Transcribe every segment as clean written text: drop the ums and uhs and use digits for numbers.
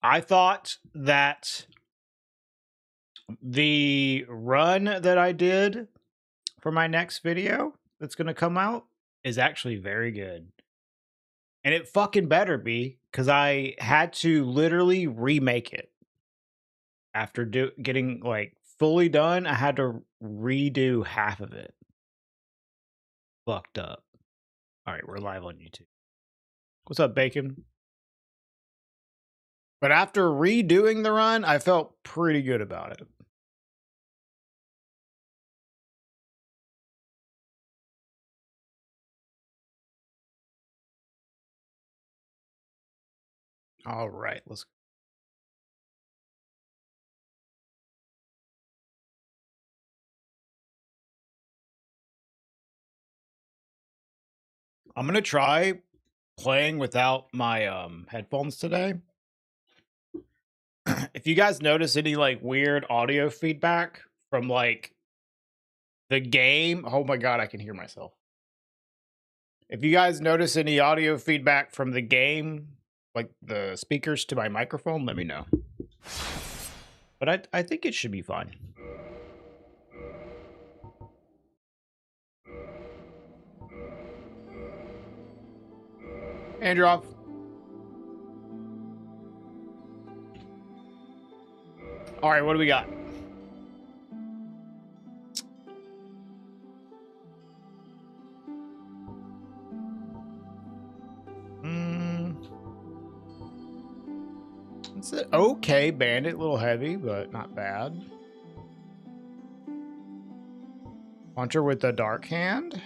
I thought that the run that I did for my next video that's going to come out is actually very good. And it fucking better be, because I had to literally remake it. After getting like fully done, I had to redo half of it. Fucked up. All right, we're live on YouTube. What's up, Bacon? But after redoing the run, I felt pretty good about it. All right, let's. I'm gonna try playing without my headphones today. If you guys notice any like weird audio feedback from like the game, oh my god, I can hear myself. If you guys notice any audio feedback from the game, like the speakers to my microphone, let me know. But I think it should be fine. Andrew. All right, what do we got? It's an okay bandit, a little heavy, but not bad. Hunter with the dark hand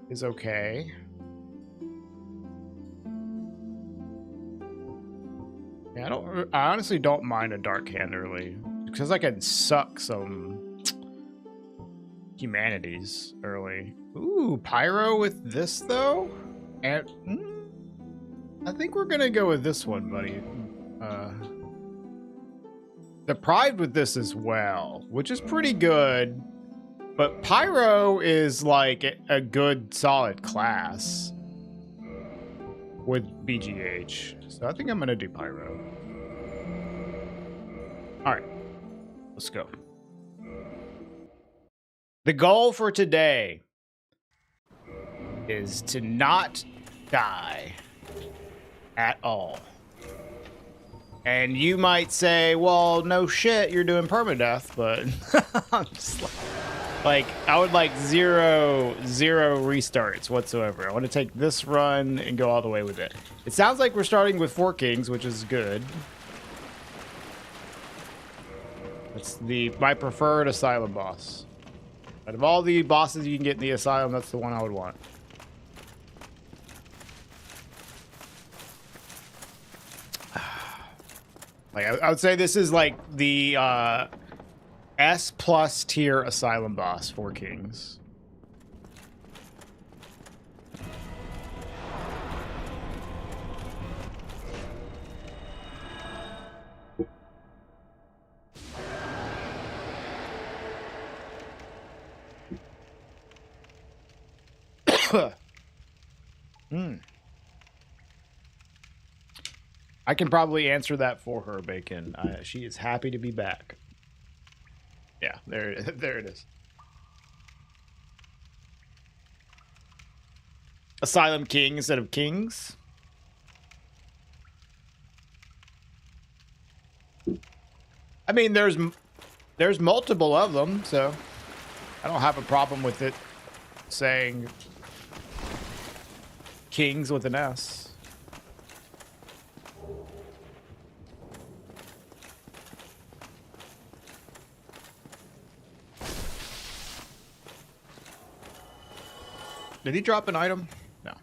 is okay. Yeah, I honestly don't mind a dark hand early because I can suck some humanities early. Ooh, pyro with this though, and I think we're gonna go with this one, buddy. The pride with this as well, which is pretty good, but pyro is like a good solid class with BGH, so I think I'm gonna do pyro. All right, let's go. The goal for today is to not die at all. And you might say, well, no shit, you're doing permadeath, but I'm just like, I would like zero restarts whatsoever. I want to take this run and go all the way with it. It sounds like we're starting with 4 kings, which is good. It's my preferred asylum boss. Out of all the bosses you can get in the asylum, that's the one I would want. Like I would say this is like the S+ tier asylum boss, 4 kings. I can probably answer that for her, Bacon. She is happy to be back. Yeah, there it is. Asylum king instead of kings. I mean, there's multiple of them, so I don't have a problem with it saying kings with an S. Did he drop an item? No.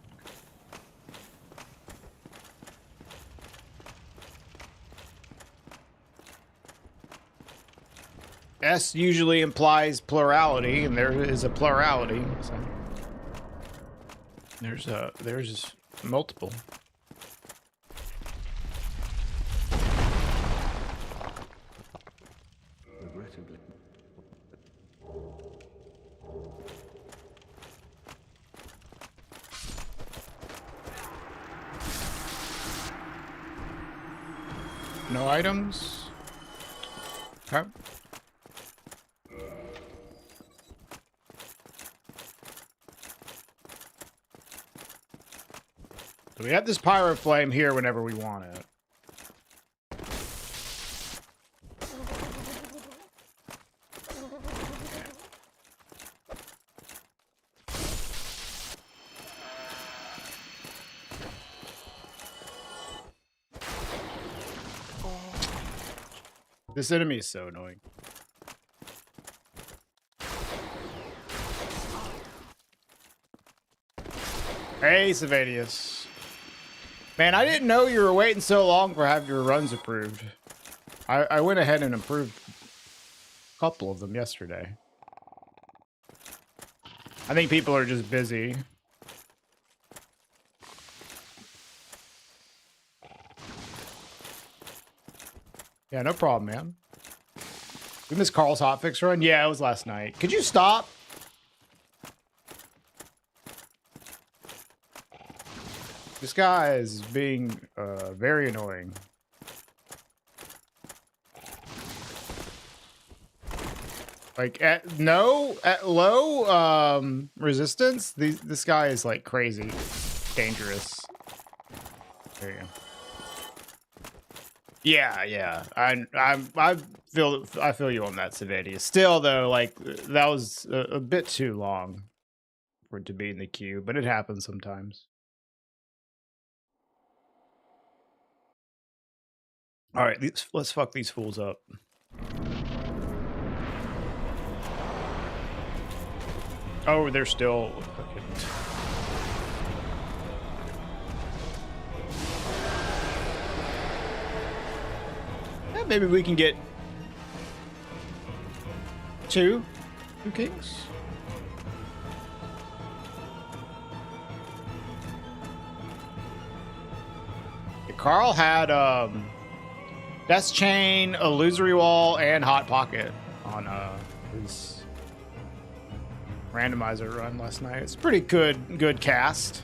S usually implies plurality, and there is a plurality. So there's multiple. No items. Okay. So we have this pyro flame here whenever we want it. This enemy is so annoying. Hey, Savanius. Man, I didn't know you were waiting so long for having your runs approved. I went ahead and approved a couple of them yesterday. I think people are just busy. Yeah, no problem, man. We missed Carl's hotfix run? Yeah, it was last night. Could you stop? This guy is being very annoying. Like at low resistance, this guy is like crazy dangerous. There you go. Yeah. I feel you on that, Savania. Still though, like that was a bit too long for it to be in the queue, but it happens sometimes. All right, let's fuck these fools up. Oh, they're still fucking. Yeah, maybe we can get two kings. Carl had Death's Chain, Illusory Wall, and Hot Pocket on his randomizer run last night. It's pretty good cast.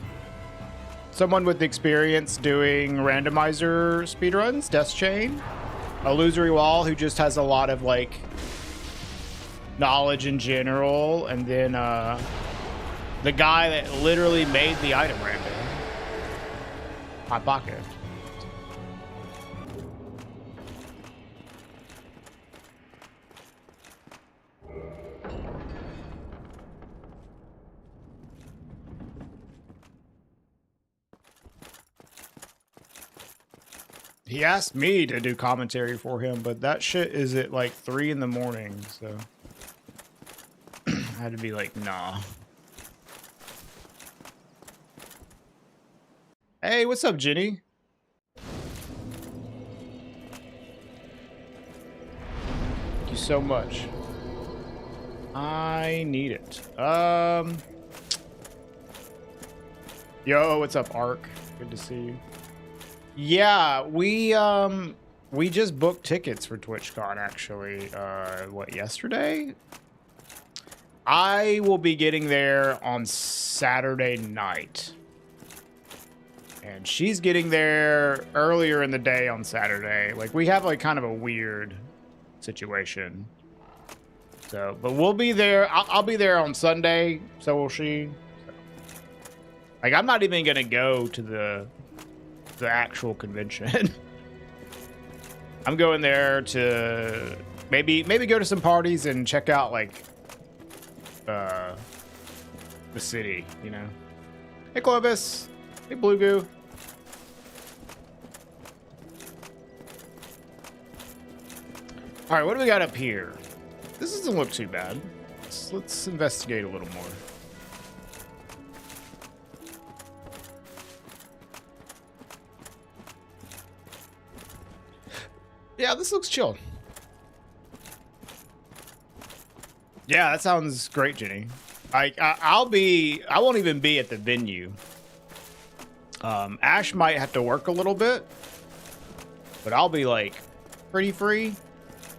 Someone with experience doing randomizer speedruns, Death's Chain, Illusory Wall, who just has a lot of like knowledge in general, and then the guy that literally made the item random, Hot Pocket. He asked me to do commentary for him, but that shit is at like 3 in the morning, so I had to be like, nah. Hey, what's up, Jenny? Thank you so much. I need it. Yo, what's up, Ark? Good to see you. Yeah, we just booked tickets for TwitchCon actually. What, yesterday? I will be getting there on Saturday night. And she's getting there earlier in the day on Saturday. Like, we have like kind of a weird situation. So, but we'll be there. I'll be there on Sunday, so will she. So, like, I'm not even gonna go to the actual convention. I'm going there to maybe go to some parties and check out like the city, you know. Hey Clovis. Hey Blue Goo. All right, what do we got up here? This doesn't look too bad. Let's investigate a little more. Yeah, this looks chill. Yeah, that sounds great, Jenny. I won't even be at the venue. Ash might have to work a little bit, but I'll be like pretty free.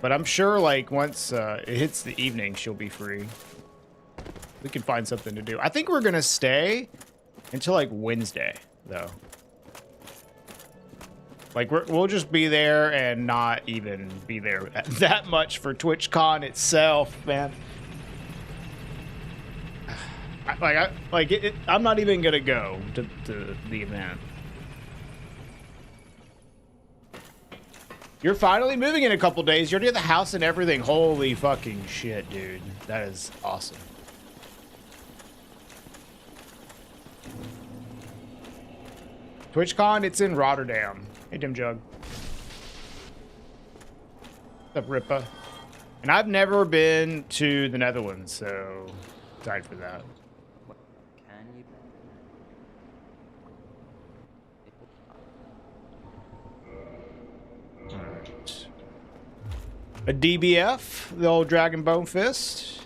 But I'm sure like once it hits the evening, she'll be free. We can find something to do. I think we're gonna stay until like Wednesday, though. Like we'll just be there and not even be there that much for TwitchCon itself, man. I'm not even gonna go to the event. You're finally moving in a couple days. You already have the house and everything. Holy fucking shit, dude. That is awesome. TwitchCon, it's in Rotterdam. Hey, Dim Jug. What's up, Ripa? And I've never been to the Netherlands, so excited for that. Alright. A DBF, the old Dragon Bone Fist.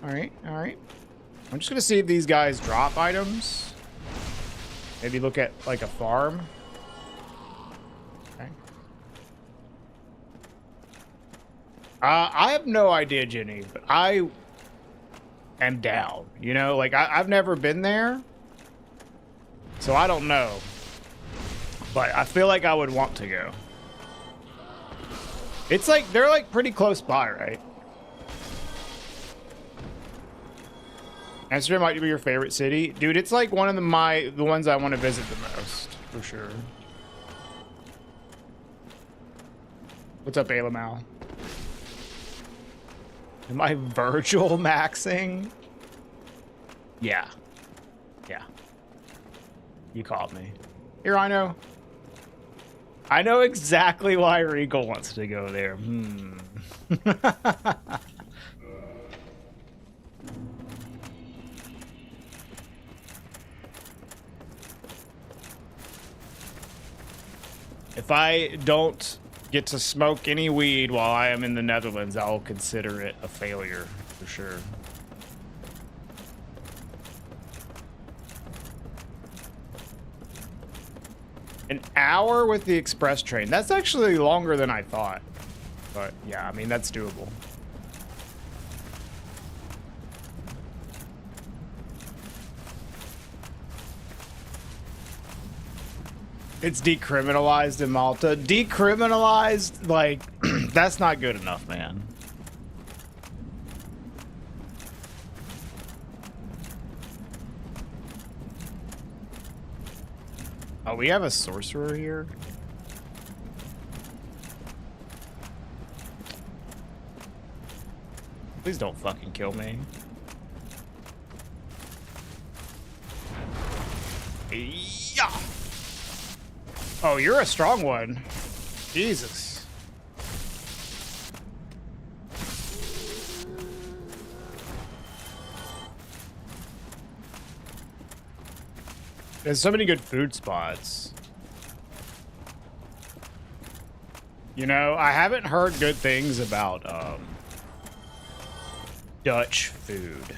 Alright, alright. I'm just gonna see if these guys drop items. Maybe look at like a farm. Okay. I have no idea, Jenny, but I am down. You know, like I've never been there, so I don't know. But I feel like I would want to go. It's like they're like pretty close by, right? Amsterdam might be your favorite city, dude. It's like one of the ones I want to visit the most, for sure. What's up, Alamal? Am I Virgil maxing? Yeah. Yeah. You called me. Here, I know. I know exactly why Regal wants to go there. If I don't get to smoke any weed while I am in the Netherlands, I'll consider it a failure, for sure. An hour with the express train. That's actually longer than I thought. But yeah, I mean, that's doable. It's decriminalized in Malta. Decriminalized, like, that's not good enough, man. Oh, we have a sorcerer here? Please don't fucking kill me. Yeah. Oh, you're a strong one. Jesus. There's so many good food spots. You know, I haven't heard good things about Dutch food.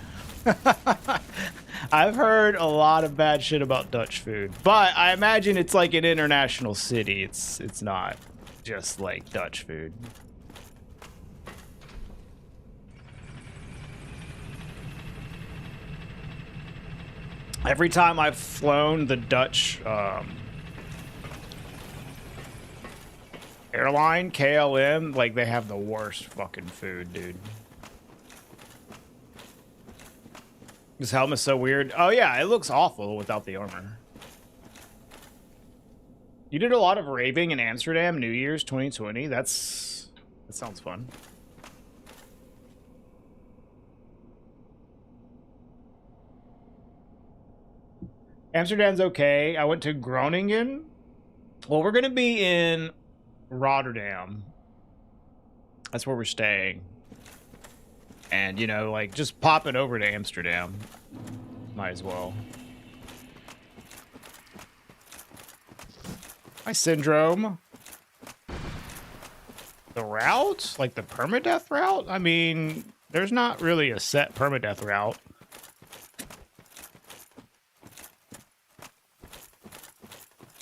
I've heard a lot of bad shit about Dutch food, but I imagine it's like an international city. It's not just like Dutch food. Every time I've flown the Dutch airline, KLM, like they have the worst fucking food, dude. This helmet's so weird. Oh yeah, it looks awful without the armor. You did a lot of raving in Amsterdam, New Year's 2020. That sounds fun. Amsterdam's okay. I went to Groningen. Well, we're gonna be in Rotterdam. That's where we're staying. And, you know, like, just pop it over to Amsterdam. Might as well. Hi, Syndrome. The route? Like, the permadeath route? I mean, there's not really a set permadeath route.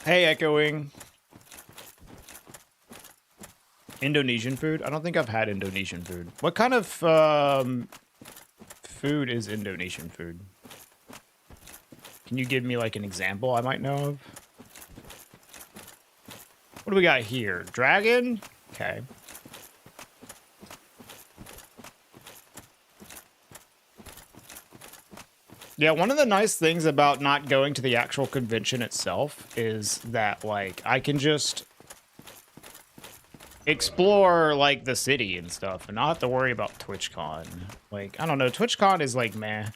Hey, Echoing. Indonesian food? I don't think I've had Indonesian food. What kind of food is Indonesian food? Can you give me like an example I might know of? What do we got here? Dragon? Okay. Yeah, one of the nice things about not going to the actual convention itself is that, like, I can just explore, like, the city and stuff and not have to worry about TwitchCon. Like, I don't know, TwitchCon is, like, meh.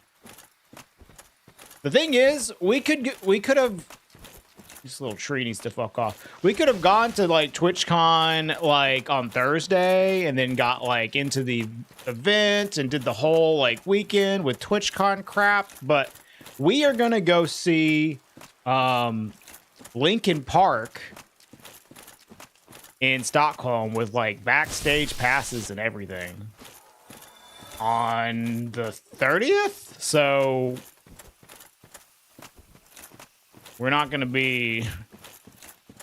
The thing is, we could have... This little tree needs to fuck off. We could have gone to, like, TwitchCon, like, on Thursday and then got, like, into the event and did the whole, like, weekend with TwitchCon crap. But we are going to go see Linkin Park in Stockholm with, like, backstage passes and everything on the 30th. So... we're not going to be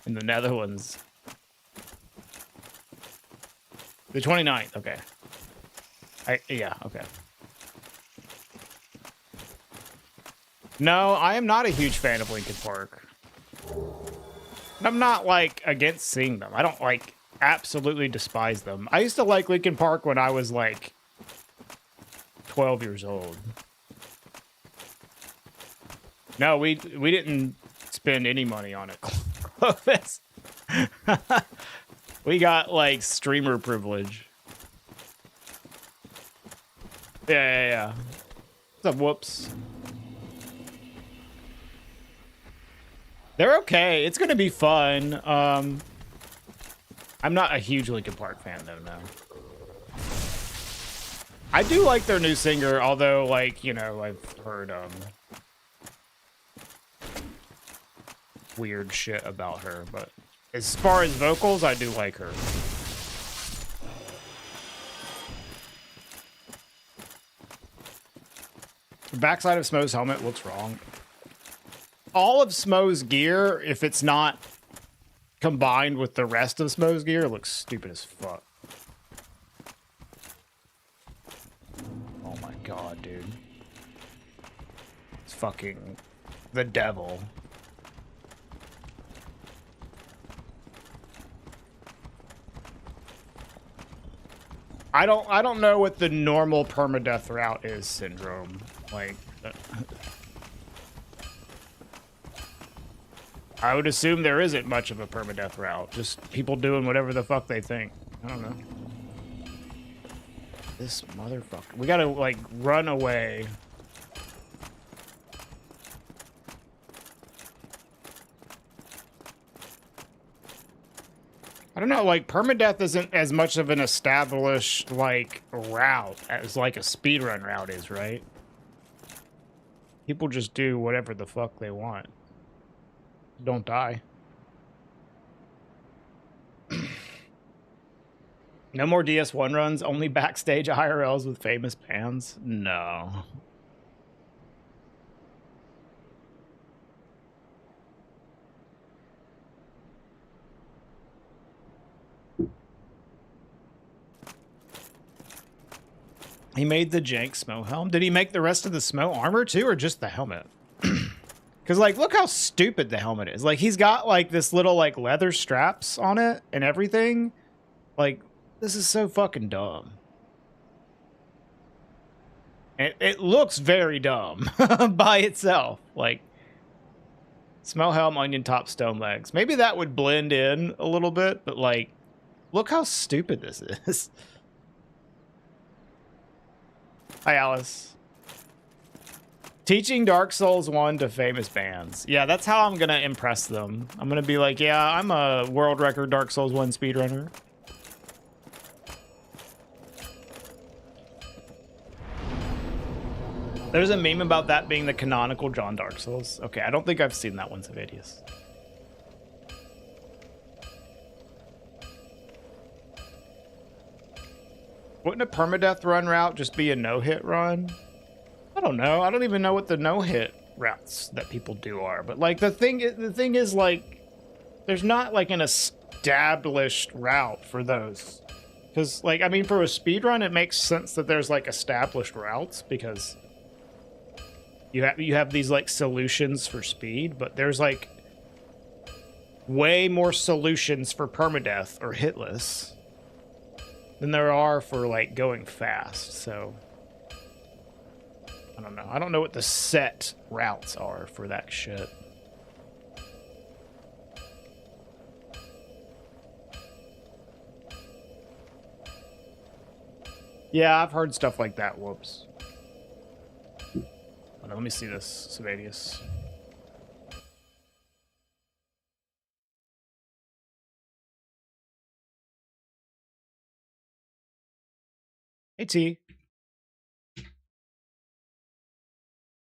in the Netherlands. The 29th, okay. Yeah, okay. No, I am not a huge fan of Linkin Park. I'm not, like, against seeing them. I don't, like, absolutely despise them. I used to like Linkin Park when I was, like, 12 years old. No, we didn't spend any money on it, Clovis. We got, like, streamer privilege. Yeah. What's up, whoops? They're okay. It's gonna be fun. I'm not a huge Linkin Park fan, though, no. I do like their new singer, although, like, you know, I've heard, weird shit about her, but as far as vocals, I do like her. The backside of Smo's helmet looks wrong. All of Smo's gear, if it's not combined with the rest of Smo's gear, looks stupid as fuck. Oh my god, dude. It's fucking the devil. I don't know what the normal permadeath route is, Syndrome. Like, I would assume there isn't much of a permadeath route. Just people doing whatever the fuck they think. I don't know. This motherfucker. We gotta, like, run away. I don't know, like, permadeath isn't as much of an established, like, route as, like, a speedrun route is, right? People just do whatever the fuck they want. Don't die. No more DS1 runs, only backstage IRLs with famous bands? No. He made the jank Smo helm. Did he make the rest of the Smo armor too, or just the helmet? Because, like, look how stupid the helmet is. Like, he's got, like, this little, like, leather straps on it and everything. Like, this is so fucking dumb. It looks very dumb by itself. Like, Smo helm, onion top, stone legs. Maybe that would blend in a little bit, but, like, look how stupid this is. Hi, Alice. Teaching Dark Souls 1 to famous bands. Yeah, that's how I'm gonna impress them. I'm gonna be like, yeah, I'm a world record Dark Souls 1 speedrunner. There's a meme about that being the canonical John Dark Souls. Okay, I don't think I've seen that one, Savadius. Wouldn't a permadeath run route just be a no-hit run? I don't know. I don't even know what the no-hit routes that people do are. But, like, the thing is, like, there's not, like, an established route for those. Because, like, I mean, for a speedrun, it makes sense that there's, like, established routes because you have these, like, solutions for speed. But there's, like, way more solutions for permadeath or hitless than there are for like going fast. So I don't know. I don't know what the set routes are for that shit. Yeah, I've heard stuff like that. Whoops. Oh, no, let me see this, Savadius. Hey, T.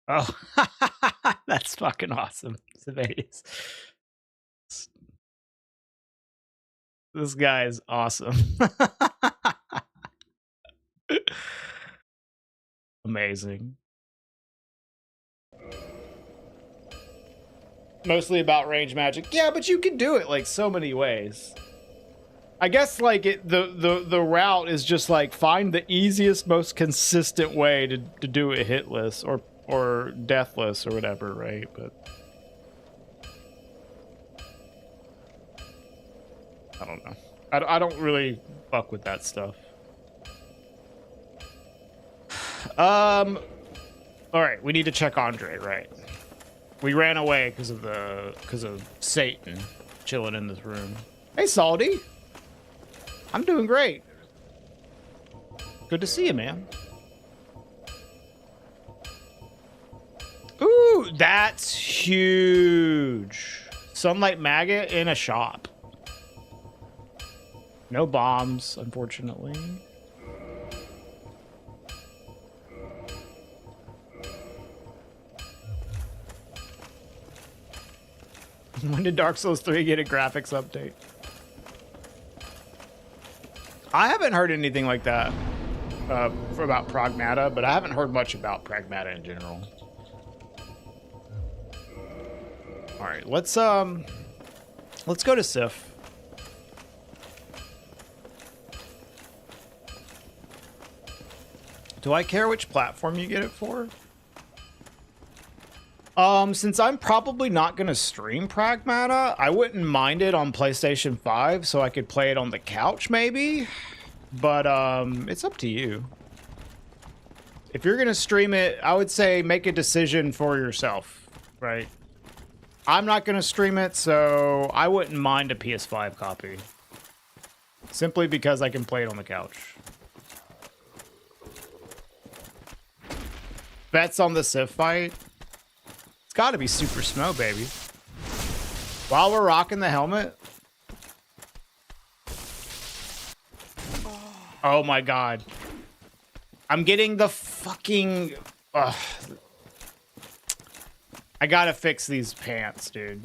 Oh, that's fucking awesome, Savadius. This guy is awesome. Amazing. Mostly about range magic. Yeah, but you can do it like so many ways. I guess like the route is just like find the easiest, most consistent way to do it hitless or deathless or whatever, right? But I don't know. I don't really fuck with that stuff. All right, we need to check Andre, right? We ran away because of Satan chilling in this room. Hey, Salty. I'm doing great. Good to see you, man. Ooh, that's huge. Sunlight maggot in a shop. No bombs, unfortunately. When did Dark Souls 3 get a graphics update? I haven't heard anything like that about Pragmata, but I haven't heard much about Pragmata in general. All right, let's go to Sif. Do I care which platform you get it for? Since I'm probably not gonna stream Pragmata, I wouldn't mind it on PlayStation 5 so I could play it on the couch maybe. But it's up to you. If you're gonna stream it, I would say make a decision for yourself, right? I'm not gonna stream it, so I wouldn't mind a PS5 copy. Simply because I can play it on the couch. Bets on the Sif fight? It's gotta be Super Smo, baby. While we're rocking the helmet. Oh my god. I'm getting the fucking... I gotta fix these pants, dude.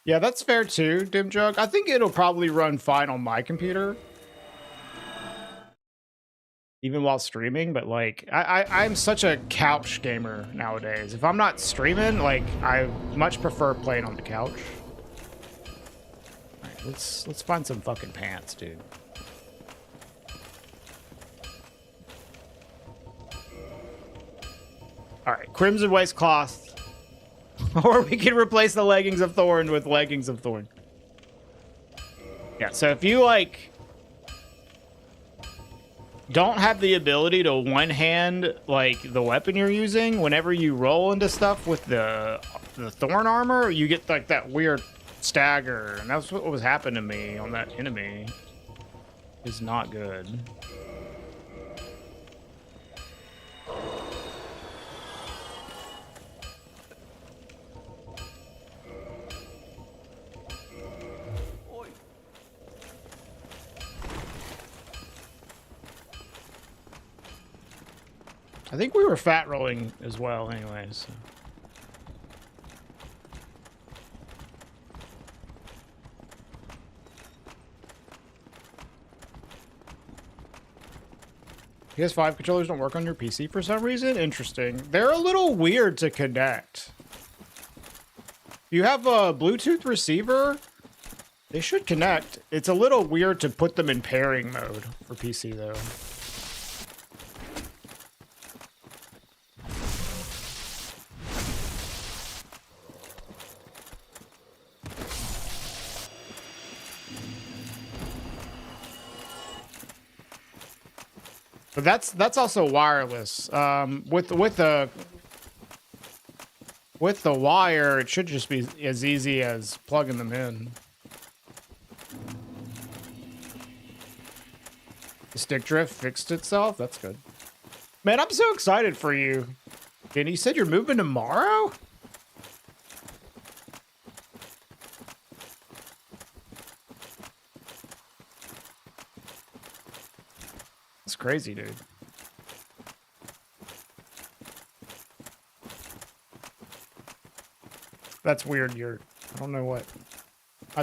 Yeah, that's fair too, Dimjug. I think it'll probably run fine on my computer. Even while streaming, but like, I'm such a couch gamer nowadays. If I'm not streaming, like, I much prefer playing on the couch. Alright, let's find some fucking pants, dude. Alright, Crimson Waistcloth. Or we can replace the leggings of Thorn with leggings of Thorn. Yeah, so if you, like, don't have the ability to one-hand, like, the weapon you're using, whenever you roll into stuff with the Thorn armor, you get, like, that weird stagger. And that's what was happening to me on that enemy. It's not good. I think we were fat rolling as well anyways. So. PS5 controllers don't work on your PC for some reason? Interesting. They're a little weird to connect. You have a Bluetooth receiver? They should connect. It's a little weird to put them in pairing mode for PC, though. But that's also wireless. With the wire, it should just be as easy as plugging them in. The stick drift fixed itself? That's good. Man, I'm so excited for you. And you said you're moving tomorrow? That's crazy, dude. That's weird. I don't know what.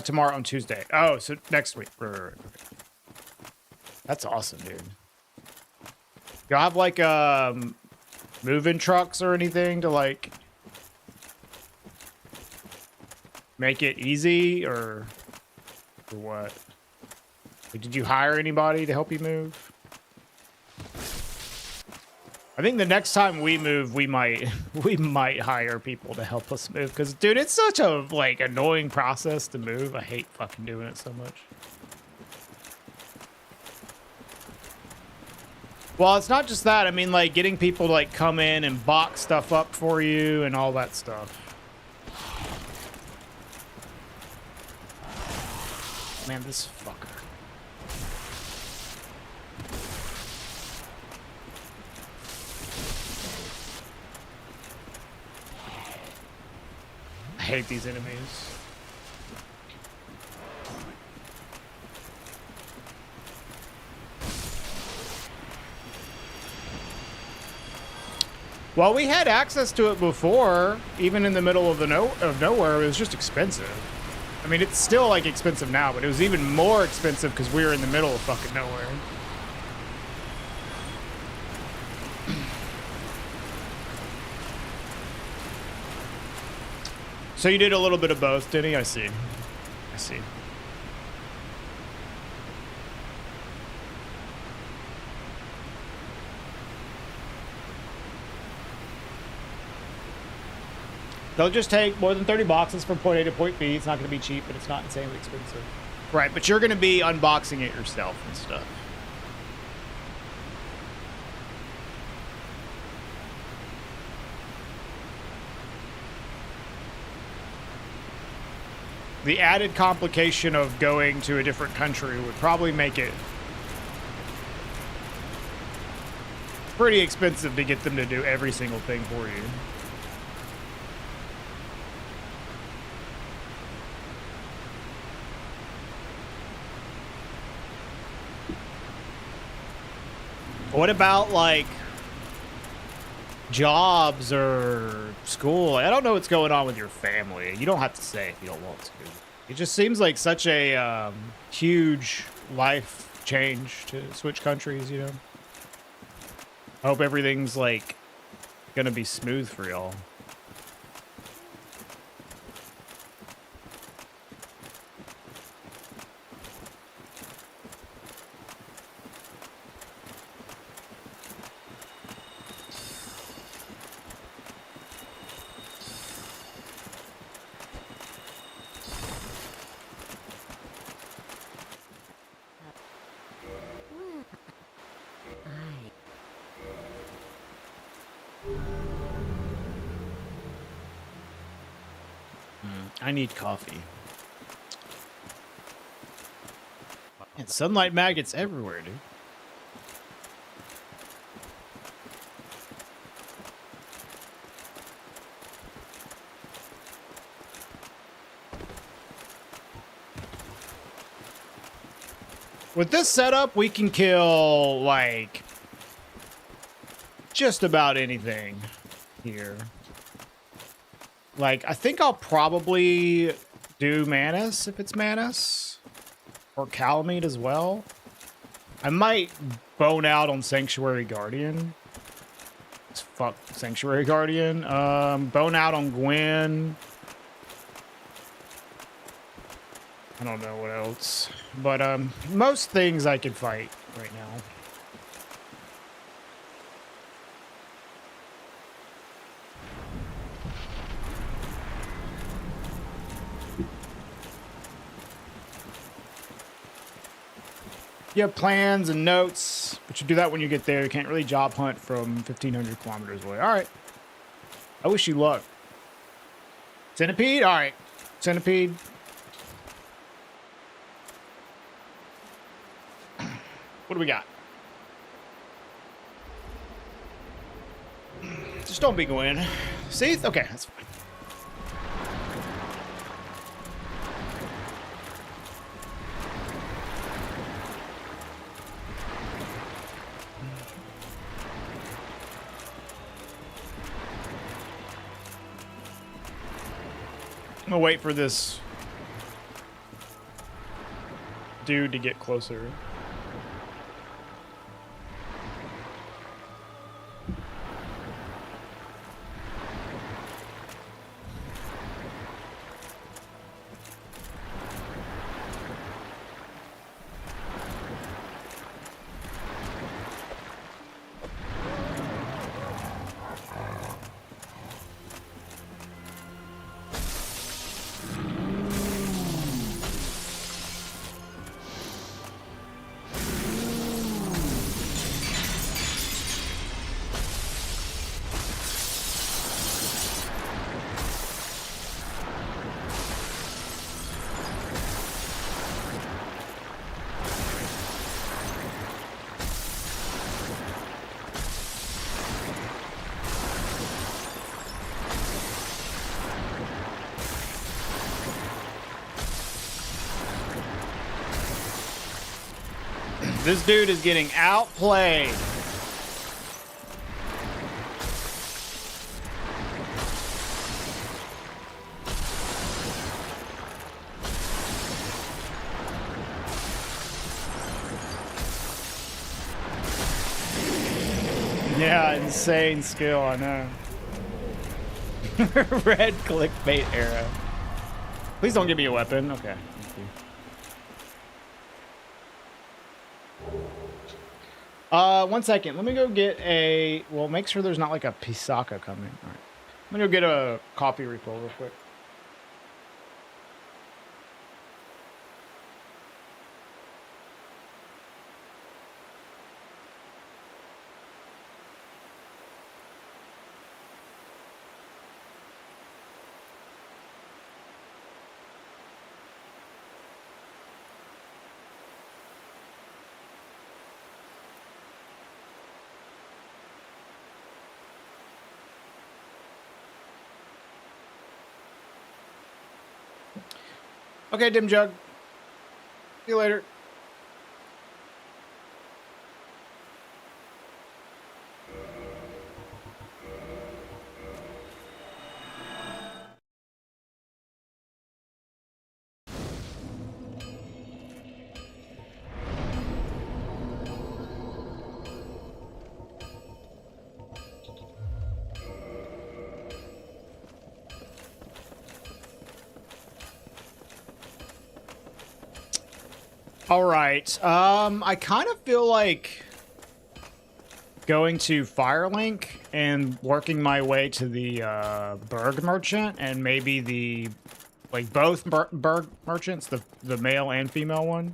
Tomorrow on Tuesday. Oh, so next week. Right. That's awesome, dude. Do you have like moving trucks or anything to like make it easy or what? Like, did you hire anybody to help you move? I think the next time we move, we might hire people to help us move because, dude, it's such a like annoying process to move. I hate fucking doing it so much. Well, it's not just that. I mean, like, getting people to, like, come in and box stuff up for you and all that stuff. Man, this fucker. I hate these enemies. Well, we had access to it before, even in the middle of nowhere. It was just expensive. I mean, it's still like expensive now, but it was even more expensive because we were in the middle of fucking nowhere. So you did a little bit of both, didn't you? I see. I see. They'll just take more than 30 boxes from point A to point B. It's not going to be cheap, but it's not insanely expensive. Right, but you're going to be unboxing it yourself and stuff. The added complication of going to a different country would probably make it pretty expensive to get them to do every single thing for you. What about, like, jobs or school? I don't know what's going on with your family. You don't have to say if you don't want to. It just seems like such a huge life change to switch countries, you know? I hope everything's, like, gonna be smooth for y'all. I need coffee. And sunlight maggots everywhere, dude. With this setup, we can kill, like, just about anything here. Like, I think I'll probably do Manus if it's Manus. Or Calamite as well. I might bone out on Sanctuary Guardian. Fuck Sanctuary Guardian. Bone out on Gwen. I don't know what else. But most things I could fight right now. You have plans and notes, but you do that when you get there. You can't really job hunt from 1,500 kilometers away. All right. I wish you luck. Centipede? All right. Centipede. What do we got? Just don't be going. See? Okay, that's fine. I'm gonna wait for this dude to get closer. This dude is getting outplayed. Yeah, insane skill, I know. Red clickbait arrow. Please don't give me a weapon. Okay. One second. Let me go get a... Well, make sure there's not like a Pisaka coming. All right. I'm gonna go get a coffee refill real quick. Okay, Dim Jug. See you later. All right. I kind of feel like going to Firelink and working my way to the Berg Merchant and maybe the both Berg Merchants, the male and female one.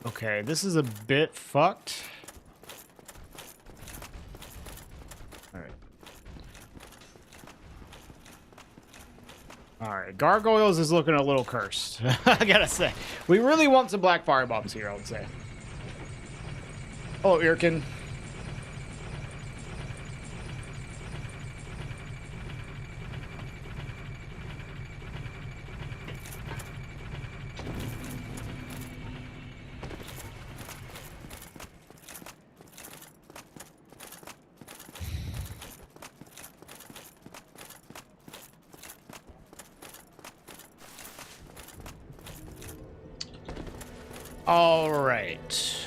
Okay, this is a bit fucked. All right. All right, Gargoyles is looking a little cursed. I gotta say, we really want some black fire bombs here, I would say. Oh, Irkin. All right.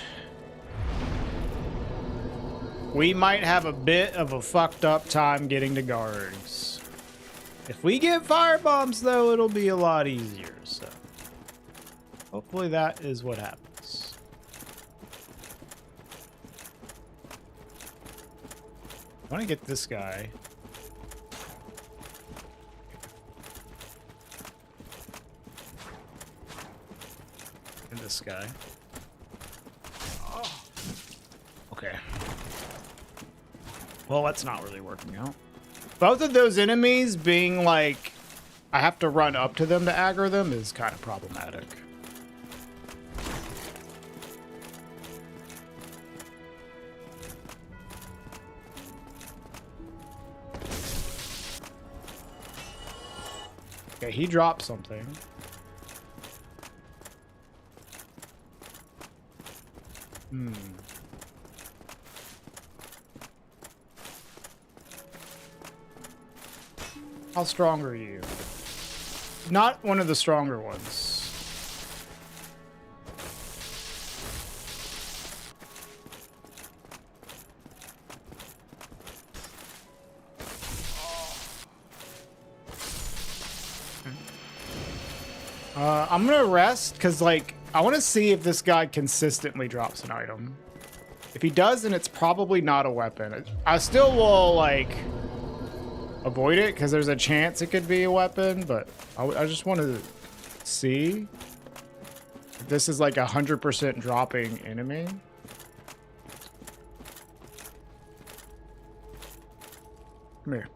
We might have a bit of a fucked up time getting to guards. If we get fire bombs, though, it'll be a lot easier, so. Hopefully that is what happens. I want to get this guy. And this guy. Oh. Okay. Well, that's not really working out. Both of those enemies being like, I have to run up to them to aggro them is kind of problematic. Okay, he dropped something. How strong are you? Not one of the stronger ones. I'm gonna rest because, like, I want to see if this guy consistently drops an item. If he does, then it's probably not a weapon. I still will, like, avoid it because there's a chance it could be a weapon, but I just want to see if this is like 100% dropping enemy. Come here.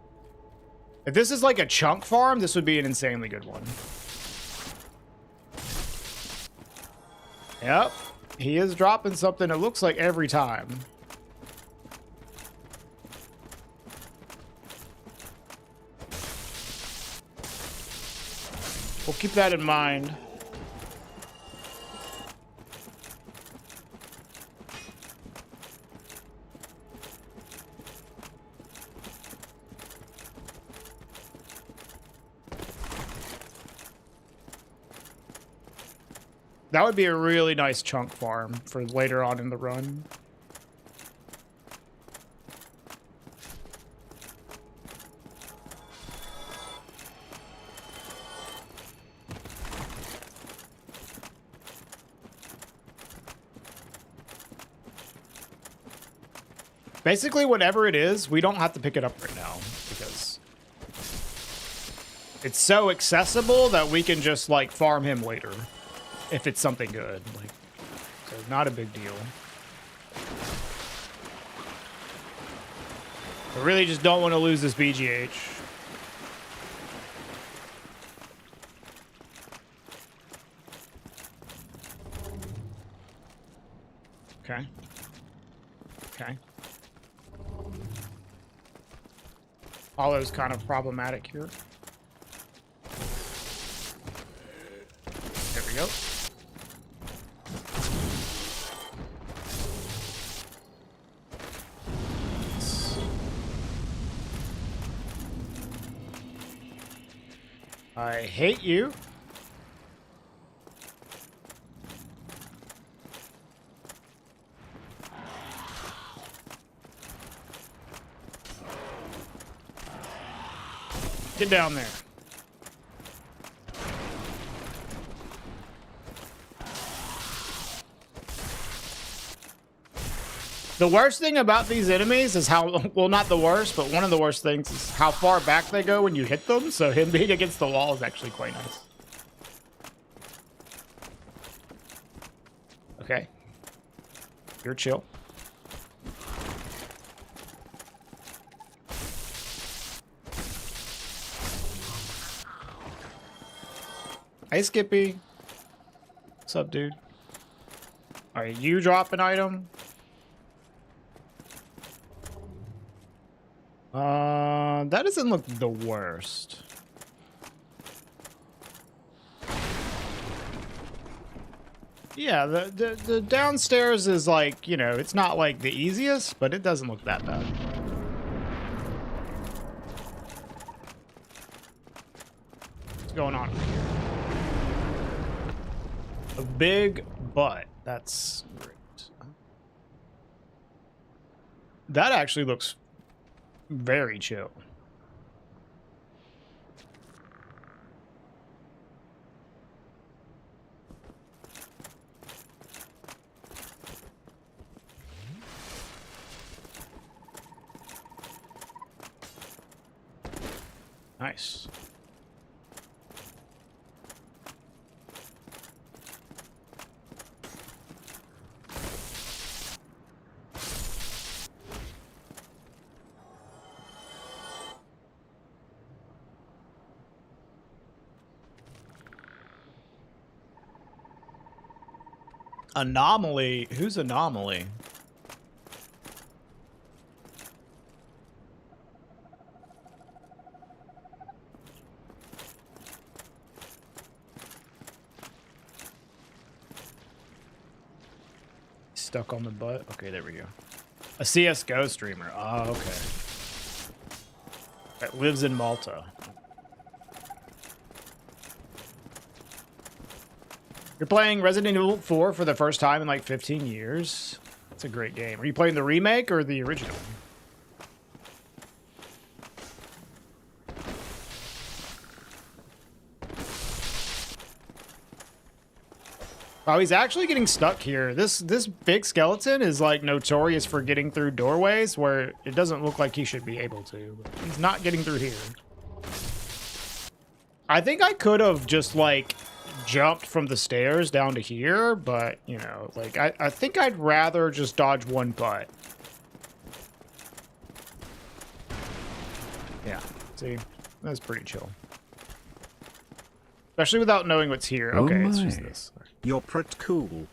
If this is like a chunk farm, this would be an insanely good one. Yep, he is dropping something, it looks like, every time. We'll keep that in mind. That would be a really nice chunk farm for later on in the run. Basically, whatever it is, we don't have to pick it up right now because it's so accessible that we can just, like, farm him later if it's something good. Like, so not a big deal. I really just don't want to lose this BGH. Okay. Okay. Hollow's kind of problematic here. There we go. I hate you. Get down there. The worst thing about these enemies is how, well, not the worst, but one of the worst things is how far back they go when you hit them. So him being against the wall is actually quite nice. Okay. You're chill. Hey, Skippy. What's up, dude? All right, you drop an item. That doesn't look the worst. Yeah, the downstairs is like, you know, it's not like the easiest, but it doesn't look that bad. What's going on? A big butt. That's great. That actually looks very chill. Nice. Anomaly? Who's Anomaly? Stuck on the butt? Okay, there we go. A CSGO streamer. Oh, okay. That lives in Malta. You're playing Resident Evil 4 for the first time in like 15 years? That's a great game. Are you playing the remake or the original? Oh, he's actually getting stuck here. This big skeleton is like notorious for getting through doorways where it doesn't look like he should be able to. But he's not getting through here. I think I could have just like jumped from the stairs down to here, but you know, like I think I'd rather just dodge one butt. Yeah, see, that's pretty chill. Especially without knowing what's here. Okay, it's just this. You're pretty cool.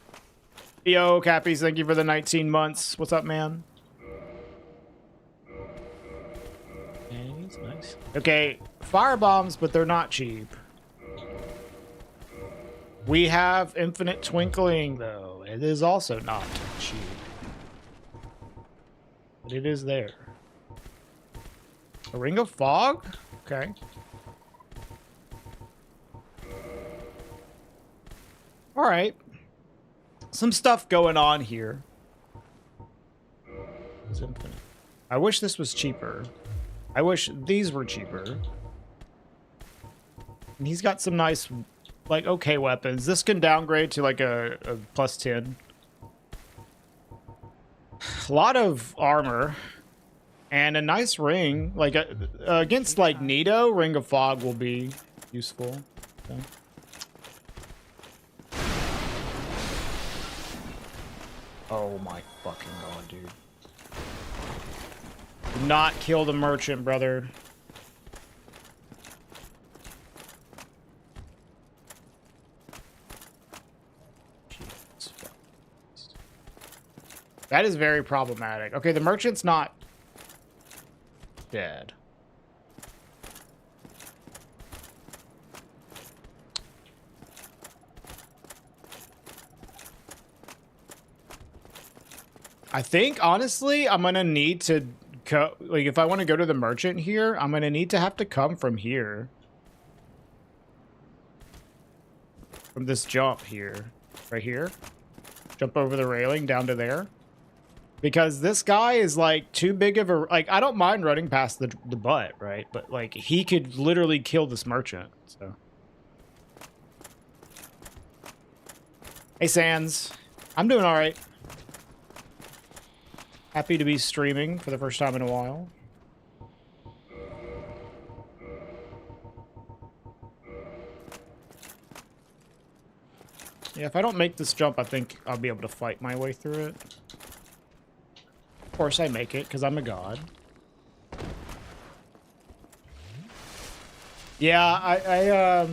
Yo, Cappies, thank you for the 19 months. What's up, man? Nice. Okay, fire bombs, but they're not cheap. We have infinite twinkling, though. It is also not cheap. But it is there. A ring of fog? Okay. All right. Some stuff going on here. It's infinite. I wish this was cheaper. I wish these were cheaper. And he's got some nice, like, okay weapons. This can downgrade to, like, a plus 10. A lot of armor. And a nice ring. Like, against, like, Nito, Ring of Fog will be useful. Okay. Oh my fucking god, dude. Do not kill the merchant, brother. That is very problematic. Okay, the merchant's not dead. I think, honestly, I'm going to need to, like, if I want to go to the merchant here, I'm going to need to have to come from here. From this jump here. Right here. Jump over the railing down to there. Because this guy is, like, too big of a... Like, I don't mind running past the butt, right? But, like, he could literally kill this merchant, so... Hey, Sans. I'm doing all right. Happy to be streaming for the first time in a while. Yeah, if I don't make this jump, I think I'll be able to fight my way through it. Of course I make it, because I'm a god. Yeah, I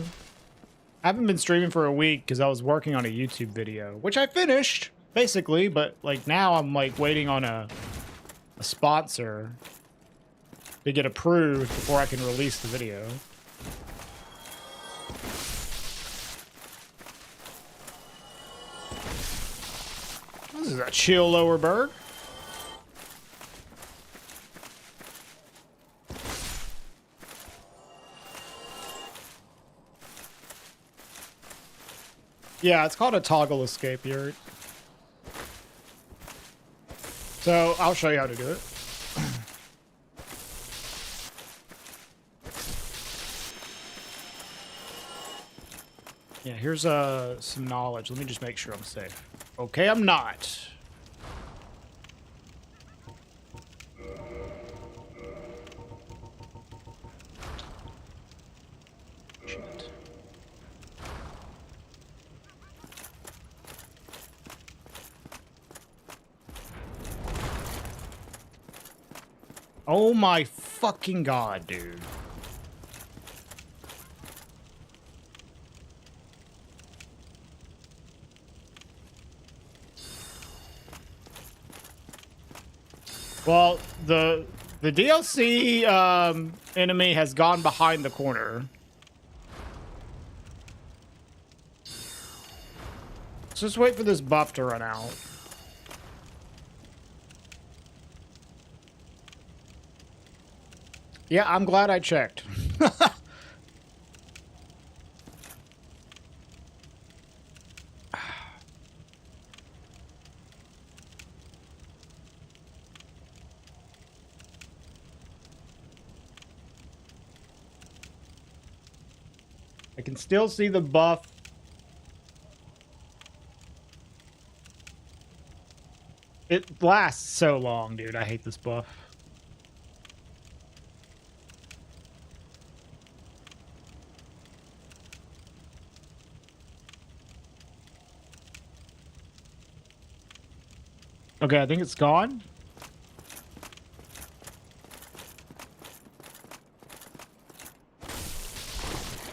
haven't been streaming for a week because I was working on a YouTube video, which I finished. Basically, but like now I'm like waiting on a sponsor to get approved before I can release the video. This is a chill lower bird. Yeah, it's called a toggle escape, Yurt. So, I'll show you how to do it. Yeah, here's some knowledge. Let me just make sure I'm safe. Okay, I'm not. Oh my fucking god, dude. Well, the DLC enemy has gone behind the corner. Let's just wait for this buff to run out. Yeah, I'm glad I checked. I can still see the buff. It lasts so long, dude. I hate this buff. Okay, I think it's gone.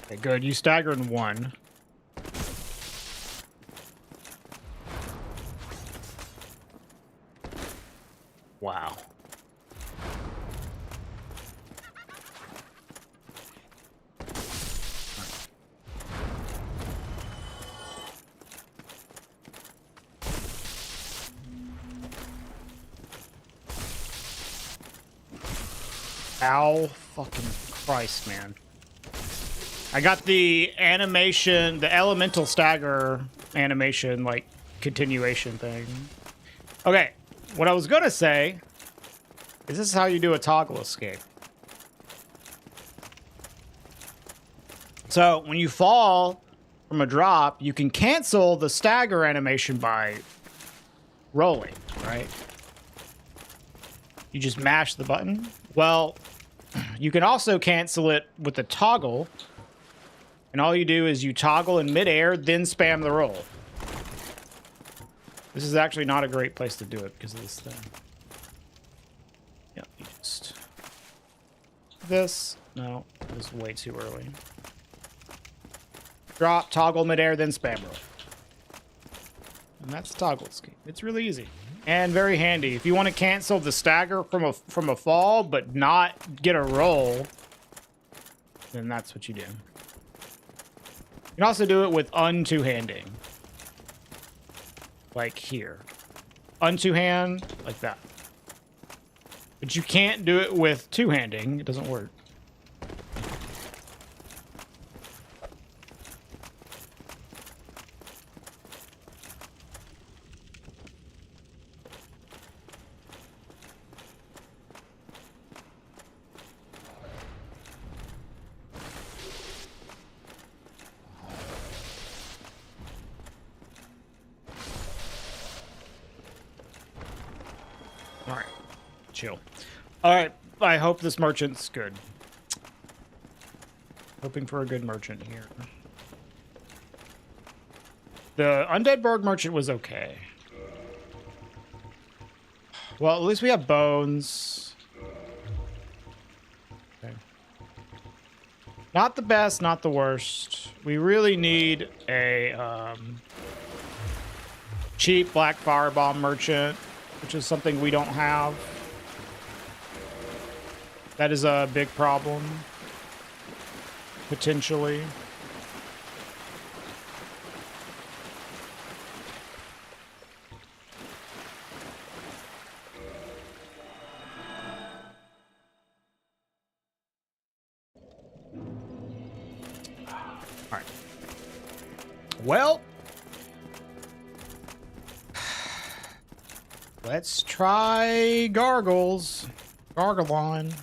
Okay, good. You stagger in one. Wow. Ow, fucking Christ, man. I got the animation, the elemental stagger animation, like, continuation thing. Okay, what I was gonna say is this is how you do a toggle escape. So, when you fall from a drop, you can cancel the stagger animation by rolling, right? You just mash the button. Well, you can also cancel it with the toggle. And all you do is you toggle in midair, then spam the roll. This is actually not a great place to do it because of this thing. Yeah, you just... This. No, this is way too early. Drop, toggle midair, then spam roll. And that's toggle escape. It's really easy. And very handy. If you want to cancel the stagger from a fall, but not get a roll, then that's what you do. You can also do it with un-two-handing. Like here. Un-two-hand, like that. But you can't do it with two-handing. It doesn't work. Alright. Chill. Alright. I hope this merchant's good. Hoping for a good merchant here. The Undead Berg merchant was okay. Well, at least we have bones. Okay. Not the best, not the worst. We really need a cheap black firebomb merchant, which is something we don't have. That is a big problem. Potentially. Alright. Well, let's try gargles. Gargalon.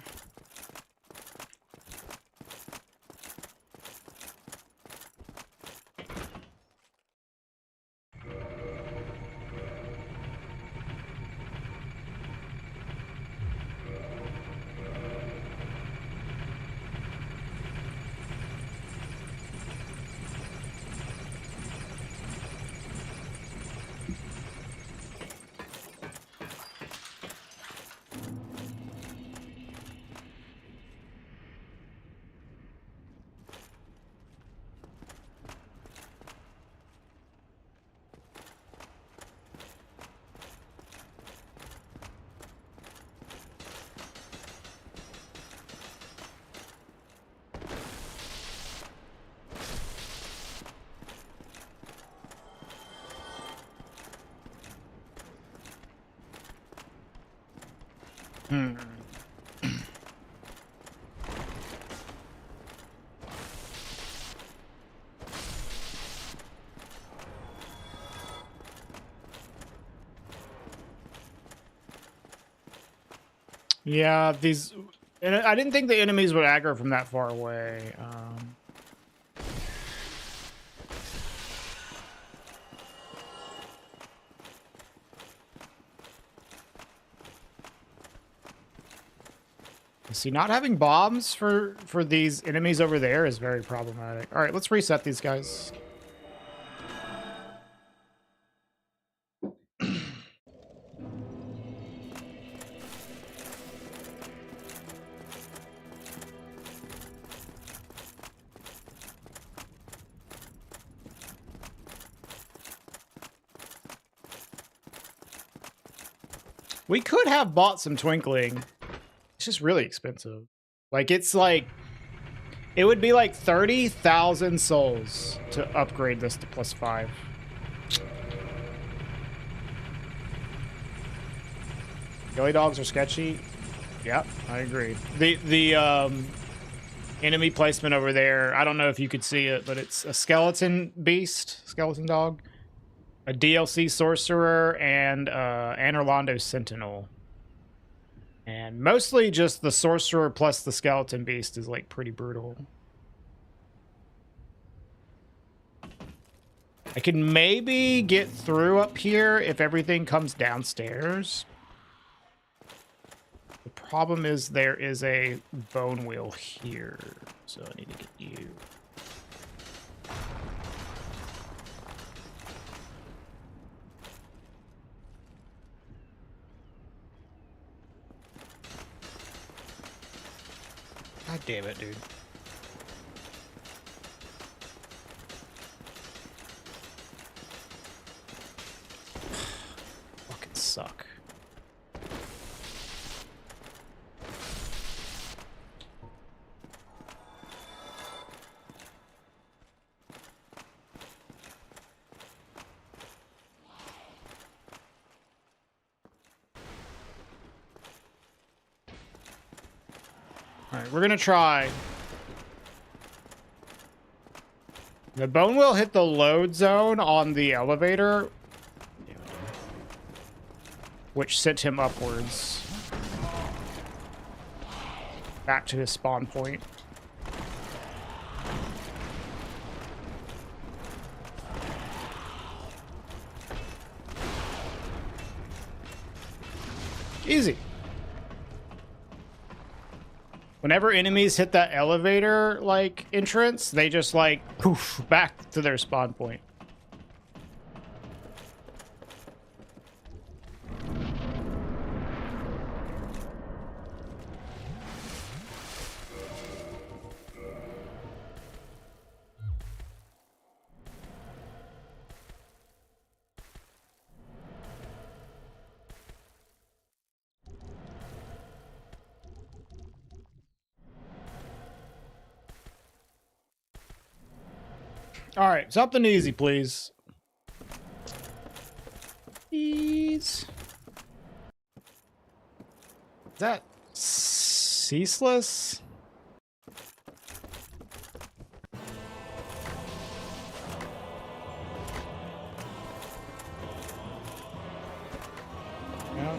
Hmm. Yeah, these... And I didn't think the enemies would aggro from that far away. See, not having bombs for these enemies over there is very problematic. All right, let's reset these guys. We could have bought some twinkling. It's just really expensive. Like, it's like... It would be like 30,000 souls to upgrade this to +5. Ghillie dogs are sketchy. Yep, I agree. The enemy placement over there, I don't know if you could see it, but it's a skeleton beast, skeleton dog, a DLC sorcerer, and an Orlando sentinel. And mostly just the sorcerer plus the skeleton beast is like pretty brutal. I can maybe get through up here if everything comes downstairs. The problem is there is a bone wheel here, so I need to get you. God damn it, dude. Fucking suck. Alright, we're gonna try. The bone wheel hit the load zone on the elevator, which sent him upwards. Back to his spawn point. Easy. Whenever enemies hit that elevator, like, entrance, they just, like, poof, back to their spawn point. All right, something easy, please. Please. Is that ceaseless? No.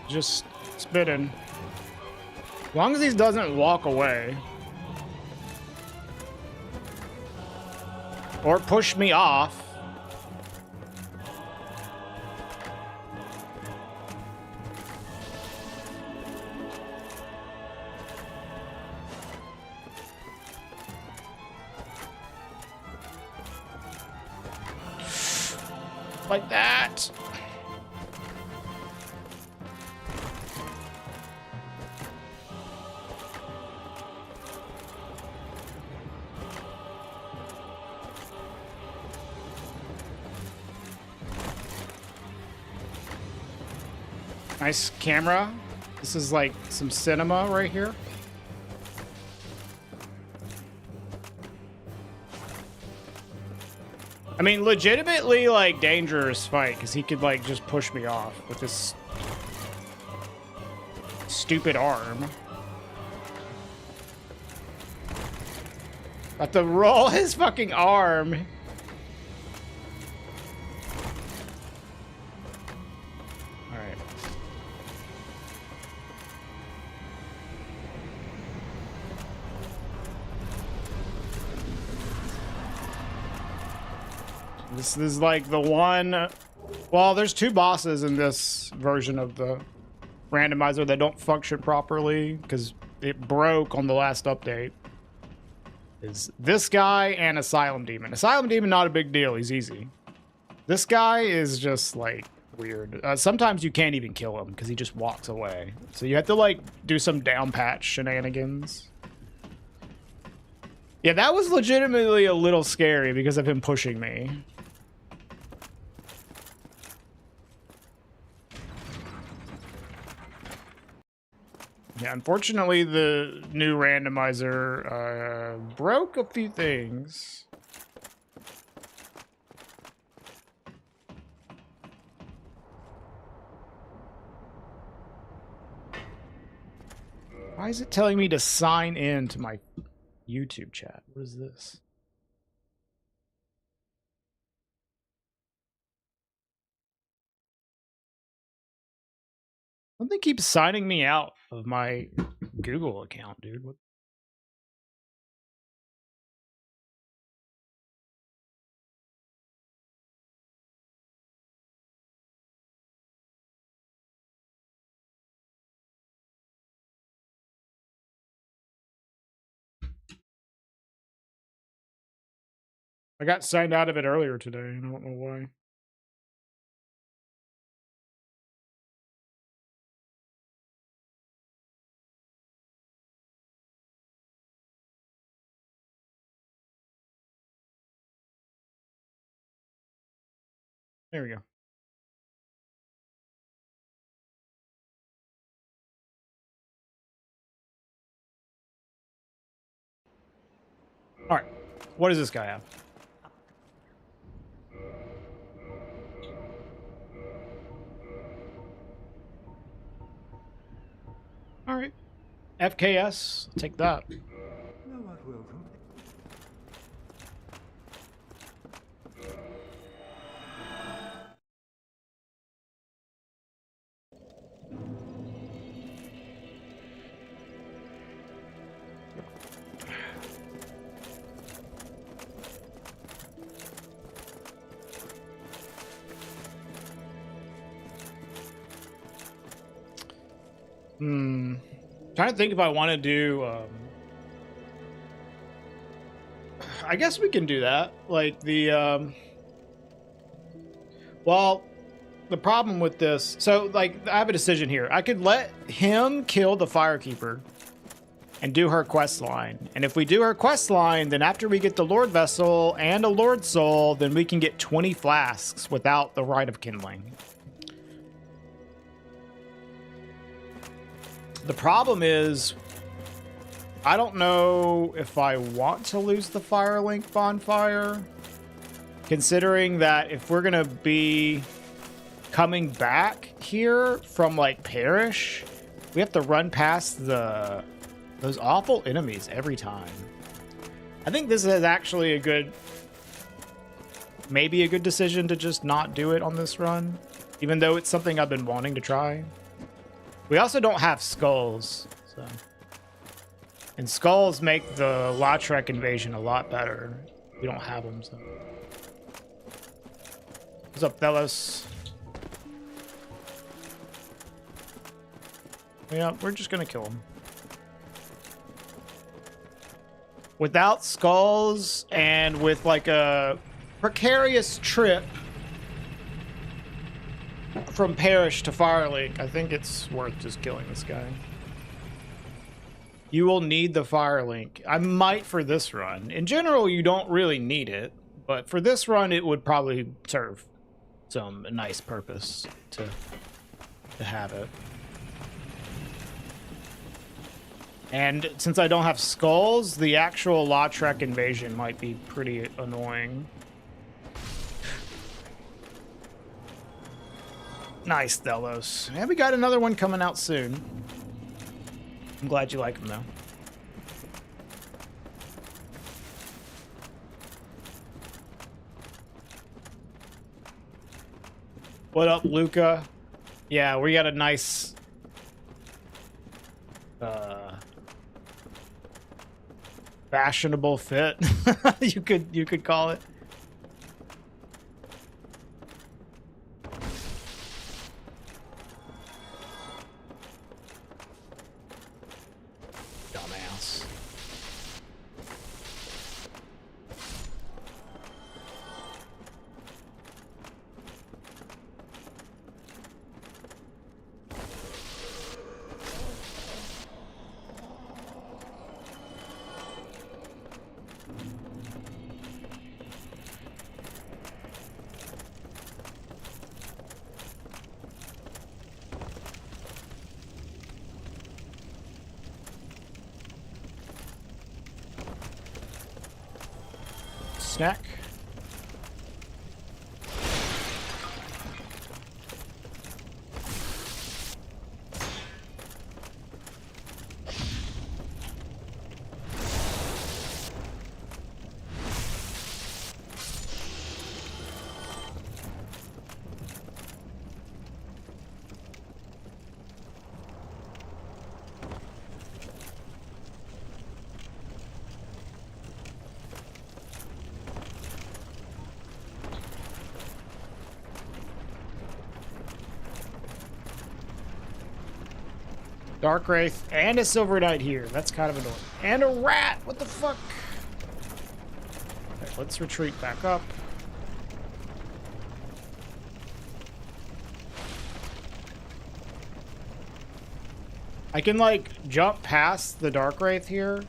Just spitting. As long as he doesn't walk away. Or push me off. Like that. Nice camera. This is like some cinema right here. I mean, legitimately, like, dangerous fight, because he could, like, just push me off with this stupid arm. Got to roll his fucking arm. Alright. This is like the one... Well, there's two bosses in this version of the randomizer that don't function properly because it broke on the last update. Is this guy and Asylum Demon. Asylum Demon, not a big deal. He's easy. This guy is just, like, weird. Sometimes you can't even kill him because he just walks away. So you have to, like, do some down patch shenanigans. Yeah, that was legitimately a little scary because of him pushing me. Yeah, unfortunately, the new randomizer broke a few things. Why is it telling me to sign in to my YouTube chat? What is this? Something keeps signing me out of my Google account, dude. What? I got signed out of it earlier today. I don't know why. There we go. All right. What does this guy have? All right. FKS. Take that. Trying to think if I want to do I guess we can do that. Like the well, the problem with this, so like I have a decision here. I could let him kill the Firekeeper and do her quest line. And if we do her quest line, then after we get the Lord Vessel and a Lord Soul, then we can get 20 flasks without the Rite of Kindling. The problem is, I don't know if I want to lose the Firelink bonfire, considering that if we're gonna be coming back here from like Parish, we have to run past those awful enemies every time. I think this is actually a good, maybe a good decision to just not do it on this run, even though it's something I've been wanting to try. We also don't have skulls, so. And skulls make the Lautrec invasion a lot better. We don't have them, so. What's up, Thelos? Yeah, we're just gonna kill him. Without skulls and with like a precarious trip from Parish to Firelink, I think it's worth just killing this guy. You will need the Firelink. I might for this run. In general, you don't really need it, but for this run, it would probably serve some nice purpose to have it. And since I don't have skulls, the actual Lautrec invasion might be pretty annoying. Nice, Thelos. Yeah, we got another one coming out soon. I'm glad you like them, though. What up, Luca? Yeah, we got a nice... fashionable fit. you could call it. Dumbass. Snack. Dark Wraith and a Silver Knight here. That's kind of annoying. And a rat! What the fuck? Okay, let's retreat back up. I can, like, jump past the Dark Wraith here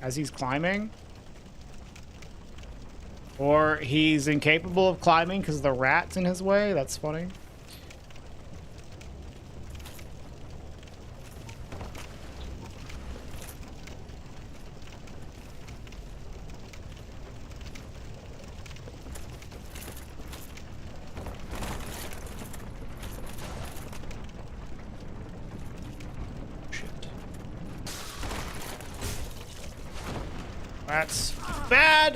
as he's climbing. Or he's incapable of climbing because the rat's in his way. That's funny. That's bad.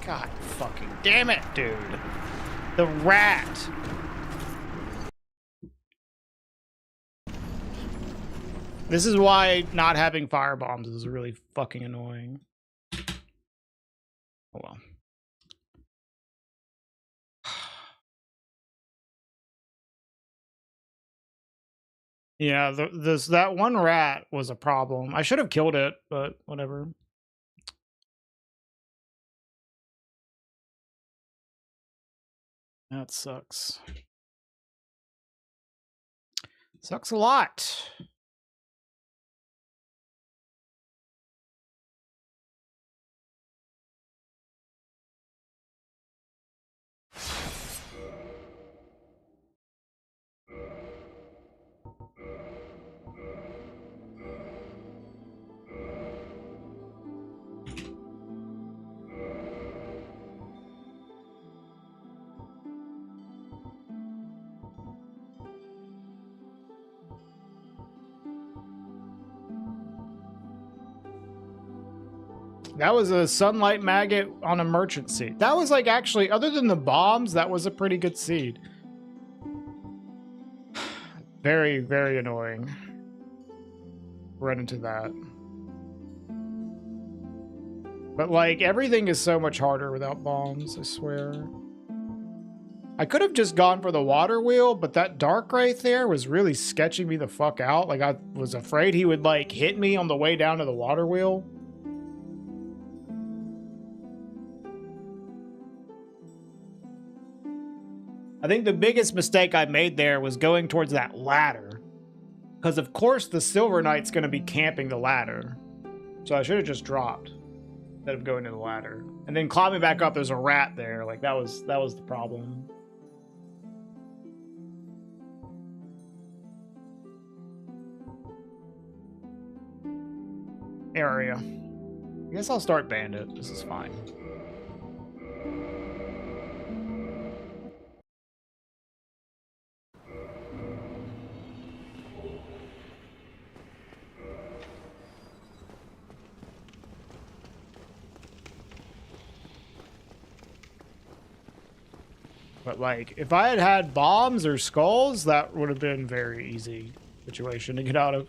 God fucking damn it, dude. The rat. This is why not having fire bombs is really fucking annoying. Oh well. Yeah, that one rat was a problem. I should have killed it, but whatever. That sucks. Sucks a lot. That was a sunlight maggot on a merchant seed. That was like actually, other than the bombs, that was a pretty good seed. Very, very annoying. Run into that. But like, everything is so much harder without bombs, I swear. I could have just gone for the water wheel, but that Dark Wraith there was really sketching me the fuck out. Like, I was afraid he would like hit me on the way down to the water wheel. I think the biggest mistake I made there was going towards that ladder. Because of course the Silver Knight's going to be camping the ladder. So I should have just dropped instead of going to the ladder. And then climbing back up, there's a rat there. Like, that was the problem. Area. I guess I'll start Bandit. This is fine. But like, if I had had bombs or skulls, that would have been very easy situation to get out of.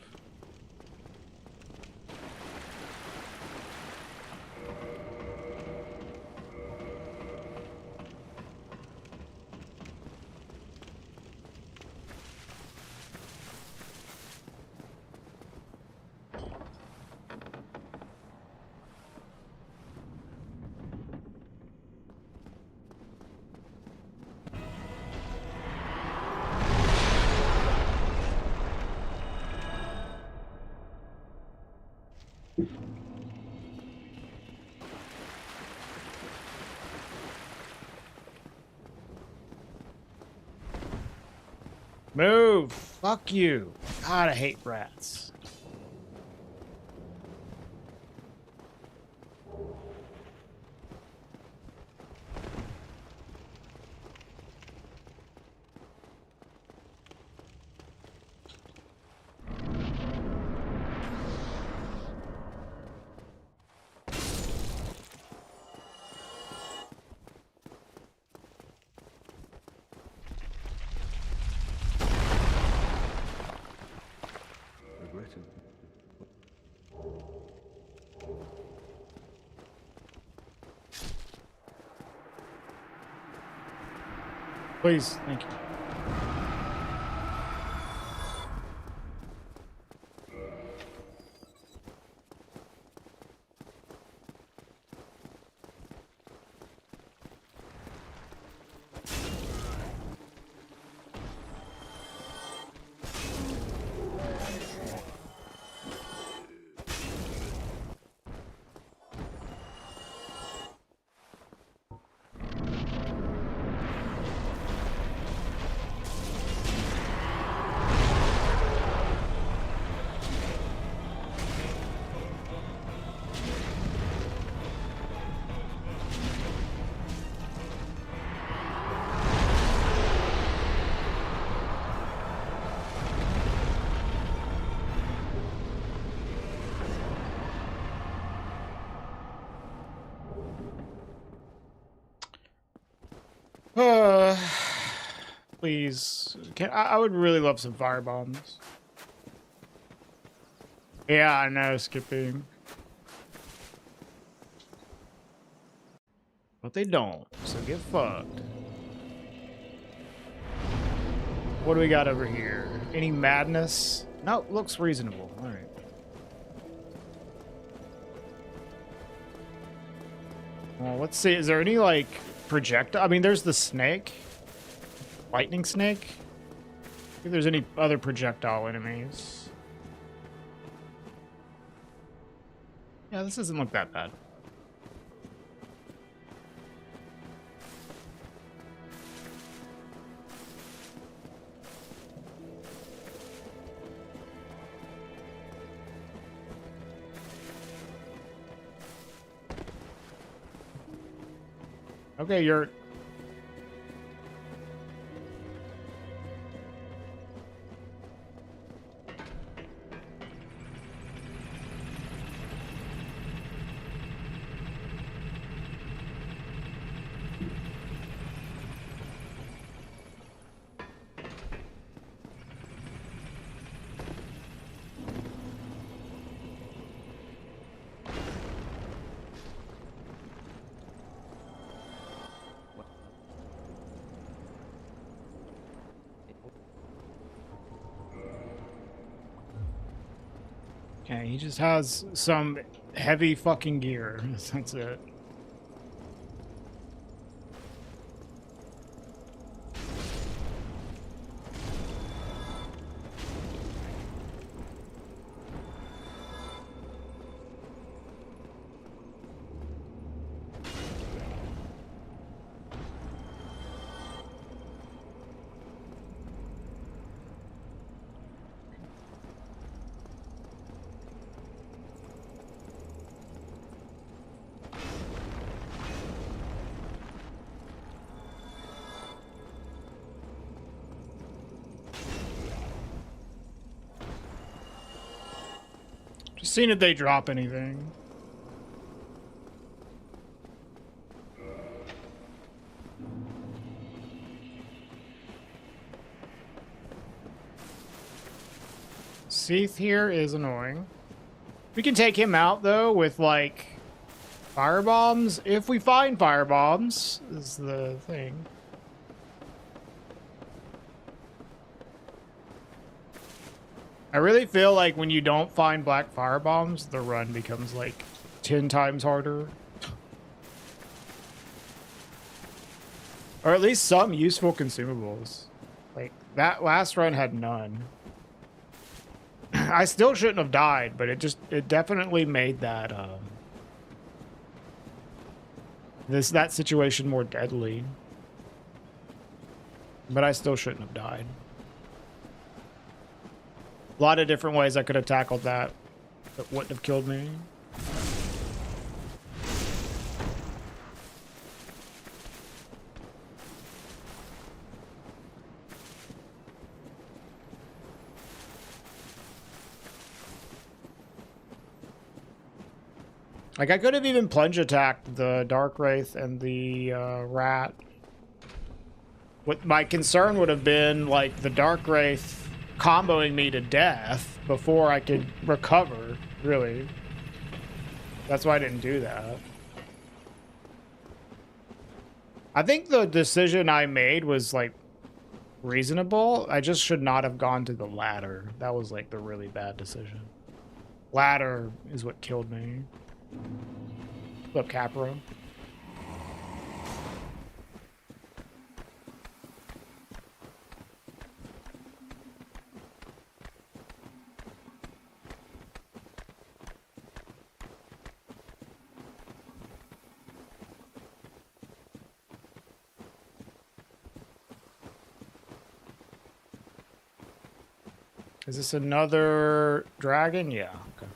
Move! Fuck you. God, I hate rats. Please, thank you. Please. I would really love some fire bombs. Yeah, I know, skipping. But they don't, so get fucked. What do we got over here? Any madness? No, looks reasonable. All right. Well, let's see. Is there any, like, projectile? I mean, there's the snake. Lightning snake. If there's any other projectile enemies. Yeah, this doesn't look that bad. Okay, you're... Okay, he just has some heavy fucking gear. That's it. Just seeing if they drop anything. Seath here is annoying. We can take him out, though, with, like, firebombs. If we find firebombs, is the thing. I really feel like when you don't find black firebombs, the run becomes, like, 10 times harder. Or at least some useful consumables. Like, that last run had none. I still shouldn't have died, but it definitely made that, that situation more deadly. But I still shouldn't have died. A lot of different ways I could have tackled that wouldn't have killed me. Like, I could have even plunge attacked the Dark Wraith and the Rat. What my concern would have been, like, the Dark Wraith comboing me to death before I could recover, really. That's why I didn't do that. I think the decision I made was, like, reasonable. I just should not have gone to the ladder. That was, like, the really bad decision. Ladder is what killed me. Look, Capra. Is this another dragon? Yeah, okay.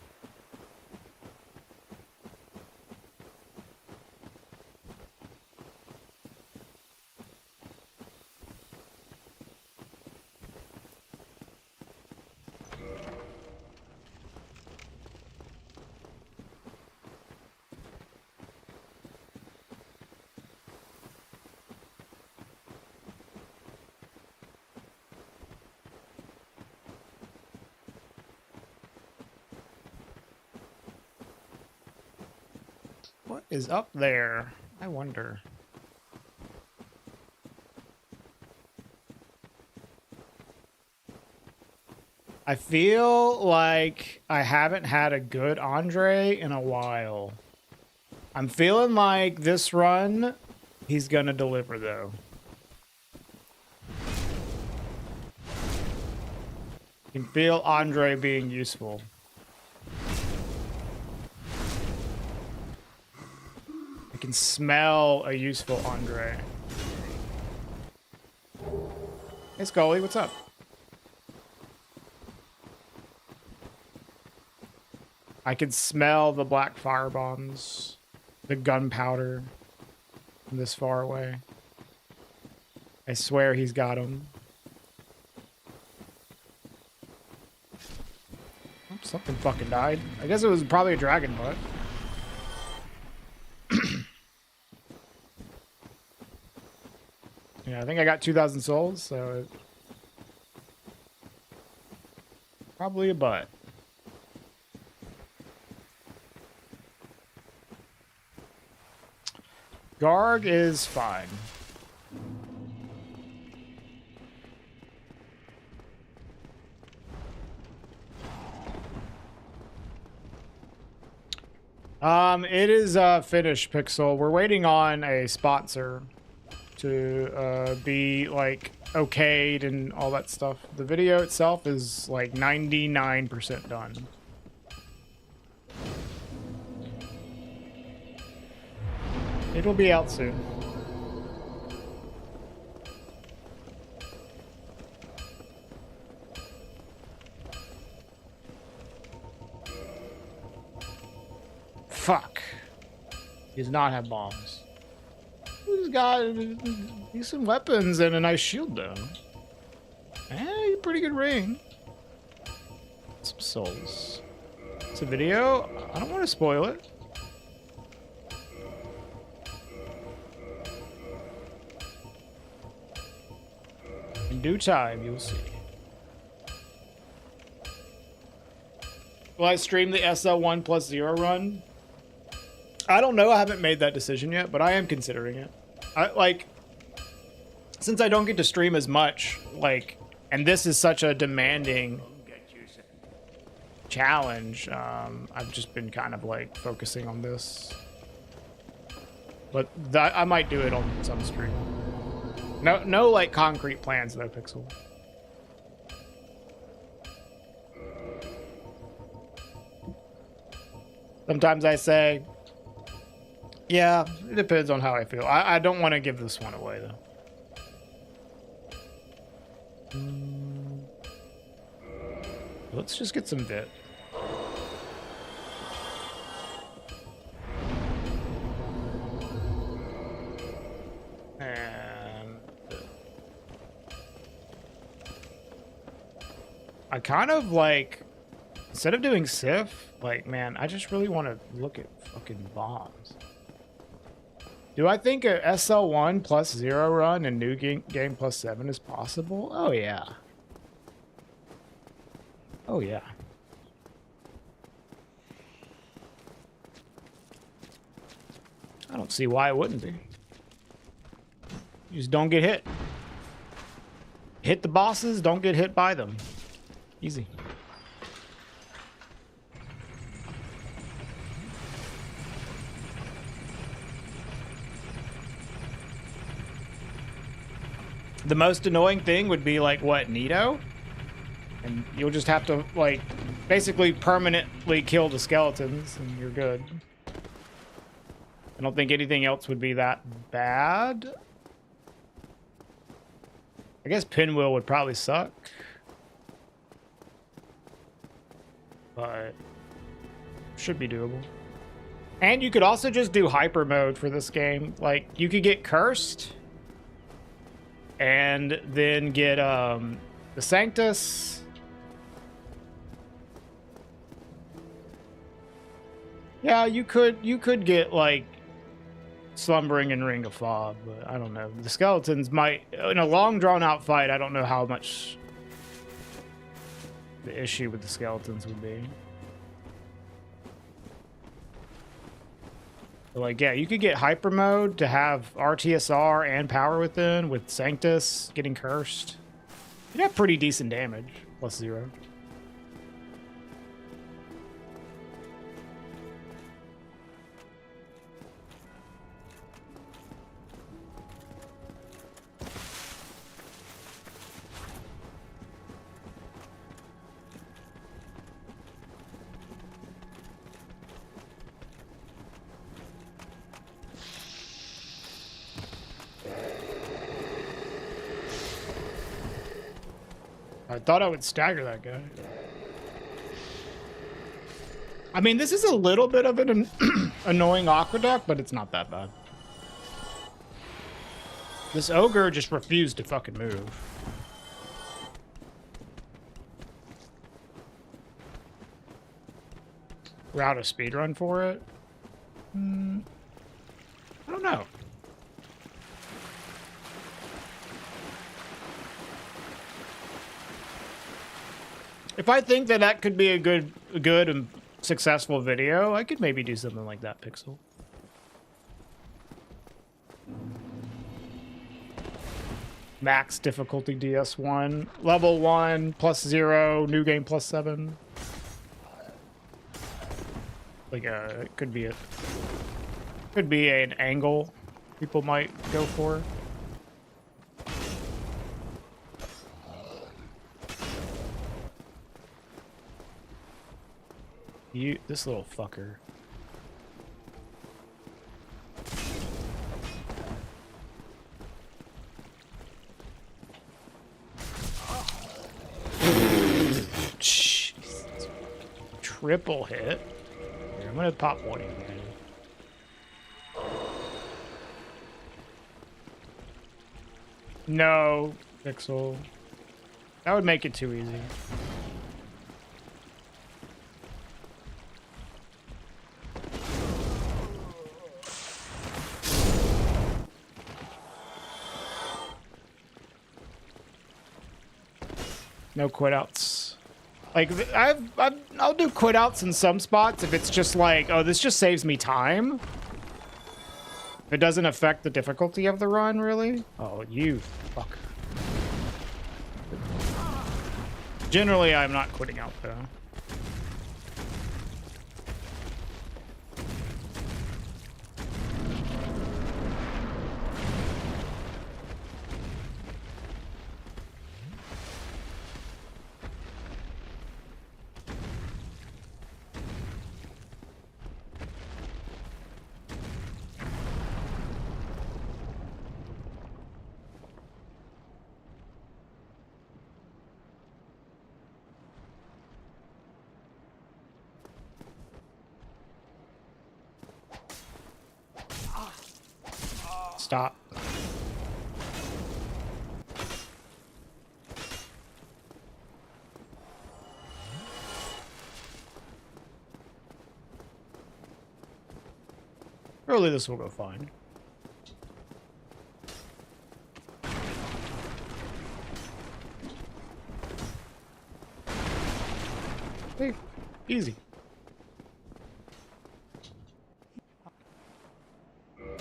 What is up there? I wonder. I feel like I haven't had a good Andre in a while. I'm feeling like this run, he's gonna deliver, though. You can feel Andre being useful. I can smell a useful Andre. Hey, Scully, what's up? I can smell the black firebombs, the gunpowder from this far away. I swear he's got them. Oh, something fucking died. I guess it was probably a dragon butt. Yeah, I think I got 2,000 souls, so probably a butt. Garg is fine. It is finished, Pixel. We're waiting on a sponsor to be like okayed and all that stuff. The video itself is like 99% done. It'll be out soon. Fuck. He does not have bombs. He's got decent weapons and a nice shield, though. Eh, pretty good ring. Some souls. It's a video. I don't want to spoil it. In due time, you'll see. Will I stream the SL1 plus 0 run? I don't know. I haven't made that decision yet, but I am considering it. Since I don't get to stream as much, and this is such a demanding challenge, I've just been kind of focusing on this. But I might do it on some stream. No concrete plans though, Pixel. Sometimes I say, yeah, it depends on how I feel. I don't want to give this one away though. Let's just get some bit. And I kind of instead of doing Sif, man, I just really want to look at fucking bombs. Do I think a SL1 plus 0 run and new game plus 7 is possible? Oh yeah. Oh yeah. I don't see why it wouldn't be. You just don't get hit. Hit the bosses, don't get hit by them. Easy. The most annoying thing would be Nito? And you'll just have to basically permanently kill the skeletons and you're good. I don't think anything else would be that bad. I guess Pinwheel would probably suck. But should be doable. And you could also just do hyper mode for this game. You could get cursed and then get the Sanctus. Yeah, you could get Slumbering and Ring of Fog, but I don't know. The skeletons might, in a long drawn out fight, I don't know how much the issue with the skeletons would be. But yeah, you could get hyper mode to have RTSR and power within with Sanctus getting cursed. You'd have pretty decent damage, plus 0. I thought I would stagger that guy. I mean, this is a little bit of an annoying aqueduct, but it's not that bad. This ogre just refused to fucking move. Route a speedrun for it? I don't know. If I think that could be a good and successful video, I could maybe do something like that, Pixel. Max difficulty DS1, level 1, plus 0, new game plus 7. It could be an angle people might go for. This little fucker. Jeez. Triple hit. Here, I'm gonna pop one again. No, Pixel. That would make it too easy. No quit outs. Like, I'll do quit outs in some spots if it's just like, oh, this just saves me time. If it doesn't affect the difficulty of the run, really. Oh, you fuck. Generally, I'm not quitting out, though. Stop. Surely this will go fine. Hey, easy.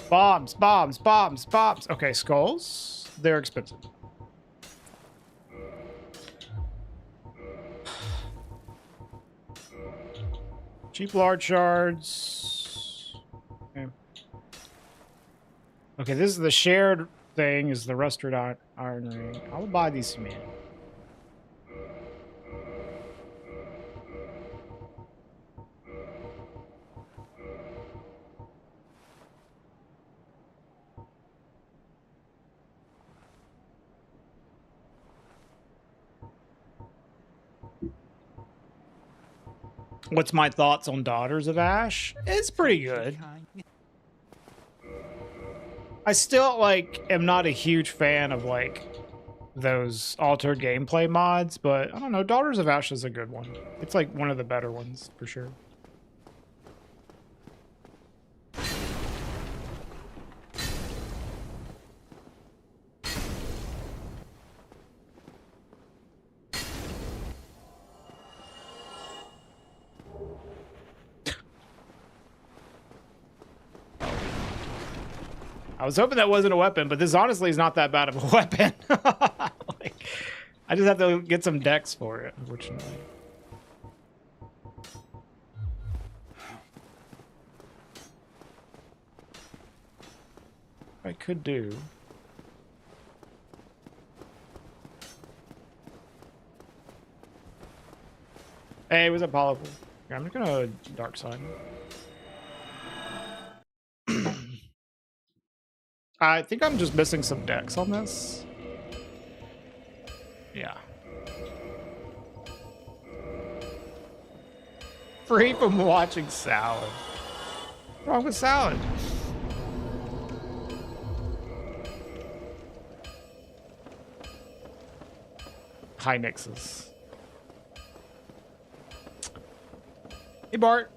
Bombs, bombs, bombs, bombs. Okay, skulls. They're expensive. Cheap large shards. Okay. Okay, this is the shared thing, is the rusted iron ring. I will buy these cement. What's my thoughts on Daughters of Ash? It's pretty good. I still, like, am not a huge fan of, like, those altered gameplay mods, but I don't know, Daughters of Ash is a good one. It's, like, one of the better ones, for sure. I was hoping that wasn't a weapon, but this honestly is not that bad of a weapon. Like, I just have to get some decks for it, unfortunately. I could do. Hey, what's up, Polypool? Yeah, I'm just gonna dark side. I think I'm just missing some decks on this. Yeah. Free from watching Salad. What's wrong with Salad? Hi, Nixus. Hey, Bart.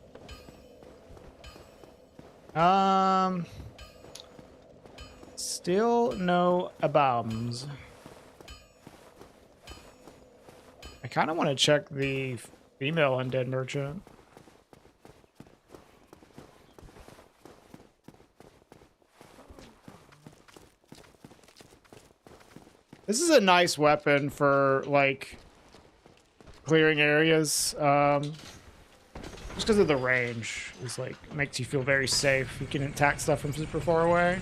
Still no bombs. I kind of want to check the female undead merchant. This is a nice weapon for, like, clearing areas. Just because of the range. It's like, makes you feel very safe. You can attack stuff from super far away.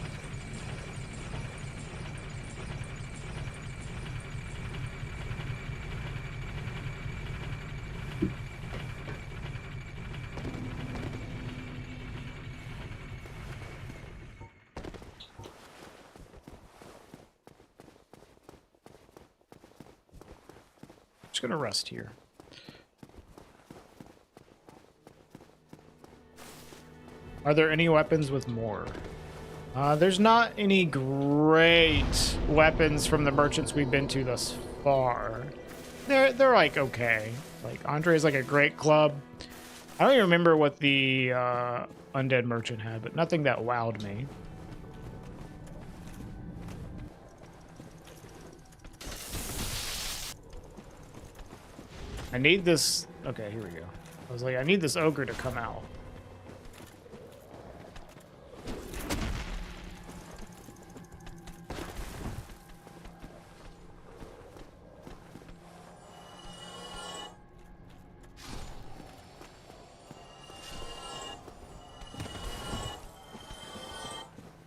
Just gonna rest here. Are there any weapons with more? There's not any great weapons from the merchants we've been to thus far. They're like okay. Like Andre's like a great club. I don't even remember what the undead merchant had, but nothing that wowed me. I need this. Okay, here we go. I was like, I need this ogre to come out.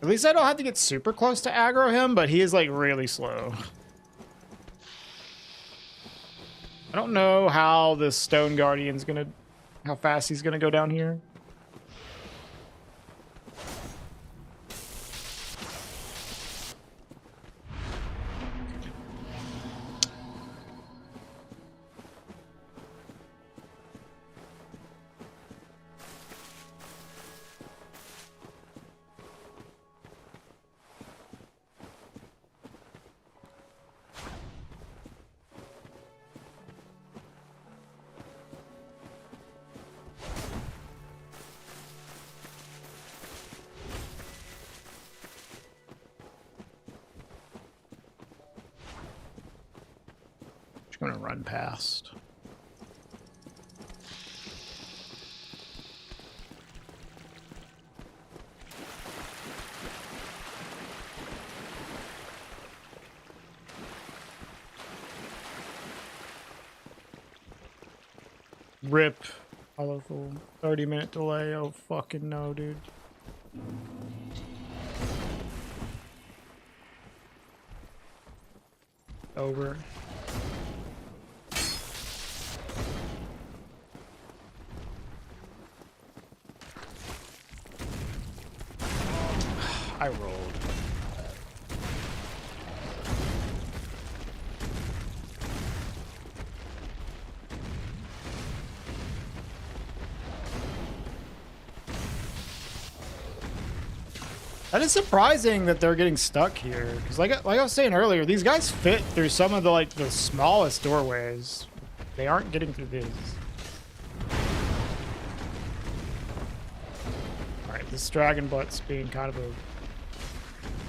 At least I don't have to get super close to aggro him, but he is like really slow. I don't know how this Stone Guardian's gonna, how fast he's gonna go down here. Gonna run past. Rip. Colorful 30-minute delay. Oh fucking no, dude. Over. I rolled. That is surprising that they're getting stuck here, because like I was saying earlier, these guys fit through some of the the smallest doorways. They aren't getting through these. This dragon butt's being kind of a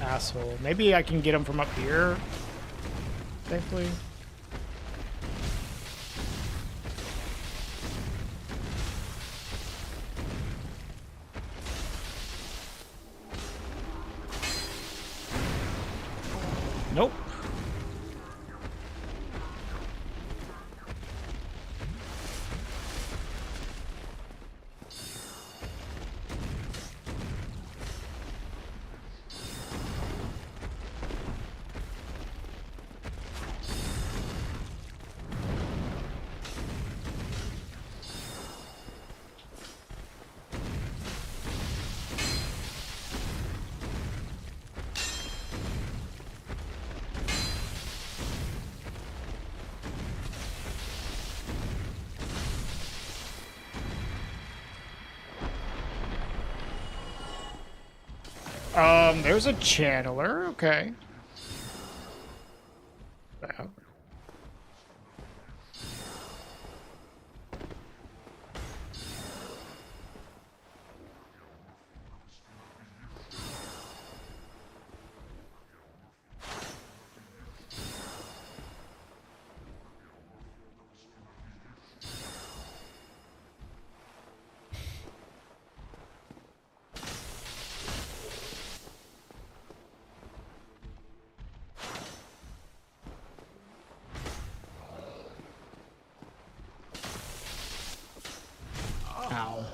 asshole. Maybe I can get him from up here safely. Nope. There's a channeler. Okay. Wow. Ow.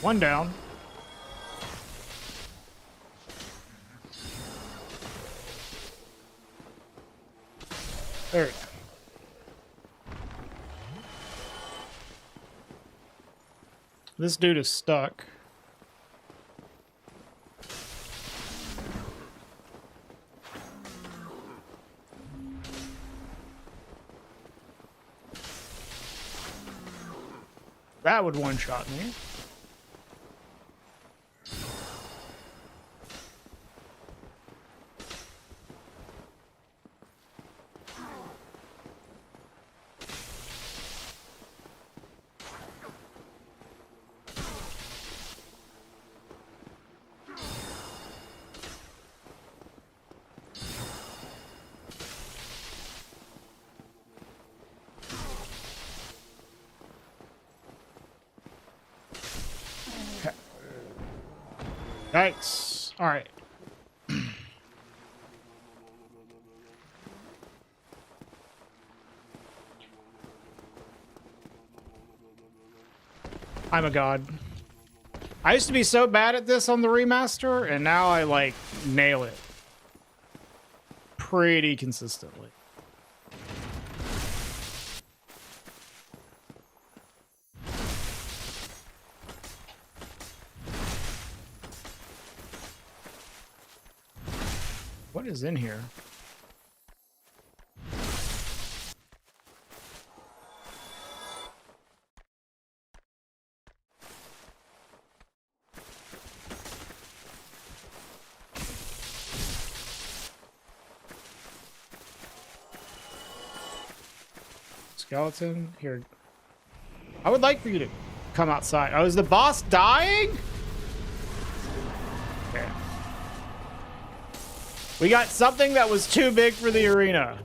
One down. There we go. This dude is stuck. That would one-shot me. Yikes. All right. I'm a god. I used to be so bad at this on the remaster, and now I, like, nail it pretty consistently. What is in here? Skeleton? Here. I would like for you to come outside. Oh, is the boss dying? Okay. We got something that was too big for the arena.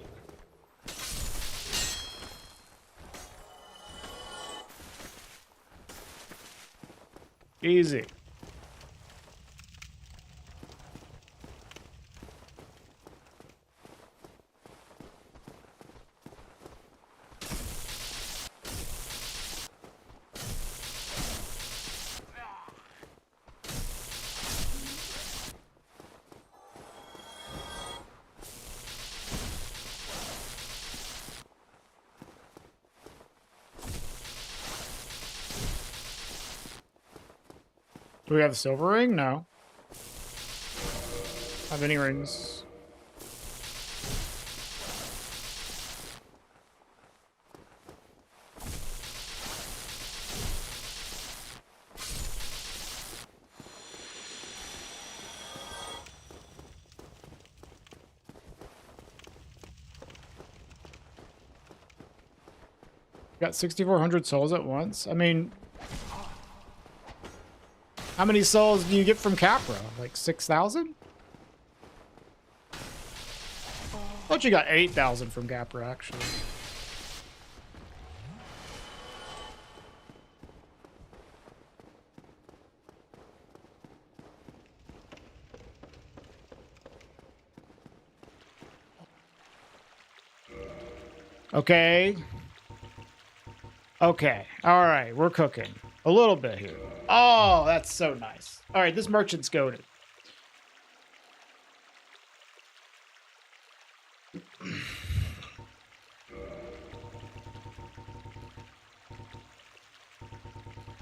Easy. Do we have a silver ring? No. Have any rings? Got 6,400 souls at once. I mean, how many souls do you get from Capra? Like 6,000? I thought you got 8,000 from Capra, actually. Okay. Okay. All right. We're cooking. A little bit here. Oh, that's so nice. All right. This merchant's goated.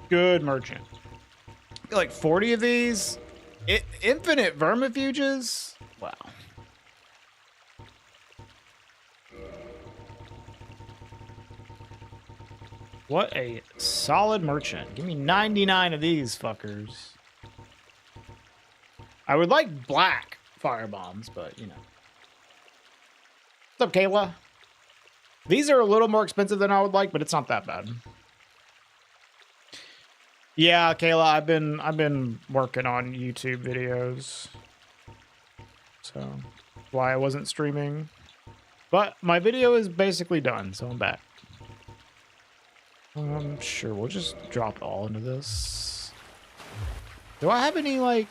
Good merchant. Like 40 of these. Infinite vermifuges. Wow. What a solid merchant. Give me 99 of these fuckers. I would like black fire bombs, but you know. What's up, Kayla? These are a little more expensive than I would like, but it's not that bad. Yeah, Kayla, I've been working on YouTube videos. So why I wasn't streaming. But my video is basically done, so I'm back. Sure, we'll just drop it all into this. Do I have any, like,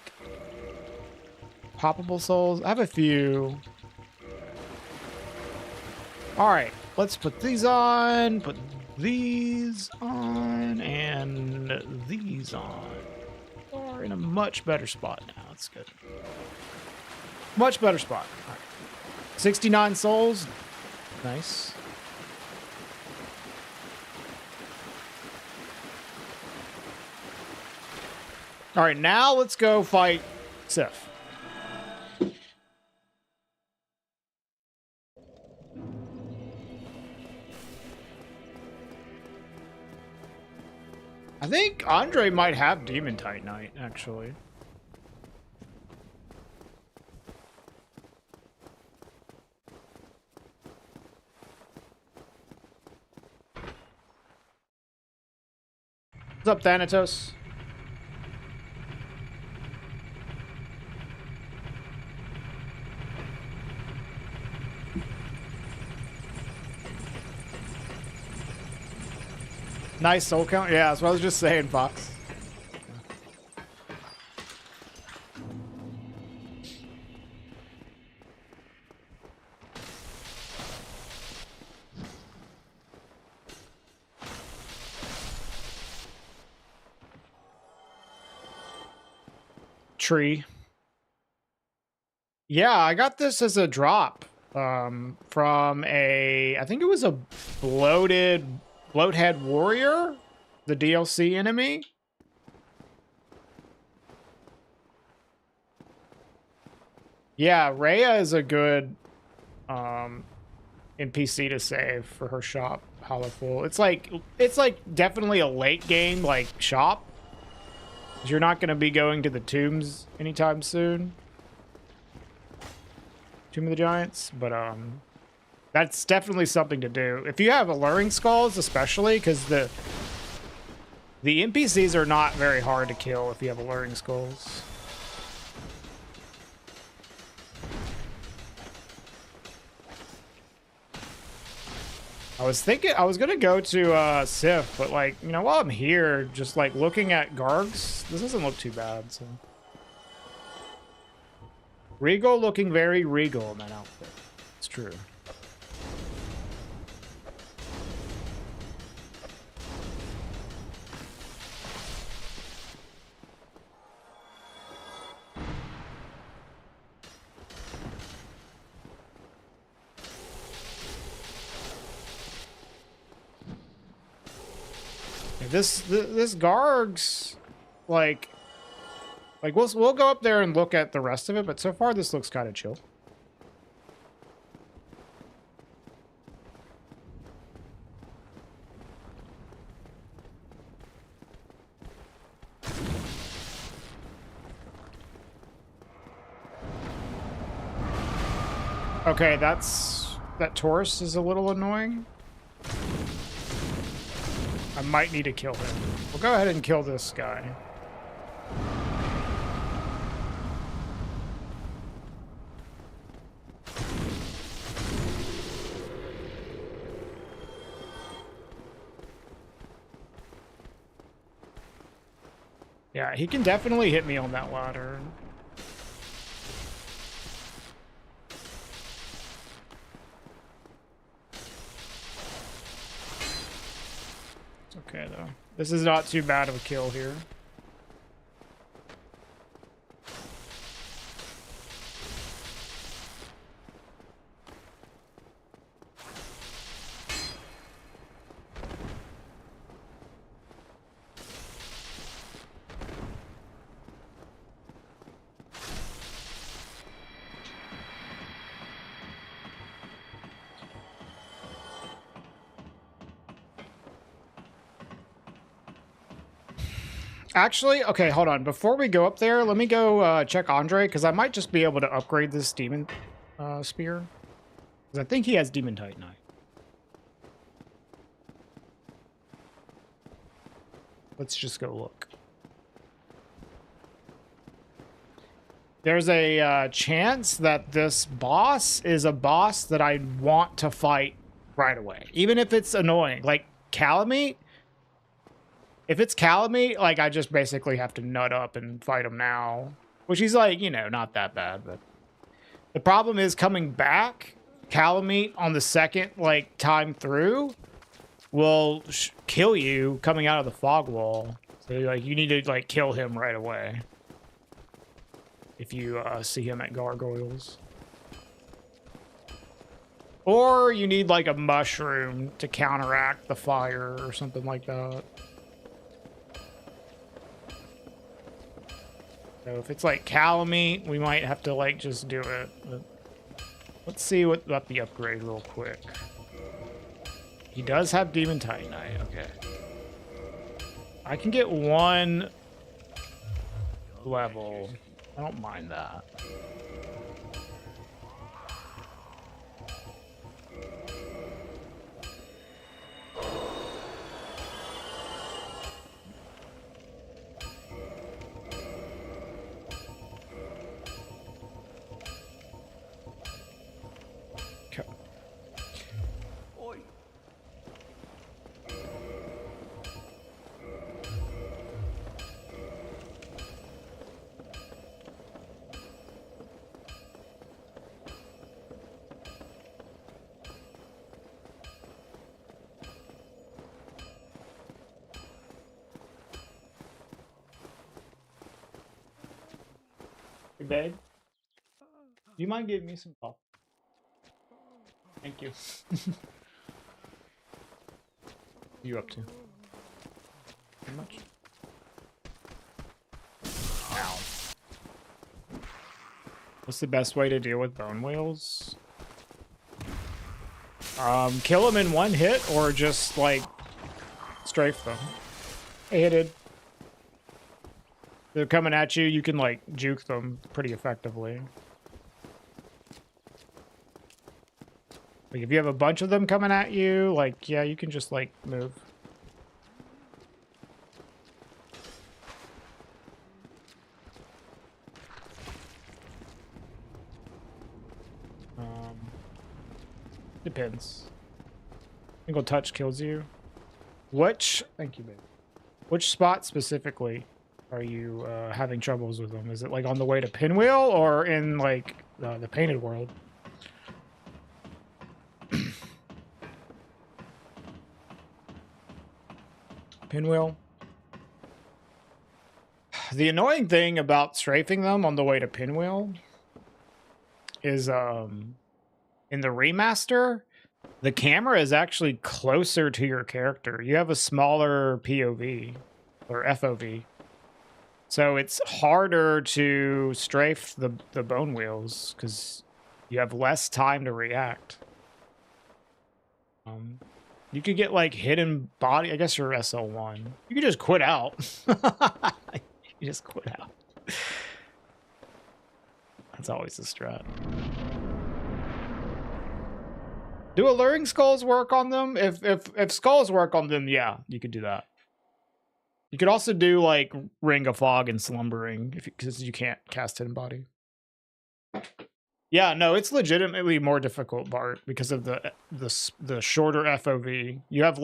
poppable souls? I have a few. Alright, let's put these on, put these on, and these on. We're in a much better spot now. That's good. Much better spot. All right. 69 souls. Nice. All right, now let's go fight Sif. think Andre might have Demon Titanite, actually. What's up, Thanatos? Nice soul count. Yeah, that's what I was just saying, Fox. Tree. Yeah, I got this as a drop from I think it was a bloathead warrior, the DLC enemy. Yeah, Rhea is a good NPC to save for her shop. Powerful. It's like definitely a late game like shop. You're not going to be going to the tombs anytime soon. Tomb of the Giants, but that's definitely something to do. If you have alluring skulls, especially, because the NPCs are not very hard to kill if you have alluring skulls. I was thinking I was gonna go to Sif, but like, you know, while I'm here, just like looking at Gargs, this doesn't look too bad. So Regal looking very regal in that outfit. It's true. This Gargs, like we'll go up there and look at the rest of it, but so far this looks kind of chill. Okay, that Taurus is a little annoying. I might need to kill him. We'll go ahead and kill this guy. Yeah, he can definitely hit me on that ladder. Okay, though. This is not too bad of a kill here. Actually, okay, hold on. Before we go up there, let me go check Andre, because I might just be able to upgrade this demon spear. Because I think he has Demon Titanite. Let's just go look. There's a chance that this boss is a boss that I want to fight right away. Even if it's annoying. Like, Calamite. If it's Calamite, like, I just basically have to nut up and fight him now. Which he's like, you know, not that bad, but... The problem is coming back, Calamite on the second, like, time through will kill you coming out of the fog wall. So, like, you need to, like, kill him right away. If you see him at gargoyles. Or you need, like, a mushroom to counteract the fire or something like that. So if it's like Calamite, we might have to like just do it. But let's see what about the upgrade real quick. He does have Demon Titanite, okay. I can get one level. I don't mind that. Hey, babe, do you mind giving me some coffee? Thank you. What are you up to? Too much? Ow. What's the best way to deal with bone whales? Kill them in one hit or just like strafe them. I hit it. They're coming at you, you can like juke them pretty effectively. Like if you have a bunch of them coming at you, like yeah, you can just like move. Depends. Single touch kills you. Which, thank you, babe. Which spot specifically are you having troubles with them? Is it like on the way to Pinwheel or in like the painted world? Pinwheel. The annoying thing about strafing them on the way to Pinwheel is in the remaster, the camera is actually closer to your character. You have a smaller POV or FOV. So it's harder to strafe the bone wheels because you have less time to react. You could get like hidden body. I guess you're SL1. You could just quit out. You just quit out. That's always the strat. Do alluring skulls work on them? If skulls work on them, yeah, you could do that. You could also do like Ring of Fog and Slumbering because you can't cast Hidden Body. Yeah, no, it's legitimately more difficult, Bart, because of the shorter FOV. You have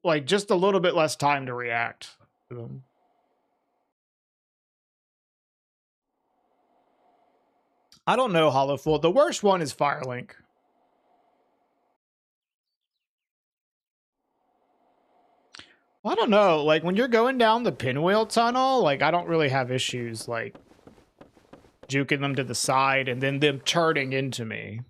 like just a little bit less time to react to them. I don't know, Hollowful. The worst one is Firelink. I don't know, like when you're going down the Pinwheel tunnel, like I don't really have issues like juking them to the side and then them turning into me.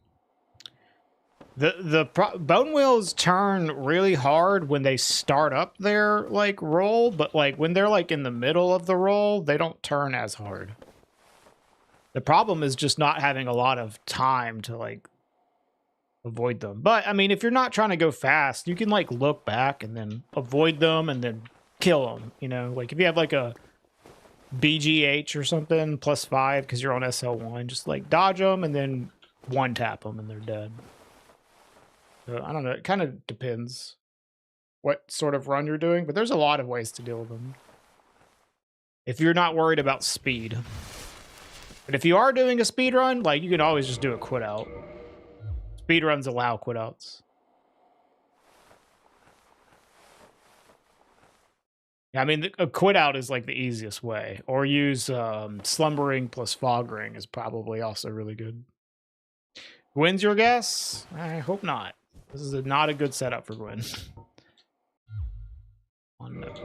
The bone wheels turn really hard when they start up their like roll, but like when they're like in the middle of the roll, they don't turn as hard. The problem is just not having a lot of time to like avoid them. But I mean, if you're not trying to go fast, you can like look back and then avoid them and then kill them, you know? Like if you have like a BGH or something +5 because you're on SL1, just like dodge them and then one tap them and they're dead. So, I don't know, it kind of depends what sort of run you're doing, but there's a lot of ways to deal with them if you're not worried about speed. But if you are doing a speed run, like you can always just do a quit out. Speedruns allow quit outs. Yeah, I mean, a quit out is like the easiest way. Or use Slumbering plus Fog Ring is probably also really good. Gwyn's your guess? I hope not. This is not a good setup for Gwyn. One note.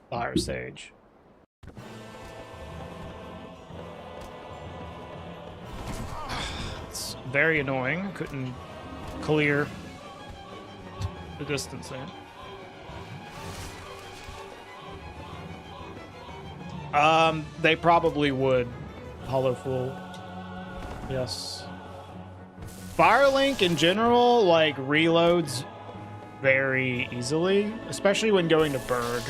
Fire Sage. It's very annoying. Couldn't clear the distance there. They probably would. Hollow Fool. Yes. Firelink in general, like, reloads very easily, especially when going to Berg.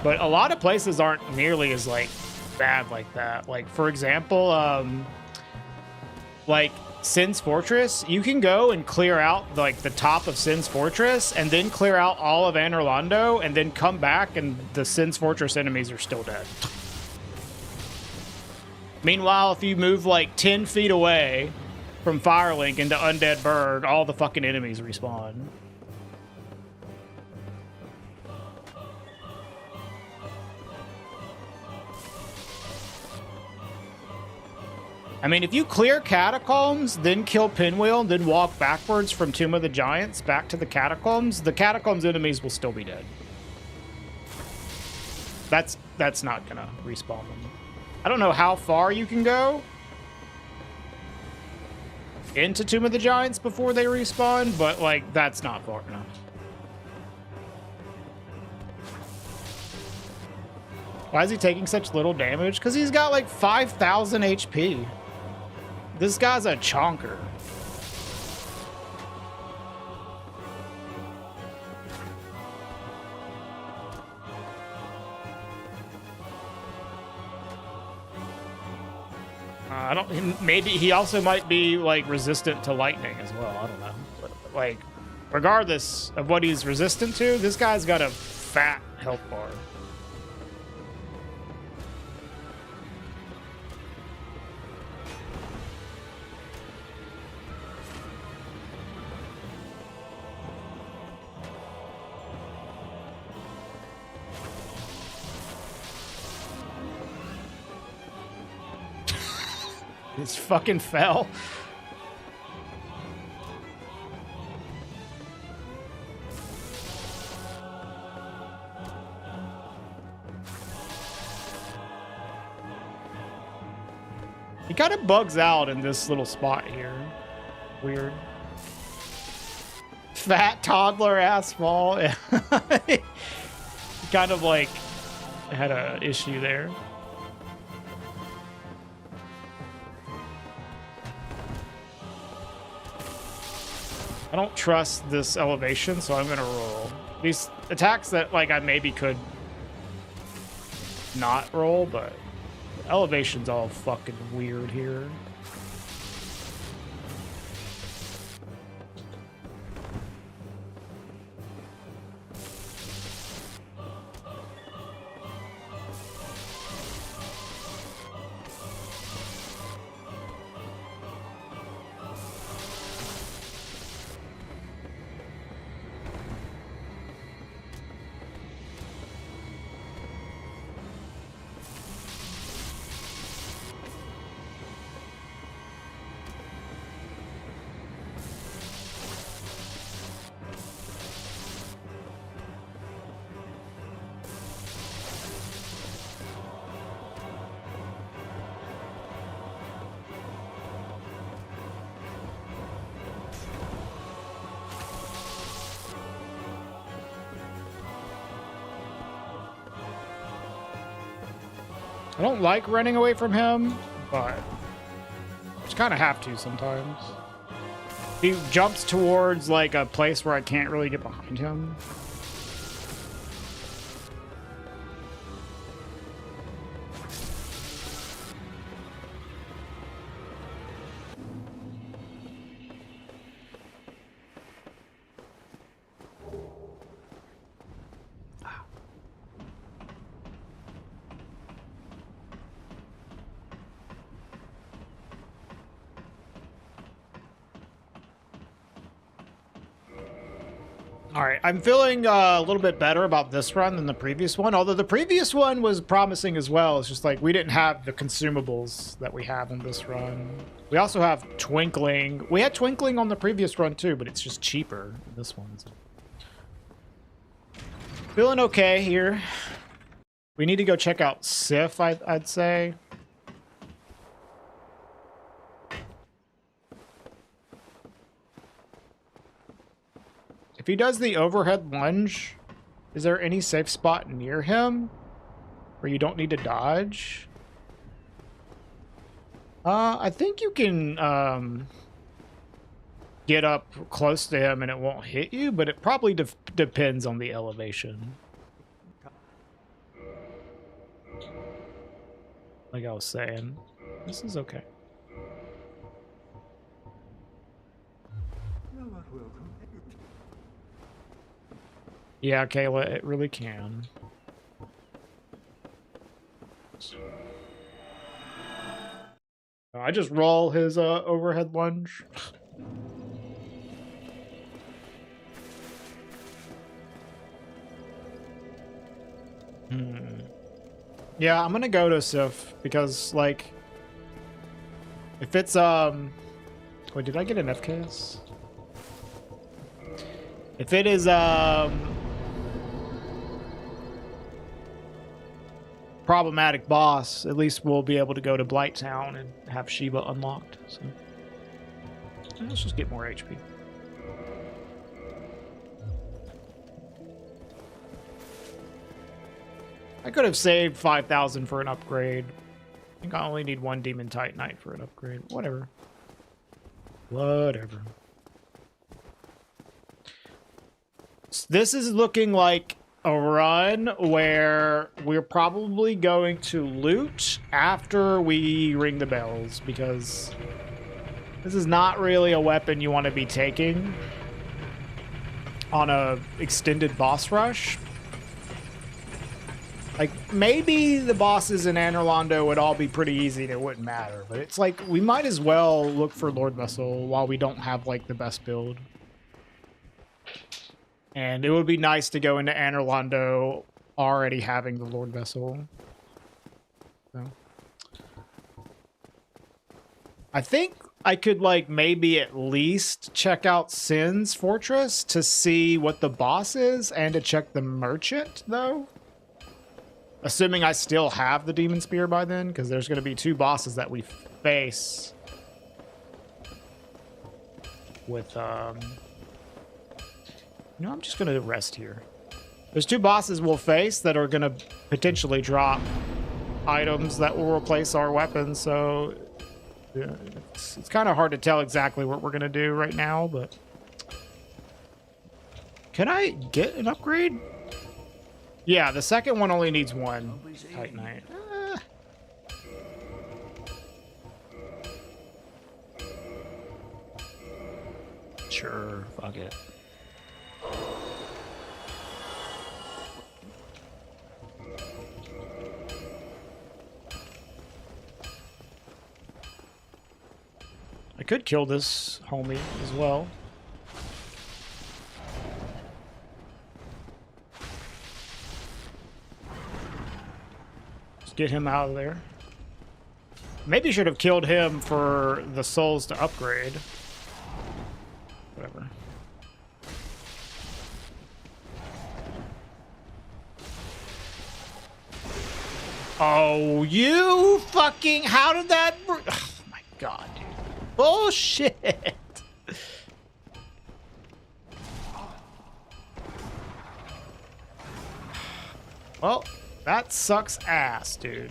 But a lot of places aren't nearly as, like, bad like that. Like, for example, like, Sin's Fortress, you can go and clear out, like, the top of Sin's Fortress, and then clear out all of Anor Londo, and then come back, and the Sin's Fortress enemies are still dead. Meanwhile, if you move, like, 10 feet away from Firelink into Undead Berg, all the fucking enemies respawn. I mean, if you clear Catacombs, then kill Pinwheel, then walk backwards from Tomb of the Giants back to the Catacombs enemies will still be dead. That's not gonna respawn them. I don't know how far you can go into Tomb of the Giants before they respawn, but, like, that's not far enough. Why is he taking such little damage? Because he's got, like, 5,000 HP. This guy's a chonker. I don't. Maybe he also might be, like, resistant to lightning as well. I don't know. But, like, regardless of what he's resistant to, this guy's got a fat health bar. It's fucking fell. He kind of bugs out in this little spot here. Weird. Fat toddler ass fall. He kind of, like, had a issue there. I don't trust this elevation, so I'm gonna roll. These attacks that, like, I maybe could not roll, but the elevation's all fucking weird here. I don't like running away from him, but just kind of have to sometimes. He jumps towards, like, a place where I can't really get behind him. All right, I'm feeling a little bit better about this run than the previous one, although the previous one was promising as well. It's just like we didn't have the consumables that we have in this run. We also have Twinkling. We had Twinkling on the previous run too, but it's just cheaper in this one. Feeling okay here. We need to go check out Sif, I'd say. If he does the overhead lunge, Is there any safe spot near him where you don't need to dodge? I think you can get up close to him and it won't hit you, but it probably depends on the elevation. Like I was saying, this is okay. Yeah, Kayla, it really can. I just roll his overhead lunge. Yeah, I'm gonna go to Sif because, like, if it's wait, did I get an FKS? If it is problematic boss, at least we'll be able to go to Blighttown and have Shiva unlocked. So let's just get more HP. I could have saved 5,000 for an upgrade. I think I only need one Demon Titanite for an upgrade. Whatever. Whatever. So this is looking like a run where we're probably going to loot after we ring the bells, because this is not really a weapon you want to be taking on a extended boss rush. Like, maybe the bosses in Anor Londo would all be pretty easy and it wouldn't matter, but it's like, we might as well look for Lord Vessel while we don't have, like, the best build. And it would be nice to go into Anor Londo already having the Lord Vessel. So. I think I could, like, maybe at least check out Sin's Fortress to see what the boss is and to check the merchant, though. Assuming I still have the Demon Spear by then, because there's going to be two bosses that we face with, I'm just going to rest here. There's two bosses we'll face that are going to potentially drop items that will replace our weapons, so yeah, it's kind of hard to tell exactly what we're going to do right now, but... Can I get an upgrade? Yeah, the second one only needs one Titanite. Sure, fuck it. I could kill this homie as well. Get him out of there. Maybe should have killed him for the souls to upgrade. Whatever. Oh, you fucking... How did that... Oh my god, dude. Bullshit. Well... That sucks ass, dude.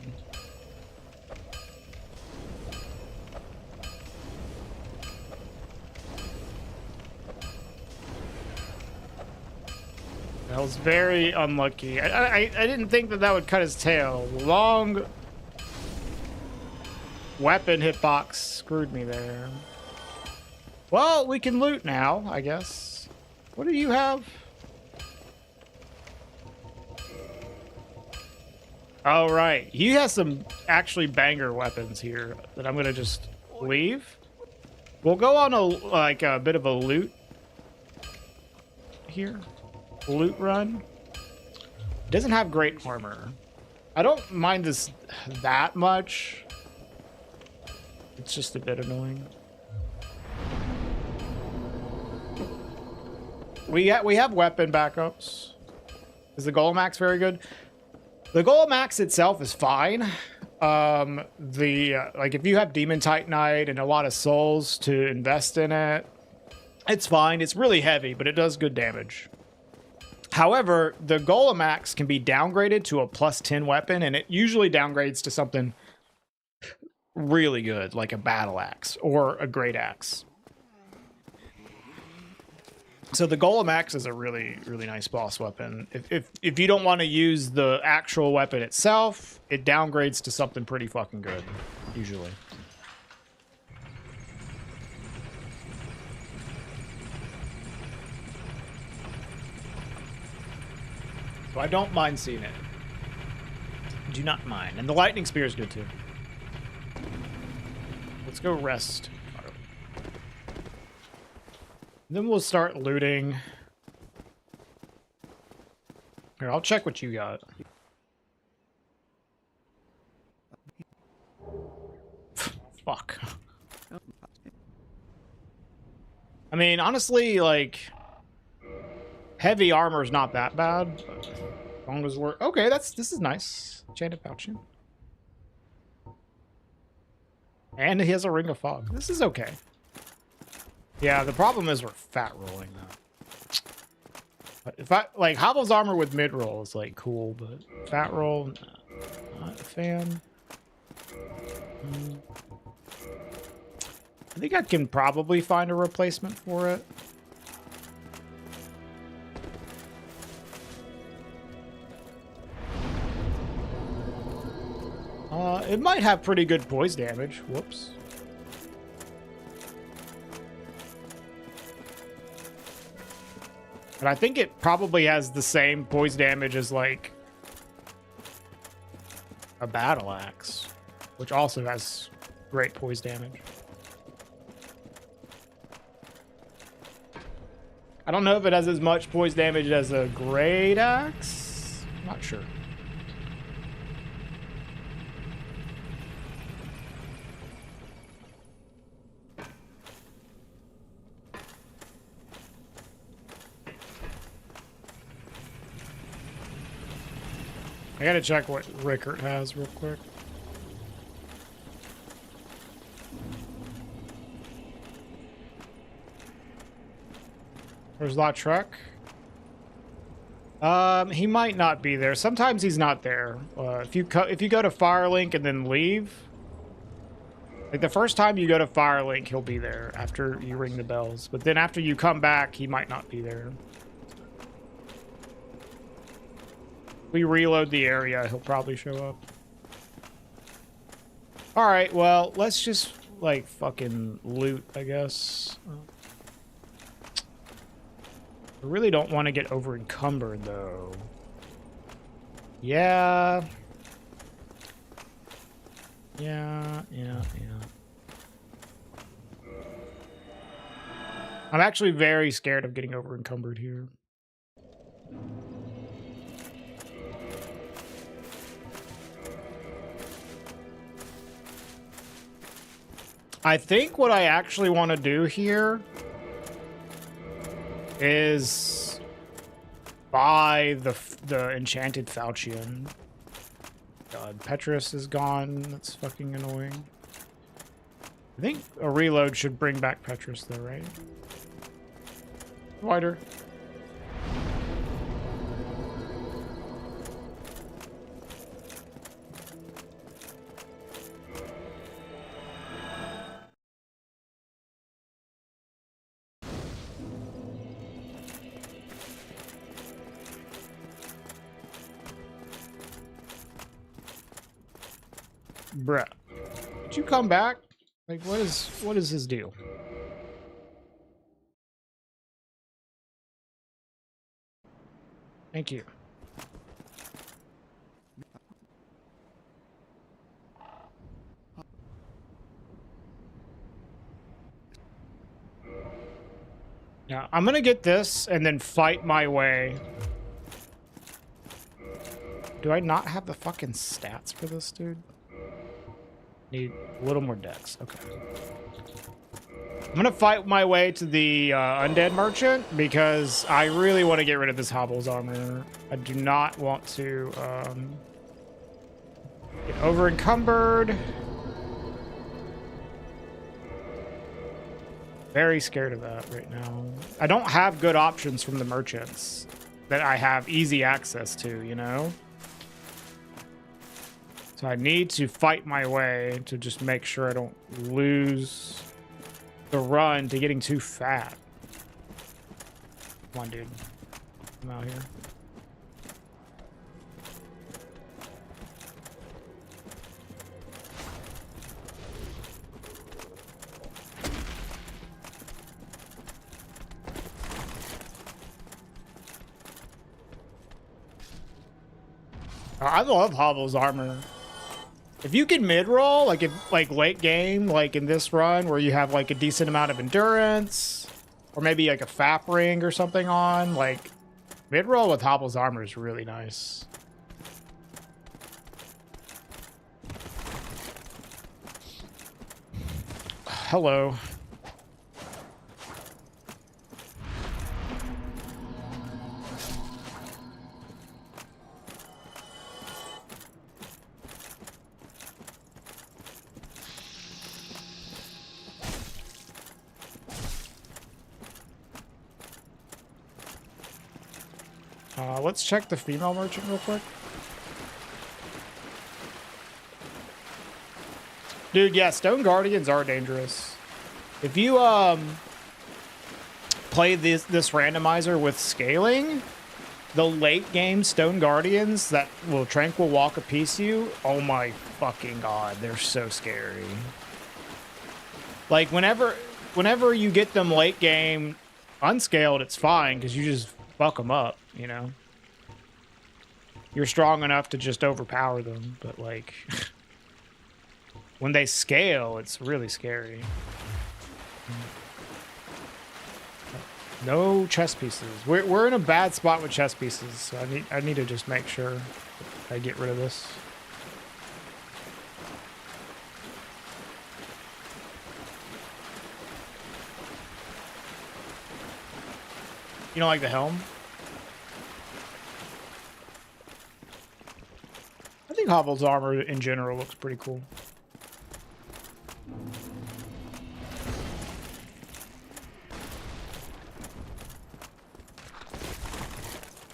That was very unlucky. I didn't think that would cut his tail. Long weapon hitbox screwed me there. Well, we can loot now, I guess. What do you have? Oh, right. He has some actually banger weapons here that I'm going to just leave. We'll go on a bit of a loot here. Loot run. It doesn't have great armor. I don't mind this that much. It's just a bit annoying. We have weapon backups. Is the Golem Axe very good? The Golem Axe itself is fine. Like if you have Demon Titanite and a lot of souls to invest in it, it's fine. It's really heavy, but it does good damage. However, the Golem Axe can be downgraded to a +10 weapon, and it usually downgrades to something really good, like a battle axe or a great axe. So the Golem Axe is a really, really nice boss weapon. If you don't want to use the actual weapon itself, it downgrades to something pretty fucking good, usually. So I don't mind seeing it. Do not mind. And the Lightning Spear is good too. Let's go rest. Then we'll start looting. Here, I'll check what you got. Fuck. I mean, honestly, like, heavy armor is not that bad. As long as we're okay, this is nice. Enchanted pouching. And he has a ring of fog. This is okay. Yeah, the problem is we're fat rolling though. But if I like Hobble's armor with mid roll is like cool, but fat roll, not a fan. I think I can probably find a replacement for it. It might have pretty good poise damage. Whoops. But I think it probably has the same poise damage as, like, a battle axe, which also has great poise damage. I don't know if it has as much poise damage as a great axe. I'm not sure. I gotta check what Rickert has real quick. There's Lautrec. He might not be there. Sometimes he's not there. If you go to Firelink and then leave, like the first time you go to Firelink, he'll be there after you ring the bells. But then after you come back, he might not be there. We reload the area, he'll probably show up. Alright, well, let's just, like, fucking loot, I guess. I really don't want to get over encumbered, though. Yeah. Yeah. I'm actually very scared of getting over encumbered here. I think what I actually want to do here is buy the enchanted falchion. God, Petrus is gone. That's fucking annoying. I think a reload should bring back Petrus though, right? Wider. Bruh, did you come back? Like, what is his deal? Thank you. Now, I'm gonna get this and then fight my way. Do I not have the fucking stats for this, dude? Need a little more dex. Okay. I'm gonna fight my way to the undead merchant because I really want to get rid of this Hobble's armor. I do not want to get over encumbered. Very scared of that right now. I don't have good options from the merchants. that I have easy access to, you know? So I need to fight my way to just make sure I don't lose the run to getting too fat. Come on, dude. I'm out here. I love Hovel's armor. If you can mid-roll, like late game, like in this run where you have like a decent amount of endurance, or maybe like a FAP ring or something on, like mid-roll with Hovel's armor is really nice. Hello. Let's check the female merchant real quick. Dude, yeah, Stone Guardians are dangerous. If you play this randomizer with scaling, the late game Stone Guardians that will Tranquil Walk apiece you, oh my fucking god, they're so scary. Like whenever you get them late game unscaled, it's fine because you just fuck them up, you know. You're strong enough to just overpower them, but like when they scale, it's really scary. No chess pieces. We're in a bad spot with chess pieces, so I need to just make sure I get rid of this. You don't like the helm? I think Hovel's armor in general looks pretty cool.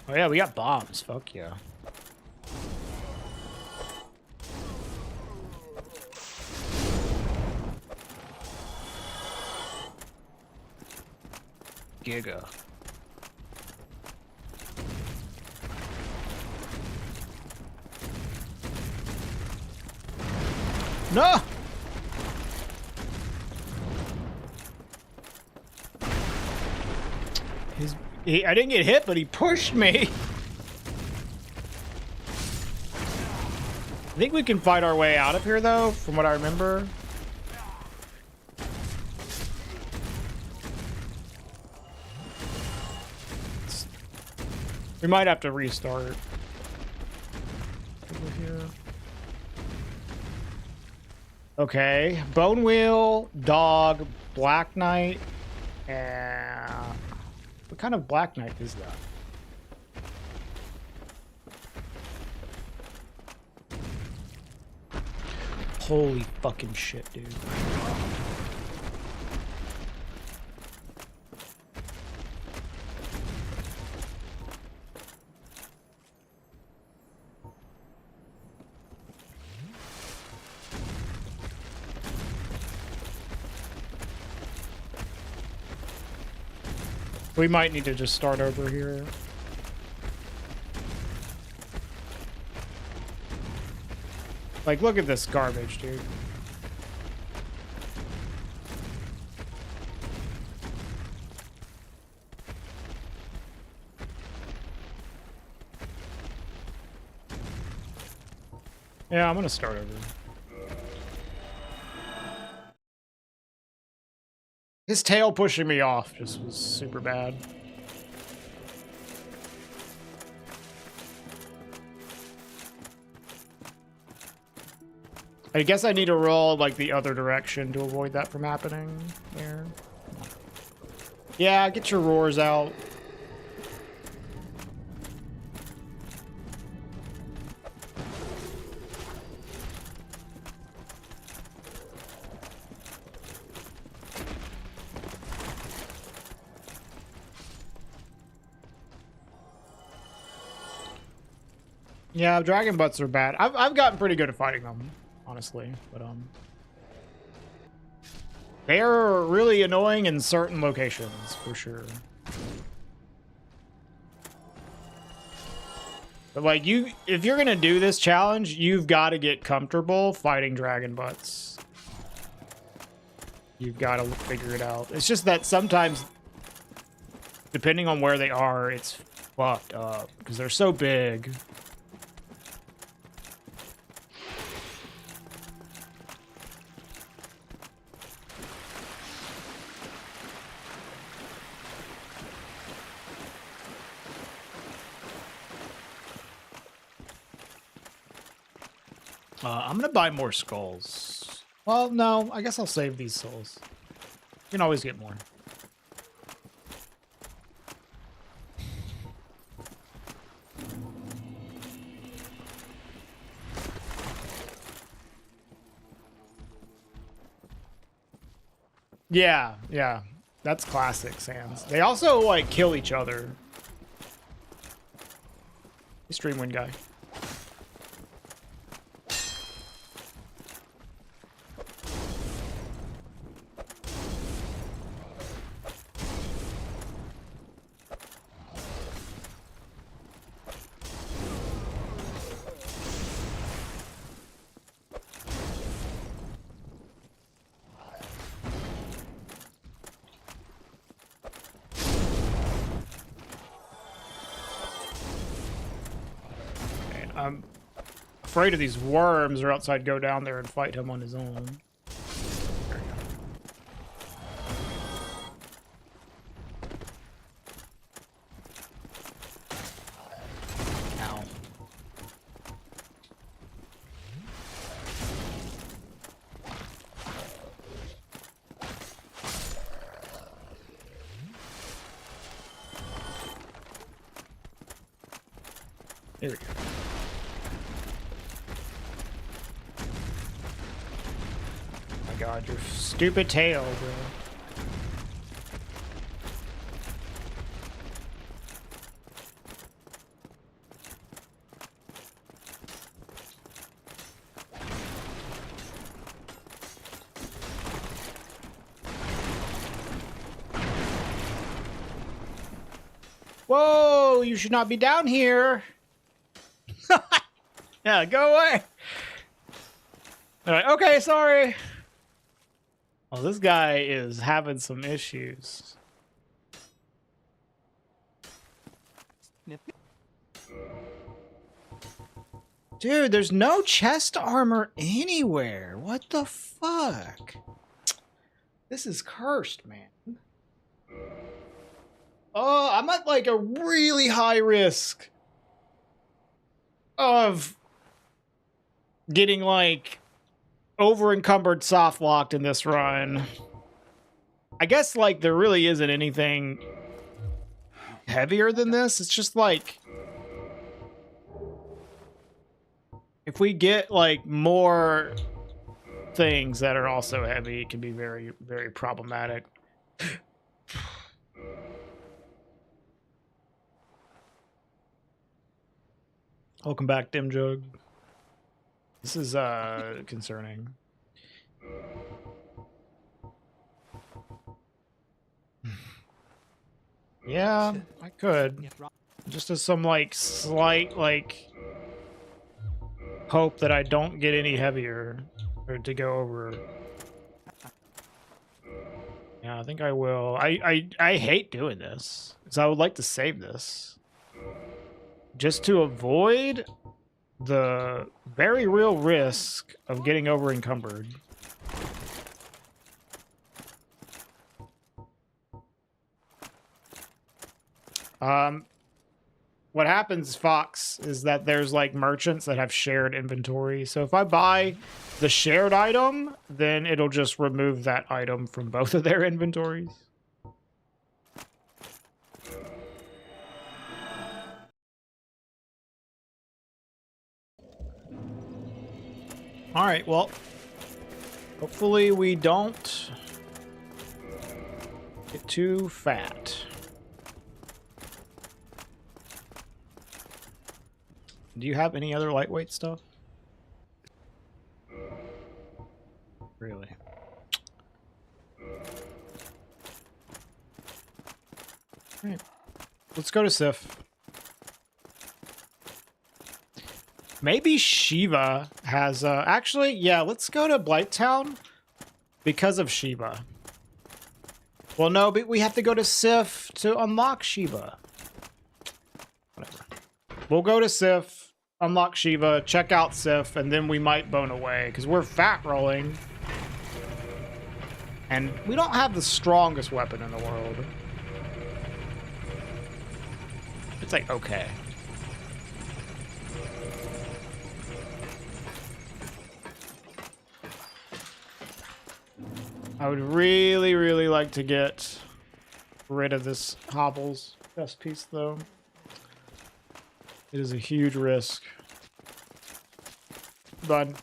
Oh yeah, we got bombs. Fuck yeah. Giga. No! I didn't get hit, but he pushed me. I think we can fight our way out of here, though, from what I remember. We might have to restart. Over here. Okay. Bone Wheel, Dog, Black Knight, and... what kind of Black Knight is that? Holy fucking shit, dude. We might need to just start over here. Like, look at this garbage, dude. Yeah, I'm gonna start over. His tail pushing me off just was super bad. I guess I need to roll like the other direction to avoid that from happening here. Yeah, get your roars out. Yeah, dragon butts are bad. I've gotten pretty good at fighting them, honestly, but they are really annoying in certain locations for sure. But like if you're gonna do this challenge, you've got to get comfortable fighting dragon butts. You've got to figure it out. It's just that sometimes, depending on where they are, it's fucked up because they're so big. I'm gonna buy more skulls. Well, no, I guess I'll save these souls. You can always get more. Yeah, yeah. That's classic Sans. They also, like, kill each other. Streamwind guy. I'm afraid of these worms, or else I'd go down there and fight him on his own. Ow. There we go. God, your stupid tail, bro. Whoa, you should not be down here. Yeah, go away. All right, okay, sorry. Oh, this guy is having some issues. Dude, there's no chest armor anywhere. What the fuck? This is cursed, man. Oh, I'm at like a really high risk of getting like over encumbered soft locked in this run. I guess like there really isn't anything heavier than this. It's just like if we get like more things that are also heavy, it can be very, very problematic. Welcome back, Dim Jug. This is concerning. Yeah, I could. Just as some like slight like hope that I don't get any heavier or to go over. Yeah, I think I will. I hate doing this because I would like to save this just to avoid the very real risk of getting over encumbered. What happens, Fox, is that there's like merchants that have shared inventory. So if I buy the shared item, then it'll just remove that item from both of their inventories. All right, well, hopefully we don't get too fat. do you have any other lightweight stuff? Really? Right. Let's go to Sif. Maybe Shiva has actually, yeah, let's go to Blighttown because of Shiva. Well, no, but we have to go to Sif to unlock Shiva. Whatever. We'll go to Sif, unlock Shiva, check out Sif, and then we might bone away because we're fat rolling. And we don't have the strongest weapon in the world. It's like, okay. I would really, really like to get rid of this Hobbles chest piece, though. It is a huge risk. Done.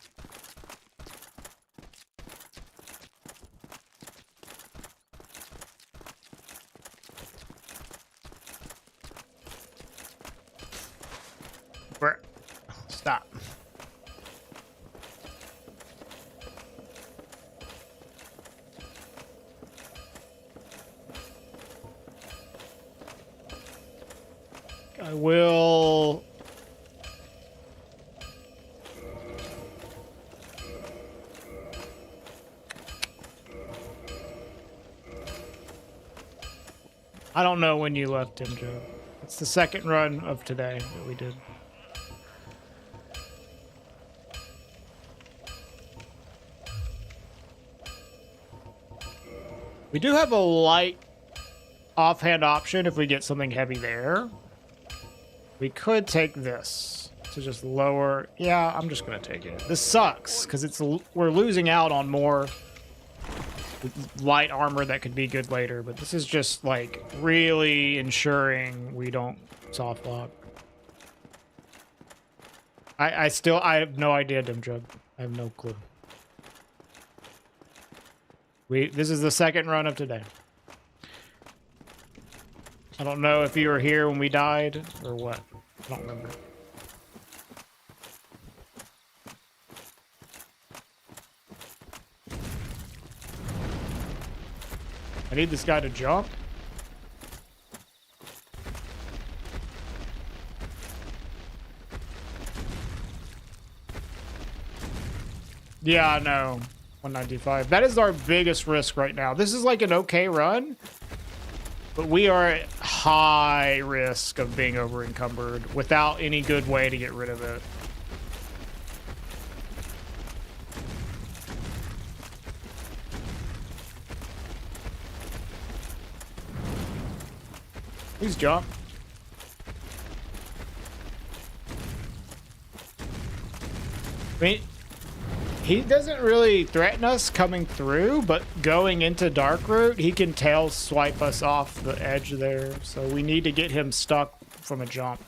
Stop. I will... I don't know when you left him, Joe. It's the second run of today that we did. We do have a light offhand option if we get something heavy there. We could take this to just lower. Yeah, I'm just gonna take it. This sucks because we're losing out on more light armor that could be good later, but this is just like really ensuring we don't soft lock. I have no idea, Dimjug. I have no clue. This is the second run of today. I don't know if you were here when we died or what. I don't remember. I need this guy to jump. Yeah, I know. 195. That is our biggest risk right now. This is like an okay run, but we are at high risk of being over encumbered without any good way to get rid of it. Please jump. I mean, he doesn't really threaten us coming through, but going into Dark Route, he can tail swipe us off the edge there. So we need to get him stuck from a jump.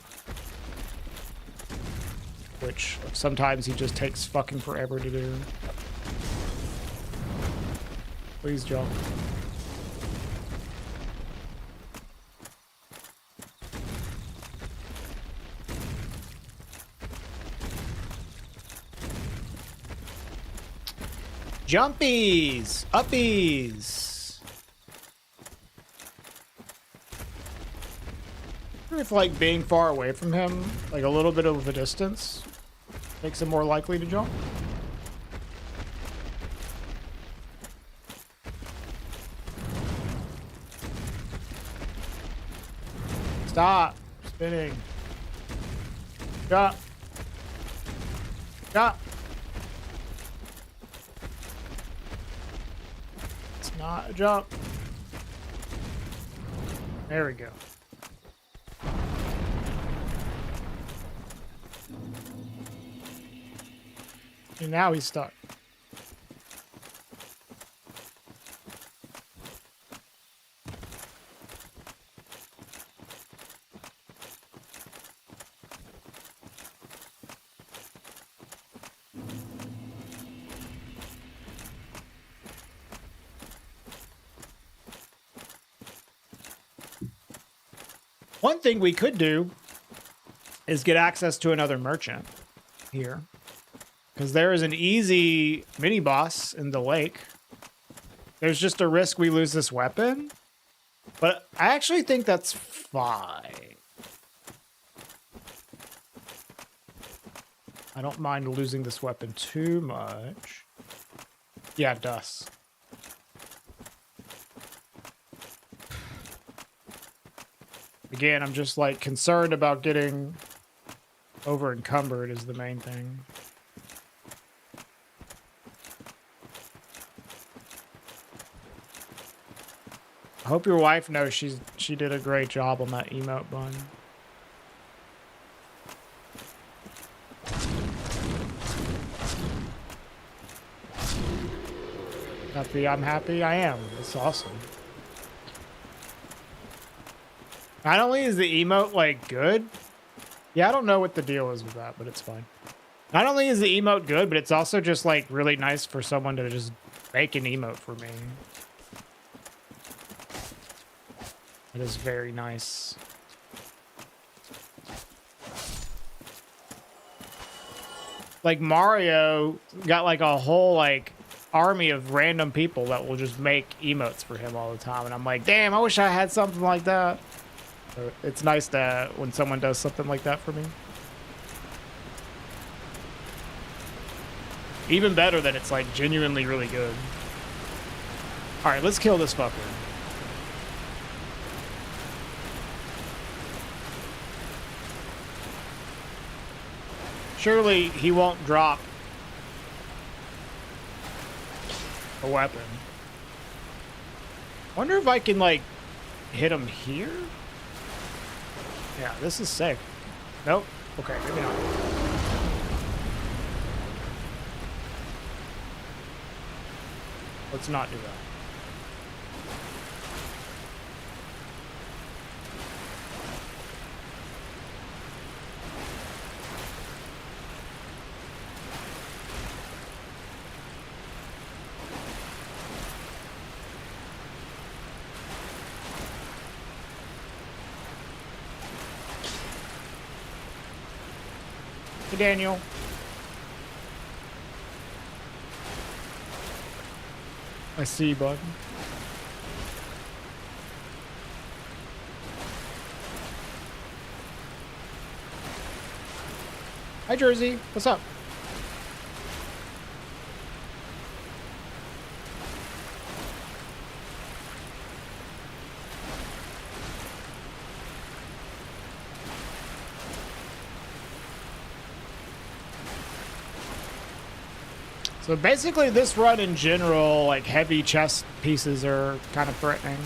Which sometimes he just takes fucking forever to do. Please jump. Jumpies! Uppies! I wonder if, like, being far away from him, like a little bit of a distance, makes him more likely to jump. Stop spinning. Jump. Jump. Not a jump. There we go. And now he's stuck. One thing we could do is get access to another merchant here. Because there is an easy mini boss in the lake. There's just a risk we lose this weapon. But I actually think that's fine. I don't mind losing this weapon too much. Yeah, it does. Again, I'm just like concerned about getting over encumbered is the main thing. I hope your wife knows she did a great job on that emote bun. Happy I'm happy? I am. It's awesome. Not only is the emote like good, yeah, I don't know what the deal is with that, but it's fine. Not only is the emote good, but it's also just like really nice for someone to just make an emote for me. It is very nice. Like Mario got like a whole like army of random people that will just make emotes for him all the time. And I'm like, damn, I wish I had something like that. So it's nice that when someone does something like that for me. Even better that it's like genuinely really good. All right, let's kill this fucker. Surely he won't drop a weapon. Wonder if I can like hit him here? Yeah, this is sick. Nope. Okay, maybe not. Let's not do that. Hey, Daniel. I see you, bud. Hi, Jersey. What's up? So basically this run in general, like heavy chest pieces are kind of threatening.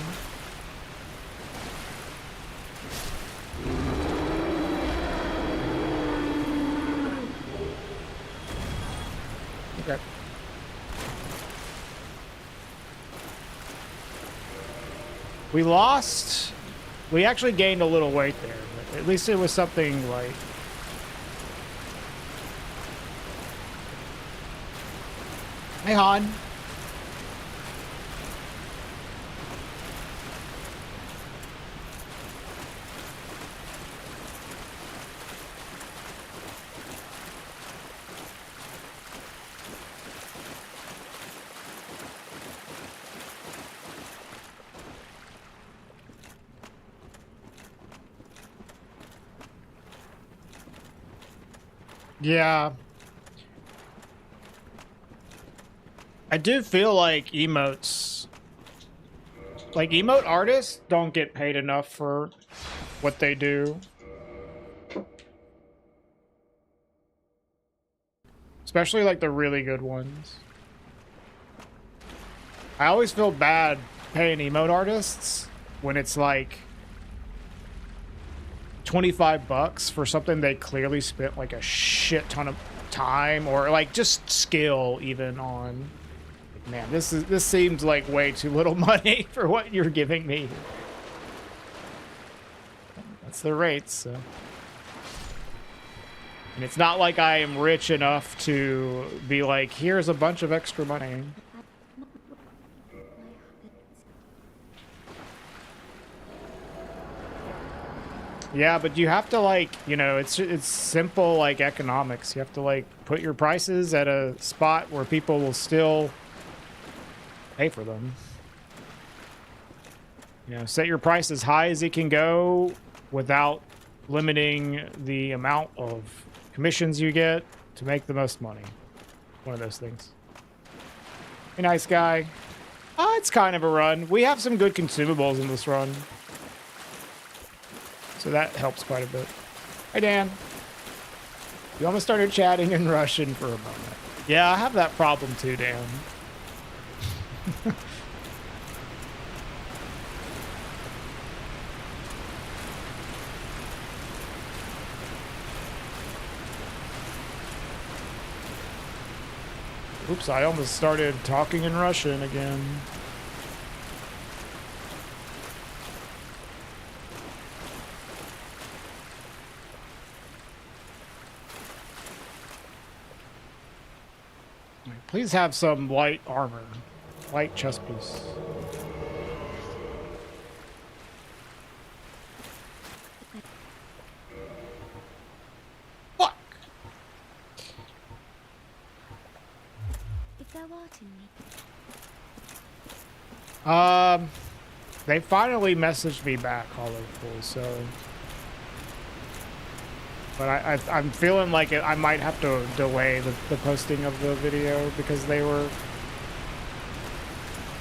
Okay. We lost. We actually gained a little weight there, but at least it was something like... Hey, Han. Yeah. I do feel like emotes, like emote artists don't get paid enough for what they do. Especially like the really good ones. I always feel bad paying emote artists when it's like 25 bucks for something they clearly spent like a shit ton of time or like just skill even on. Man, this seems like way too little money for what you're giving me. That's the rates, so. And it's not like I am rich enough to be like, here's a bunch of extra money. Yeah, but you have to, like, you know, it's simple, like, economics. You have to, like, put your prices at a spot where people will still pay for them. You know, set your price as high as it can go without limiting the amount of commissions you get to make the most money. One of those things. Hey, nice guy. It's kind of a run. We have some good consumables in this run, so that helps quite a bit. Hey, Dan. You almost started chatting in Russian for a moment. Yeah, I have that problem too, Dan. Oops, I almost started talking in Russian again. Please have some light armor. Light chest piece. Fuck! They finally messaged me back, Hollow, so... But I'm feeling like I might have to delay the posting of the video because they were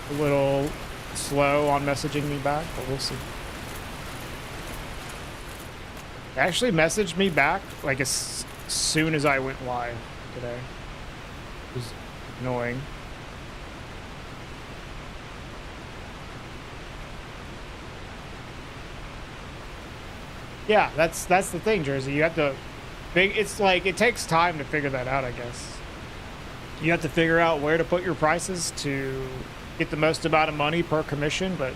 a little slow on messaging me back, but we'll see. They actually messaged me back like as soon as I went live today. It was annoying. Yeah, that's the thing, Jersey. You have to it's like it takes time to figure that out, I guess. You have to figure out where to put your prices to get the most amount of money per commission, but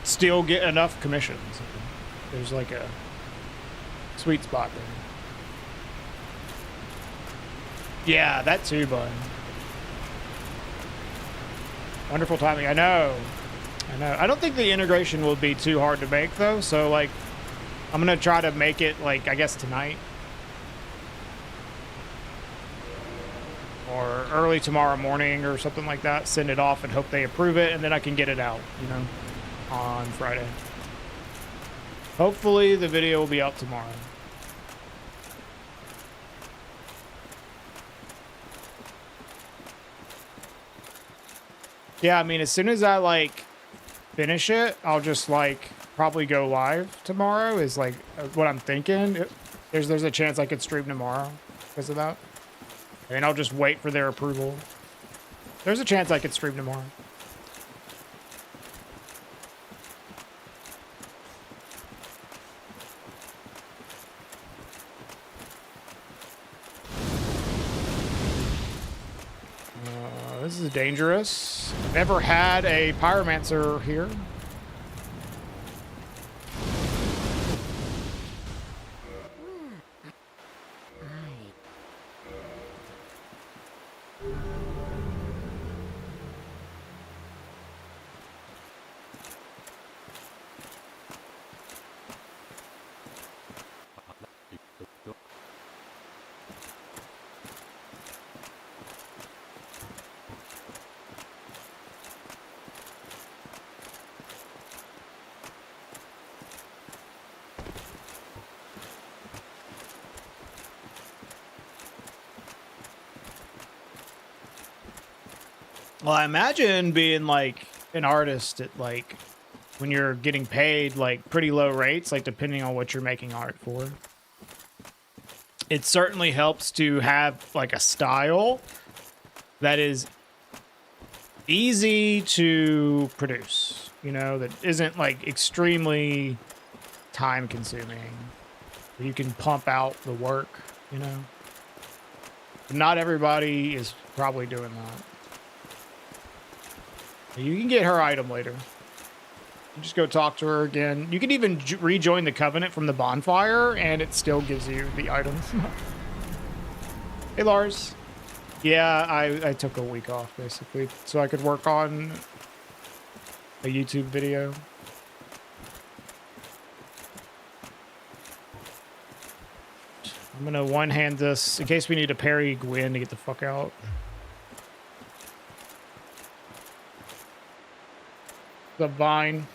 still get enough commissions. There's like a sweet spot there. Yeah, that too, bud. Wonderful timing. I know. I don't think the integration will be too hard to make, though. So, like, I'm going to try to make it, like, I guess tonight. Or early tomorrow morning or something like that. Send it off and hope they approve it. And then I can get it out, you know, on Friday. Hopefully the video will be out tomorrow. Yeah, I mean, as soon as I, like... finish it, I'll just like probably go live tomorrow is like what I'm thinking. There's a chance I could stream tomorrow because of that, and I'll just wait for their approval. There's a chance I could stream tomorrow. This is dangerous. Never had a pyromancer here. Well, I imagine being like an artist at like when you're getting paid like pretty low rates, like depending on what you're making art for. It certainly helps to have like a style that is easy to produce, you know, that isn't like extremely time consuming. You can pump out the work, you know. But not everybody is probably doing that. You can get her item later. You just go talk to her again. You can even rejoin the Covenant from the bonfire, and it still gives you the item. Hey, Lars. Yeah, I took a week off, basically, so I could work on a YouTube video. I'm gonna one-hand this in case we need to parry Gwyn to get the fuck out. The vine.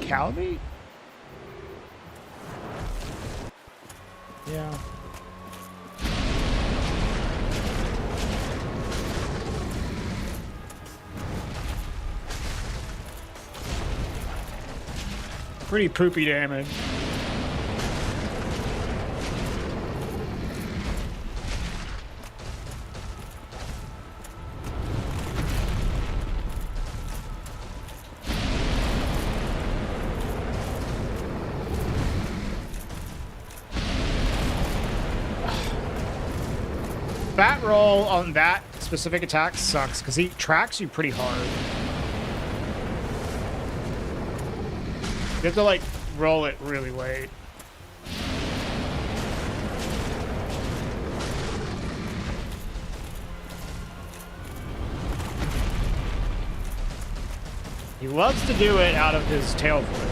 Calvi? Yeah. Pretty poopy damage. Fat roll on that specific attack sucks because he tracks you pretty hard. You have to like roll it really late. He loves to do it out of his tail flip.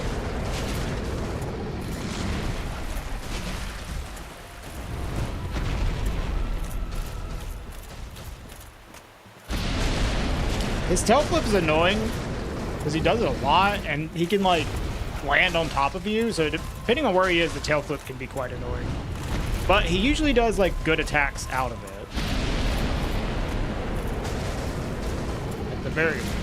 His tail flip is annoying because he does it a lot and he can like land on top of you. So depending on where he is, the tail flip can be quite annoying. But he usually does like good attacks out of it. At the very least.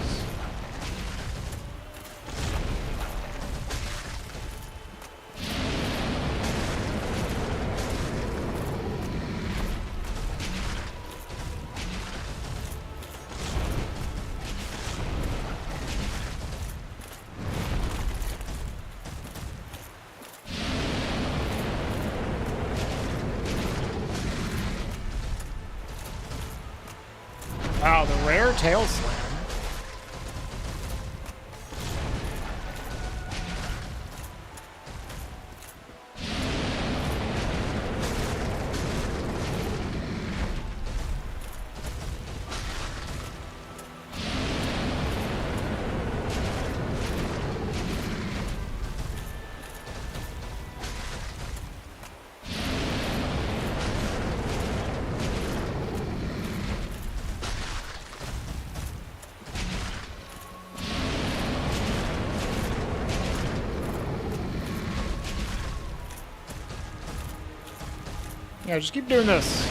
Wow, the rare tail slam. Yeah, just keep doing this.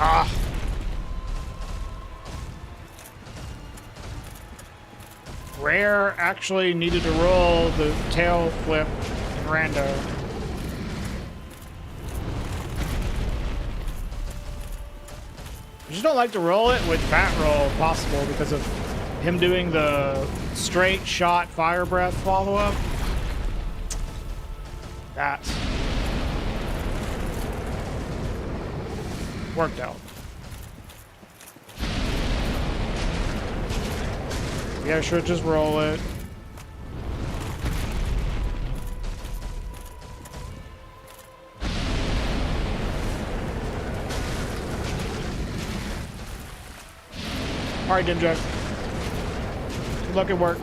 Ah. Rare actually needed to roll the tail flip in rando. I just don't like to roll it with fat roll if possible because of him doing the straight shot fire breath follow-up. That worked out. Yeah, sure, just roll it. All right, Dimjack. Good luck at work.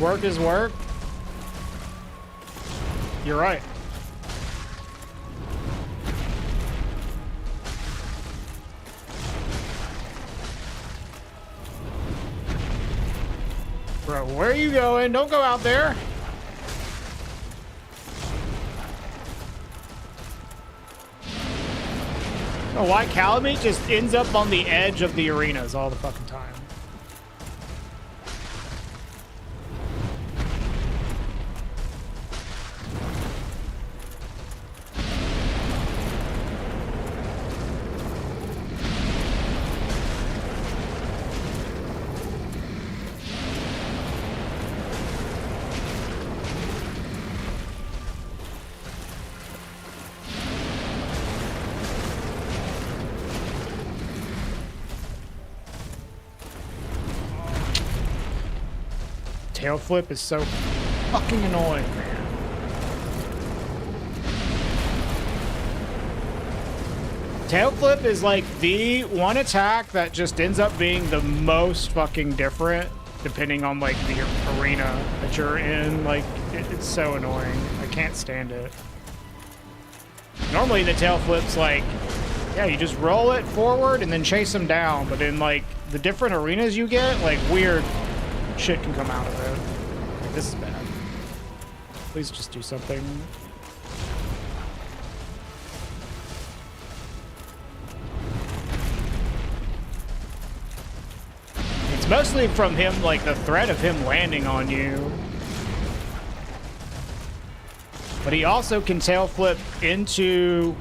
Work is work. You're right. Bro, where are you going? Don't go out there. Oh, why Calamite just ends up on the edge of the arenas all the fucking time. Tail flip is so fucking annoying, man. Tail flip is like the one attack that just ends up being the most fucking different depending on like the arena that you're in. Like it's so annoying. I can't stand it. Normally the tail flip's like, yeah, you just roll it forward and then chase them down. But in like the different arenas you get, like weird shit can come out of it. Like, this is bad. Please just do something. It's mostly from him, like the threat of him landing on you. But he also can tail flip into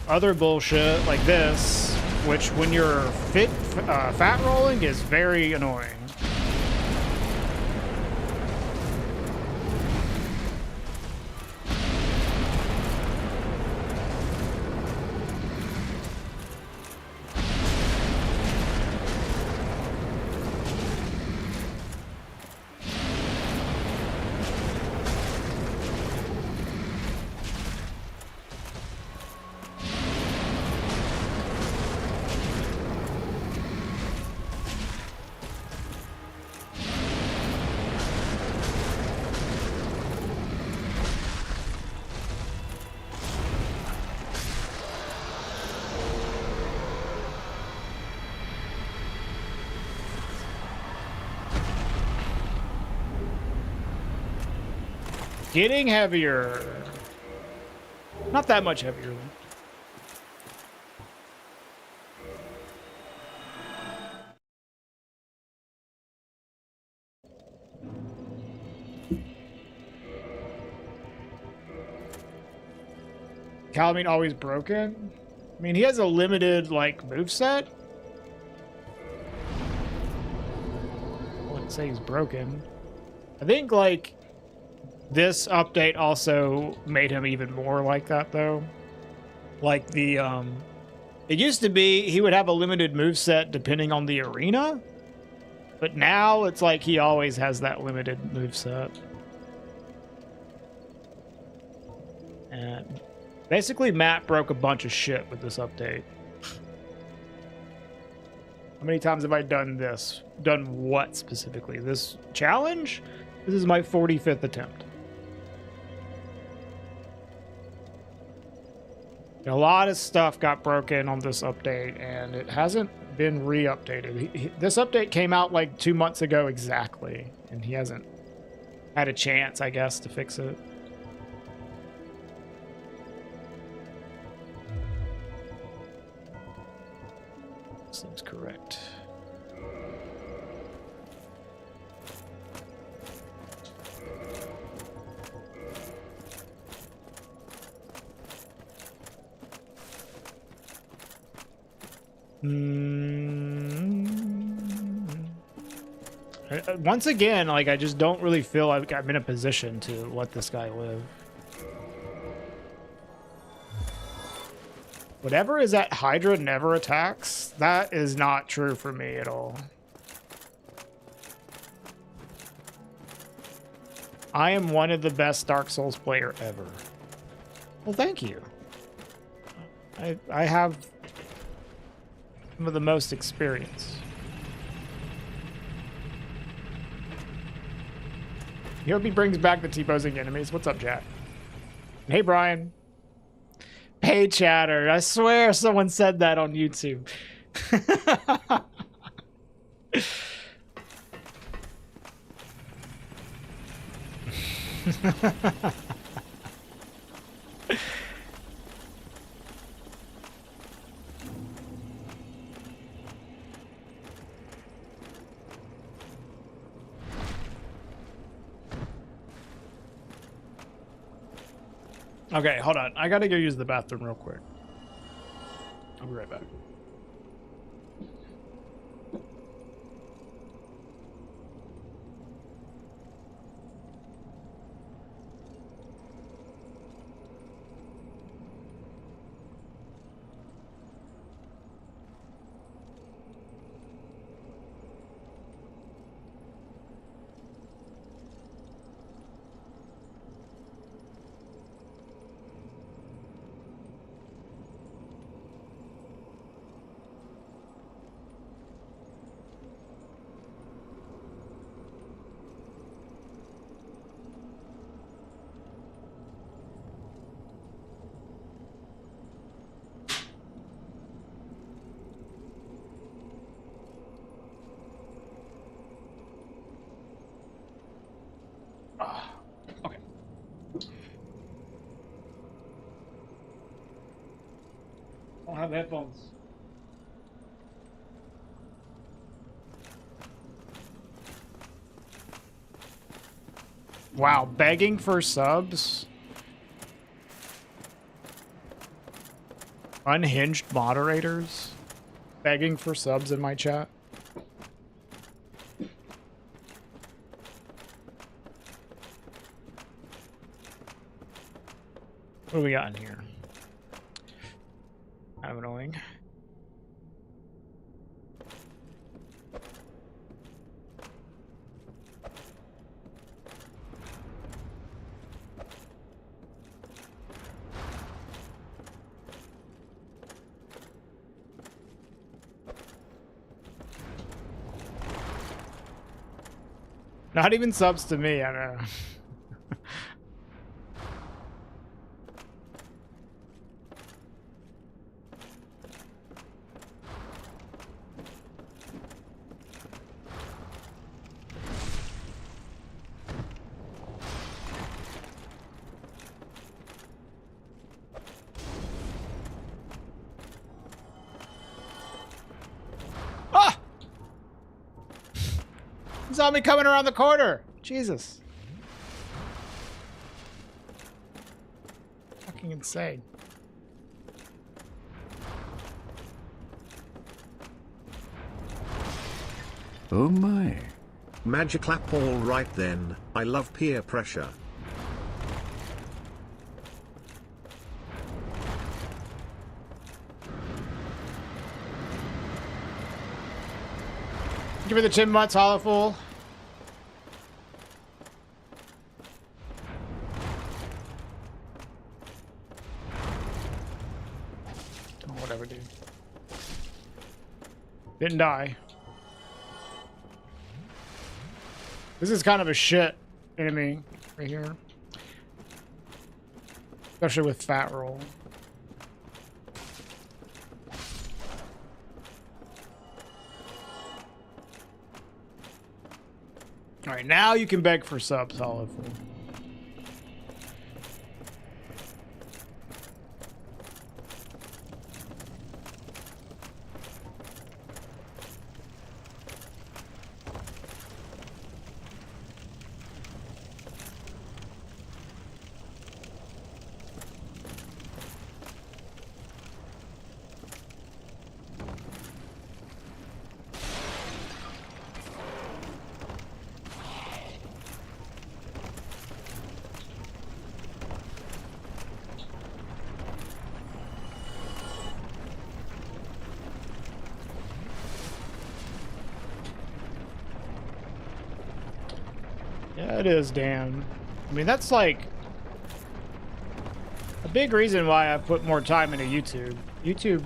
other bullshit like this, which when you're fat rolling is very annoying. Getting heavier. Not that much heavier. Calamite always broken? I mean, he has a limited, like, moveset. I wouldn't say he's broken. I think, like, this update also made him even more like that, though. Like the, it used to be he would have a limited moveset depending on the arena, but now it's like he always has that limited moveset. And basically, Matt broke a bunch of shit with this update. How many times have I done this? Done what specifically? This challenge? This is my 45th attempt. A lot of stuff got broken on this update, and it hasn't been re-updated. This update came out like 2 months ago exactly, and he hasn't had a chance, I guess, to fix it. Seems correct. Once again, like, I just don't really feel like I'm in a position to let this guy live. Whatever is at Hydra never attacks. That is not true for me at all. I am one of the best Dark Souls player ever. Well, thank you. I have some of the most experience. He hope he brings back the T-posing enemies. What's up, chat? Hey, Brian. Hey, chatter. I swear someone said that on YouTube. Okay, hold on. I gotta go use the bathroom real quick. I'll be right back. Okay. I don't have headphones. Wow, begging for subs? Unhinged moderators? Begging for subs in my chat? What do we got in here? Kind of annoying. Not even subs to me, I don't know. Saw me coming around the corner. Jesus. Fucking insane. Oh my. Magic lap all right then. I love peer pressure. Give me the chin mutts, hollow fool. Oh, whatever, dude. Didn't die. This is kind of a shit enemy right here. Especially with fat roll. All right, now you can beg for subs, Hollow Fool. Yeah, it is, Dan. I mean, that's like a big reason why I put more time into YouTube. YouTube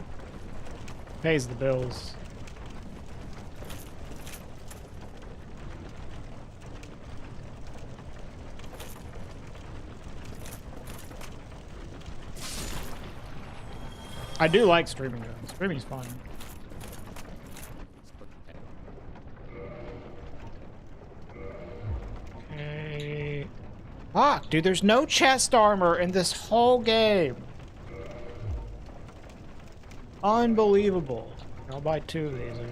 pays the bills. I do like streaming though. Streaming's fun. Okay. Fuck, dude, there's no chest armor in this whole game. Unbelievable. I'll buy 2 of these, I guess.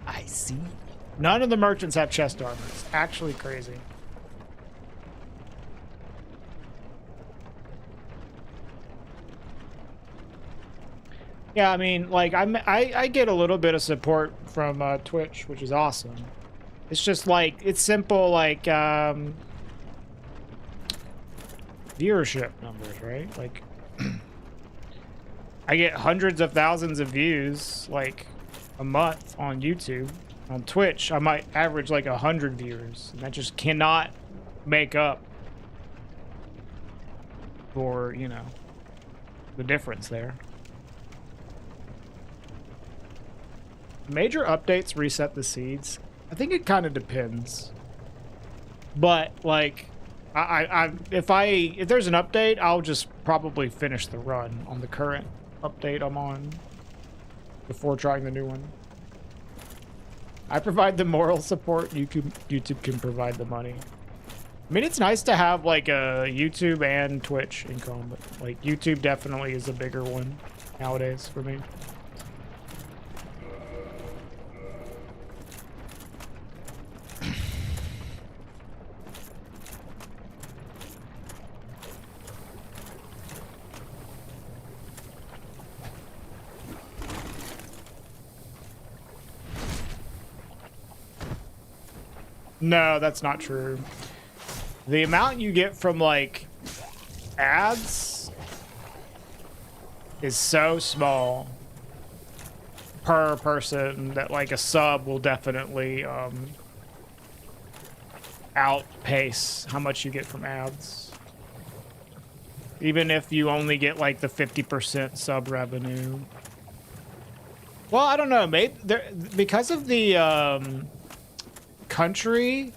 I see. None of the merchants have chest armor. It's actually crazy. Yeah, I mean, like, I get a little bit of support from Twitch, which is awesome. It's just like, it's simple, like, viewership numbers, right? Like, I get hundreds of thousands of views, like, a month on YouTube. On Twitch, I might average like 100 viewers, and that just cannot make up for, you know, the difference there. Major updates reset the seeds. I think it kind of depends, but like, if there's an update, I'll just probably finish the run on the current update I'm on before trying the new one. I provide the moral support. YouTube can provide the money. I mean, it's nice to have like a YouTube and Twitch income, but like YouTube definitely is a bigger one nowadays for me. No, that's not true. The amount you get from like ads is so small per person that like a sub will definitely outpace how much you get from ads. Even if you only get like the 50% sub revenue. Well, I don't know, maybe because of the country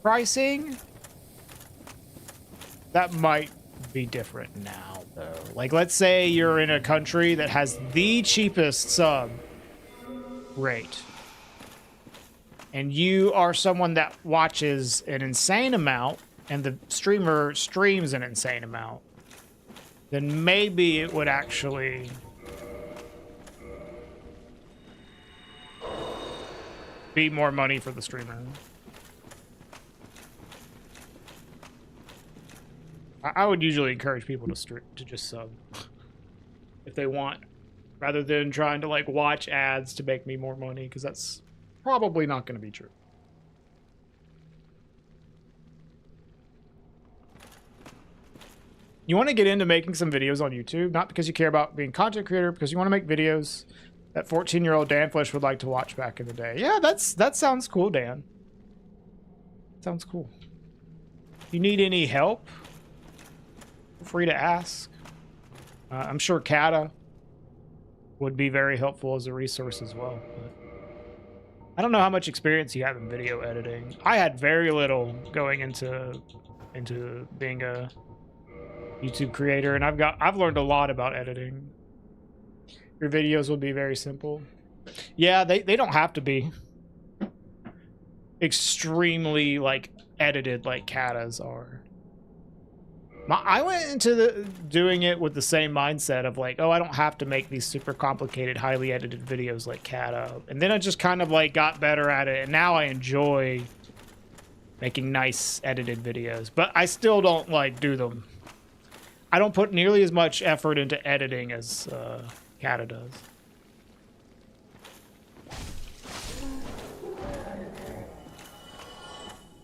pricing, that might be different now though. Like, let's say you're in a country that has the cheapest sub rate and you are someone that watches an insane amount and the streamer streams an insane amount, then maybe it would actually be more money for the streamer. I would usually encourage people to just sub if they want, rather than trying to like watch ads to make me more money, because that's probably not going to be true. You want to get into making some videos on YouTube, not because you care about being a content creator, because you want to make videos that 14-year-old Danflesh would like to watch back in the day. Yeah, that sounds cool, Dan. Sounds cool. If you need any help, feel free to ask. I'm sure Kata would be very helpful as a resource as well. But I don't know how much experience you have in video editing. I had very little going into being a YouTube creator, and I've learned a lot about editing. Your videos will be very simple. Yeah, they don't have to be extremely like edited like Kata's are. I went into doing it with the same mindset of like, oh, I don't have to make these super complicated, highly edited videos like Kata. And then I just kind of like got better at it, and now I enjoy making nice edited videos. But I still don't like do them. I don't put nearly as much effort into editing as Kata does.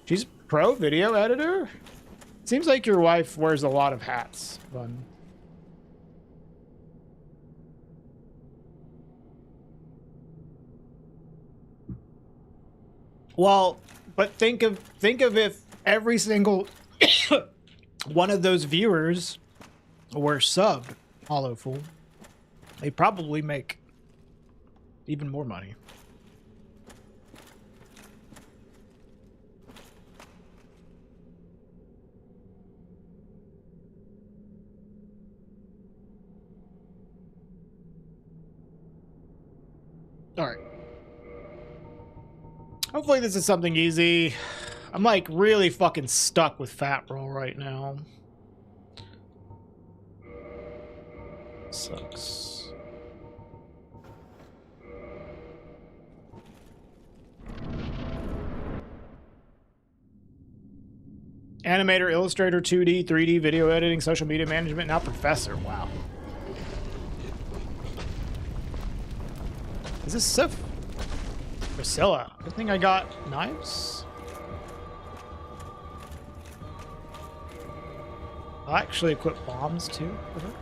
She's a pro video editor? Seems like your wife wears a lot of hats, Bun. Well, but think of if every single one of those viewers were subbed, Hollow Fool. They probably make even more money. All right. Hopefully this is something easy. I'm like really fucking stuck with fat roll right now. Sucks. Animator, illustrator, 2D, 3D, video editing, social media management, now professor. Wow. Is this Sif? Priscilla. Good thing I got knives. I'll actually equip bombs too for her.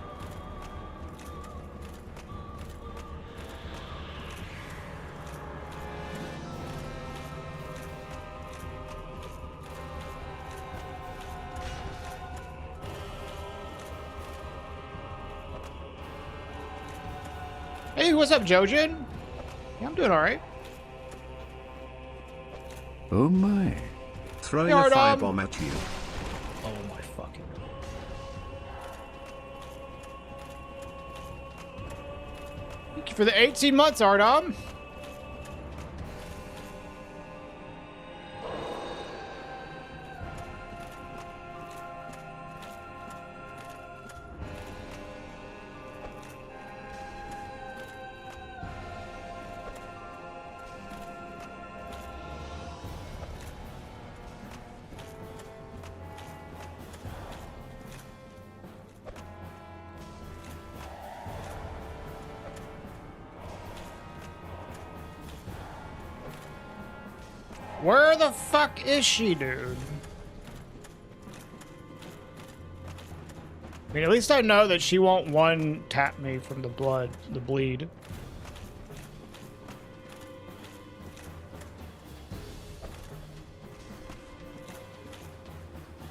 Hey, what's up, Jojin? Yeah, I'm doing all right. Oh my. Throwing Hey, a Ardom. firebomb at you. Oh my fucking. Thank you for the 18 months, Ardom. Where the fuck is she, dude? I mean, at least I know that she won't one tap me from the bleed.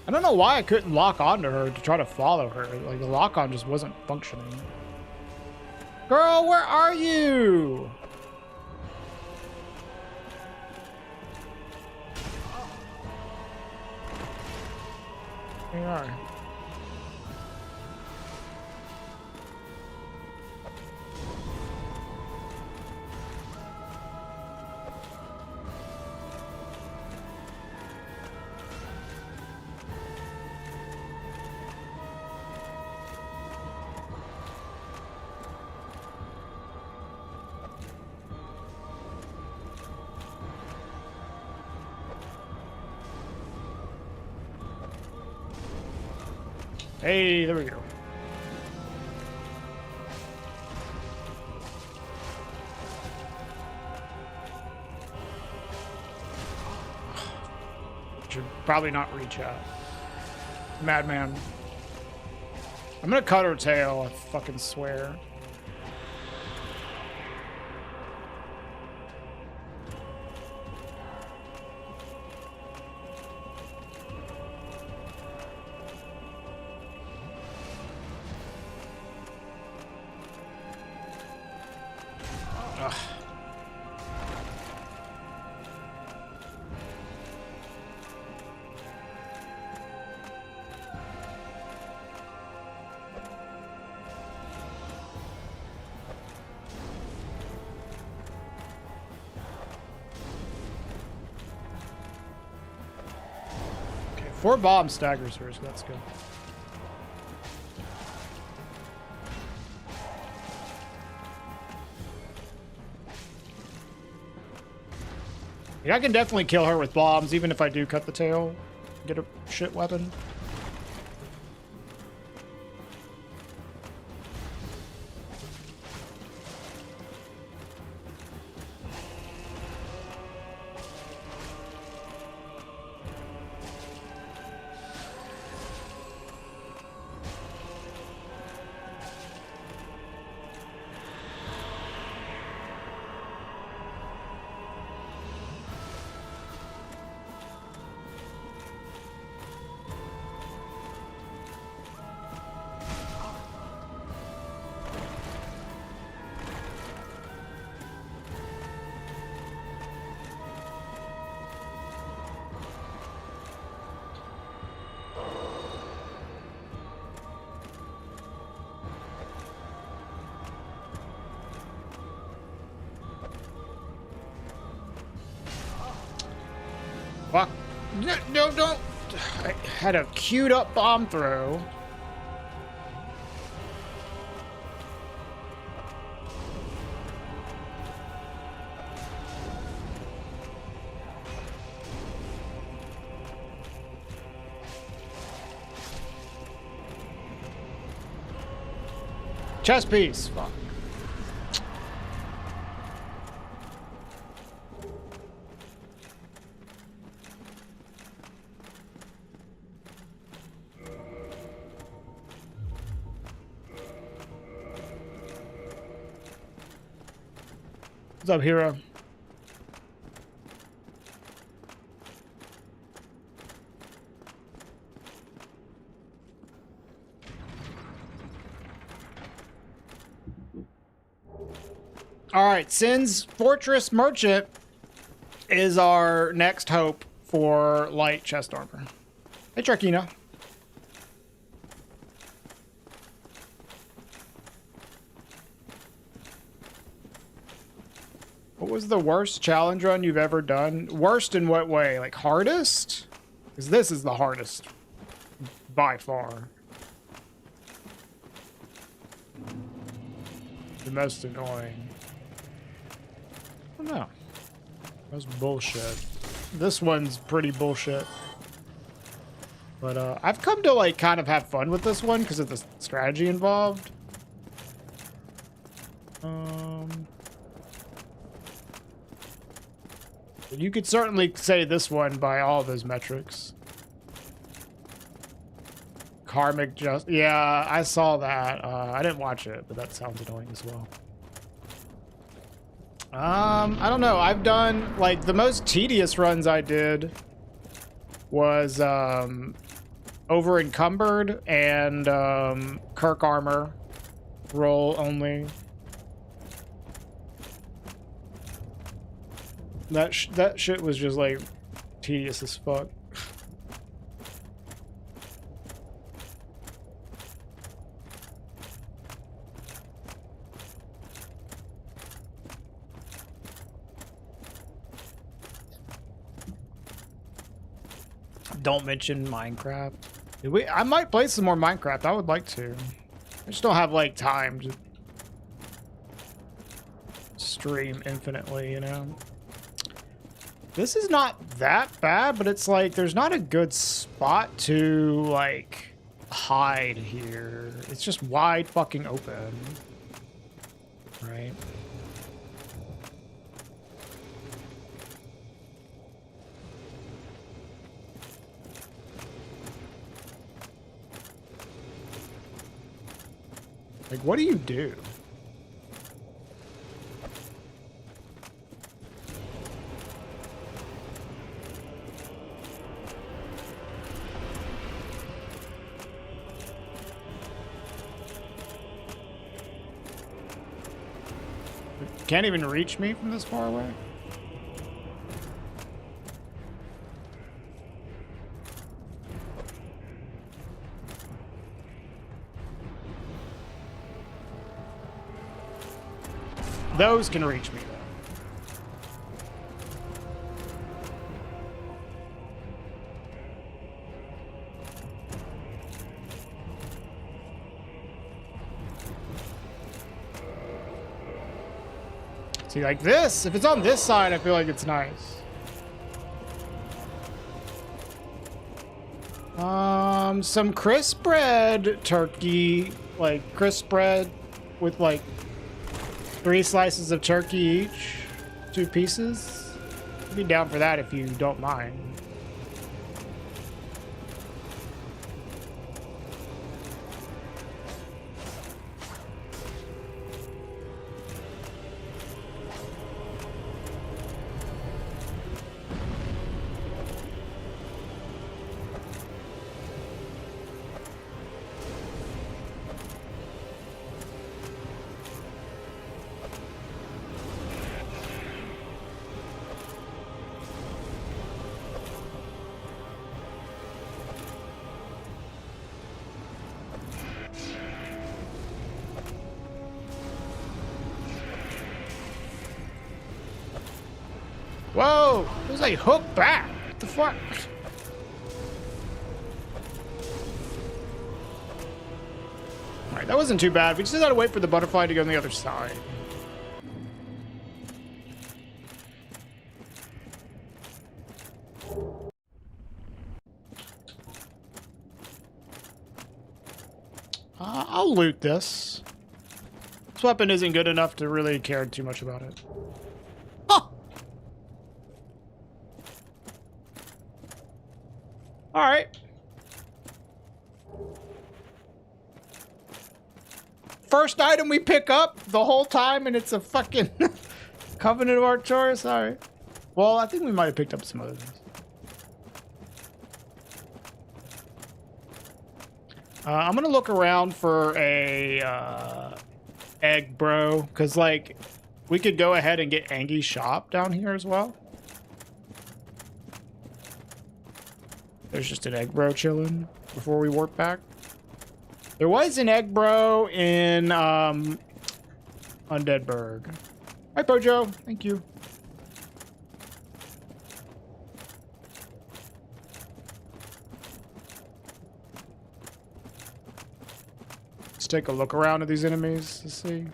I don't know why I couldn't lock onto her to try to follow her. Like, the lock on just wasn't functioning. Girl, where are you? There you are. Hey, there we go. Should probably not reach out. Madman. I'm gonna cut her tail, I fucking swear. Okay, 4 bomb staggers her, so that's good. Yeah, I can definitely kill her with bombs, even if I do cut the tail. Get a shit weapon. No, no, don't. I had a queued up bomb throw. Chess piece. Fuck. What's up, hero? All right, Sin's Fortress Merchant is our next hope for light chest armor. Hey, Trakina. What was the worst challenge run you've ever done? Worst in what way? Like hardest? Because this is the hardest by far. The most annoying. I don't know. That's bullshit. This one's pretty bullshit. But I've come to like kind of have fun with this one because of the strategy involved. You could certainly say this one by all of those metrics. Karmic just, yeah, I saw that. I didn't watch it, but that sounds annoying as well. I don't know. I've done like the most tedious runs I did was over encumbered and Kirk armor roll only. That shit was just like tedious as fuck. Don't mention Minecraft. I might play some more Minecraft. I would like to. I just don't have like time to stream infinitely, you know. This is not that bad, but it's like there's not a good spot to like hide here. It's just wide fucking open. Right? Like, what do you do? Can't even reach me from this far away. Those can reach me, though. See, like this, if it's on this side, I feel like it's nice. Some crisp bread turkey, like crisp bread with like 3 slices of turkey each, 2 pieces. I'd be down for that if you don't mind. Whoa! There's a hook back. What the fuck? right, that wasn't too bad. We just had to wait for the butterfly to go on the other side. I'll loot this. This weapon isn't good enough to really care too much about it. Oh! Alright. First item we pick up the whole time, and it's a fucking Covenant of Arcturus. Alright. Well, I think we might have picked up some other things. I'm gonna look around for a egg bro, because like we could go ahead and get Angie's shop down here as well. There's just an egg bro chilling before we warp back. There was an egg bro in Undeadburg. Hi Pojo, thank you. Let's take a look around at these enemies to see.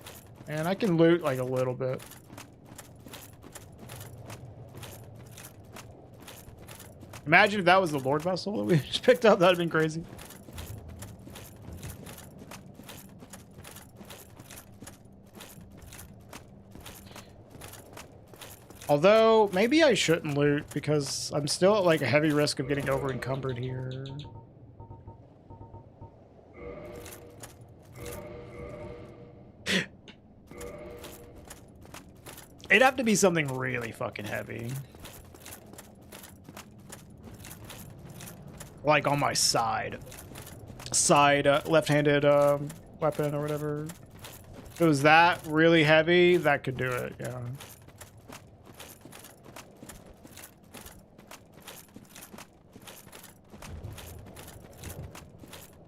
And I can loot like a little bit. Imagine if that was the Lord Vessel that we just picked up. That'd have been crazy. Although, maybe I shouldn't loot because I'm still at like a heavy risk of getting over encumbered here. It'd have to be something really fucking heavy. Like on my side. Left-handed weapon or whatever. If it was that really heavy, that could do it, yeah.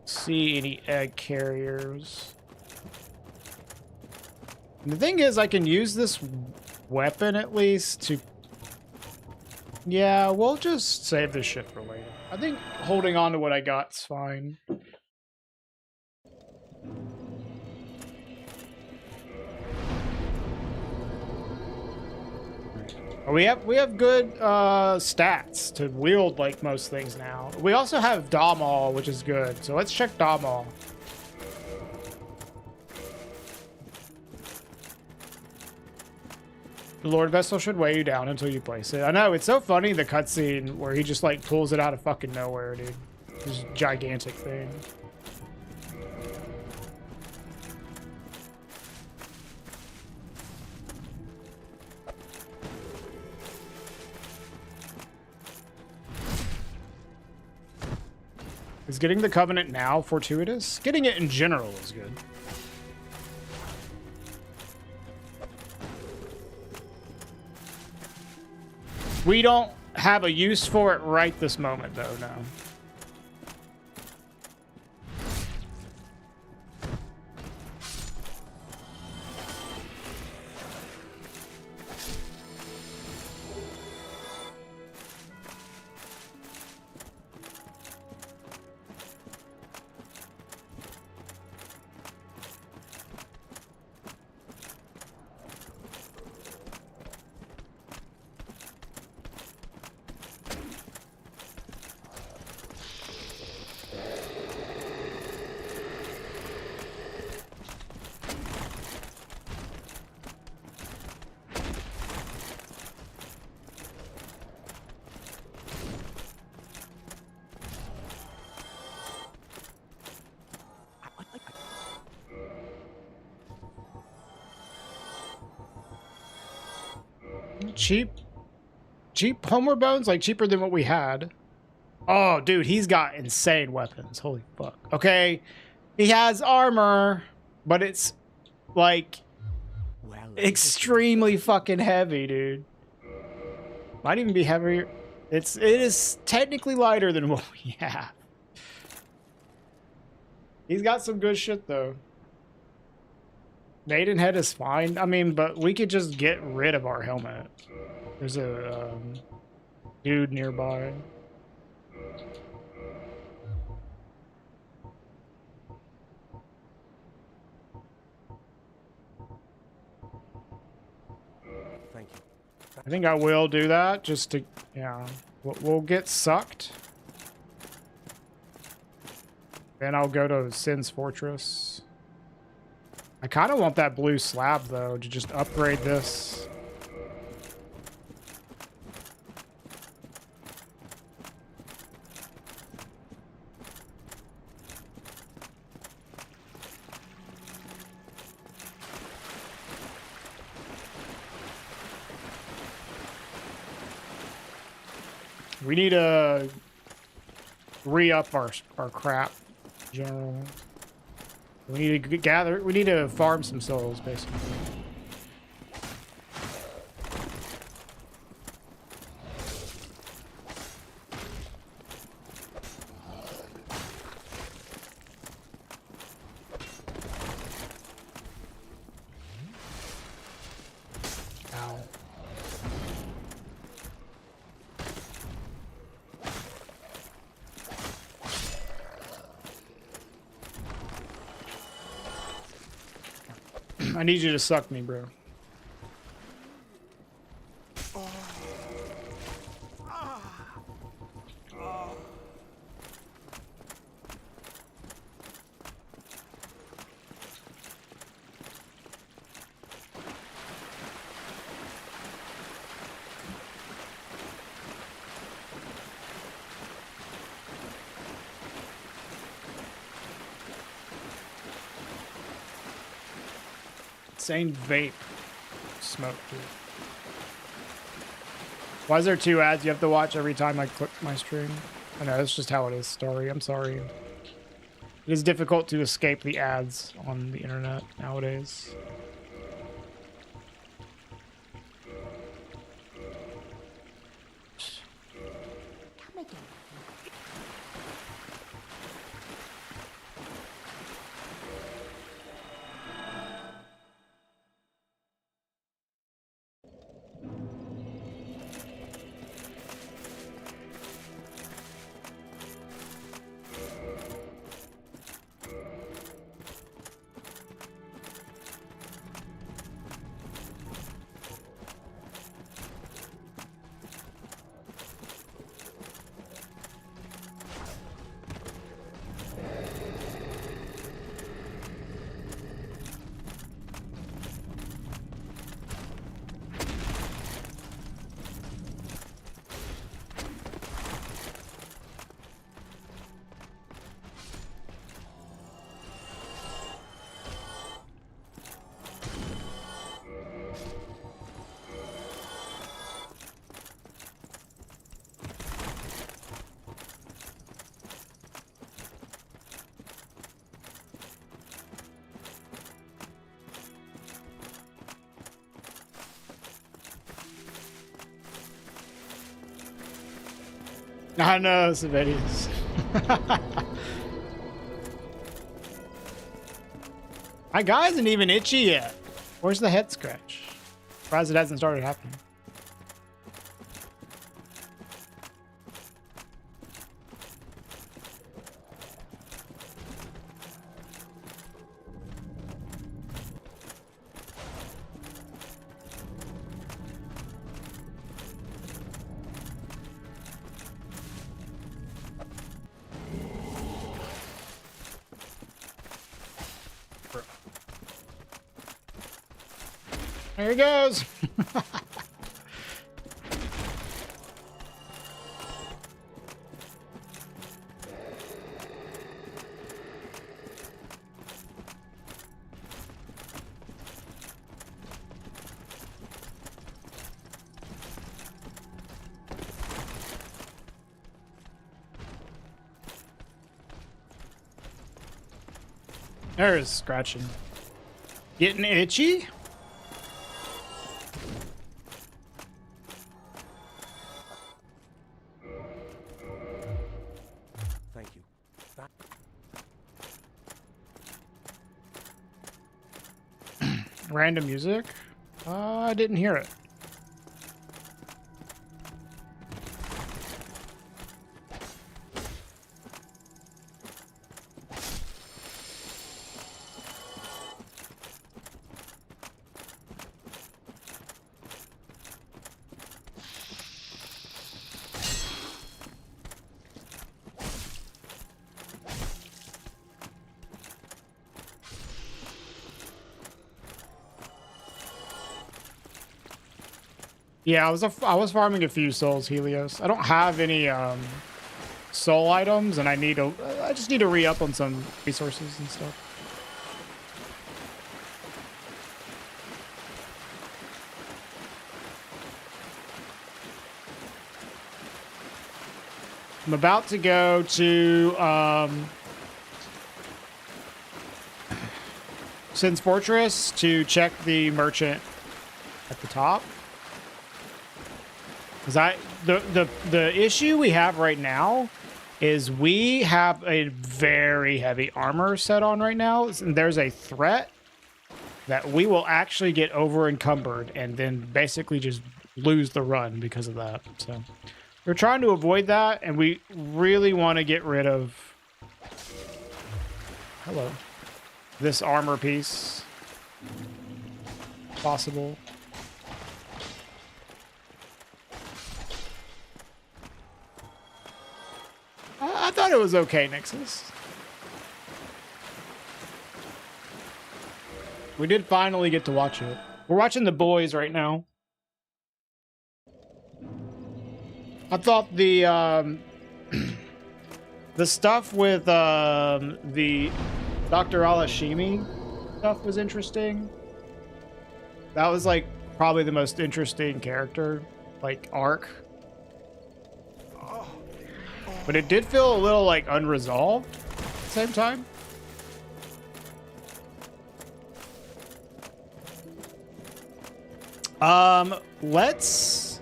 See any egg carriers. And the thing is, I can use this weapon at least to... Yeah, we'll just save this shit for later. I think holding on to what I got's fine. We have good stats to wield like most things now. We also have Damal, which is good. So let's check Damal. The Lord Vessel should weigh you down until you place it. I know, it's so funny, the cutscene where he just like pulls it out of fucking nowhere, dude. This gigantic thing. Is getting the Covenant now fortuitous? Getting it in general is good. We don't have a use for it right this moment, though, no. Cheap homeward bones, like cheaper than what we had. Oh, dude, he's got insane weapons. Holy fuck. Okay, he has armor, but it's like extremely fucking heavy, dude. Might even be heavier. It is technically lighter than what we have. He's got some good shit though. Maidenhead is fine. I mean, but we could just get rid of our helmet. There's a dude nearby. I think I will do that just to, yeah. We'll get sucked. Then I'll go to Sin's Fortress. I kind of want that blue slab, though, to just upgrade this. We need to re-up our crap, in general. We need to gather. We need to farm some souls, basically. Ow. I need you to suck me, bro. Insane vape smoke, dude. Why is there 2 ads you have to watch every time I click my stream? I know, that's just how it is, Story. I'm sorry. It is difficult to escape the ads on the internet nowadays. I know, Sibelius. My guy isn't even itchy yet. Where's the head scratch? Surprised it hasn't started happening. There he goes. There's scratching. Getting itchy? Thank you. Random music? I didn't hear it. Yeah, I was farming a few souls, Helios. I don't have any soul items, and I just need to re-up on some resources and stuff. I'm about to go to Sin's Fortress to check the merchant at the top. Because the issue we have right now is we have a very heavy armor set on right now, and there's a threat that we will actually get over encumbered and then basically just lose the run because of that. So we're trying to avoid that, and we really want to get rid of this armor piece. Possible. I thought it was okay, Nixus. We did finally get to watch it. We're watching The Boys right now. I thought the the stuff with the Dr. Alashimi stuff was interesting. That was like probably the most interesting character, like arc. But it did feel a little like unresolved at the same time. Let's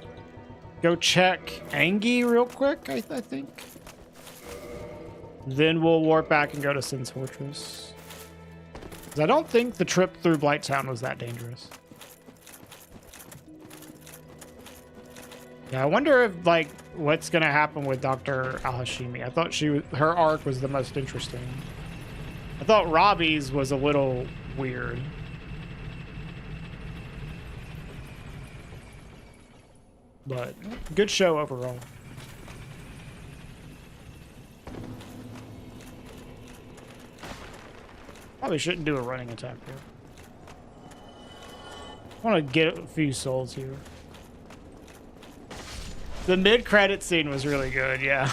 go check Angie real quick, I think. Then we'll warp back and go to Sin's Fortress. 'Cause I don't think the trip through Blighttown was that dangerous. Yeah, I wonder if, like, what's gonna happen with Dr. Alashimi. I thought her arc was the most interesting. I thought Robbie's was a little weird. But good show overall. Probably shouldn't do a running attack here. I want to get a few souls here. The mid-credit scene was really good, yeah.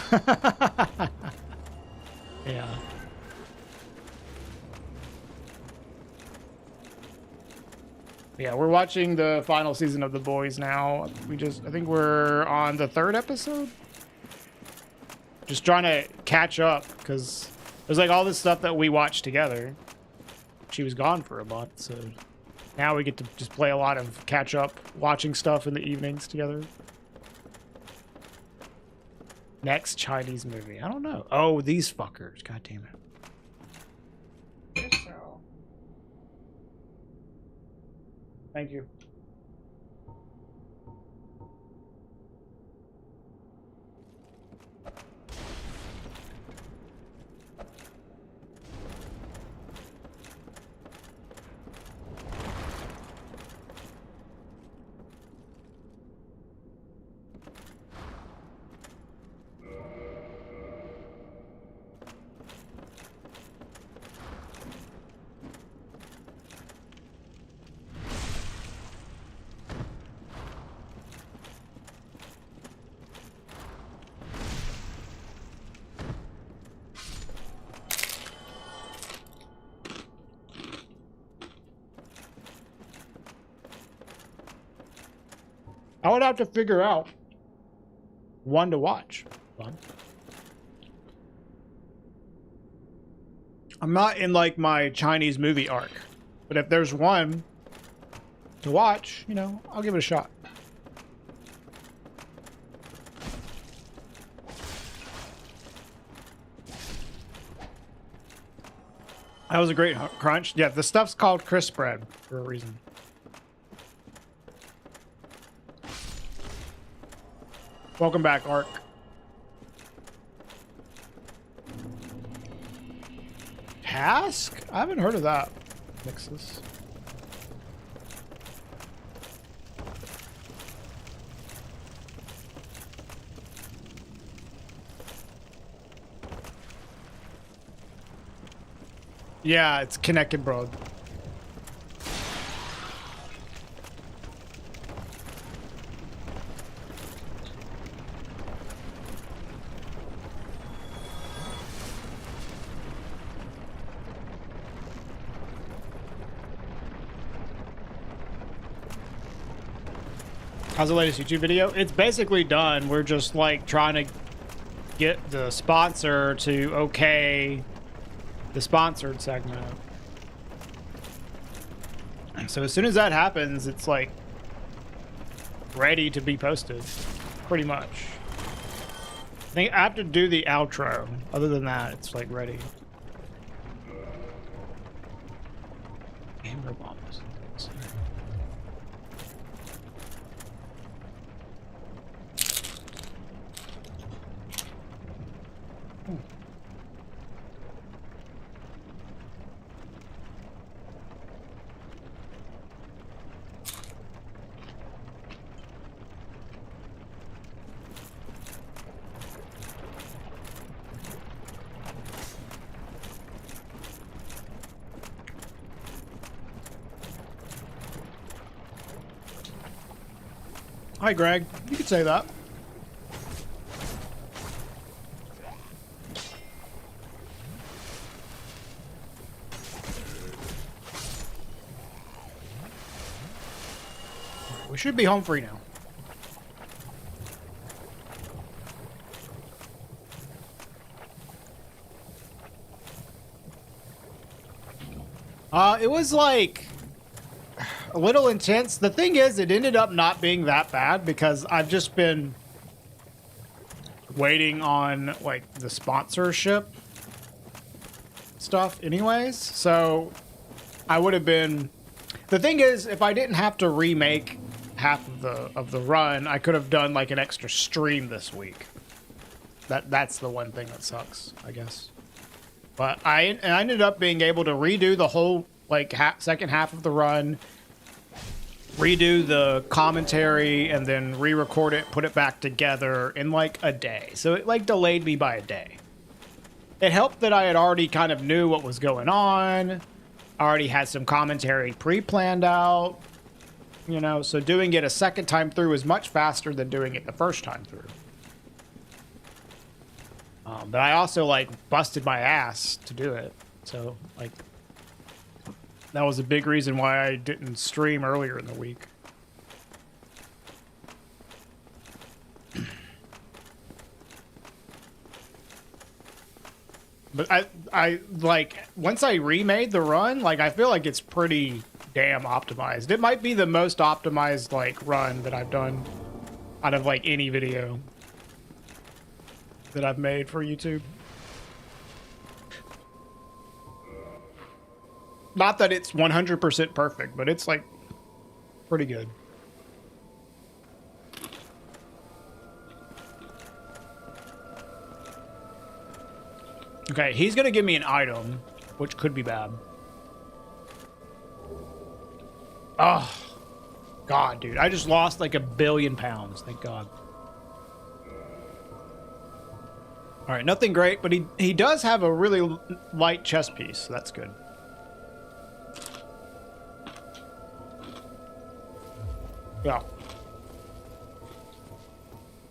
Yeah. Yeah, we're watching the final season of The Boys now. I think we're on the 3rd episode. Just trying to catch up, because there's like all this stuff that we watched together. She was gone for a month, so now we get to just play a lot of catch up, watching stuff in the evenings together. Next Chinese movie. I don't know. Oh, these fuckers. God damn it. Thank you. I would have to figure out one to watch. I'm not in like my Chinese movie arc, but if there's one to watch, you know, I'll give it a shot. That was a great crunch. Yeah, the stuff's called crisp bread for a reason. Welcome back, Ark. Task? I haven't heard of that. Nixus. Yeah, it's connected, bro. How's the latest YouTube video? It's basically done. We're just like trying to get the sponsor to okay the sponsored segment. So as soon as that happens, it's like ready to be posted, pretty much. I think I have to do the outro. Other than that, it's like ready. Amber bombs. Hi, Greg. You could say that. We should be home free now. It was like a little intense. The thing is, it ended up not being that bad because I've just been waiting on like the sponsorship stuff anyways. So I would have been, the thing is, if I didn't have to remake half of the run, I could have done like an extra stream this week. That's the one thing that sucks, I guess. But I ended up being able to redo the whole like second half of the run, redo the commentary, and then re-record it, put it back together in like a day. So it like delayed me by a day. It helped that I had already kind of knew what was going on. I already had some commentary pre-planned out, you know, so doing it a second time through is much faster than doing it the first time through. But I also like busted my ass to do it. So like that was a big reason why I didn't stream earlier in the week. But I like, once I remade the run, like I feel like it's pretty damn optimized. It might be the most optimized like run that I've done out of like any video that I've made for YouTube. Not that it's 100% perfect, but it's like pretty good. Okay, he's gonna give me an item, which could be bad. Oh, God, dude. I just lost like 1 billion pounds. Thank God. All right, nothing great, but he does have a really light chest piece, so that's good. Yeah.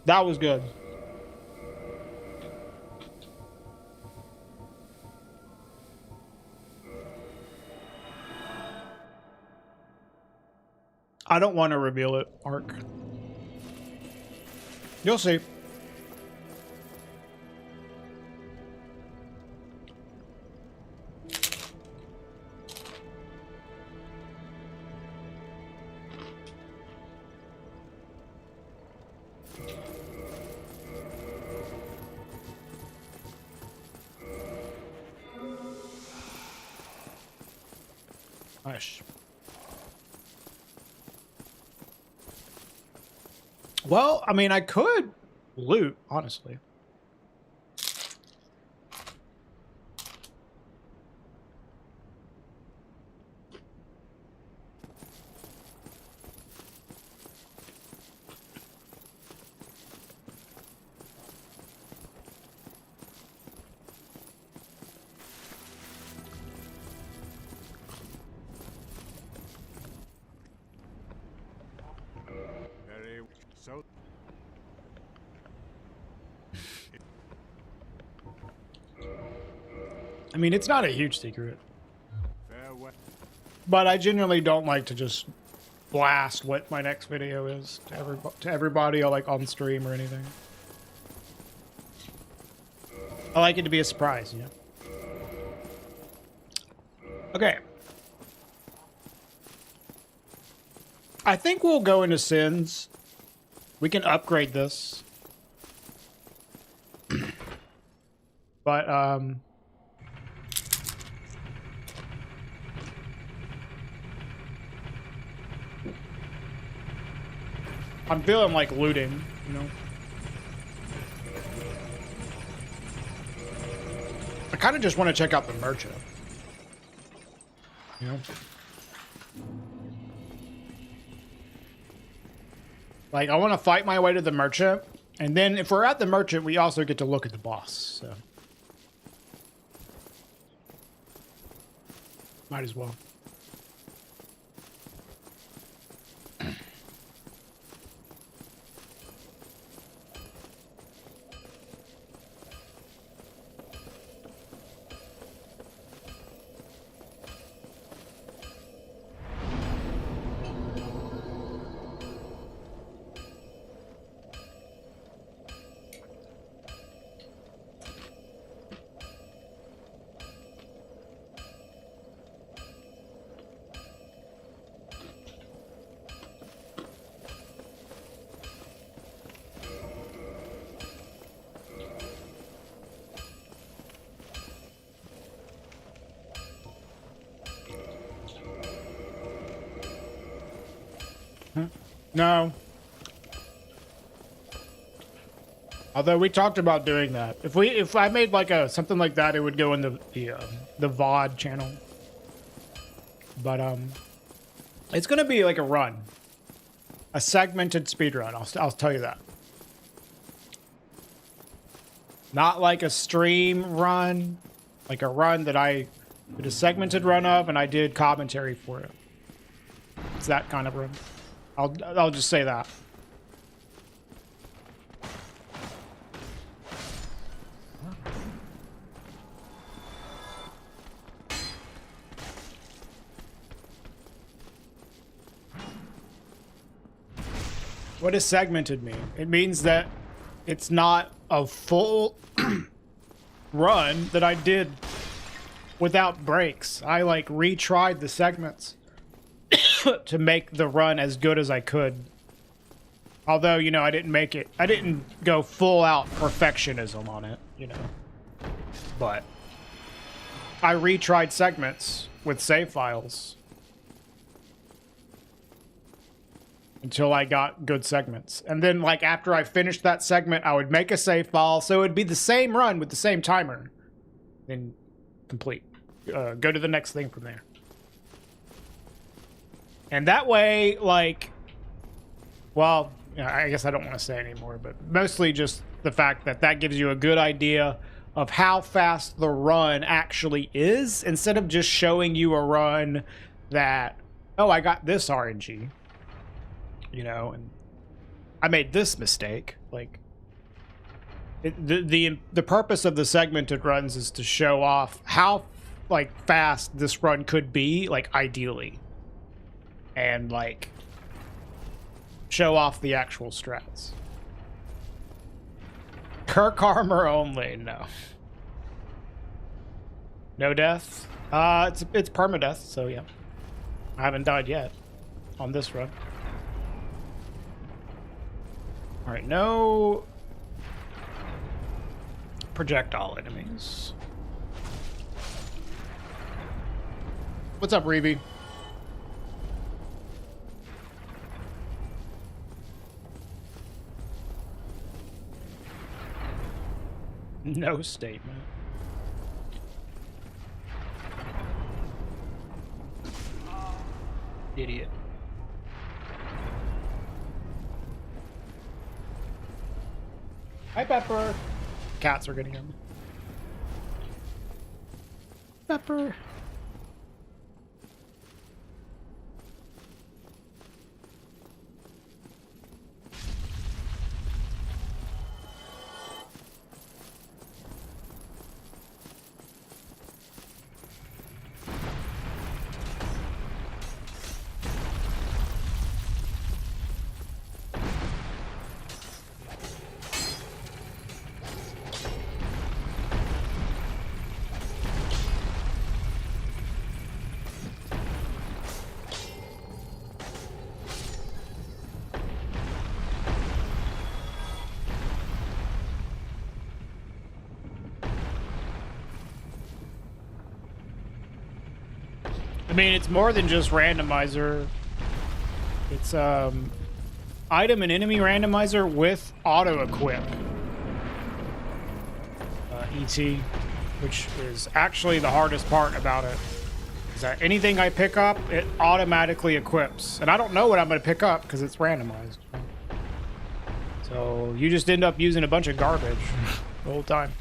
That was good. I don't want to reveal it, Ark. You'll see. Nice. Well, I mean, I could loot, honestly. So I mean, it's not a huge secret. farewell. But I genuinely don't like to just blast what my next video is to everybody, or like on stream or anything. I like it to be a surprise, you know. Okay. I think we'll go into sins. We can upgrade this. But, I'm feeling like looting, you know? I kind of just want to check out the merchant. You know? Like, I want to fight my way to the merchant, and then if we're at the merchant, we also get to look at the boss, so. Might as well. No. Although we talked about doing that. If I made like something like that, it would go in the VOD channel. But it's gonna be like a run, a segmented speed run. I'll tell you that. Not like a stream run, like a run that I did a segmented run of, and I did commentary for it. It's that kind of run. I'll just say that. What does segmented mean? It means that it's not a full run that I did without breaks. I like retried the segments to make the run as good as I could. Although, you know, I didn't go full out perfectionism on it, you know. But I retried segments with save files until I got good segments. And then, like, after I finished that segment, I would make a save file, so it'd be the same run with the same timer. Then complete. Go to the next thing from there. And that way, like, well, I guess I don't want to say anymore, but mostly just the fact that that gives you a good idea of how fast the run actually is, instead of just showing you a run that, oh, I got this RNG, you know, and I made this mistake. Like, the purpose of the segmented runs is to show off how, like, fast this run could be, like, ideally. And, like, show off the actual strats. Kirk armor only, no. No death? It's permadeath, so yeah. I haven't died yet on this run. Alright, no projectile enemies. What's up, Reevy? No statement. Idiot. Hi, Pepper. Cats are getting him. Pepper. I mean, it's more than just randomizer. It's item and enemy randomizer with auto equip. ET, which is actually the hardest part about it. Is that anything I pick up, it automatically equips, and I don't know what I'm going to pick up because it's randomized. So you just end up using a bunch of garbage the whole time.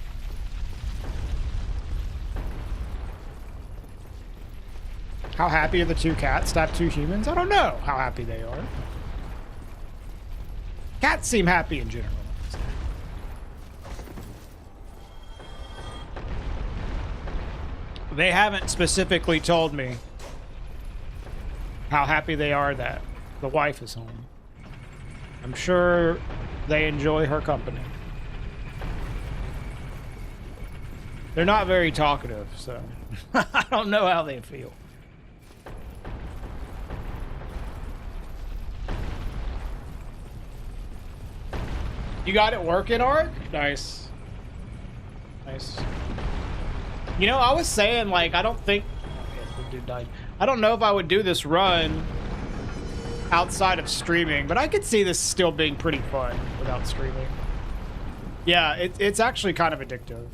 How happy are the two cats to have two humans? I don't know how happy they are. Cats seem happy in general. They haven't specifically told me how happy they are that the wife is home. I'm sure they enjoy her company. They're not very talkative, so I don't know how they feel. You got it working, Art? Nice. Nice. You know, I was saying, like, I don't think... Okay, the dude died. I don't know if I would do this run outside of streaming, but I could see this still being pretty fun without streaming. Yeah, it's actually kind of addictive.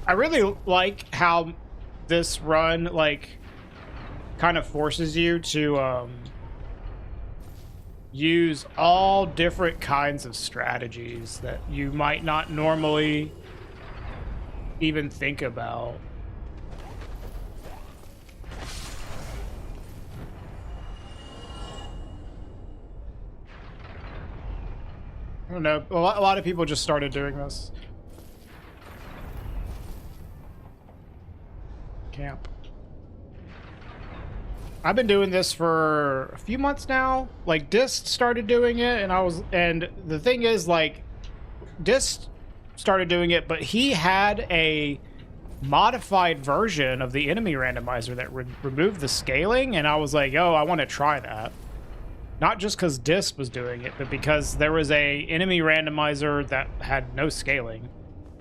I really like how this run, like, kind of forces you to use all different kinds of strategies that you might not normally even think about. I don't know. A lot of people just started doing this. Camp. I've been doing this for a few months now. Like, Dist started doing it, and the thing is, like, Dist started doing it, but he had a modified version of the enemy randomizer that removed the scaling, and I was like, oh, I want to try that. Not just because Dist was doing it, but because there was a enemy randomizer that had no scaling.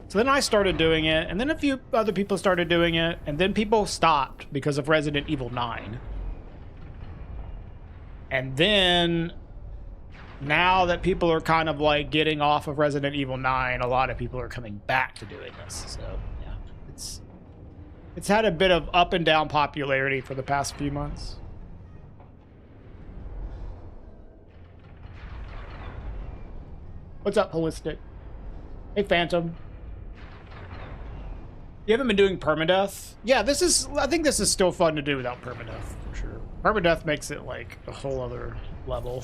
So then I started doing it, and then a few other people started doing it, and then people stopped because of Resident Evil 9. And then, now that people are kind of like getting off of Resident Evil 9, a lot of people are coming back to doing this. So, yeah, it's had a bit of up and down popularity for the past few months. What's up, Holistic? Hey, Phantom. You haven't been doing permadeath? Yeah, I think this is still fun to do without permadeath, for sure. Permadeath makes it like a whole other level.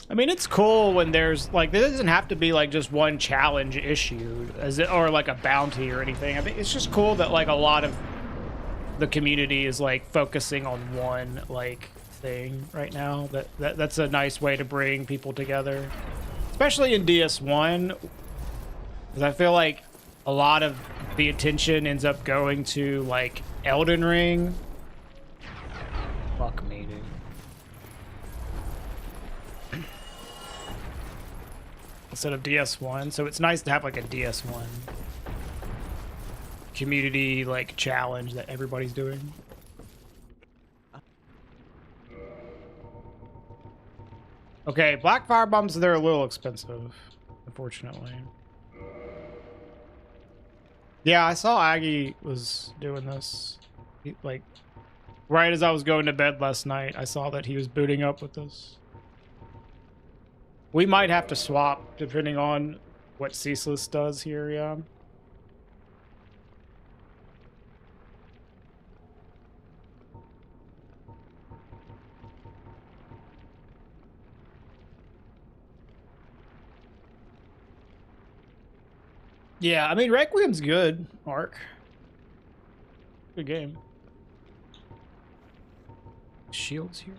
I mean, it's cool when there's, like, there doesn't have to be, like, just one challenge issued, or, like, a bounty or anything. I think it's just cool that, like, a lot of the community is, like, focusing on one, like, thing right now. That's a nice way to bring people together. Especially in DS1, because I feel like a lot of the attention ends up going to, like, Elden Ring. Fuck me, dude. Instead of DS1, so it's nice to have like a DS1 community like challenge that everybody's doing. Okay, black fire bombs, they're a little expensive, unfortunately. Yeah, I saw Aggie was doing this. Like, right as I was going to bed last night, I saw that he was booting up with this. We might have to swap, depending on what Ceaseless does here, yeah. Yeah, I mean, Requiem's good, Ark. Good game. Shields here.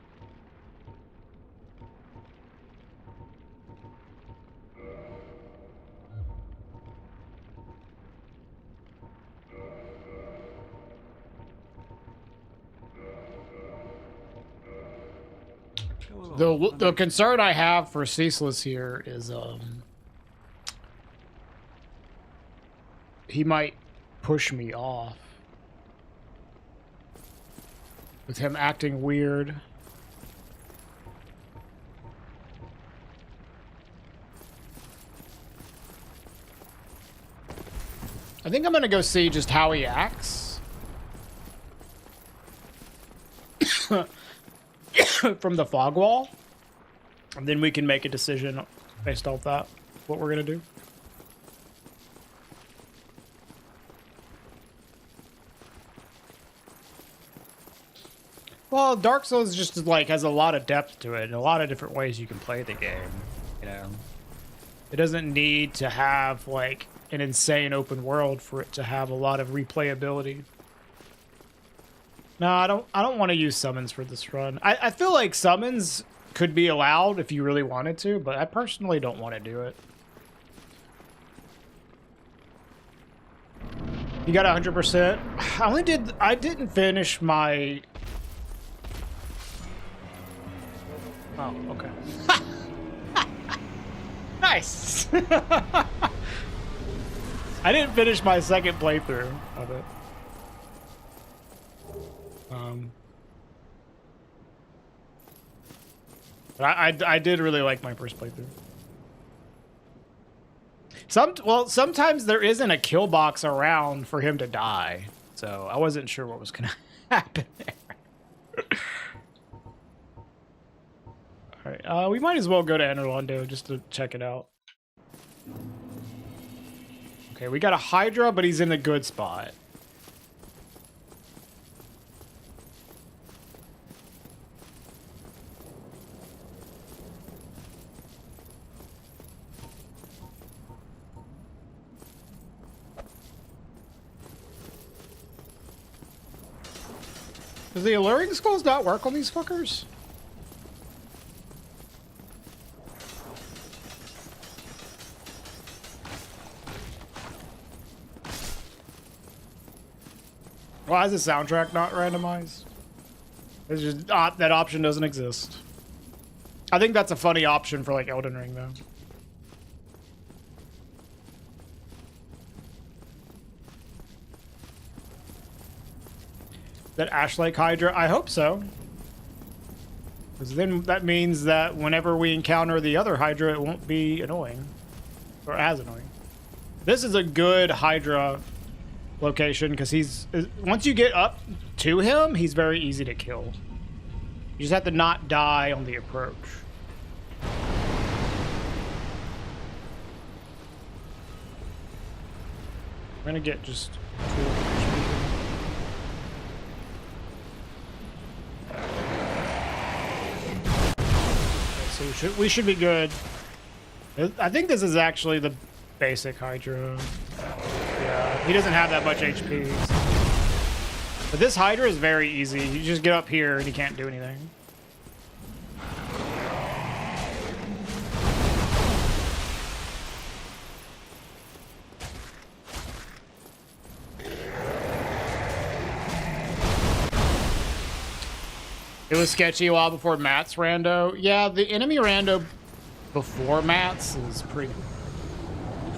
The concern I have for Ceaseless here is he might push me off with him acting weird. I think I'm gonna go see just how he acts from the fog wall, and then we can make a decision based off that, what we're gonna do. Well, Dark Souls just like has a lot of depth to it and a lot of different ways you can play the game, you know. It doesn't need to have like an insane open world for it to have a lot of replayability. No, I don't want to use summons for this run. I feel like summons could be allowed if you really wanted to, but I personally don't want to do it. You got 100%. I didn't finish my... Oh, okay. Nice. I didn't finish my second playthrough of it. But I did really like my first playthrough. Sometimes there isn't a kill box around for him to die, so I wasn't sure what was gonna happen there. All right, we might as well go to Enerlando just to check it out. Okay, we got a Hydra, but he's in a good spot. Does the alluring skulls not work on these fuckers? Why is the soundtrack not randomized? It's just that option doesn't exist. I think that's a funny option for like Elden Ring though. That Ash Lake Hydra? I hope so. Because then that means that whenever we encounter the other Hydra, it won't be annoying. Or as annoying. This is a good Hydra location because once you get up to him, he's very easy to kill. You just have to not die on the approach. I'm gonna get just so we should be good. I think this is actually the basic Hydra. Yeah, he doesn't have that much HP. But this Hydra is very easy. You just get up here and he can't do anything. It was sketchy a while before Matt's rando. Yeah, the enemy rando before Matt's is pretty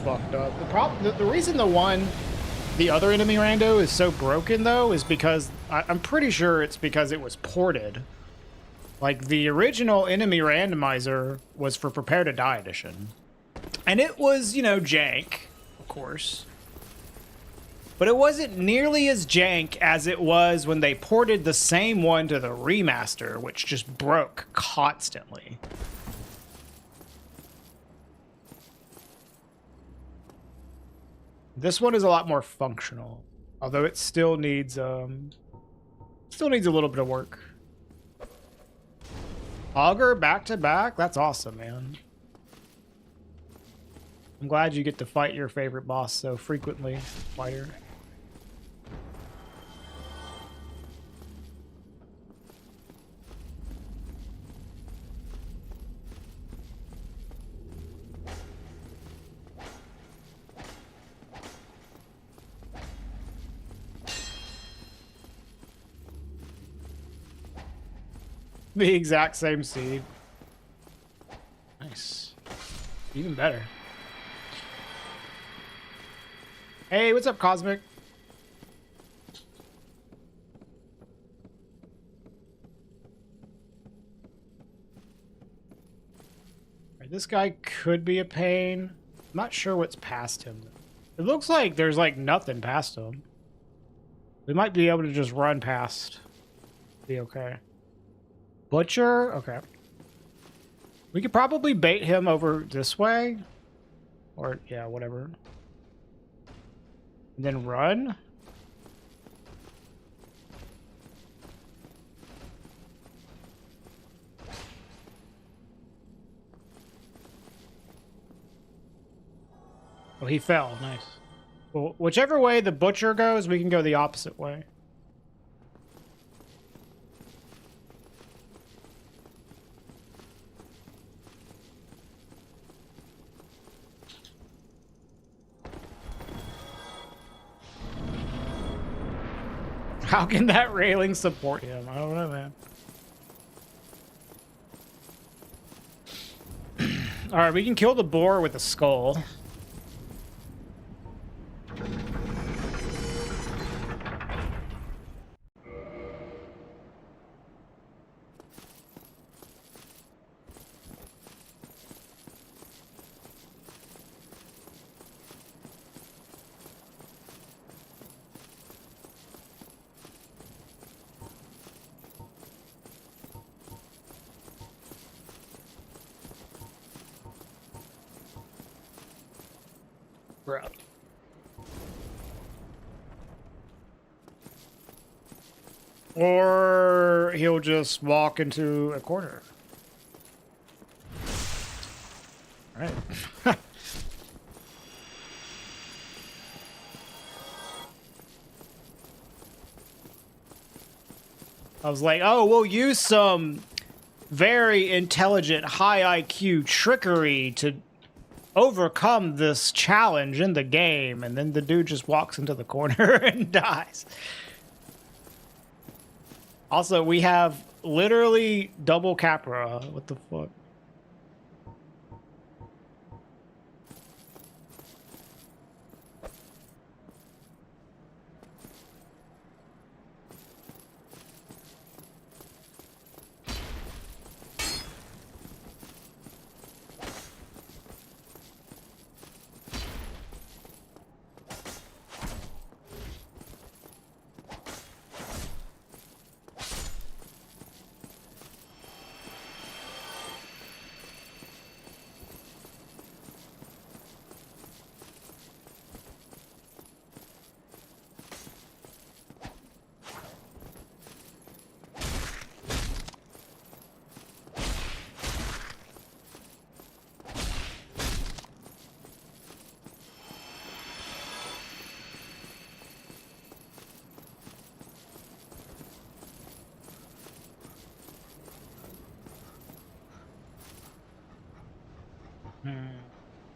fucked up. The reason the other enemy rando is so broken though is because I'm pretty sure it's because it was ported. Like the original enemy randomizer was for Prepare to Die edition, and it was, you know, jank, of course. But it wasn't nearly as jank as it was when they ported the same one to the remaster, which just broke constantly. This one is a lot more functional, although it still needs a little bit of work. Augur back to back? That's awesome, man. I'm glad you get to fight your favorite boss so frequently, fighter. The exact same seed. Nice. Even better. Hey, what's up, Cosmic? Alright, this guy could be a pain. I'm not sure what's past him. It looks like there's like nothing past him. We might be able to just run past. Be okay. Butcher? Okay. We could probably bait him over this way. Or, yeah, whatever. And then run. Oh, he fell. Nice. Well, whichever way the butcher goes, we can go the opposite way. How can that railing support him? I don't know, man. All right, we can kill the boar with a skull. Bro. Or he'll just walk into a corner. All right. I was like, oh, we'll use some very intelligent, high IQ trickery to overcome this challenge in the game, and then the dude just walks into the corner and dies. Also, we have literally double Capra. What the fuck?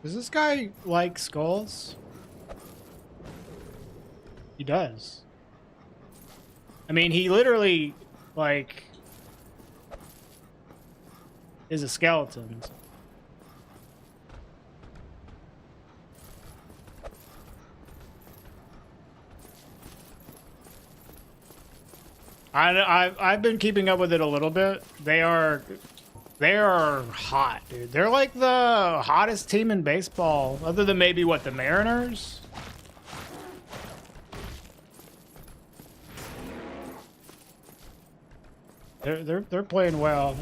Does this guy like skulls? He does. I mean, he literally, like, is a skeleton. I've been keeping up with it a little bit. They are hot, dude. They're like the hottest team in baseball, other than maybe what, the Mariners? They're playing well.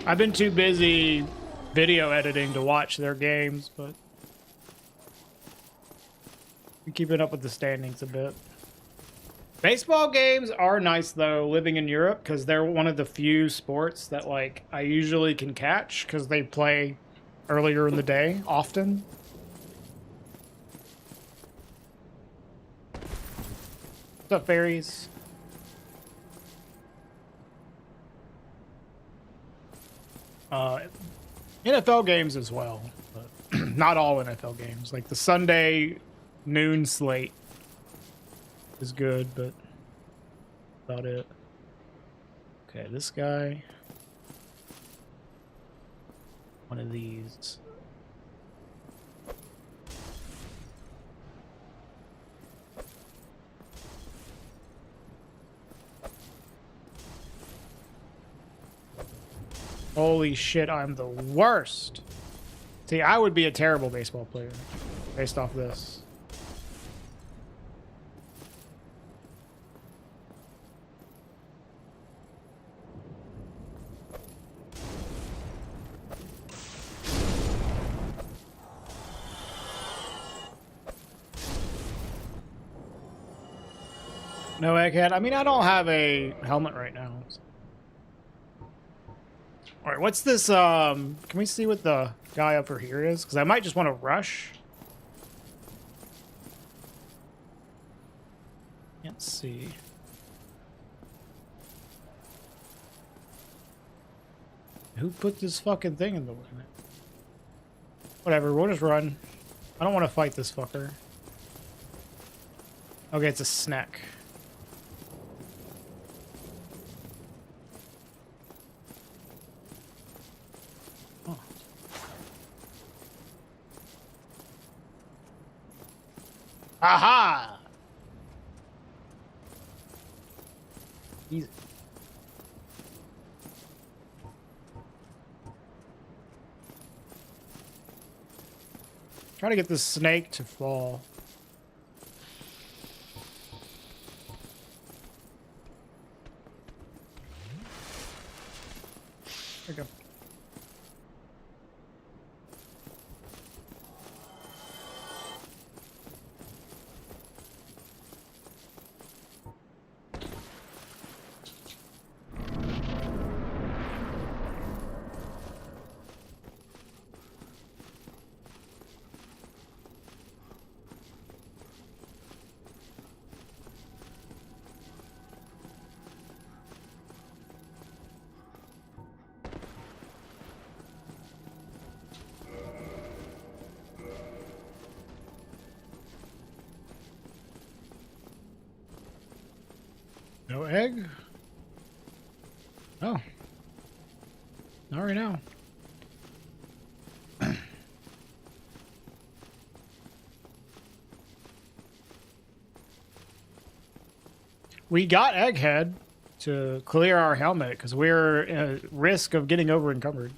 I've been too busy video editing to watch their games, but I'm keeping up with the standings a bit. Baseball games are nice though, living in Europe, because they're one of the few sports that like I usually can catch because they play earlier in the day often. What's up, fairies? NFL games as well. But Not all NFL games. Like the Sunday noon slate is good, but about it. Okay, this guy. One of these. Holy shit, I'm the worst. See, I would be a terrible baseball player based off this. No egghead. I mean, I don't have a helmet right now. So. All right, what's this? Can we see what the guy over here is? Because I might just want to rush. Can't see. Who put this fucking thing in the way? Whatever, we'll just run. I don't want to fight this fucker. Okay, it's a snack. Oh. Aha! Easy. Try to get this snake to fall. There we go. No egg? Oh. Not right now. We got Egghead to clear our helmet because we're at risk of getting over encumbered.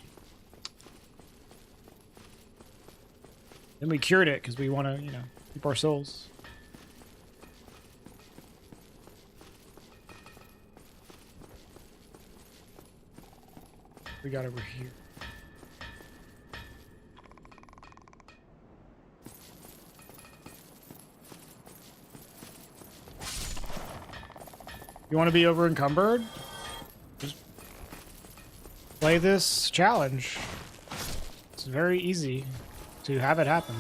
Then we cured it because we want to, you know, keep our souls. We got over here. You want to be over encumbered? Just play this challenge. It's very easy to have it happen.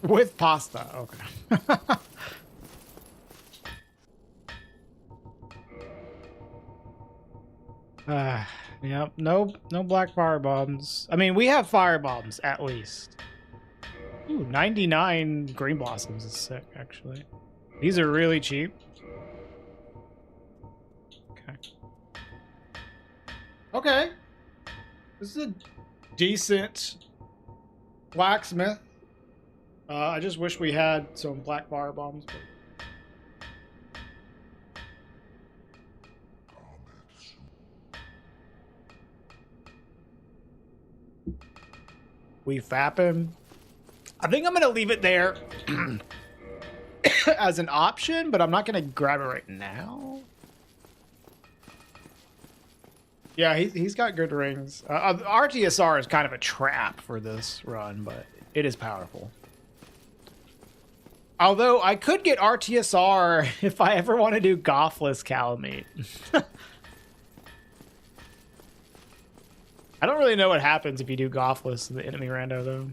With pasta, okay. Yep, no black fire bombs. I mean, we have fire bombs at least. Ooh, 99 green blossoms is sick, actually. These are really cheap. Okay. Okay. This is a decent blacksmith. I just wish we had some black fire bombs. But... we fap him. I think I'm going to leave it there as an option, but I'm not going to grab it right now. Yeah, he's got good rings. RTSR is kind of a trap for this run, but it is powerful. Although I could get RTSR if I ever want to do Gothless Calamite. I don't really know what happens if you do Gothless in the enemy rando, though.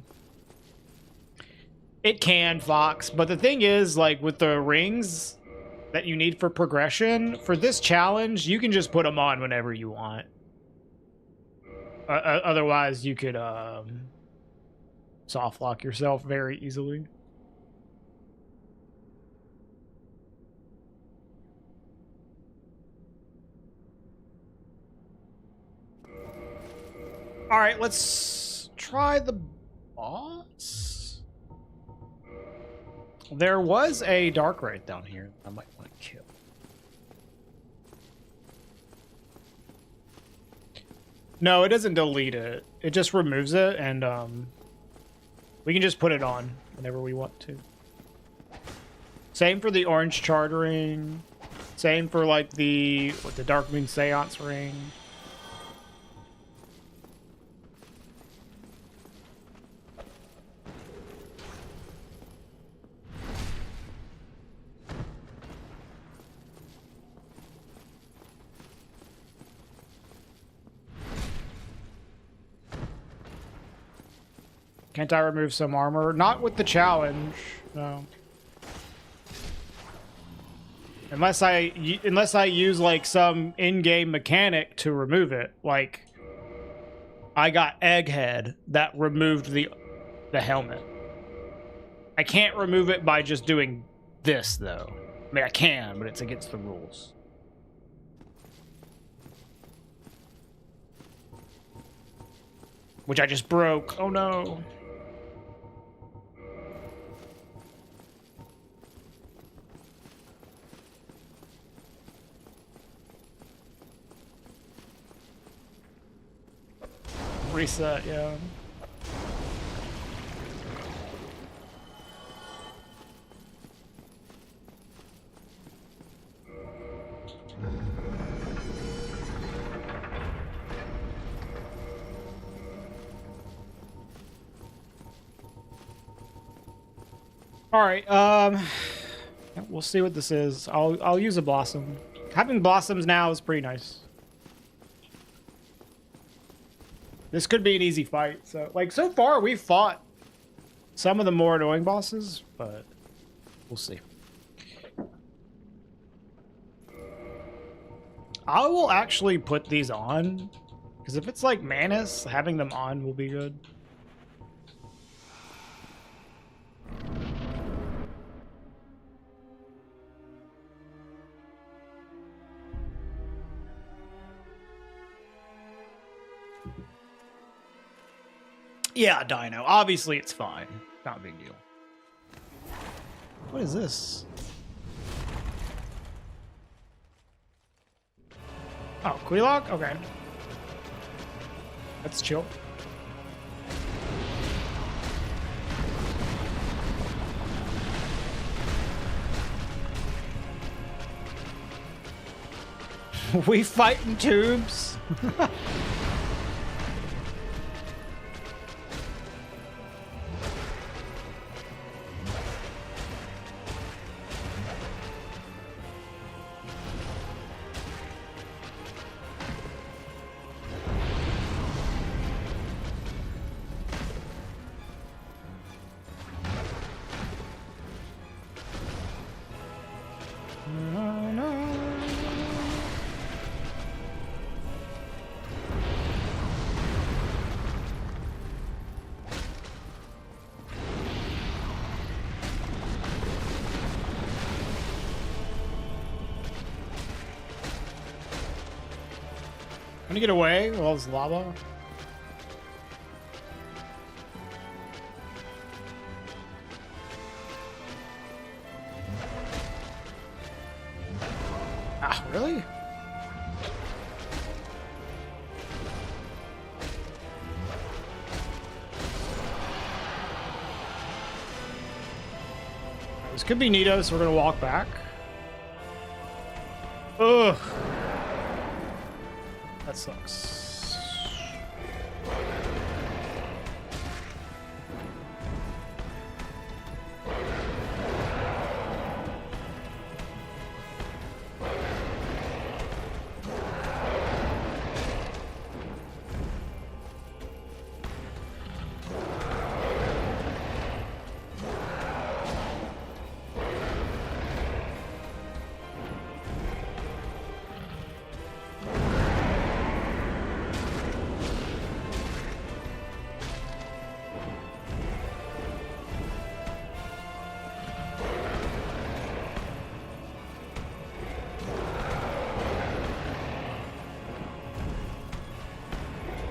It can, Fox, but the thing is, like, with the rings, that you need for progression. For this challenge, you can just put them on whenever you want. Otherwise, you could soft lock yourself very easily. All right, let's try the boss. There was a dark right down here I might want to kill. No, it doesn't delete it. It just removes it, and we can just put it on whenever we want to. Same for the orange chartering. Same for like the Dark Moon Seance ring. Can't I remove some armor? Not with the challenge, no. Unless I use like some in-game mechanic to remove it. Like I got Egghead that removed the helmet. I can't remove it by just doing this though. I mean I can, but it's against the rules. Which I just broke. Oh no. Reset, yeah. All right, we'll see what this is. I'll use a blossom. Having blossoms now is pretty nice. This could be an easy fight. So, like, so far we've fought some of the more annoying bosses, but we'll see. I will actually put these on, because if it's like Manus, having them on will be good. Yeah, Dino. Obviously, it's fine. Not a big deal. What is this? Oh, Queelock? Okay. That's chill. We fight in tubes. Can you get away with all this lava? Ah, really? This could be Nito, so we're gonna walk back. Ugh. That sucks.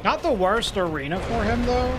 Not the worst arena for him, though.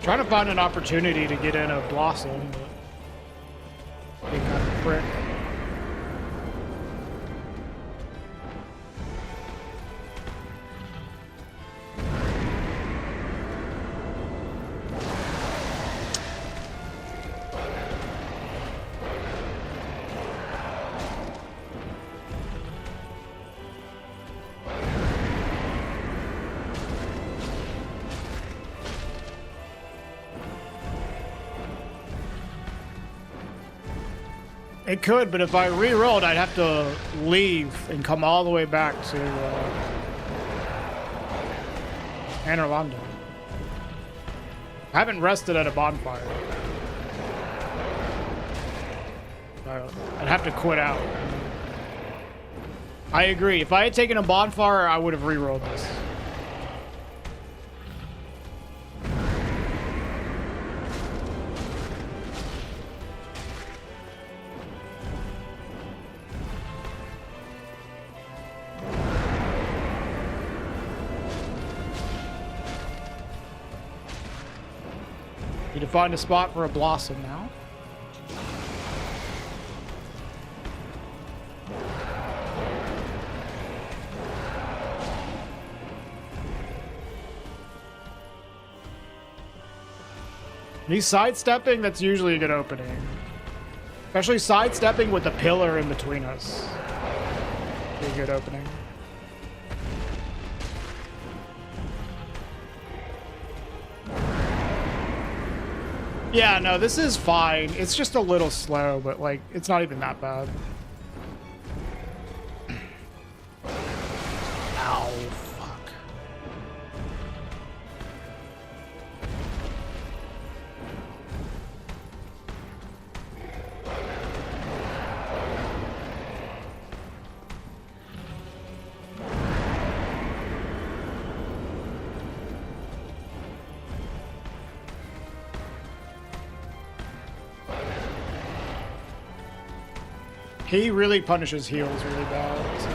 Trying to find an opportunity to get in a Blossom, but being kind of a prick. It could, but if I re-rolled, I'd have to leave and come all the way back to Anne Orlando. I haven't rested at a bonfire. I'd have to quit out. I agree. If I had taken a bonfire, I would have re-rolled this. Need to find a spot for a Blossom now. He's sidestepping, that's usually a good opening. Especially sidestepping with the pillar in between us. Be a good opening. Yeah, no, this is fine. It's just a little slow, but like, it's not even that bad. Ow, fuck. He really punishes heals really bad, so.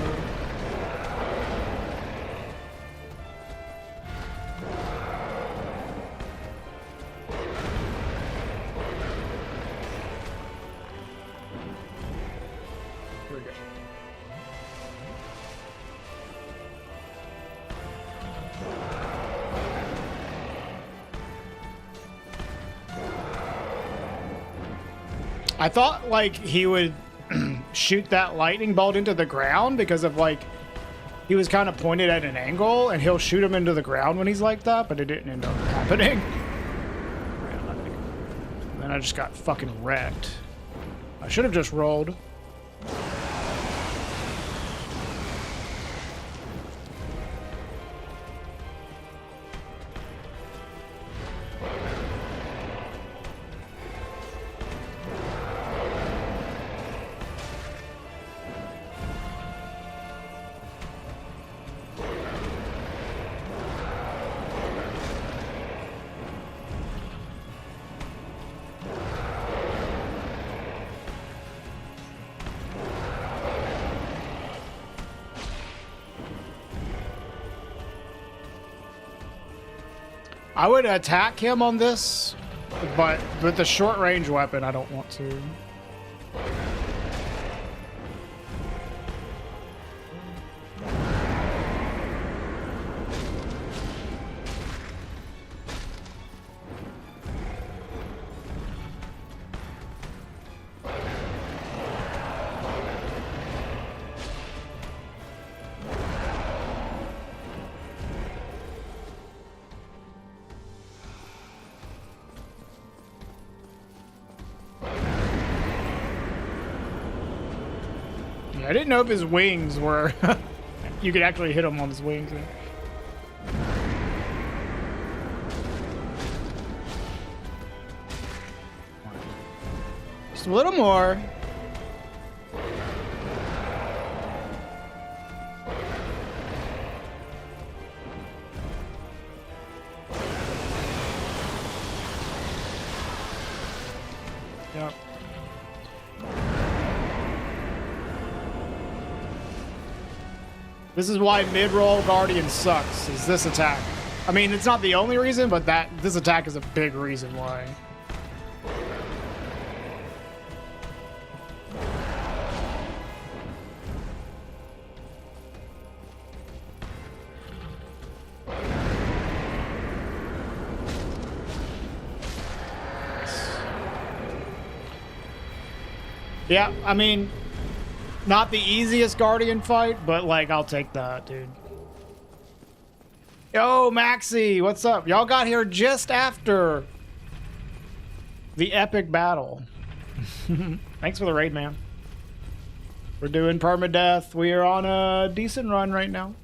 Here we go. I thought like he would shoot that lightning bolt into the ground because of like he was kind of pointed at an angle and he'll shoot him into the ground when he's like that, but it didn't end up happening. And then I just got fucking wrecked. I should have just rolled. I would attack him on this, but with the short range weapon, I don't want to. I didn't know if his wings were... you could actually hit him on his wings. Just a little more. Yep. This is why mid-roll Guardian sucks, is this attack. I mean, it's not the only reason, but this attack is a big reason why. Yeah, I mean, not the easiest Guardian fight, but like, I'll take that, dude. Yo, Maxi, what's up? Y'all got here just after the epic battle. Thanks for the raid, man. We're doing Permadeath. We are on a decent run right now.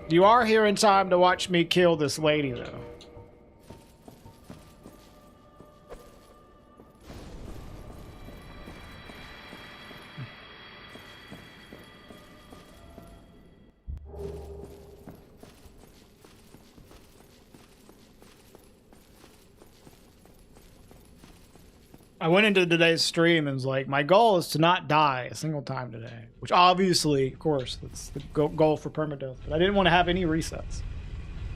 You are here in time to watch me kill this lady, though. I went into today's stream and was like, my goal is to not die a single time today. Which obviously, of course, that's the goal for Permadeath. But I didn't want to have any resets.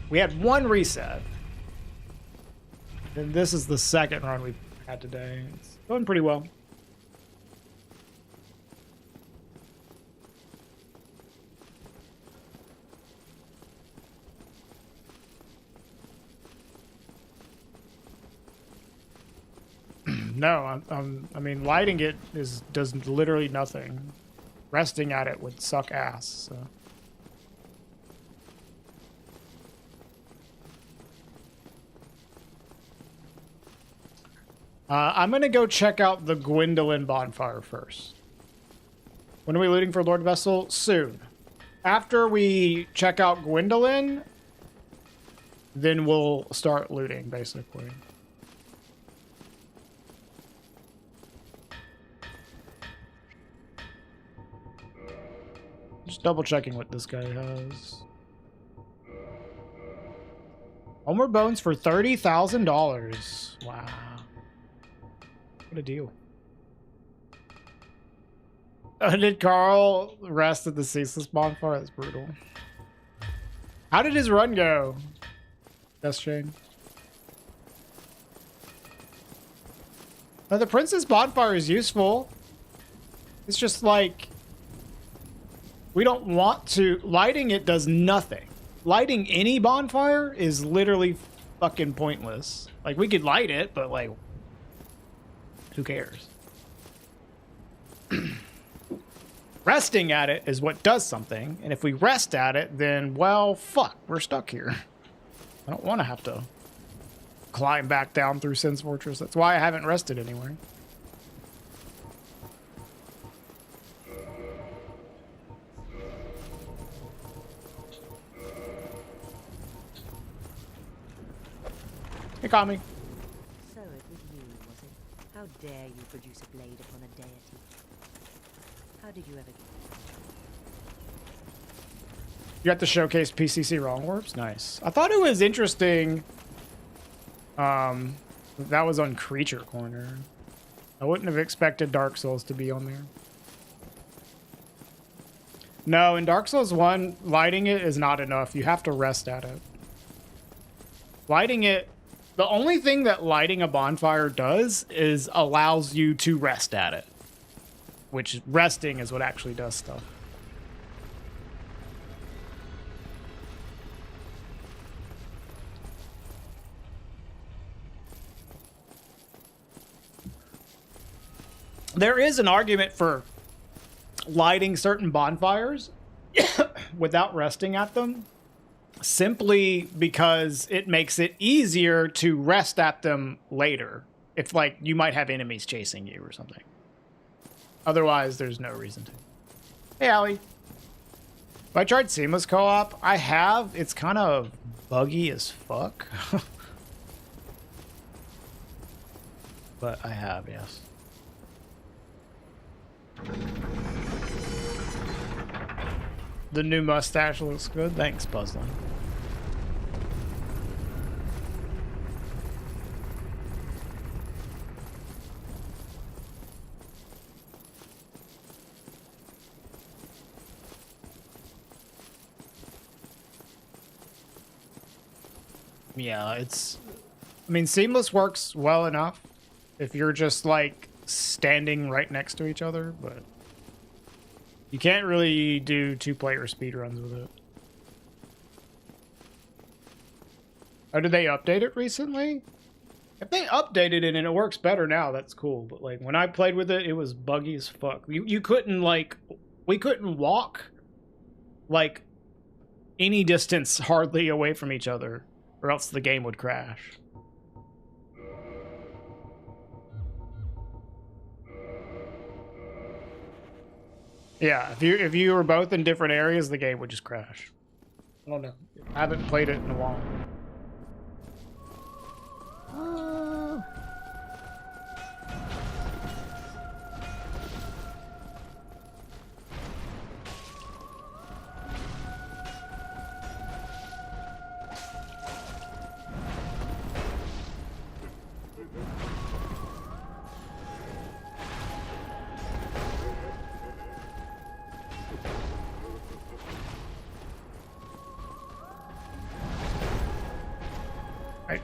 We had one reset. And this is the second run we've had today. It's going pretty well. No, I mean, lighting it does literally nothing. Resting at it would suck ass, so. I'm gonna go check out the Gwendolyn bonfire first. When are we looting for Lord Vessel? Soon. After we check out Gwendolyn, then we'll start looting, basically. Just double checking what this guy has. Homer bones for $30,000. Wow. What a deal. Did Carl rest at the ceaseless bonfire? That's brutal. How did his run go? Best Shane. Now, the Princess bonfire is useful. It's just like, we don't want to. Lighting it does nothing. Lighting any bonfire is literally fucking pointless. Like, we could light it, but like, who cares? Resting at it is what does something, and if we rest at it, then, well, fuck, we're stuck here. I don't want to have to climb back down through Sin's Fortress. That's why I haven't rested anywhere. Hey, Kami. So it was you, was it? How dare you produce a blade upon a deity? How did you ever get You got the showcase PCC wrong orbs? Nice. I thought it was interesting. That was on Creature Corner. I wouldn't have expected Dark Souls to be on there. No, in Dark Souls 1, lighting it is not enough. You have to rest at it. Lighting it, the only thing that lighting a bonfire does is allows you to rest at it. Which resting is what actually does stuff. There is an argument for lighting certain bonfires without resting at them. simply because it makes it easier to rest at them later. If, like, you might have enemies chasing you or something. Otherwise, there's no reason to. Hey, Allie. Have I tried seamless co-op? I have. It's kind of buggy as fuck. But I have, yes. The new mustache looks good. Thanks, Buzzlin. Yeah, it's... I mean, seamless works well enough if you're just, like, standing right next to each other, but you can't really do two-player speedruns with it. Oh, did they update it recently? If they updated it and it works better now, that's cool. But, like, when I played with it, it was buggy as fuck. You couldn't, like... We couldn't walk, like, any distance hardly away from each other, or else the game would crash. Yeah, if you were both in different areas, the game would just crash. I don't know. I haven't played it in a while.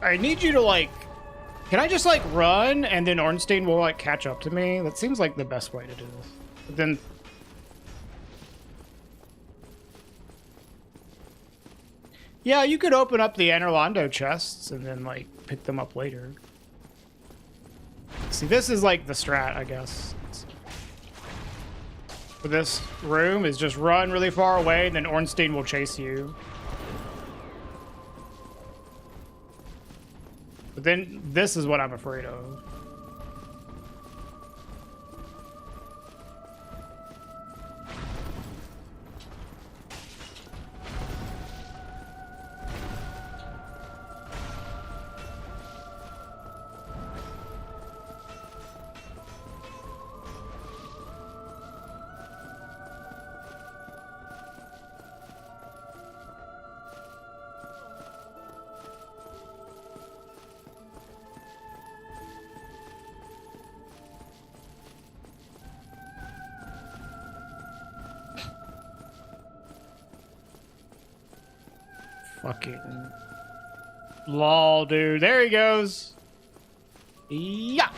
I need you to, like... Can I just, like, run and then Ornstein will, like, catch up to me? That seems like the best way to do this. But then... Yeah, you could open up the Anorlando chests and then, like, pick them up later. See, this is, like, the strat, I guess. For this room is just run really far away and then Ornstein will chase you. But then this is what I'm afraid of. Fucking lol, dude. There he goes. Yeah.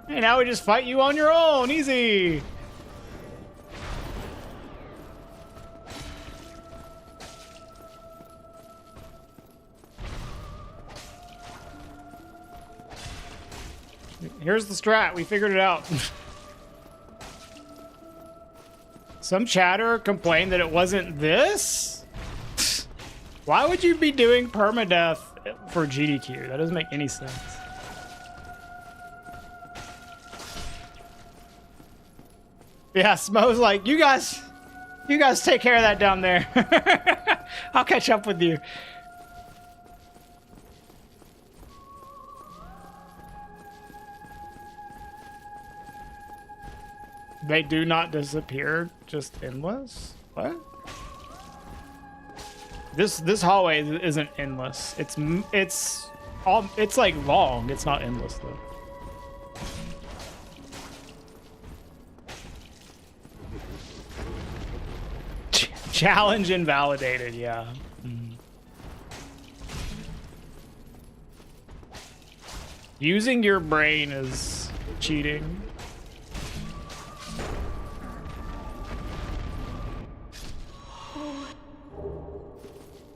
Hey, now we just fight you on your own. Easy. Here's the strat. We figured it out. Some chatter complained that it wasn't this. Why would you be doing permadeath for GDQ? That doesn't make any sense. Yeah, Smo's like, you guys take care of that down there. I'll catch up with you. They do not disappear, just endless? What? This hallway isn't endless. It's like long. It's not endless though. Challenge invalidated. Yeah. Using your brain is cheating.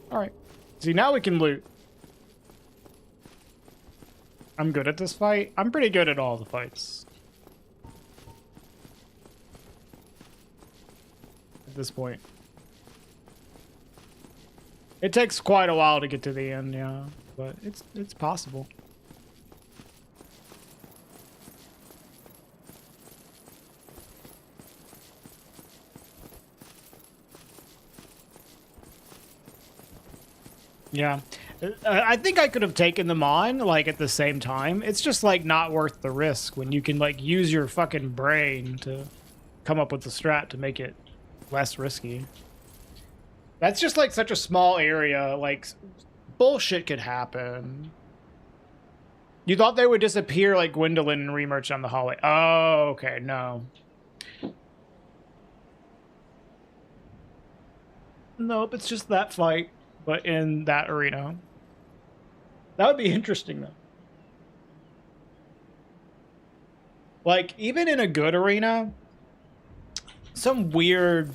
All right. See, now we can loot. I'm good at this fight. I'm pretty good at all the fights. At this point. It takes quite a while to get to the end, yeah, but it's possible. Yeah. I think I could have taken them on, like, at the same time. It's just, like, not worth the risk when you can, like, use your fucking brain to come up with the strat to make it less risky. That's just, like, such a small area. Like, bullshit could happen. You thought they would disappear like Gwendolyn and Remerch on the hallway. Oh, okay, no. Nope, it's just that fight, but in that arena. That would be interesting, though. Like, even in a good arena, some weird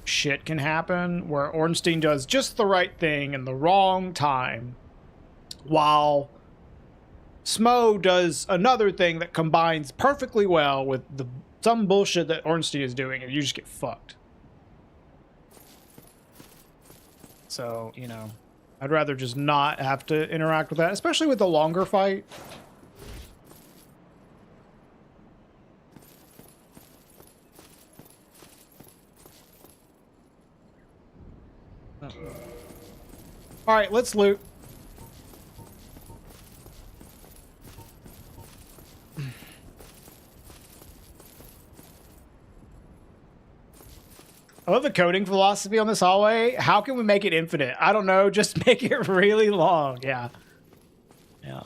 shit can happen where Ornstein does just the right thing in the wrong time, while Smo does another thing that combines perfectly well with some bullshit that Ornstein is doing, and you just get fucked. So, you know, I'd rather just not have to interact with that, especially with the longer fight. All right, let's loot. I love the coding philosophy on this hallway. How can we make it infinite? I don't know. Just make it really long. Yeah. Yeah.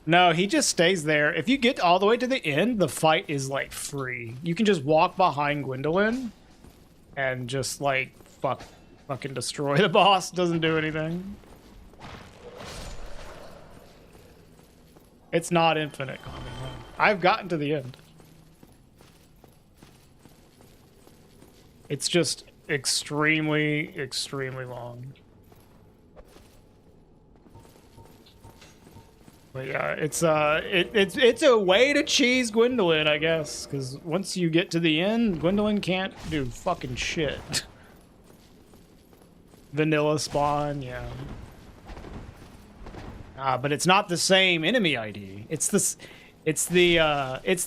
No, he just stays there. If you get all the way to the end, the fight is, like, free. You can just walk behind Gwendolyn and just, like, fucking destroy the boss. Doesn't do anything. It's not infinite. I've gotten to the end. It's just extremely, extremely long. But yeah, it's a way to cheese Gwendolyn, I guess, because once you get to the end, Gwendolyn can't do fucking shit. Vanilla spawn, yeah. But it's not the same enemy ID. It's the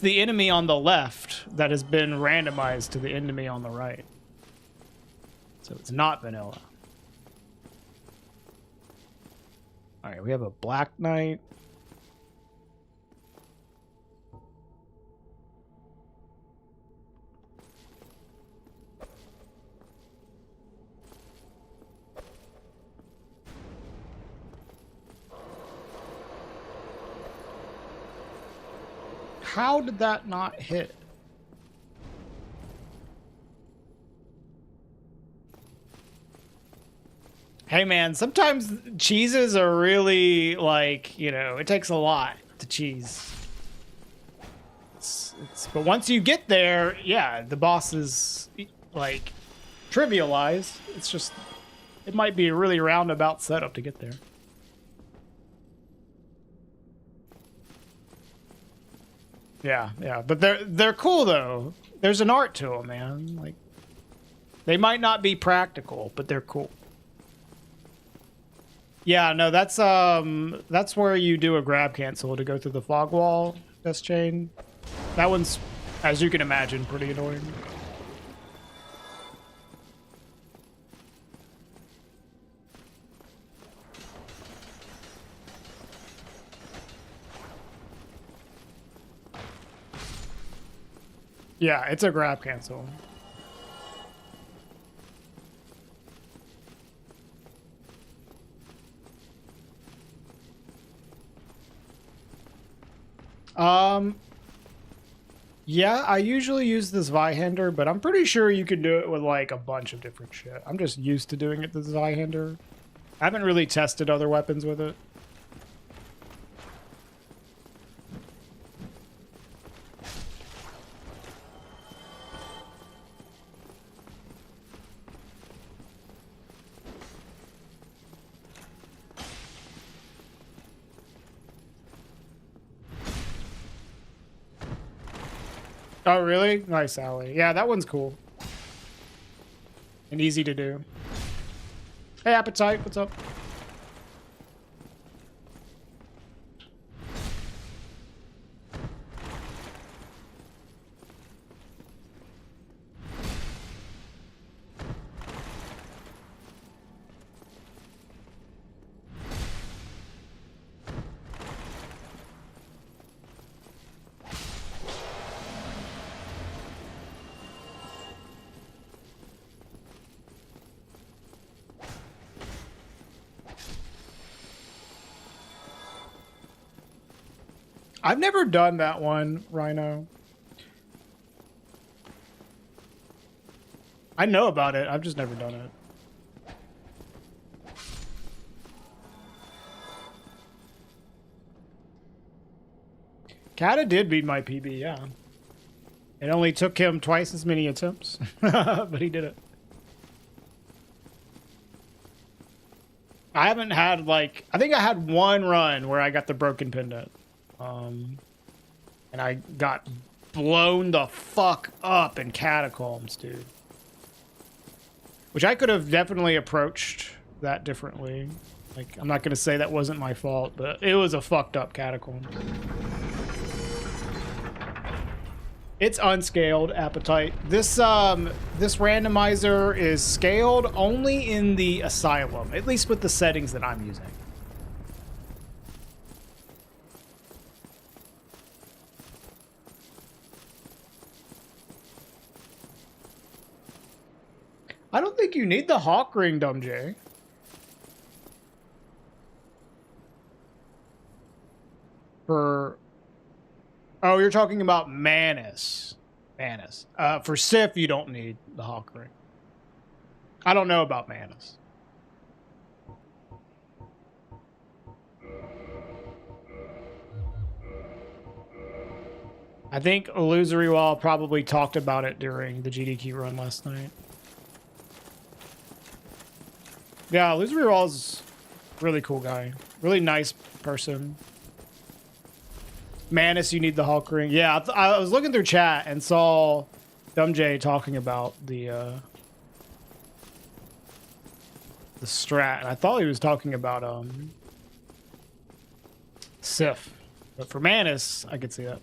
enemy on the left that has been randomized to the enemy on the right. So it's not vanilla. All right, we have a Black Knight. How did that not hit? Hey man, sometimes cheeses are really, like, you know, it takes a lot to cheese. But once you get there, yeah, the boss is, like, trivialized. It's just, it might be a really roundabout setup to get there. Yeah, but they're cool though. There's an art to them, man. Like, they might not be practical, but they're cool. Yeah, no, that's where you do a grab cancel to go through the fog wall death chain. That one's, as you can imagine, pretty annoying. Yeah, it's a grab cancel. Yeah, I usually use this Zweihander, but I'm pretty sure you can do it with, like, a bunch of different shit. I'm just used to doing it with Zweihander. I haven't really tested other weapons with it. Oh, really? Nice alley. Yeah, that one's cool. and easy to do. Hey, Appetite, what's up? I've never done that one, Rhino. I know about it. I've just never done it. Kata did beat my PB, yeah. It only took him twice as many attempts, but he did it. I haven't had, like, I think I had one run where I got the broken pendant. And I got blown the fuck up in catacombs, dude. Which I could have definitely approached that differently. Like, I'm not going to say that wasn't my fault, but it was a fucked up catacomb. It's unscaled, Appetite. This randomizer is scaled only in the asylum, at least with the settings that I'm using. I don't think you need the Hawk Ring, Dumb J. For... Oh, you're talking about Manus. Manus. For Sif, you don't need the Hawk Ring. I don't know about Manus. I think Illusory Wall probably talked about it during the GDQ run last night. Yeah, Illusory Wall's a really cool guy. Really nice person. Manus, you need the Hulk ring. Yeah, I was looking through chat and saw Dumb J talking about the strat, and I thought he was talking about Sif. But for Manus, I could see that.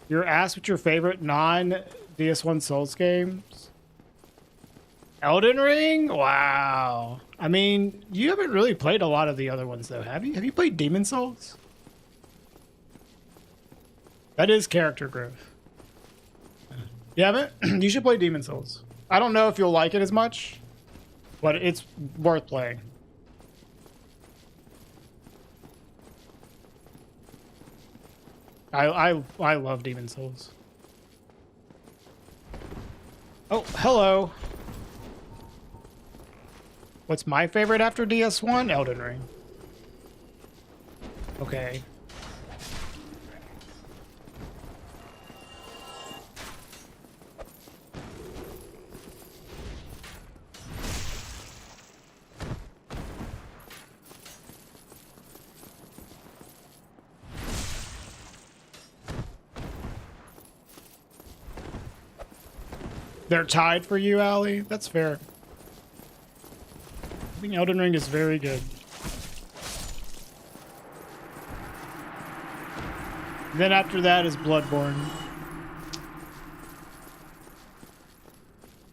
You're asked what's your favorite non-DS1 Souls games? Elden Ring? Wow. I mean, you haven't really played a lot of the other ones, though, have you? Have you played Demon Souls? That is character growth. You haven't? You should play Demon Souls. I don't know if you'll like it as much, but it's worth playing. I love Demon Souls. Oh, hello. What's my favorite after DS1? Elden Ring. Okay. They're tied for you, Allie? That's fair. I think Elden Ring is very good. Then after that is Bloodborne.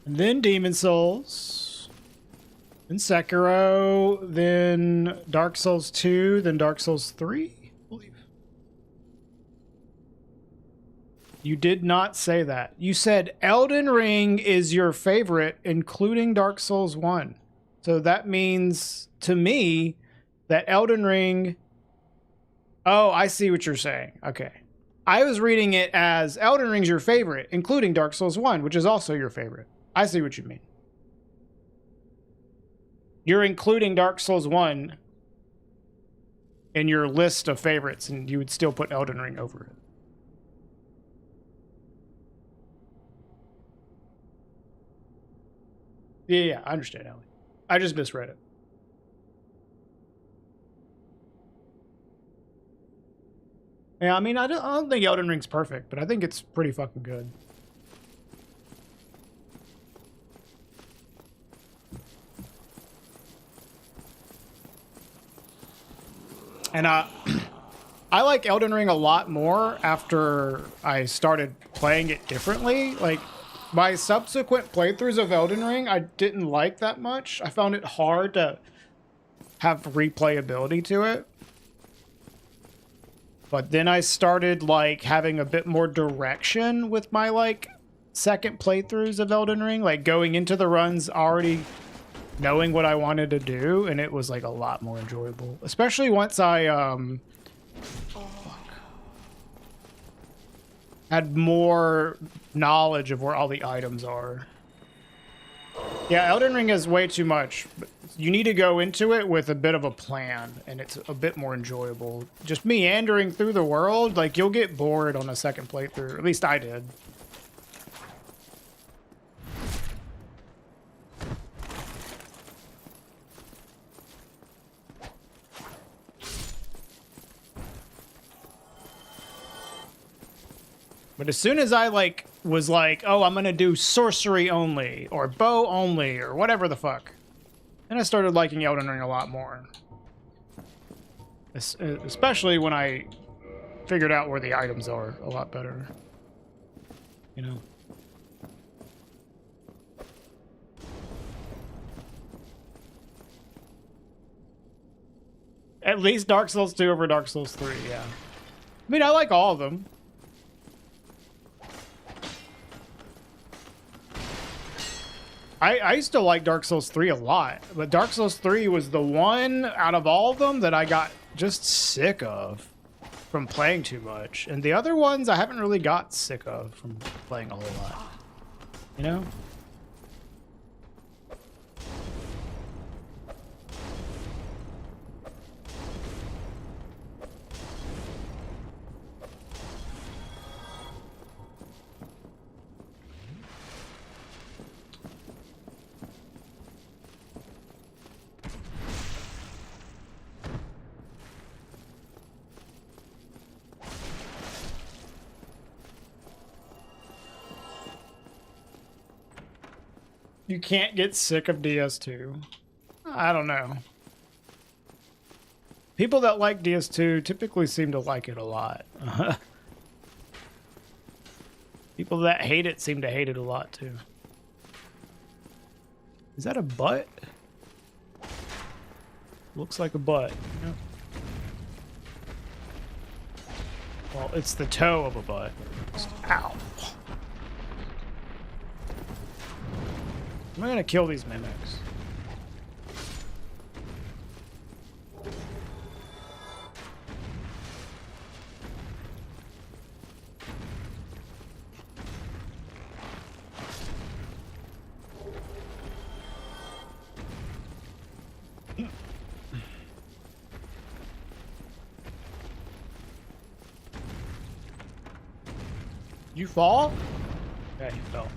And then Demon Souls. Then Sekiro. Then Dark Souls 2. Then Dark Souls 3, I believe. You did not say that. You said Elden Ring is your favorite, including Dark Souls 1. So that means, to me, that Elden Ring... Oh, I see what you're saying. Okay. I was reading it as Elden Ring's your favorite, including Dark Souls 1, which is also your favorite. I see what you mean. You're including Dark Souls 1 in your list of favorites, and you would still put Elden Ring over it. Yeah, I understand, Ellie. I just misread it. Yeah, I mean, I don't think Elden Ring's perfect, but I think it's pretty fucking good. And I like Elden Ring a lot more after I started playing it differently. Like, my subsequent playthroughs of Elden Ring, I didn't like that much. I found it hard to have replayability to it. But then I started, like, having a bit more direction with my, like, second playthroughs of Elden Ring. Like, going into the runs already knowing what I wanted to do, and it was, like, a lot more enjoyable. Especially once I, had more knowledge of where all the items are. Yeah, Elden Ring is way too much. You need to go into it with a bit of a plan, and it's a bit more enjoyable. Just meandering through the world, like, you'll get bored on a second playthrough. At least I did. But as soon as I, like, was like, oh, I'm gonna do sorcery only, or bow only, or whatever the fuck, then I started liking Elden Ring a lot more. Especially when I figured out where the items are a lot better. You know? At least Dark Souls 2 over Dark Souls 3, yeah. I mean, I like all of them. I used to like Dark Souls 3 a lot, but Dark Souls 3 was the one out of all of them that I got just sick of from playing too much. And the other ones I haven't really got sick of from playing a whole lot. You know? You can't get sick of DS2. I don't know. People that like DS2 typically seem to like it a lot. People that hate it seem to hate it a lot too. Is that a butt? Looks like a butt. Yep. Well, it's the toe of a butt. Ow. I'm gonna kill these mimics. You fall? Yeah, he fell.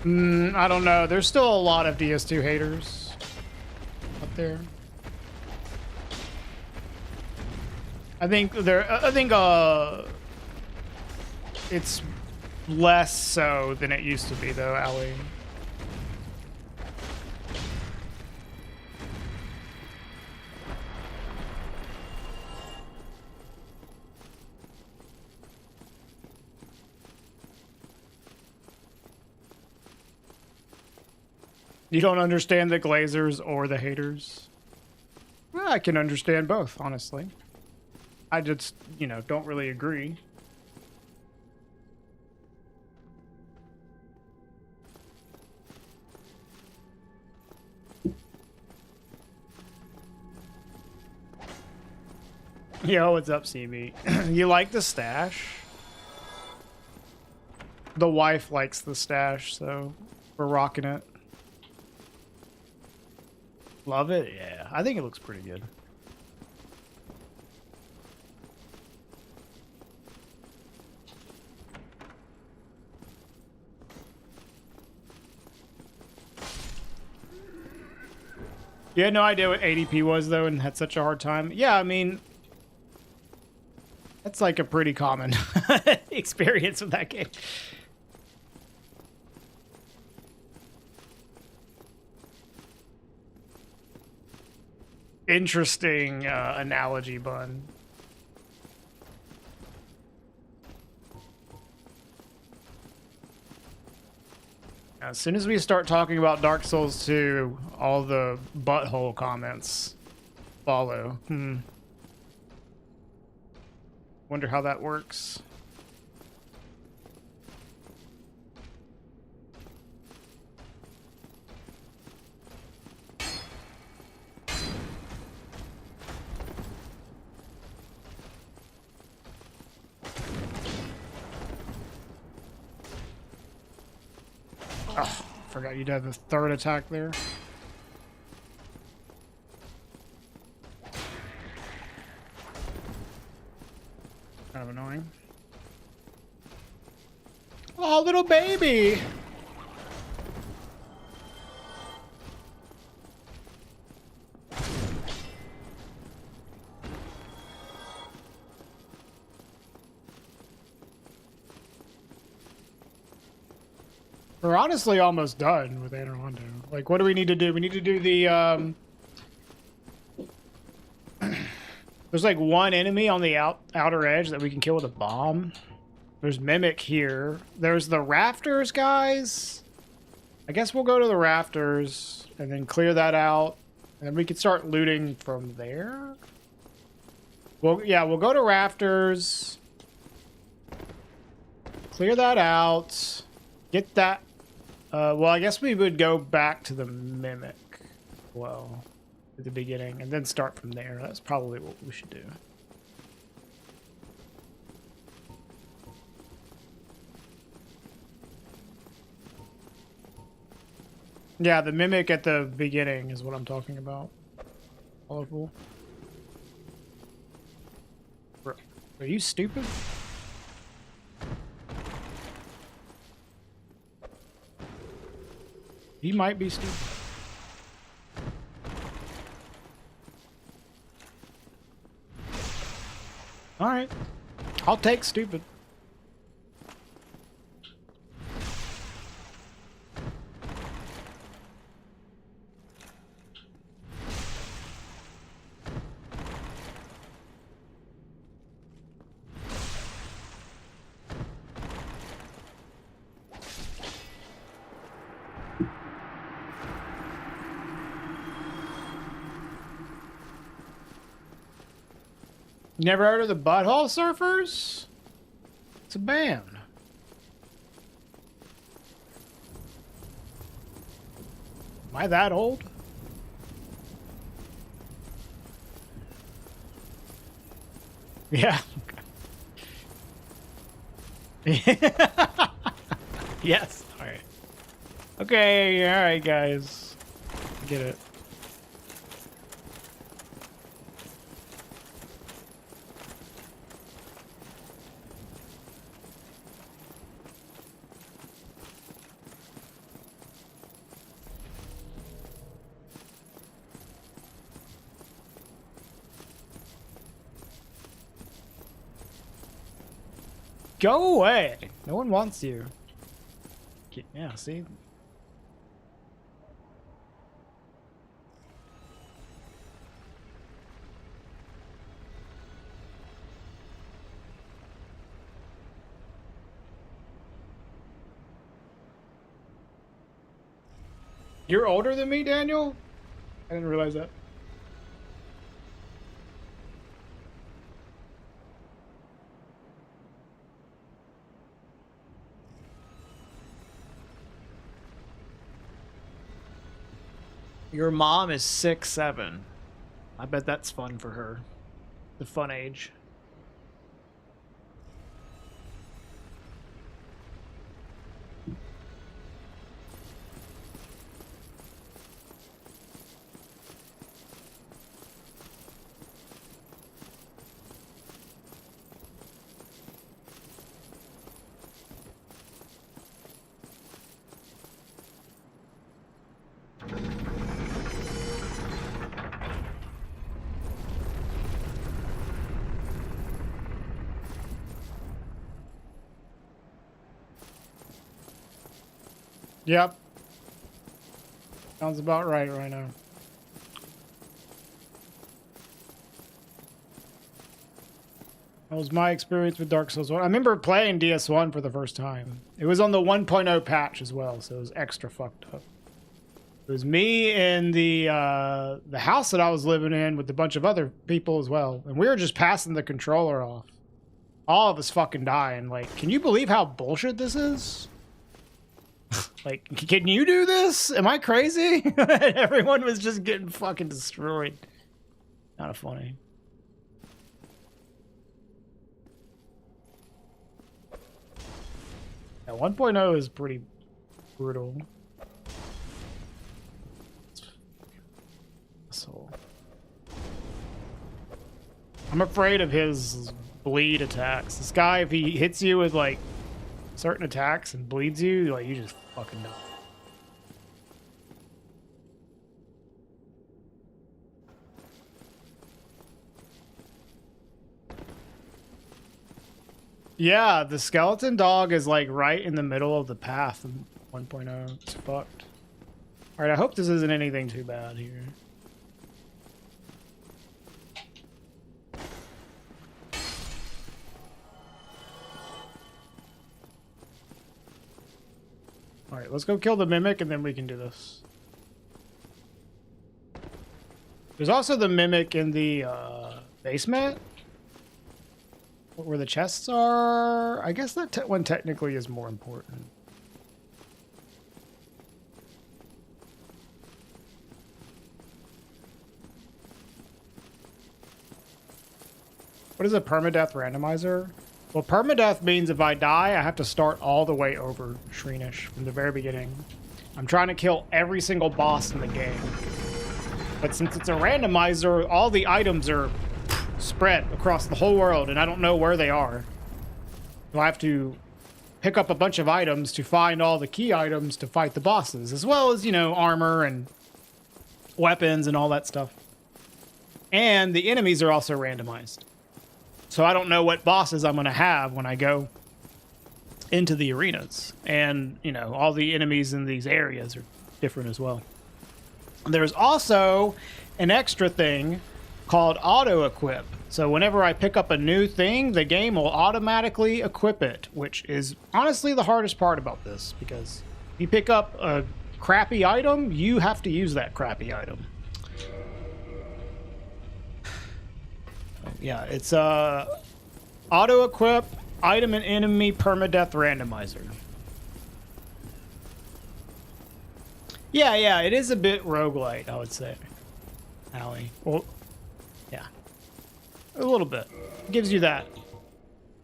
I don't know. There's still a lot of DS2 haters up there. I think it's less so than it used to be though, Allie. You don't understand the Glazers or the haters? Well, I can understand both, honestly. I just, you know, don't really agree. Yo, what's up, CB? You like the stash? The wife likes the stash, so we're rocking it. Love it? Yeah, I think it looks pretty good. You had no idea what ADP was, though, and had such a hard time? Yeah, I mean, That's like a pretty common experience with that game. Interesting analogy, Bun. As soon as we start talking about Dark Souls 2, all the butthole comments follow. Wonder how that works. Oh, forgot you'd have a third attack there. Kind of annoying. Oh, little baby! We're honestly almost done with Anor Londo. Like, what do we need to do? We need to do the, There's like one enemy on the outer edge that we can kill with a bomb. There's Mimic here. There's the rafters, guys. I guess we'll go to the rafters and then clear that out. And then we can start looting from there. Well, yeah, we'll go to rafters. Clear that out. Get that. Well, I guess we would go back to the Mimic. Well, at the beginning, and then start from there. That's probably what we should do. Yeah, the Mimic at the beginning is what I'm talking about. Colorful. Bro, are you stupid? He might be stupid. Alright. I'll take stupid. Never heard of the Butthole Surfers? It's a band. Am I that old? Yeah. Yes. All right. Okay. All right, guys. I get it. Go away. No one wants you. Yeah, see? You're older than me, Daniel? I didn't realize that. Your mom is 6'7". I bet that's fun for her. The fun age. Yep. Sounds about right now. That was my experience with Dark Souls 1. I remember playing DS1 for the first time. It was on the 1.0 patch as well, so it was extra fucked up. It was me in the house that I was living in with a bunch of other people as well, and we were just passing the controller off. All of us fucking dying. Like, can you believe how bullshit this is? Like, can you do this? Am I crazy? Everyone was just getting fucking destroyed. Kind of funny. Yeah, 1.0 is pretty brutal. So I'm afraid of his bleed attacks. This guy, if he hits you with like certain attacks and bleeds you, like you just fucking die. Yeah, the skeleton dog is like right in the middle of the path in 1.0. It's fucked. Alright, I hope this isn't anything too bad here. Alright, let's go kill the mimic and then we can do this. There's also the mimic in the basement. Where the chests are. I guess that one technically is more important. What is a permadeath randomizer? Well, permadeath means if I die, I have to start all the way over Shrinish from the very beginning. I'm trying to kill every single boss in the game. But since it's a randomizer, all the items are spread across the whole world, and I don't know where they are. So I have to pick up a bunch of items to find all the key items to fight the bosses, as well as, you know, armor and weapons and all that stuff. And the enemies are also randomized. So I don't know what bosses I'm going to have when I go into the arenas. And, you know, all the enemies in these areas are different as well. There's also an extra thing called auto-equip. So whenever I pick up a new thing, the game will automatically equip it, which is honestly the hardest part about this, because if you pick up a crappy item, you have to use that crappy item. Yeah, it's auto-equip item and enemy permadeath randomizer. Yeah, it is a bit roguelite, I would say. Allie. Well, yeah. A little bit. It gives you that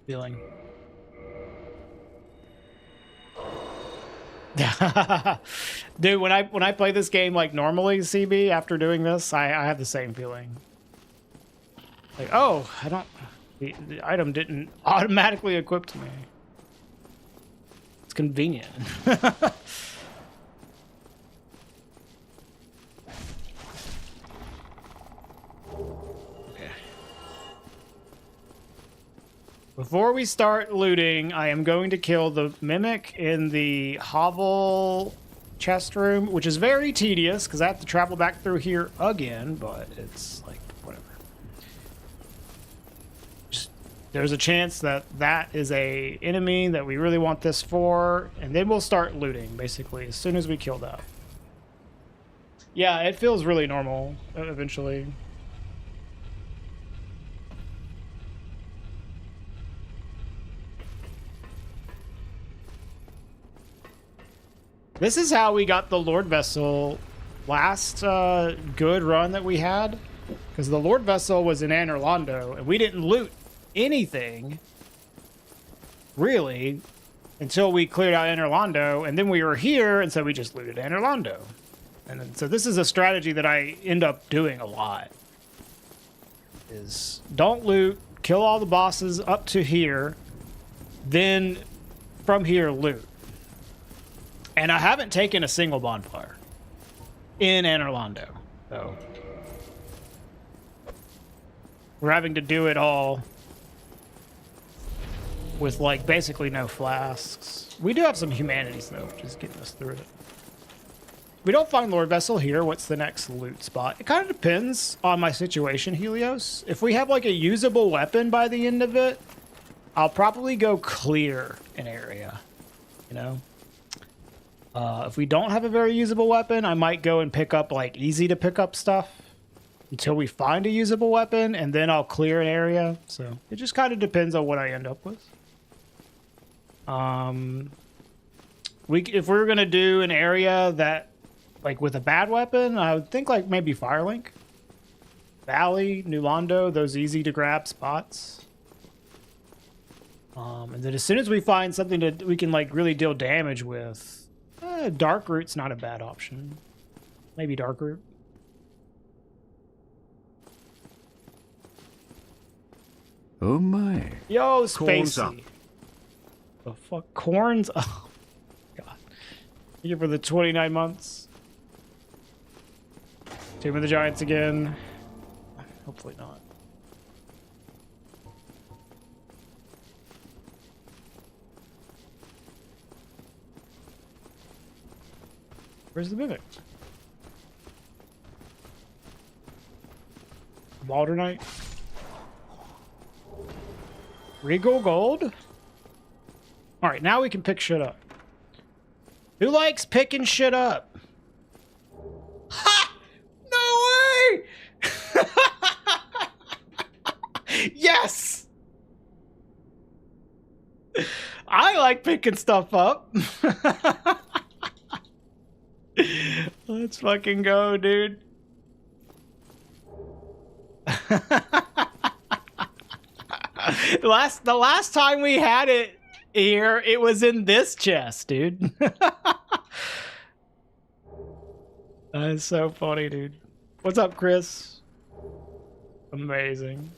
feeling. Dude, when I play this game like normally, CB, after doing this, I have the same feeling. Like, oh, the item didn't automatically equip to me. It's convenient. Before we start looting, I am going to kill the mimic in the hovel chest room, which is very tedious because I have to travel back through here again, but it's like, whatever. There's a chance that that is a enemy that we really want this for, and then we'll start looting, basically, as soon as we kill that. Yeah, it feels really normal, eventually. This is how we got the Lord Vessel last good run that we had. Because the Lord Vessel was in Anor Londo, and we didn't loot anything, really, until we cleared out Anor Londo, and then we were here, and so we just looted Anor Londo. And then, so this is a strategy that I end up doing a lot. Is don't loot, kill all the bosses up to here, then from here loot. And I haven't taken a single bonfire in Anor Londo, so we're having to do it all with like basically no flasks. We do have some humanities though, which is getting us through it. If we don't find Lord Vessel here, what's the next loot spot? It kind of depends on my situation, Helios. If we have like a usable weapon by the end of it, I'll probably go clear an area, you know? If we don't have a very usable weapon, I might go and pick up like easy to pick up stuff until we find a usable weapon, and then I'll clear an area. So it just kind of depends on what I end up with. If we were gonna do an area that like with a bad weapon, I would think like maybe Firelink, Valley, New Londo, those easy to grab spots. And then as soon as we find something that we can like really deal damage with, Dark Root's not a bad option. Maybe Dark Root. Oh my. Yo, Corn's up. Spacey. The fuck? Corns? Oh, God. Thank you for the 29 months. Tomb of the Giants again. Hopefully not. Where's the mimic? Waldernite. Regal Gold? Alright, now we can pick shit up. Who likes picking shit up? Ha! No way! Yes! I like picking stuff up. Let's fucking go, dude. The last time we had it here, it was in this chest, dude. That's so funny, dude. What's up, Chris? Amazing.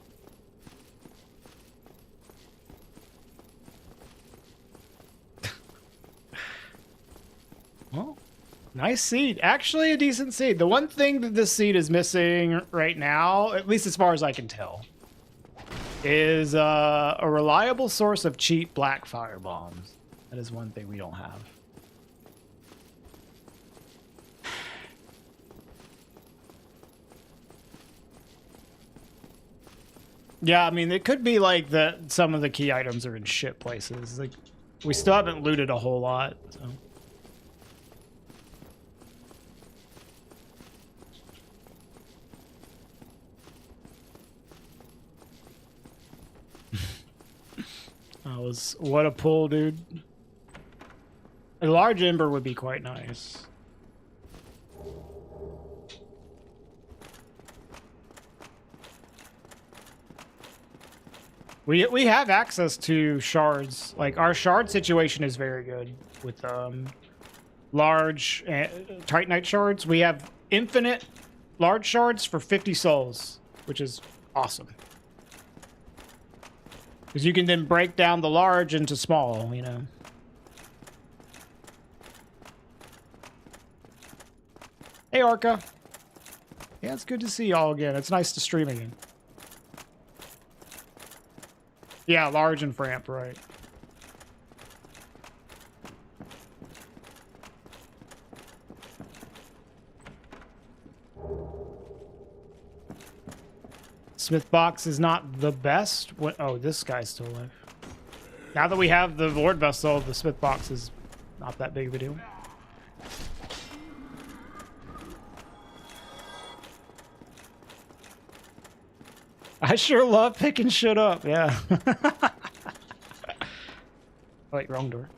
Well, nice seed. Actually, a decent seed. The one thing that this seed is missing right now, at least as far as I can tell, is a reliable source of cheap black fire bombs. That is one thing we don't have. Yeah, I mean, it could be like that some of the key items are in shit places. Like, we still haven't looted a whole lot, so. What a pull, dude. A large ember would be quite nice. We have access to shards. Like, our shard situation is very good with large Titanite shards. We have infinite large shards for 50 souls, which is awesome. Because you can then break down the large into small, you know. Hey, Orca. Yeah, it's good to see y'all again. It's nice to stream again. Yeah, large and Framp, right. Smith box is not the best. What? Oh, this guy's still alive. Now that we have the Lord Vessel, the Smith box is not that big of a deal. I sure love picking shit up, yeah. Wait, wrong door.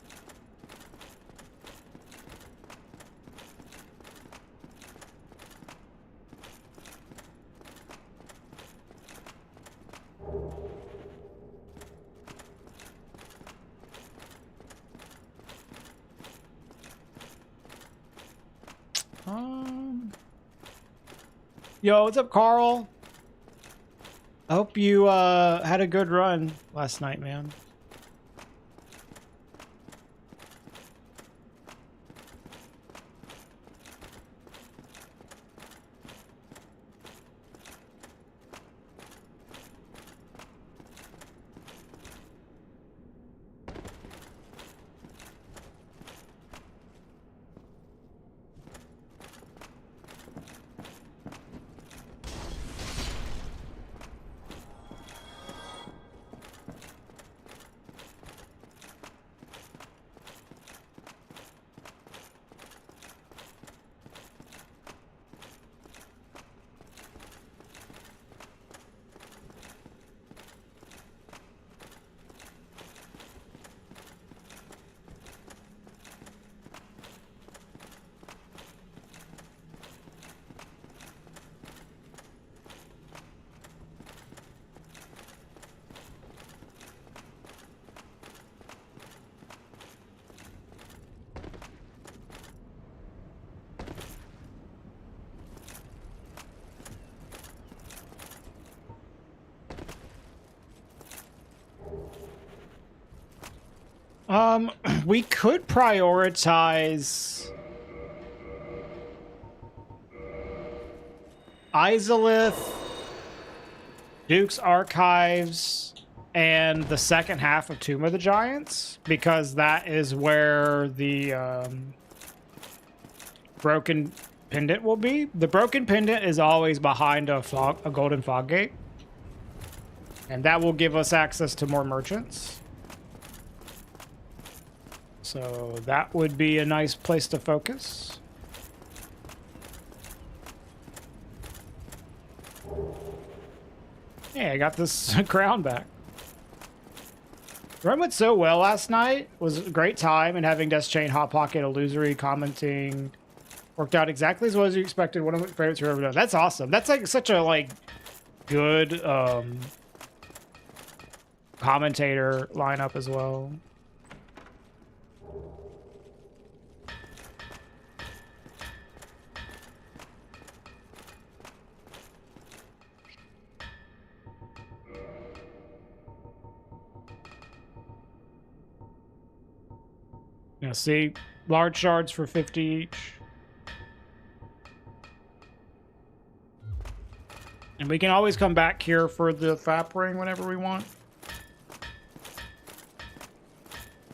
Yo, what's up, Carl? I hope you had a good run last night, man. We could prioritize Izalith, Duke's Archives, and the second half of Tomb of the Giants, because that is where the broken pendant will be. The broken pendant is always behind a golden fog gate, and that will give us access to more merchants. So that would be a nice place to focus. Yeah, I got this crown back. Run went so well last night. It was a great time, and having Death Chain, Hot Pocket, Illusory, commenting worked out exactly as well as you expected. One of my favorites you've ever done. That's awesome. That's like such a like good commentator lineup as well. Yeah, see, large shards for 50 each. And we can always come back here for the FAP ring whenever we want.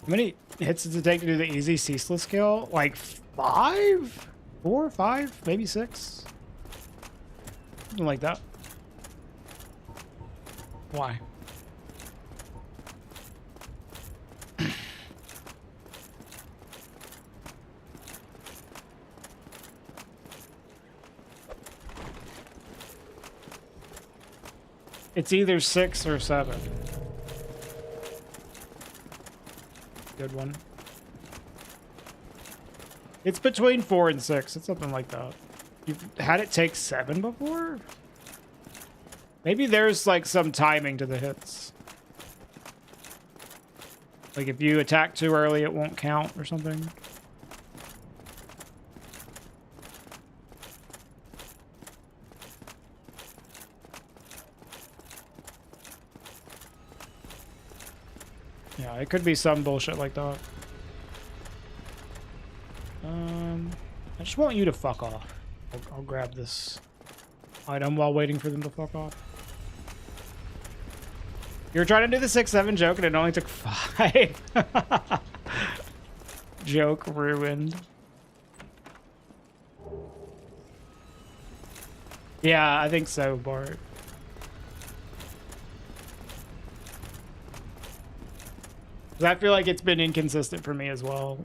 How many hits does it take to do the easy ceaseless kill? Like 5? 4, 5, maybe 6? Something like that. Why? It's either 6 or 7. Good one. It's between 4 and 6. It's something like that. You've had it take 7 before? Maybe there's like some timing to the hits. Like if you attack too early, it won't count or something. Yeah, it could be some bullshit like that. I just want you to fuck off. I'll grab this item while waiting for them to fuck off. You were trying to do the 6-7 joke and it only took 5. Joke ruined. Yeah, I think so, Bart. 'Cause I feel like it's been inconsistent for me as well.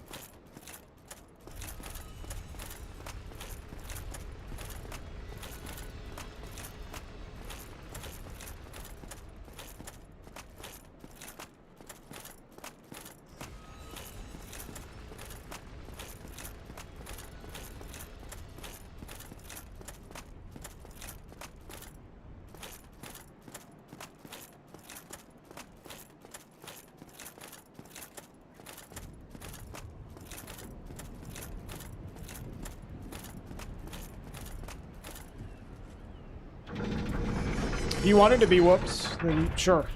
If you wanted to be whoops, then sure.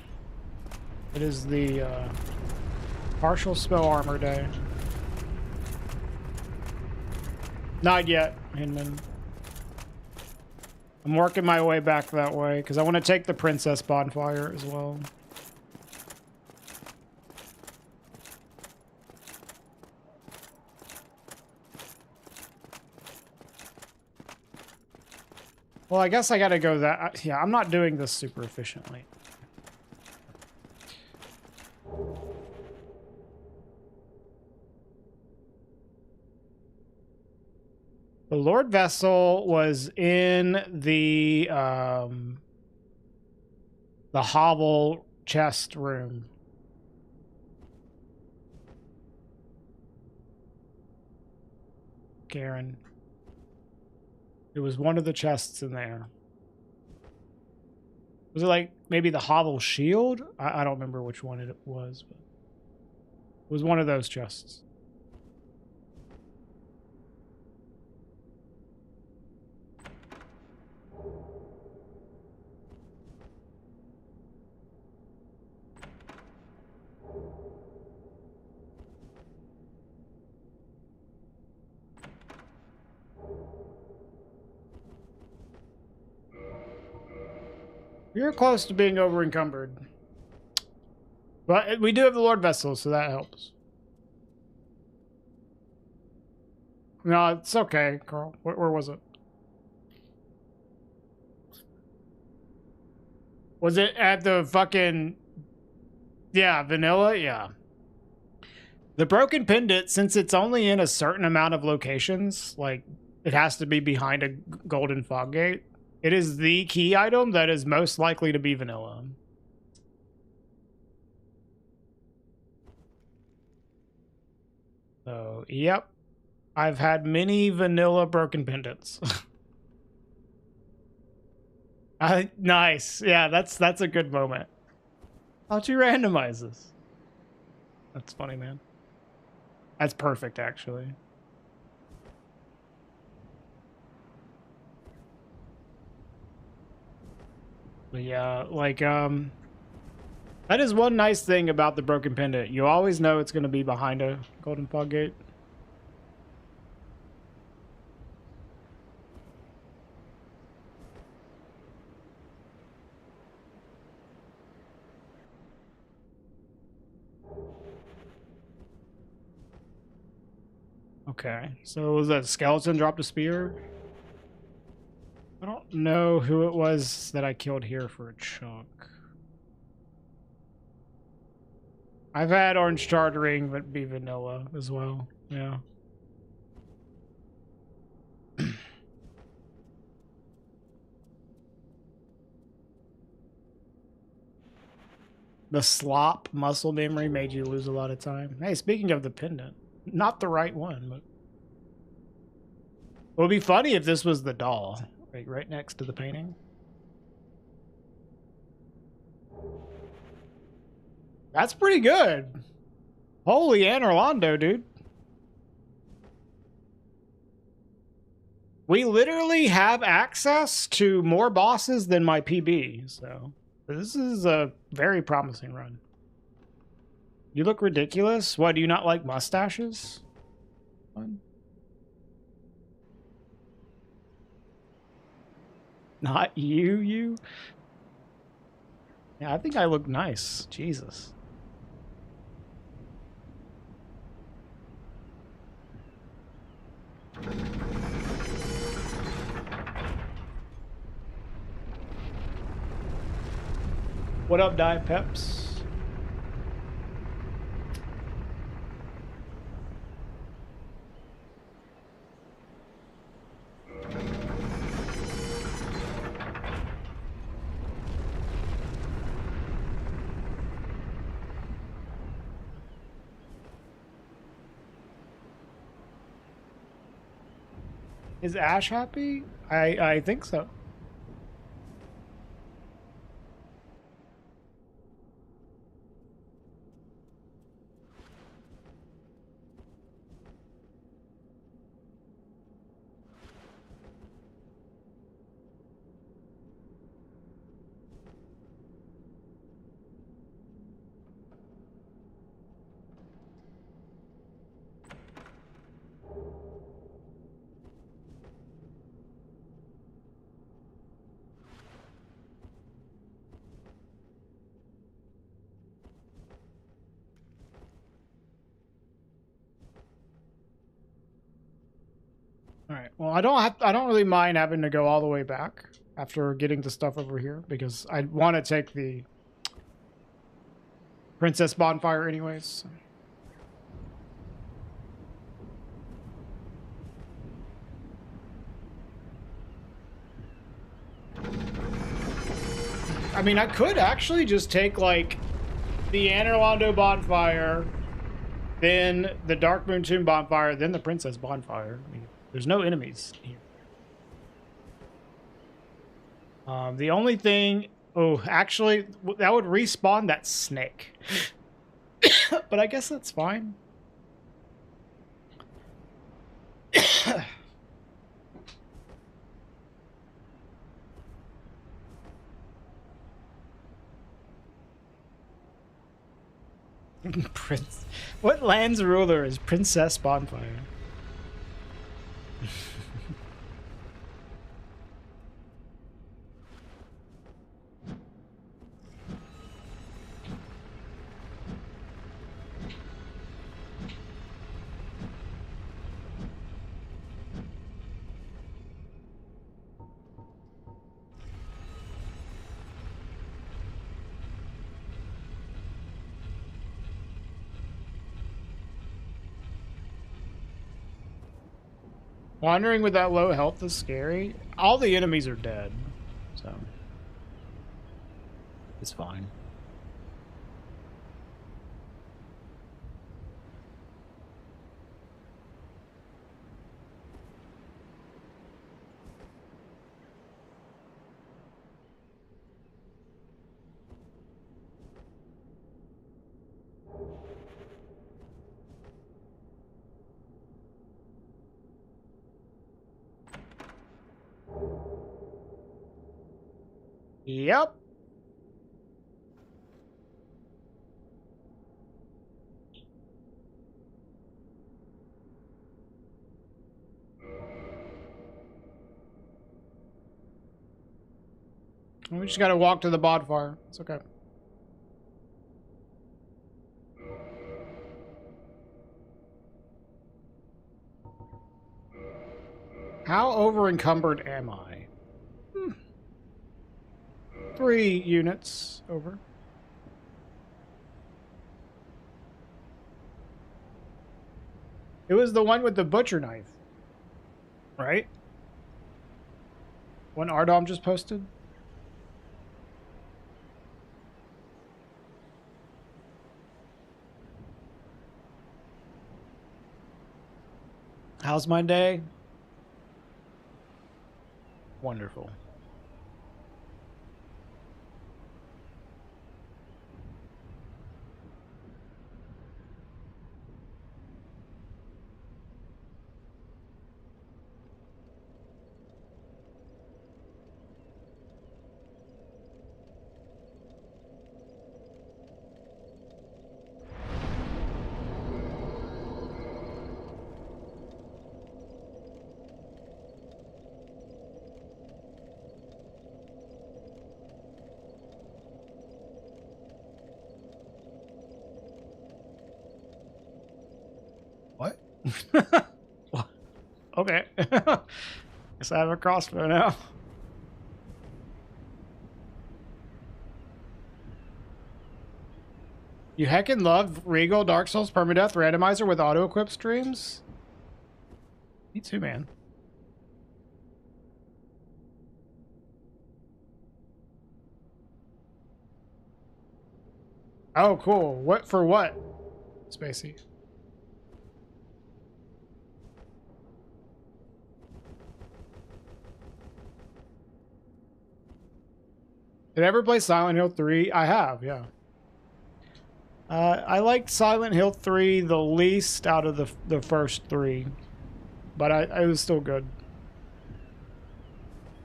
It is the partial spell armor day. Not yet, Hinman. I'm working my way back that way because I want to take the princess bonfire as well. Well, I guess I gotta go that... Yeah, I'm not doing this super efficiently. The Lord Vessel was in the hovel chest room. Karen. It was one of the chests in there. Was it like maybe the hovel shield? I don't remember which one it was, but it was one of those chests. You're close to being over encumbered. But we do have the Lord Vessel, so that helps. No, it's okay, Carl. Where was it? Was it at the fucking... Yeah, vanilla? Yeah. The broken pendant, since it's only in a certain amount of locations, like, it has to be behind a golden fog gate, it is the key item that is most likely to be vanilla. So, yep. I've had many vanilla broken pendants. Nice. Yeah, that's a good moment. How'd you randomize this? That's funny, man. That's perfect, actually. But yeah, like, that is one nice thing about the broken pendant. You always know it's going to be behind a golden fog gate. Okay, so was that skeleton dropped a spear? I don't know who it was that I killed here for a chunk. I've had orange chartering, but be vanilla as well. Yeah. The slop muscle memory made you lose a lot of time. Hey, speaking of the pendant, not the right one, but it would be funny if this was the doll, like right next to the painting. That's pretty good. Holy Anne Orlando, dude. We literally have access to more bosses than my PB, so this is a very promising run. You look ridiculous. What, do you not like mustaches? Fun. Not you? Yeah, I think I look nice. Jesus. What up, Diet Peps? Is Ash happy? I think so. All right. Well, I don't really mind having to go all the way back after getting the stuff over here because I want to take the Princess Bonfire anyways. I mean, I could actually just take like the Anne Orlando Bonfire, then the Dark Moon Tomb Bonfire, then the Princess Bonfire. I mean, there's no enemies here. The only thing... Oh, actually, that would respawn that snake. But I guess that's fine. Prince... What land's ruler is Princess Bonfire? Wandering with that low health is scary. All the enemies are dead, so it's fine. yep. We just gotta walk to the bonfire. It's okay. How over encumbered am I? 3 units over. It was the one with the butcher knife, right? One Ardom just posted. How's my day? Wonderful. What? Okay. Guess I have a crossbow now. You heckin' love Regal, Dark Souls, Permadeath, Randomizer with auto-equip streams? Me too, man. Oh, cool. What for what? Spacey. Did I ever play Silent Hill 3? I have, yeah. I liked Silent Hill 3 the least out of the first 3. But it was still good.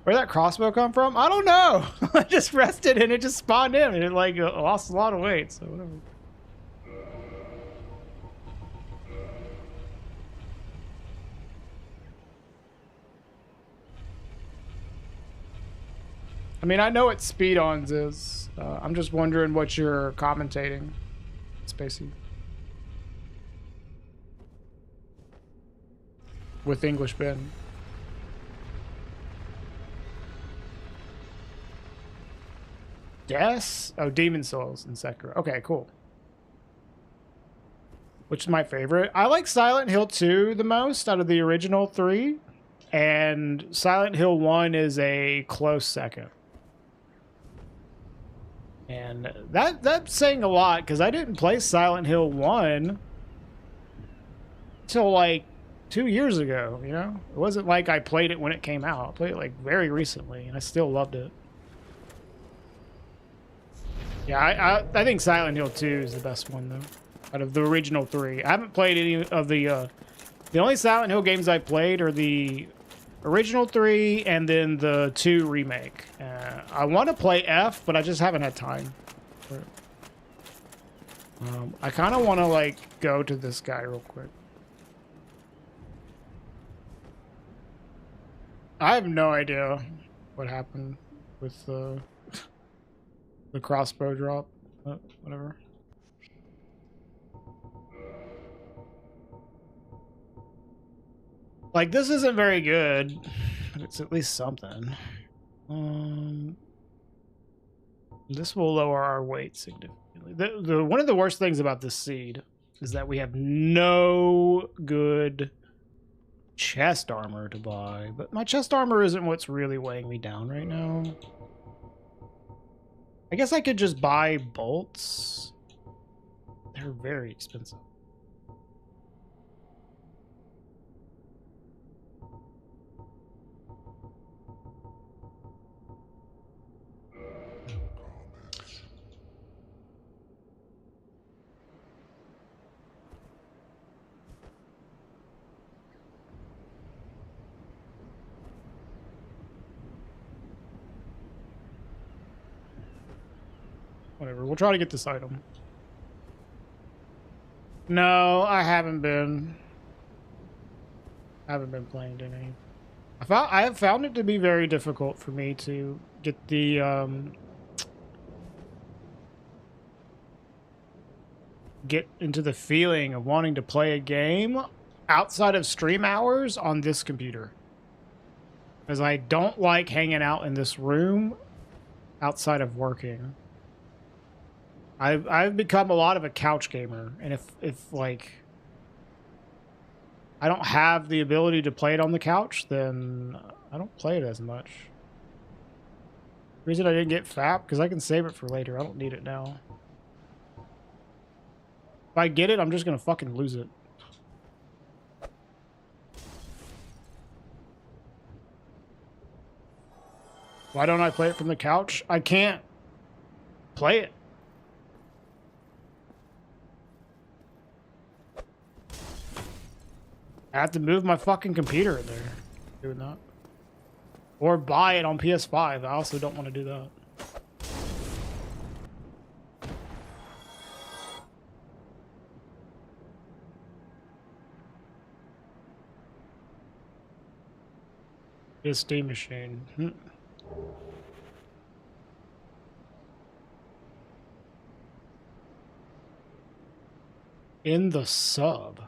Where'd that crossbow come from? I don't know. I just rested and it just spawned in and it like lost a lot of weight, so whatever. I mean, I know what speed-ons is. I'm just wondering what you're commentating, Spacey. With English Ben. Yes? Oh, Demon Souls and Sekiro. Okay, cool. Which is my favorite? I like Silent Hill 2 the most out of the original 3. And Silent Hill 1 is a close second. And that's saying a lot, because I didn't play Silent Hill 1 until like 2 years ago, you know? It wasn't like I played it when it came out. I played it like very recently, and I still loved it. Yeah, I think Silent Hill 2 is the best one, though, out of the original 3. I haven't played any of the only Silent Hill games I played are the original 3 and then the 2 remake. I want to play F, but I just haven't had time for it. I kind of want to like go to this guy real quick. I have no idea what happened with the crossbow drop, but whatever. Like, this isn't very good, but it's at least something. This will lower our weight significantly. One of the worst things about this seed is that we have no good chest armor to buy, but my chest armor isn't what's really weighing me down right now. I guess I could just buy bolts. They're very expensive. Whatever, we'll try to get this item. No, I haven't been. I haven't been playing any. I have found it to be very difficult for me to get the get into the feeling of wanting to play a game outside of stream hours on this computer. Because I don't like hanging out in this room outside of working. I've become a lot of a couch gamer, and if like I don't have the ability to play it on the couch, then I don't play it as much. The reason I didn't get FAP, because I can save it for later. I don't need it now. If I get it, I'm just gonna fucking lose it. Why don't I play it from the couch? I can't play it. I have to move my fucking computer in there. Doing that. Or buy it on PS5. I also don't want to do that. His Steam machine. In the sub.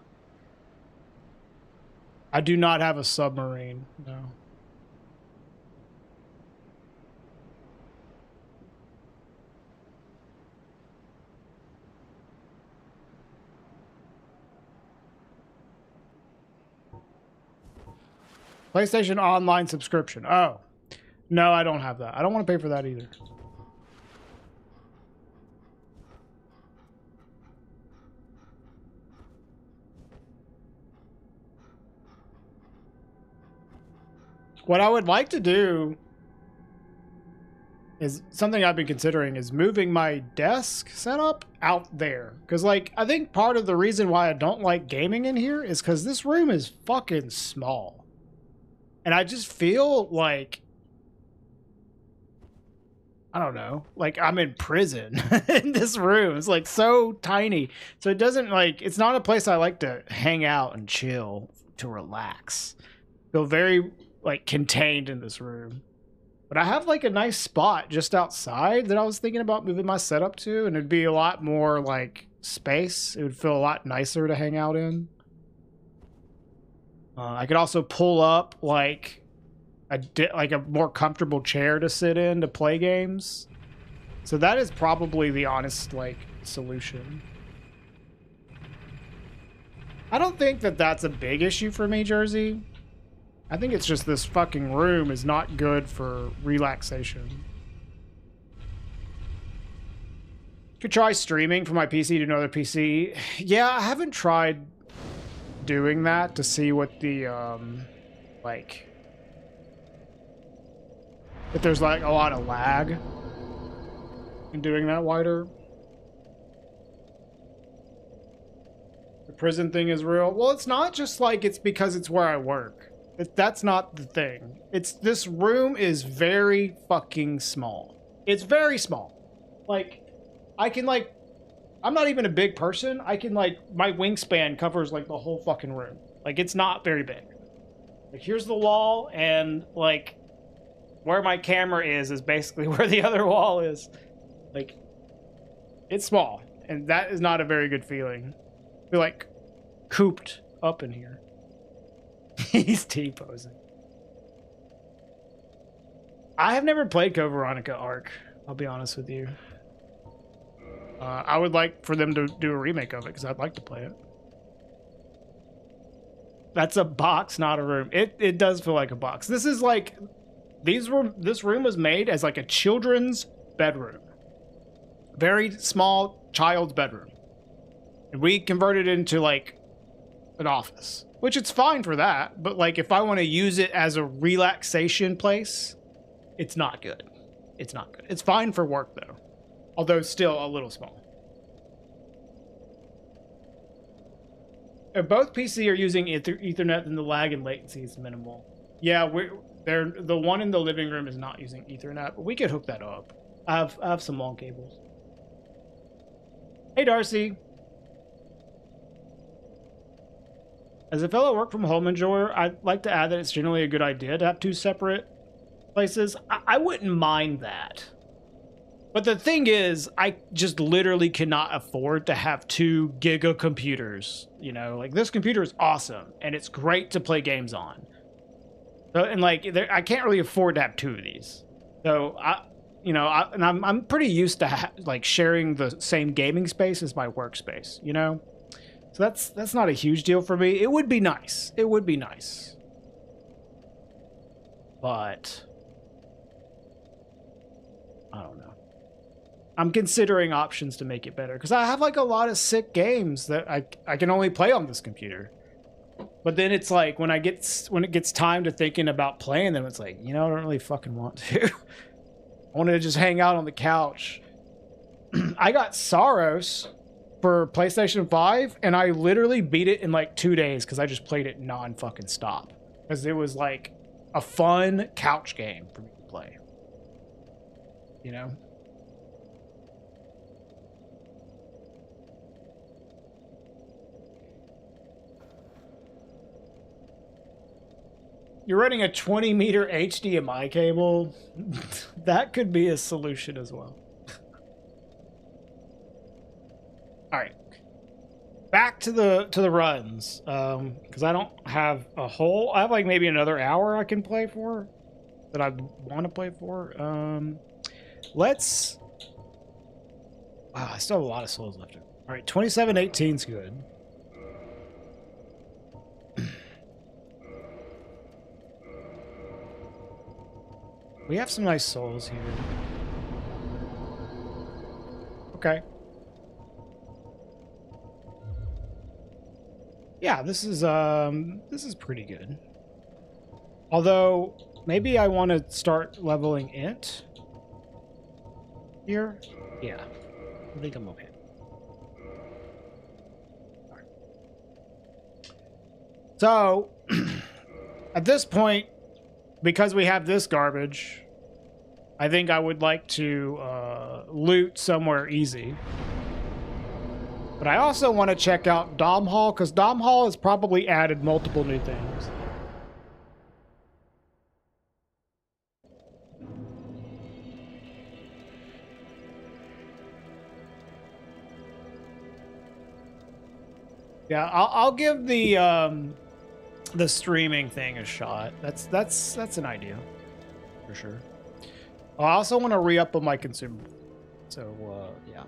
I do not have a submarine, no. PlayStation Online subscription. Oh. No, I don't have that. I don't want to pay for that either. What I would like to do is something I've been considering is moving my desk setup out there. Because, like, I think part of the reason why I don't like gaming in here is because this room is fucking small. And I just feel like, I don't know, like I'm in prison in this room. It's like so tiny. So it doesn't like, it's not a place I like to hang out and chill, to relax. Feel very like contained in this room. But I have like a nice spot just outside that I was thinking about moving my setup to, and it'd be a lot more like space. It would feel a lot nicer to hang out in. I could also pull up like a more comfortable chair to sit in to play games. So that is probably the honest like solution. I don't think that that's a big issue for me, Jersey. I think it's just this fucking room is not good for relaxation. Could try streaming from my PC to another PC. Yeah, I haven't tried doing that to see what the, like, if there's like a lot of lag in doing that wider. The prison thing is real. Well, it's not just like it's because it's where I work. That's not the thing. It's this room is very fucking small. It's very small. Like, I can like, I'm not even a big person. I can like, my wingspan covers like the whole fucking room. Like, it's not very big. Like, here's the wall, and like, where my camera is basically where the other wall is. Like, it's small, and that is not a very good feeling. I feel like cooped up in here. He's T-posing. I have never played Code Veronica Arc, I'll be honest with you. I would like for them to do a remake of it, because I'd like to play it. That's a box, not a room. It does feel like a box. This is like this room was made as like a children's bedroom. Very small child's bedroom. And we converted it into like an office, which it's fine for that, but like if I want to use it as a relaxation place, it's not good. It's not good. It's fine for work though, although still a little small. If both PC are using Ethernet, then the lag and latency is minimal. Yeah, the one in the living room is not using Ethernet, but we could hook that up. I have some long cables. Hey Darcy. As a fellow work from home enjoyer, I'd like to add that it's generally a good idea to have two separate places. I wouldn't mind that. But the thing is, I just literally cannot afford to have 2 giga computers. You know, like this computer is awesome and it's great to play games on. So, and like, I can't really afford to have 2 of these. So I'm pretty used to like sharing the same gaming space as my workspace, you know? So that's not a huge deal for me. It would be nice. It would be nice. But I don't know. I'm considering options to make it better because I have like a lot of sick games that I can only play on this computer. But then it's like when it gets time to thinking about playing them, it's like, you know, I don't really fucking want to. I wanted to just hang out on the couch. I got Saros for PlayStation 5 and I literally beat it in like 2 days because I just played it non-fucking stop. Because it was like a fun couch game for me to play. You know? You're running a 20-meter HDMI cable. That could be a solution as well. All right, back to the runs, because I don't have a whole. I have like maybe another hour I can play for, that I want to play for. Let's. Wow, I still have a lot of souls left. All right, 2718's good. We have some nice souls here. Okay. Yeah, this is pretty good. Although maybe I want to start leveling int here. Yeah, I think I'm okay. All right. So at this point, because we have this garbage, I think I would like to loot somewhere easy. But I also want to check out Dom Hall, because Dom Hall has probably added multiple new things. Yeah, I'll give the streaming thing a shot. That's an idea, for sure. I also want to re-up on my consumable. So yeah.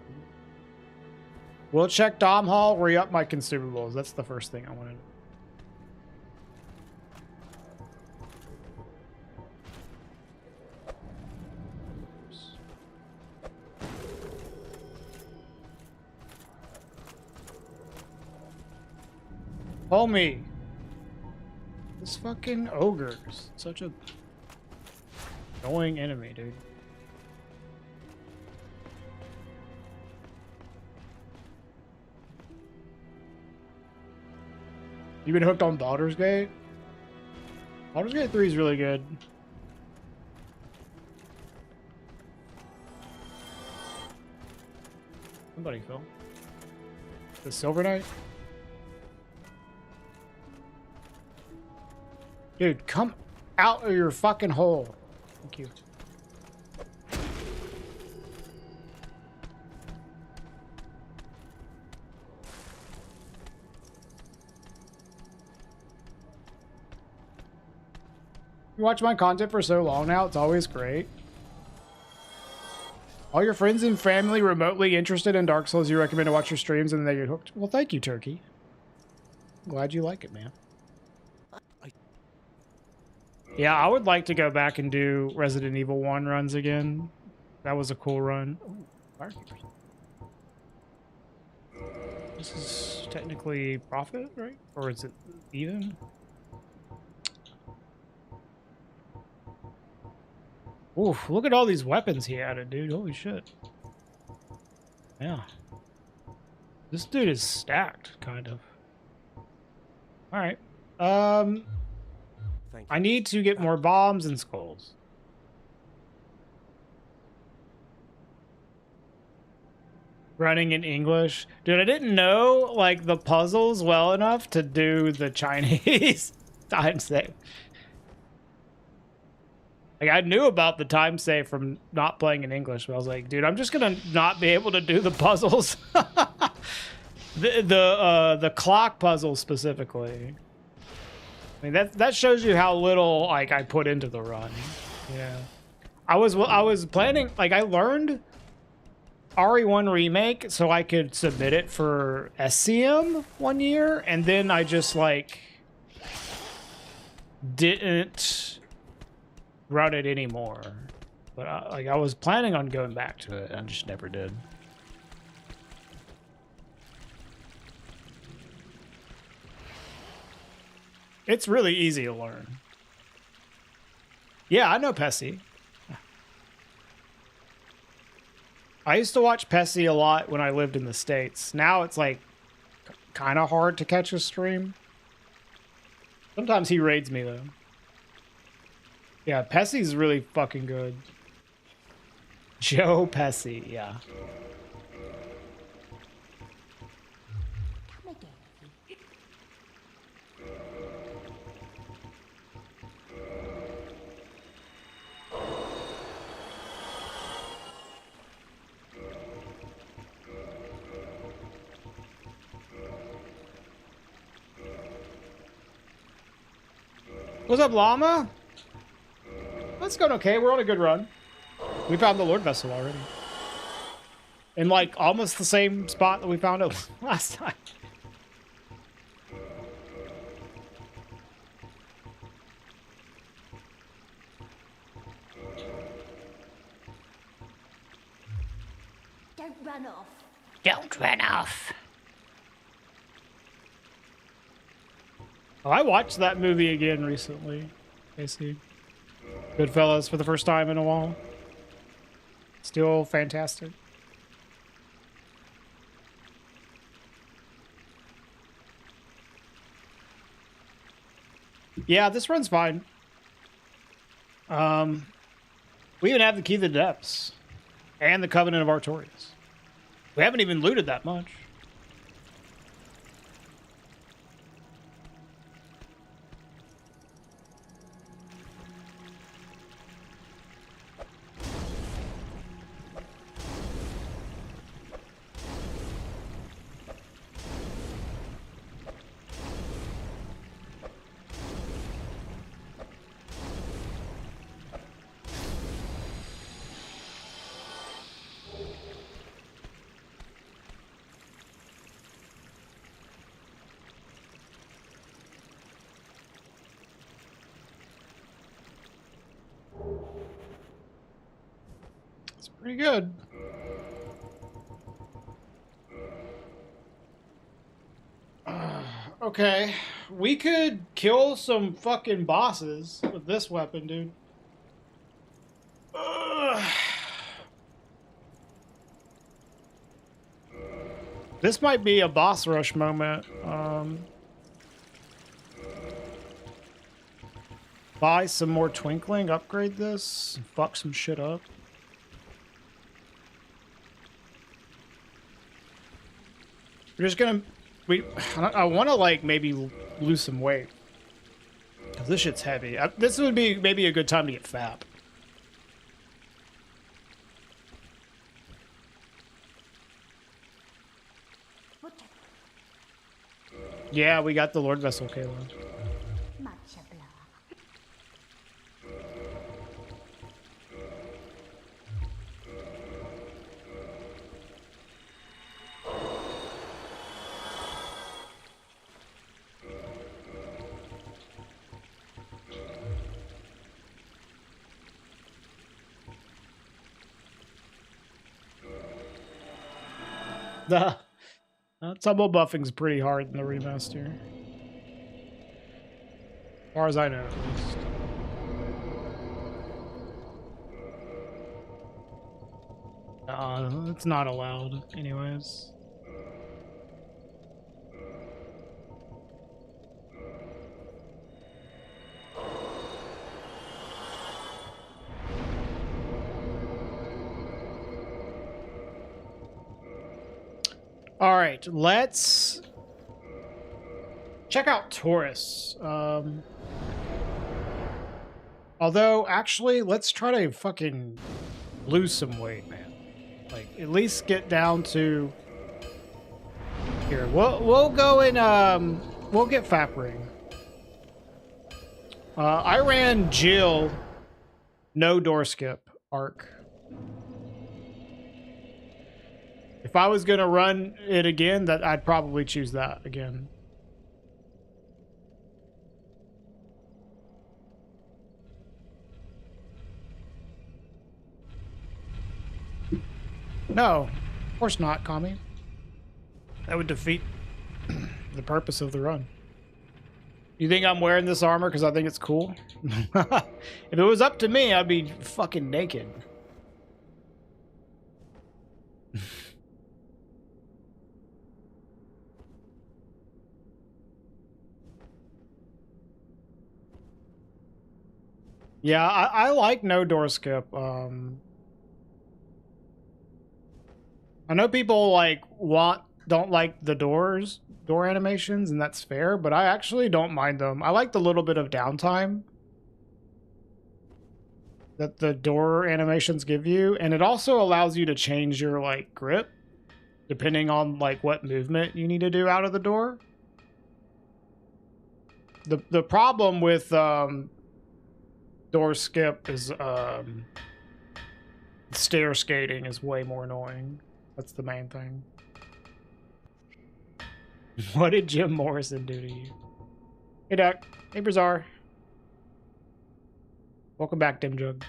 We'll check Dom Hall, re-up my consumables. That's the first thing I want to do. Homie. This fucking ogre's such a annoying enemy, dude. You been hooked on Baldur's Gate? Baldur's Gate 3 is really good. Somebody fell. The Silver Knight? Dude, come out of your fucking hole. Thank you. You watch my content for so long now, it's always great. All your friends and family remotely interested in Dark Souls, you recommend to watch your streams and they get hooked. Well, thank you, Turkey. Glad you like it, man. Yeah, I would like to go back and do Resident Evil 1 runs again. That was a cool run. Ooh, firekeepers. This is technically profit, right? Or is it even? Oof, look at all these weapons he added, dude. Holy shit. Yeah. This dude is stacked, kind of. Alright. I need to get more bombs and skulls. Running in English. Dude, I didn't know, like, the puzzles well enough to do the Chinese time save. Like, I knew about the time save from not playing in English, but I was like, dude, I'm just gonna not be able to do the puzzles. the clock puzzle specifically. I mean, that shows you how little, like, I put into the run. Yeah. I was planning, like, I learned RE1 Remake so I could submit it for SCM 1 year, and then I just, like, didn't run it anymore. But like, I was planning on going back to it, I just never did. It's really easy to learn. Yeah, I know Pessy. I used to watch Pessy a lot when I lived in the States. Now it's like kind of hard to catch a stream. Sometimes he raids me though. Yeah, Pessy's really fucking good. Joe Pessy, yeah. Come again. What's up, Llama? That's going okay. We're on a good run. We found the Lord Vessel already. In, like, almost the same spot that we found it last time. Don't run off. Don't run off. Oh, I watched that movie again recently, Casey. Goodfellas for the first time in a while. Still fantastic. Yeah, this run's fine. We even have the Key to the Depths and the Covenant of Artorias. We haven't even looted that much. Pretty good. Okay, we could kill some fucking bosses with this weapon, dude. This might be a boss rush moment. Buy some more twinkling, upgrade this, fuck some shit up. We're just gonna, I want to, like, maybe lose some weight. Cause this shit's heavy. This would be maybe a good time to get fat. Yeah, we got the Lord Vessel, Kayla. The tumble buffing's pretty hard in the remaster. As far as I know, at least. It's not allowed, anyways. All right, let's check out Taurus. Although, actually, let's try to fucking lose some weight, man. Like, at least get down to here. We'll go and we'll get Fap Ring. I ran Jill no door skip arc. If I was gonna run it again, that I'd probably choose that again. No, of course not, Kami. That would defeat the purpose of the run. You think I'm wearing this armor because I think it's cool? If it was up to me, I'd be fucking naked. Yeah, I like no door skip. I know people like don't like the door animations, and that's fair, but I actually don't mind them. I like the little bit of downtime that the door animations give you, and it also allows you to change your like grip depending on like what movement you need to do out of the door. The problem with door skip is stair skating is way more annoying. That's the main thing. What did Jim Morrison do to you? Hey, Duck. Hey, Bazaar. Welcome back, Dimjug.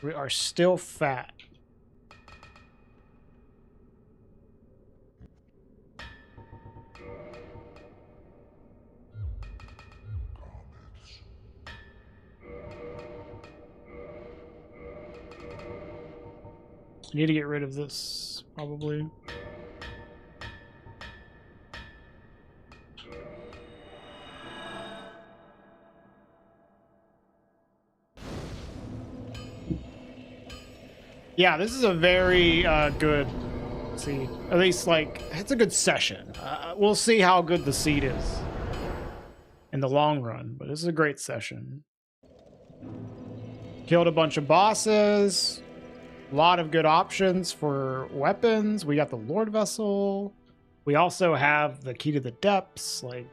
We are still fat. I need to get rid of this, probably. Yeah, this is a very good seed. At least, like, it's a good session. We'll see how good the seed is in the long run, but this is a great session. Killed a bunch of bosses. A lot of good options for weapons. We got the Lord Vessel. We also have the Key to the Depths. Like,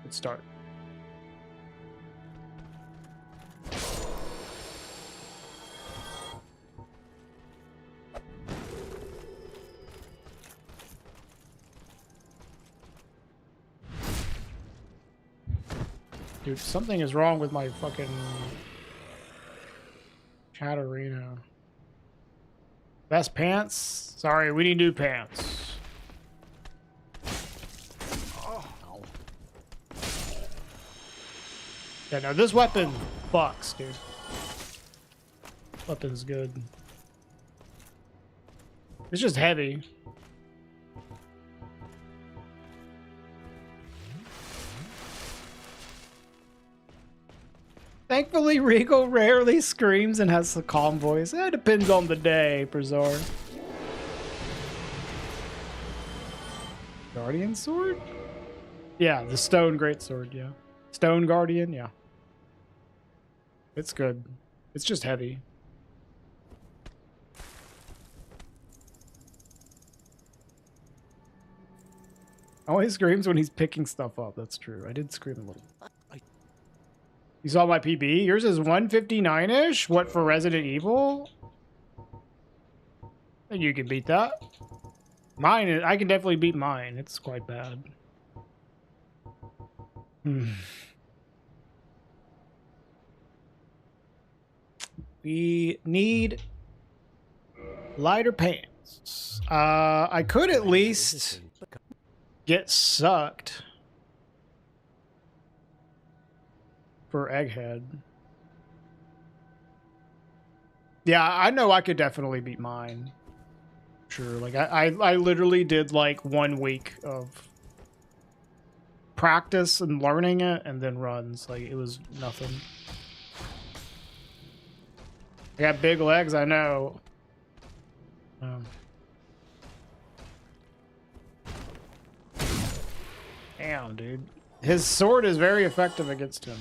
let's start. Dude, something is wrong with my fucking Katarina. Best pants? Sorry, we need new pants. Oh. Yeah, no, this weapon fucks, dude. Weapon's good. It's just heavy. Thankfully, Regal rarely screams and has a calm voice. It depends on the day, Prezor. Guardian Sword? Yeah, the Stone Greatsword, yeah. Stone Guardian, yeah. It's good. It's just heavy. Always screams when he's picking stuff up. That's true. I did scream a little. You saw my PB? Yours is 159-ish? What, for Resident Evil? You can beat that. Mine, I can definitely beat mine. It's quite bad. We need lighter pants. I could at least get sucked for Egghead. Yeah, I know I could definitely beat mine. Sure, like I literally did like 1 week of practice and learning it and then runs. Like, it was nothing. I got big legs, I know. Damn, dude. His sword is very effective against him.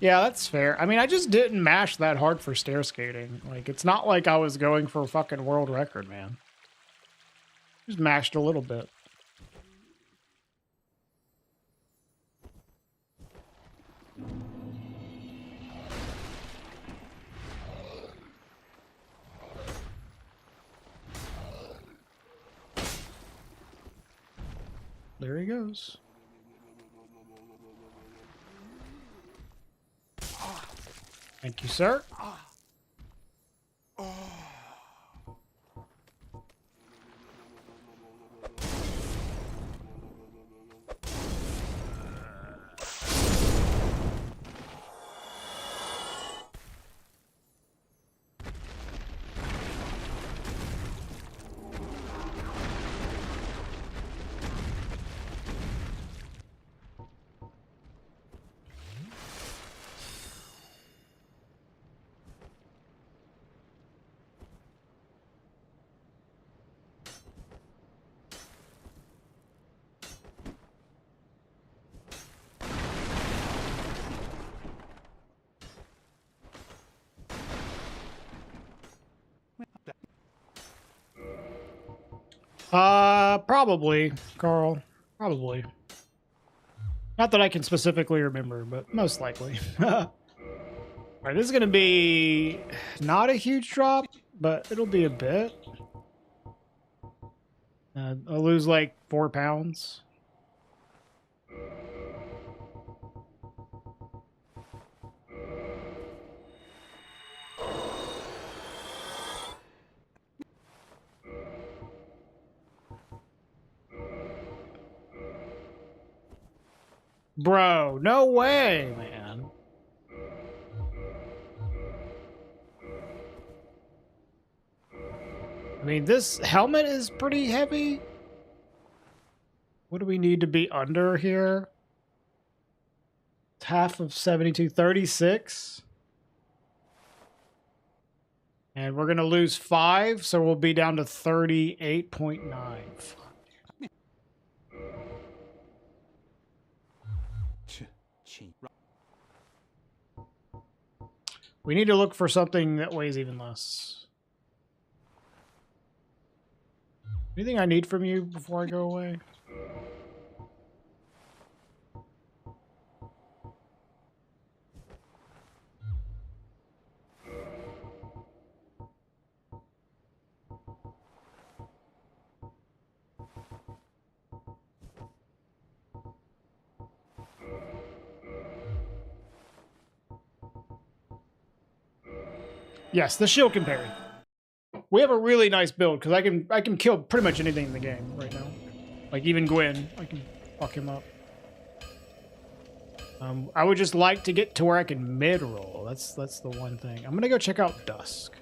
Yeah, that's fair. I mean, I just didn't mash that hard for stair skating. Like, it's not like I was going for a fucking world record, man. Just mashed a little bit. There he goes. Thank you, sir. Probably, Carl. Probably. Not that I can specifically remember, but most likely. Alright, this is gonna be not a huge drop, but it'll be a bit. I'll lose like 4 pounds. Bro, no way, man. I mean, this helmet is pretty heavy. What do we need to be under here? It's half of 72, 36. And we're going to lose 5, so we'll be down to 38.9. We need to look for something that weighs even less. Anything I need from you before I go away? Yes, the shield can parry. We have a really nice build because I can kill pretty much anything in the game right now. Like even Gwyn, I can fuck him up. I would just like to get to where I can mid roll. That's the one thing. I'm gonna go check out Dusk.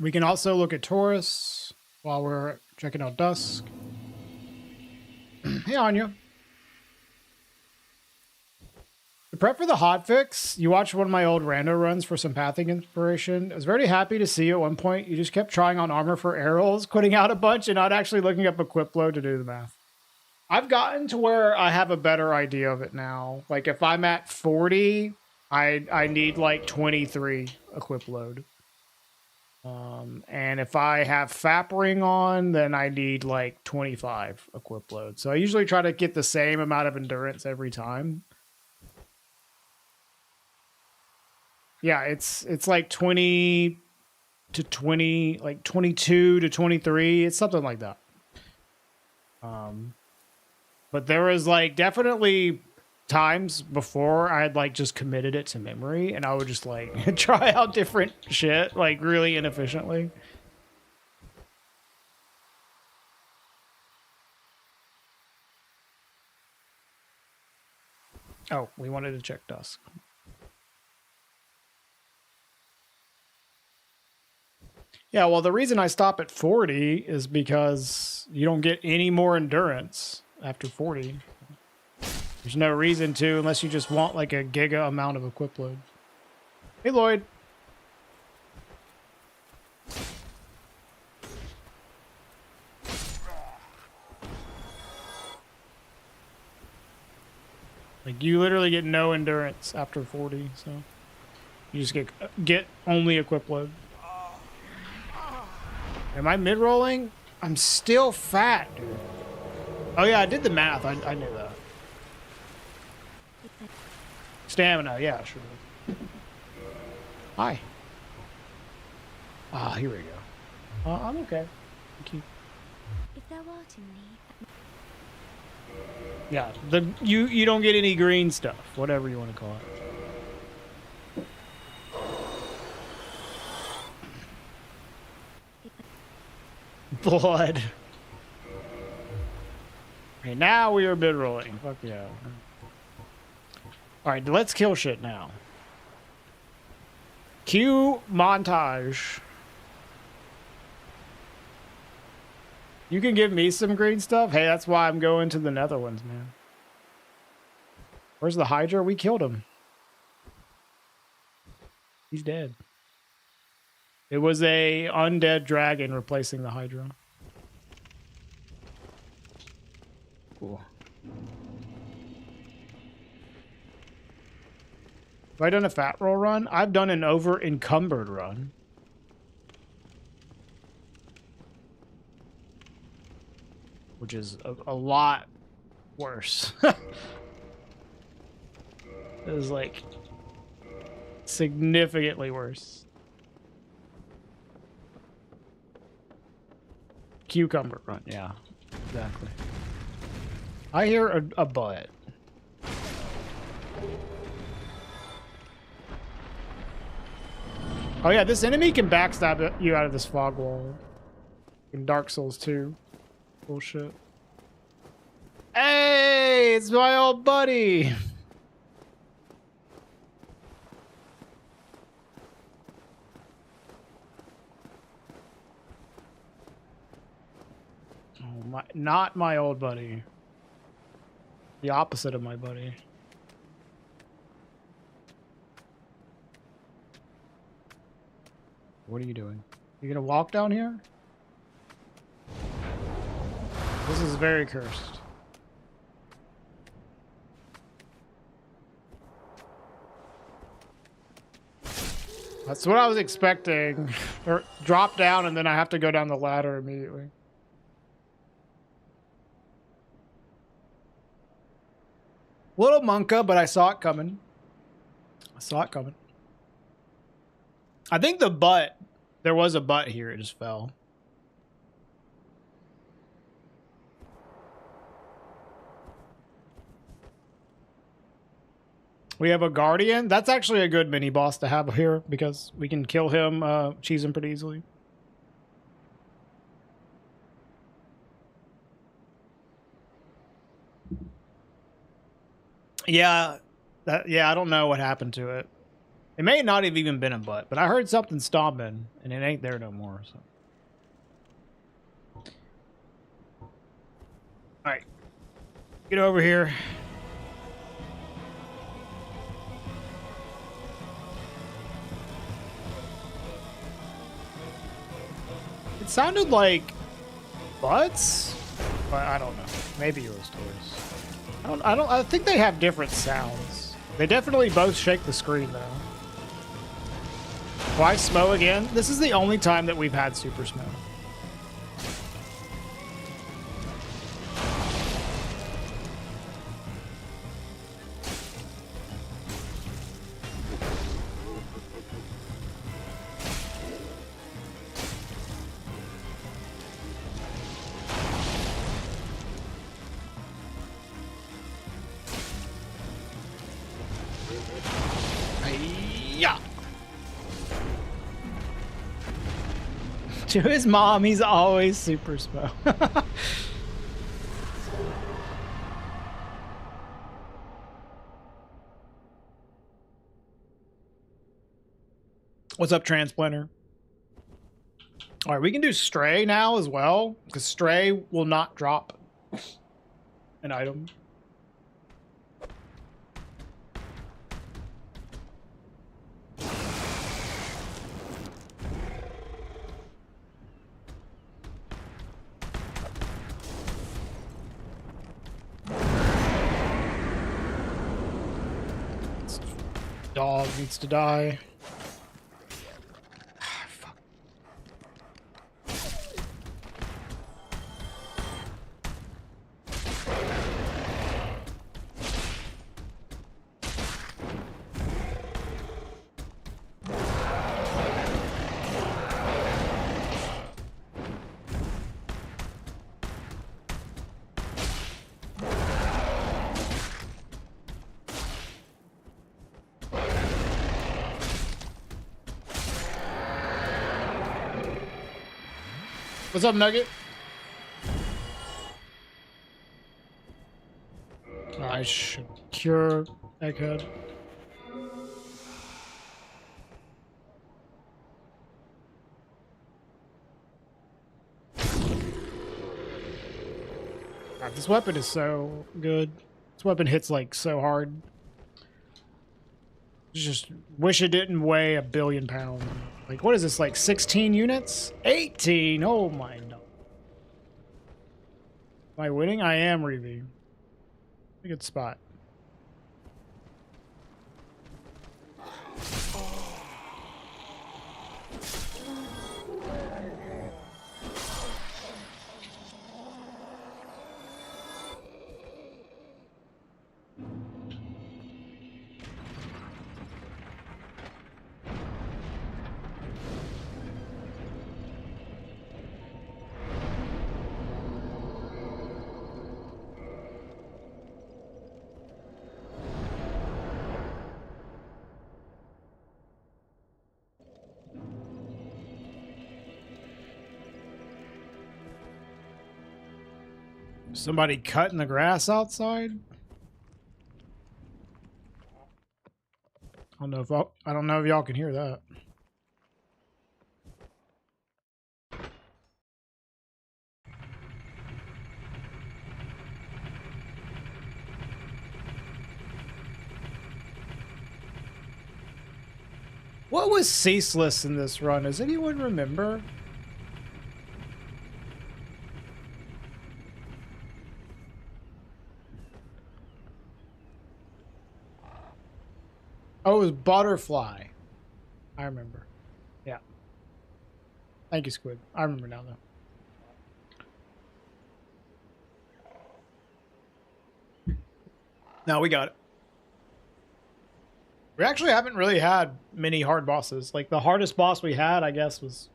We can also look at Taurus while we're checking out Dusk. Hey, Anya. To prep for the hotfix, you watched one of my old rando runs for some pathing inspiration. I was very happy to see you at one point. You just kept trying on armor for arrows, quitting out a bunch, and not actually looking up equip load to do the math. I've gotten to where I have a better idea of it now. Like if I'm at 40, I need like 23 equip load. And if I have FAP ring on, then I need like 25 equip load. So I usually try to get the same amount of endurance every time. Yeah, it's like 20 to 20, like 22 to 23. It's something like that. But there was like definitely times before I had like just committed it to memory and I would just like try out different shit like really inefficiently. Oh, we wanted to check Dusk. Yeah, well, the reason I stop at 40 is because you don't get any more endurance after 40. There's no reason to unless you just want like a giga amount of equip load. Hey, Lloyd. Like you literally get no endurance after 40, so you just get only equip load. Am I mid-rolling? I'm still fat, dude. Oh yeah, I did the math. I knew that. Stamina, yeah, sure. Hi. Ah, here we go. I'm okay. Thank you. If thou art in need. Yeah, you don't get any green stuff, whatever you want to call it. Blood. Okay, now we are mid-rolling. Fuck yeah. Alright, let's kill shit now. Cue montage. You can give me some green stuff? Hey, that's why I'm going to the nether ones, man. Where's the Hydra? We killed him. He's dead. It was a undead dragon replacing the Hydra. Cool. Have I done a fat roll run? I've done an over encumbered run. Which is a lot worse. It was like significantly worse. Cucumber run, yeah, exactly. I hear a butt. Oh yeah, this enemy can backstab you out of this fog wall. In Dark Souls 2. Bullshit. Hey, it's my old buddy. Oh, not my old buddy. The opposite of my buddy. What are you doing? You gonna walk down here? This is very cursed. That's what I was expecting. Or drop down and then I have to go down the ladder immediately. Little monka, but I saw it coming. I saw it coming. I think the butt, there was a butt here, it just fell. We have a guardian. That's actually a good mini boss to have here because we can kill him, cheese him pretty easily. Yeah, I don't know what happened to it. It may not have even been a butt, but I heard something stomping, and it ain't there no more. So, all right, get over here. It sounded like butts, but I don't know. Maybe yours toys. I think they have different sounds. They definitely both shake the screen though. Why Smo again? This is the only time that we've had Super Smo. Yeah. To his mom, he's always Super Smo. What's up, Transplanter? All right, we can do Stray now as well, because Stray will not drop an item. Dog needs to die. Fuck. What's up, Nugget? I should cure Egghead. God, this weapon is so good. This weapon hits like so hard. Just wish it didn't weigh 1 billion pounds. Like, what is this, like 16 units? 18! Oh my no. Am I winning? I am, Reevy. A good spot. Somebody cutting the grass outside? I don't know if y'all can hear that. What was ceaseless in this run? Does anyone remember? Oh, it was Butterfly. I remember. Yeah. Thank you, Squid. I remember now, though. No, we got it. We actually haven't really had many hard bosses. Like, the hardest boss we had, I guess, was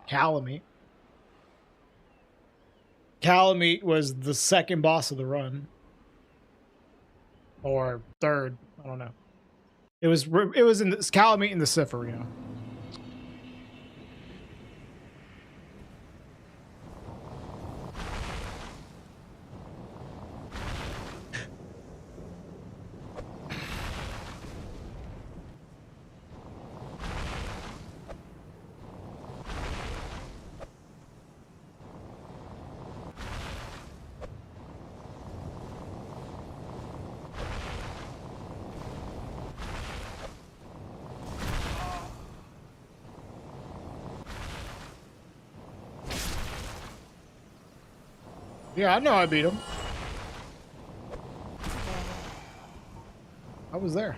Calamite. Calamite was the second boss of the run. Or third. I don't know. It was in the Calamite in the Sif arena. Yeah, I know I beat him. I was there.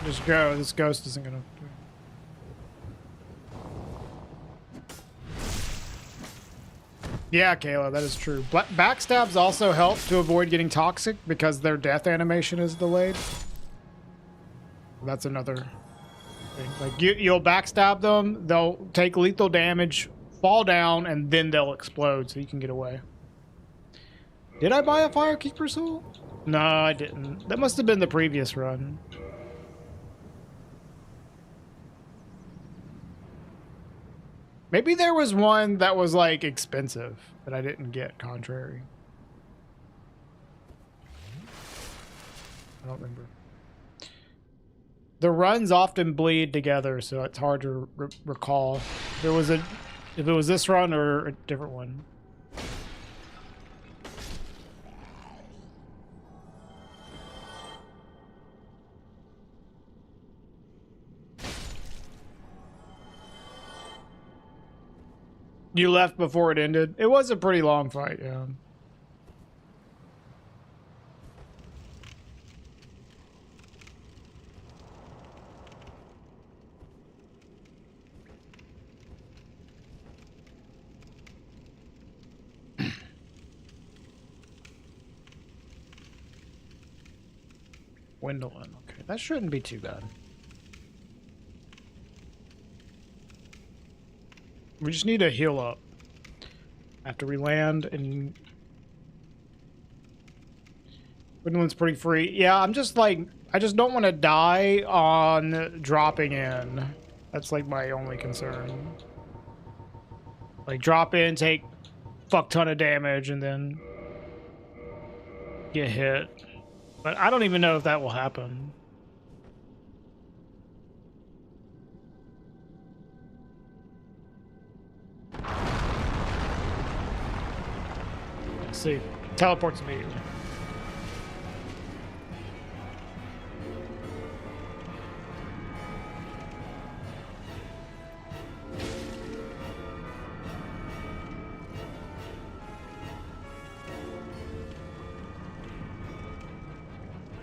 Just go. This ghost isn't gonna. Yeah, Kayla, that is true. Backstabs also help to avoid getting toxic because their death animation is delayed. That's another thing. Like you'll backstab them, they'll take lethal damage, fall down, and then they'll explode so you can get away. Did I buy a Firekeeper Soul? No, I didn't. That must have been the previous run. Maybe there was one that was like expensive that I didn't get, contrary. I don't remember. The runs often bleed together, so it's hard to recall. If it was this run or a different one. You left before it ended? It was a pretty long fight, yeah. Gwendolyn, okay. That shouldn't be too bad. We just need to heal up after we land, and Gwendolyn's pretty free. Yeah, I'm just like, I just don't want to die on dropping in. That's like my only concern. Like drop in, take fuck ton of damage, and then get hit. But I don't even know if that will happen. Let's see. Teleports immediately.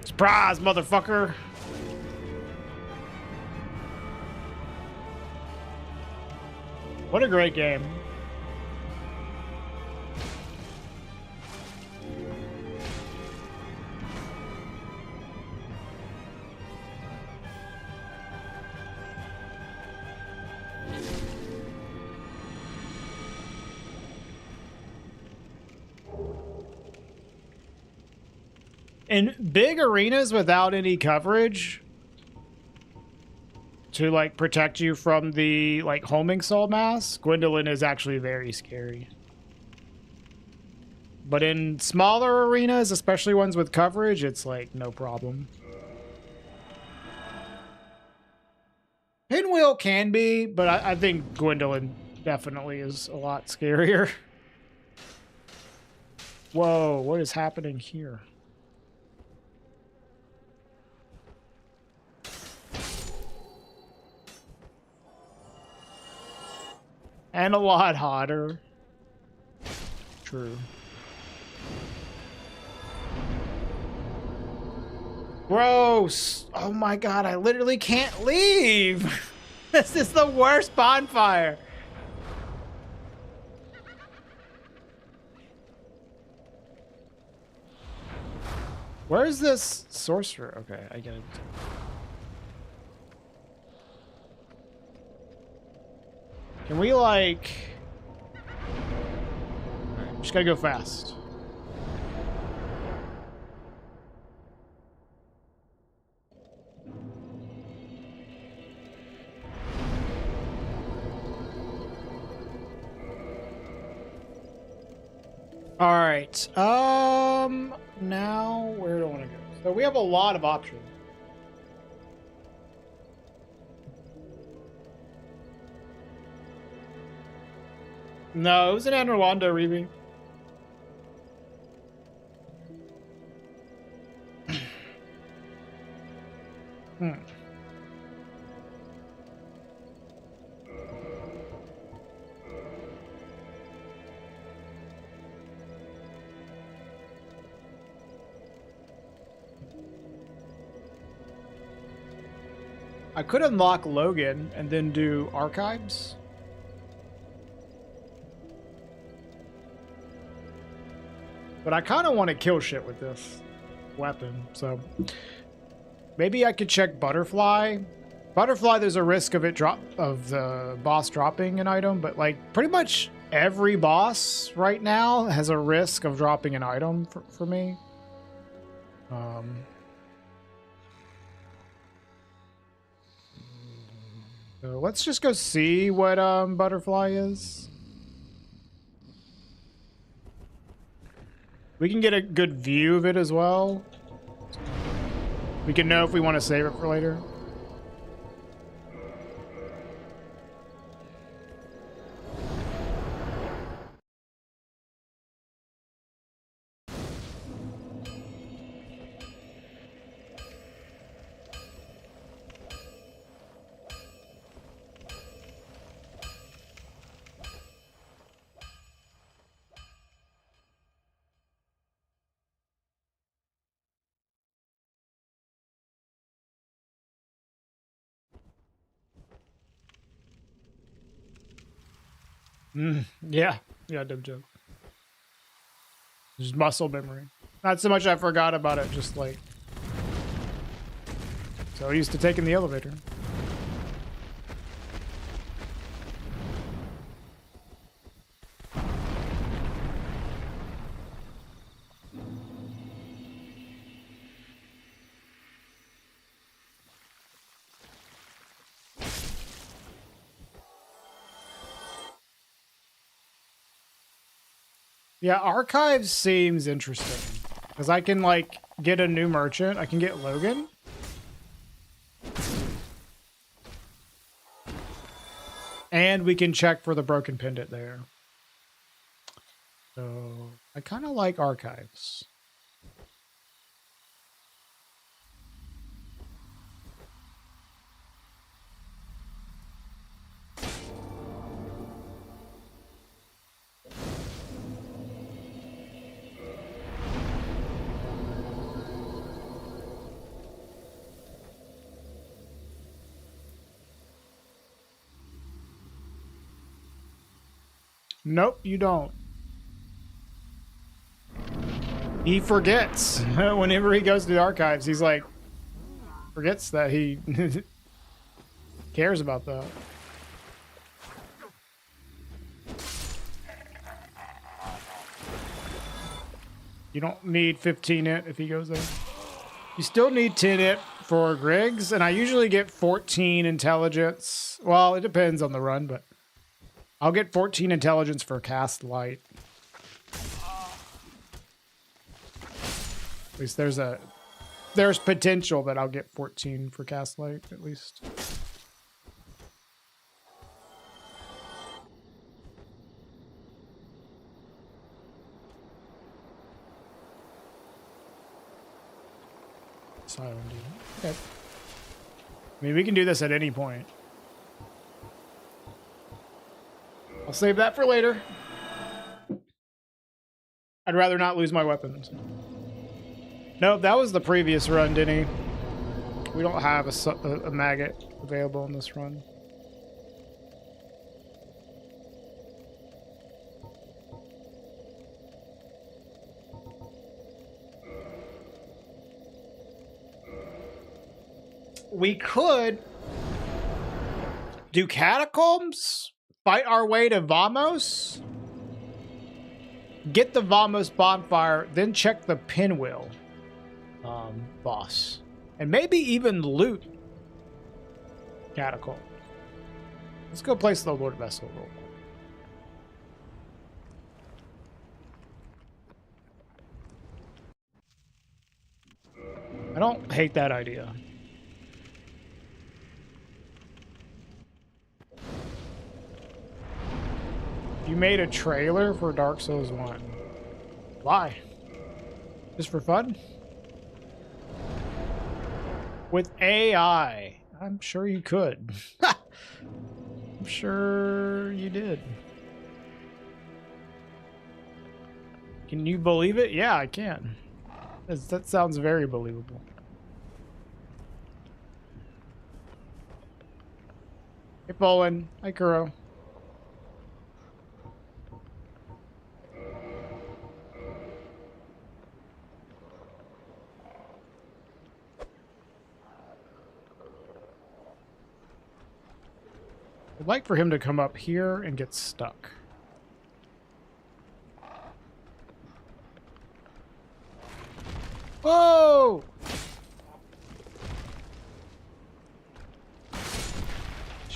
Surprise, motherfucker! What a great game. In big arenas without any coverage to like protect you from the like homing soul mass, Gwendolyn is actually very scary. But in smaller arenas, especially ones with coverage, it's like no problem. Pinwheel can be, but I think Gwendolyn definitely is a lot scarier. Whoa, what is happening here? And a lot hotter. True. Gross. Oh my god, I literally can't leave. This is the worst bonfire. Where is this sorcerer? Okay, I get it. Can we like... Alright, just gotta go fast. Alright, now where do I want to go? So we have a lot of options. No, it was an Anrolando, Reeve. I could unlock Logan and then do archives. But I kind of want to kill shit with this weapon, so maybe I could check Butterfly. Butterfly, there's a risk of the boss dropping an item, but like pretty much every boss right now has a risk of dropping an item for me. So let's just go see what Butterfly is. We can get a good view of it as well. We can know if we want to save it for later. Yeah, dumb joke. Just muscle memory. Not so much I forgot about it, just like so used to taking the elevator. Yeah, archives seems interesting because I can like get a new merchant. I can get Logan. And we can check for the broken pendant there. So I kind of like archives. Nope, you don't. He forgets whenever he goes to the archives. He's like, forgets that he cares about that. You don't need 15 it if he goes there. You still need 10 it for Griggs, and I usually get 14 intelligence. Well, it depends on the run, but I'll get 14 intelligence for cast light. At least there's potential that I'll get 14 for cast light at least. Silent demon. Okay. I mean, we can do this at any point. I'll save that for later. I'd rather not lose my weapons. No, that was the previous run, didn't he? We don't have a maggot available in this run. We could do catacombs, fight our way to Vamos, get the Vamos bonfire, then check the pinwheel boss, and maybe even loot catacomb. Let's go place the Lord Vessel real quick. I don't hate that idea. You made a trailer for Dark Souls 1. Why? Just for fun? With AI. I'm sure you could. I'm sure you did. Can you believe it? Yeah, I can. That sounds very believable. Hey, Bolin. Hi, Kuro. I'd like for him to come up here and get stuck. Whoa!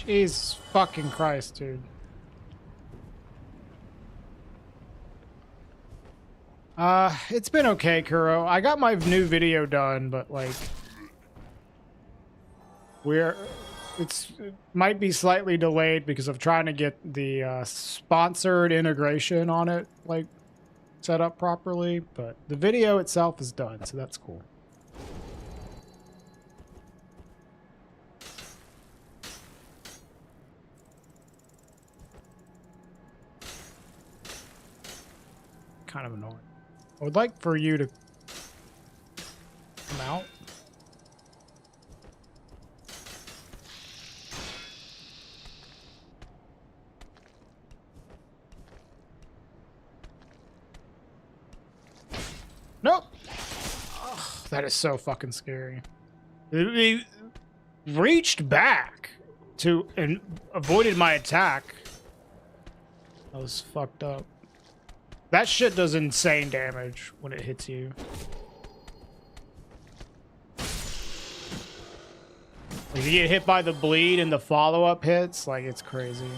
Jesus fucking Christ, dude. It's been okay, Kuro. I got my new video done, but like it might be slightly delayed because of trying to get the sponsored integration on it like set up properly, but the video itself is done, so that's cool. Kind of annoying. I would like for you to come out. Nope. Ugh, that is so fucking scary. He reached back to and avoided my attack. That was fucked up. That shit does insane damage when it hits you. Like, you get hit by the bleed and the follow-up hits, like, it's crazy.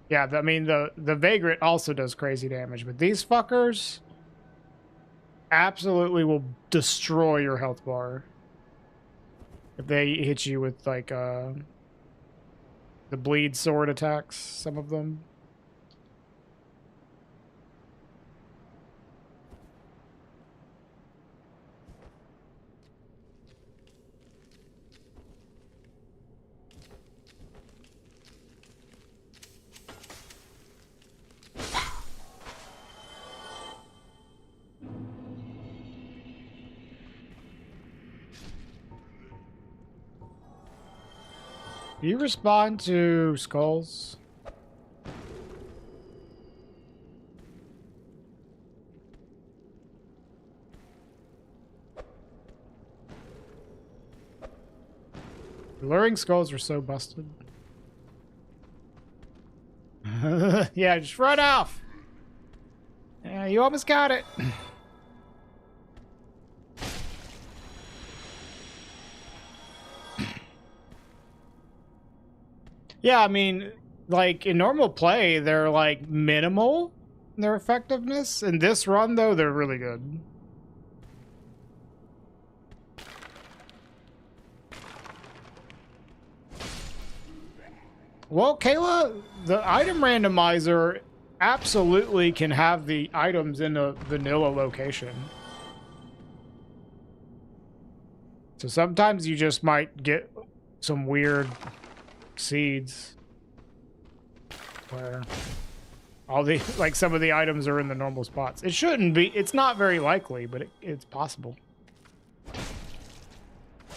Yeah, I mean, the Vagrant also does crazy damage, but these fuckers absolutely will destroy your health bar if they hit you with, like, the bleed sword attacks, some of them. Do you respond to skulls? Luring skulls are so busted. Yeah, just run off. Yeah, you almost got it. Yeah, I mean, like, in normal play, they're, like, minimal in their effectiveness. In this run, though, they're really good. Well, Kayla, the item randomizer absolutely can have the items in a vanilla location. So sometimes you just might get some weird seeds where all the like some of the items are in the normal spots. It shouldn't be. It's not very likely, but it's possible.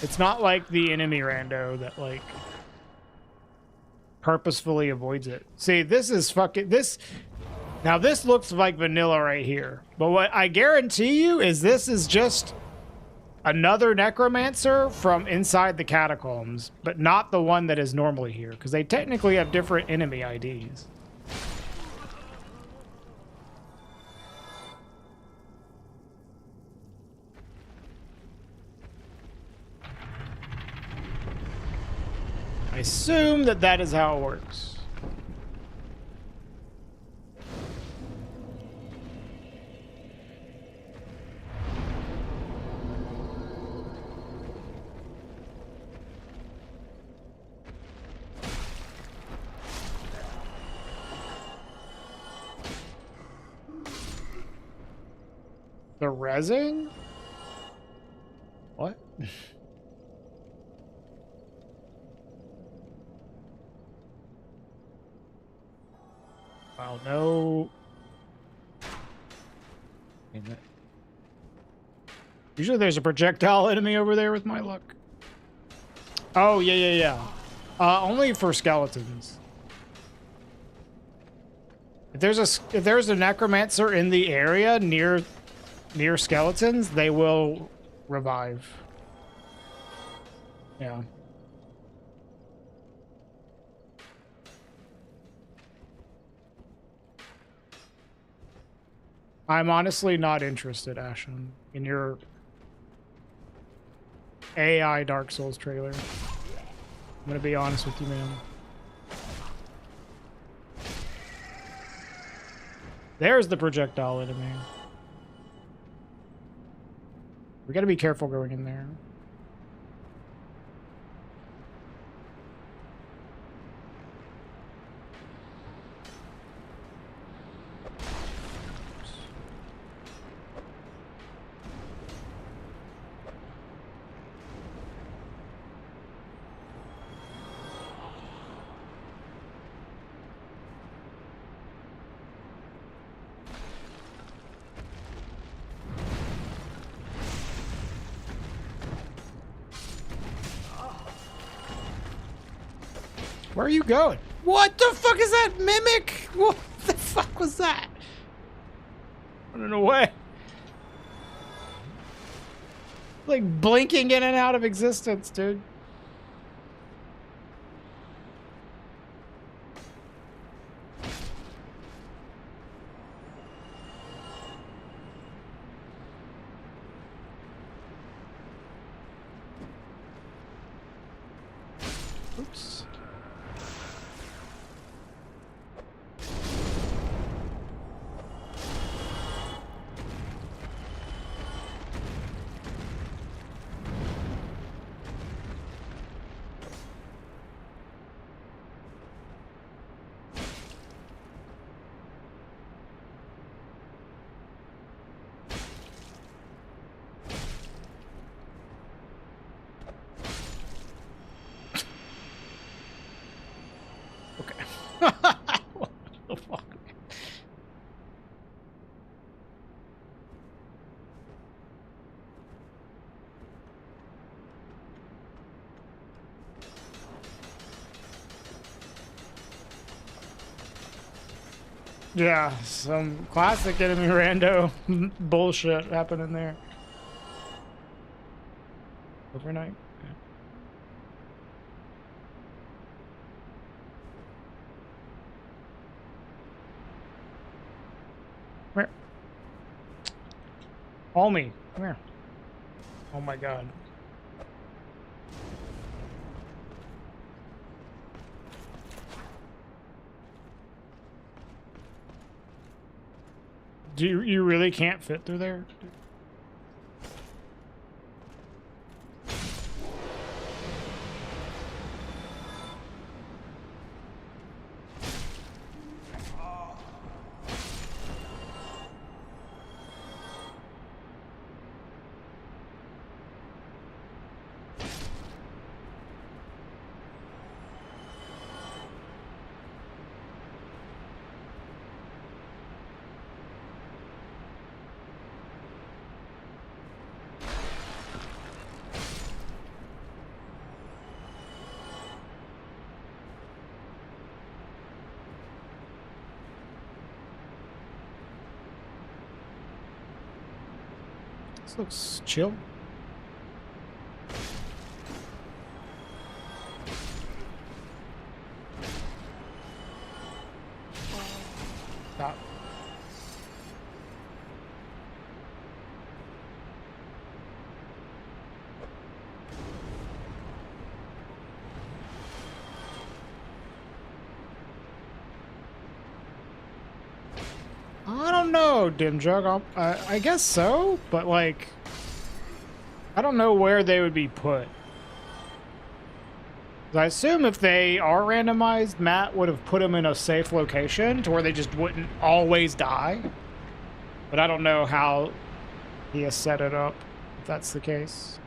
It's not like the enemy rando that like purposefully avoids it. See, this is fucking this. Now this looks like vanilla right here, but what I guarantee you is this is just another necromancer from inside the catacombs, but not the one that is normally here, because they technically have different enemy IDs. I assume that that is how it works. The resin? What? Wow, no. Usually there's a projectile enemy over there with my luck. Oh, yeah. Only for skeletons. If there's a necromancer in the area near skeletons, they will revive. Yeah. I'm honestly not interested, Ashen, in your AI Dark Souls trailer. I'm gonna be honest with you, man. There's the projectile enemy. We gotta be careful going in there. Where are you going? What the fuck is that mimic? What the fuck was that? Running away. Like blinking in and out of existence, dude. Oops. What the fuck? Yeah, some classic enemy rando bullshit happening there. Overnight. Okay. Where? All me. Come here. Oh my god. You really can't fit through there? This looks chill. Stop. I don't know, Dim Jug. I guess so, but like, I don't know where they would be put. I assume if they are randomized, Matt would have put them in a safe location to where they just wouldn't always die. But I don't know how he has set it up, if that's the case.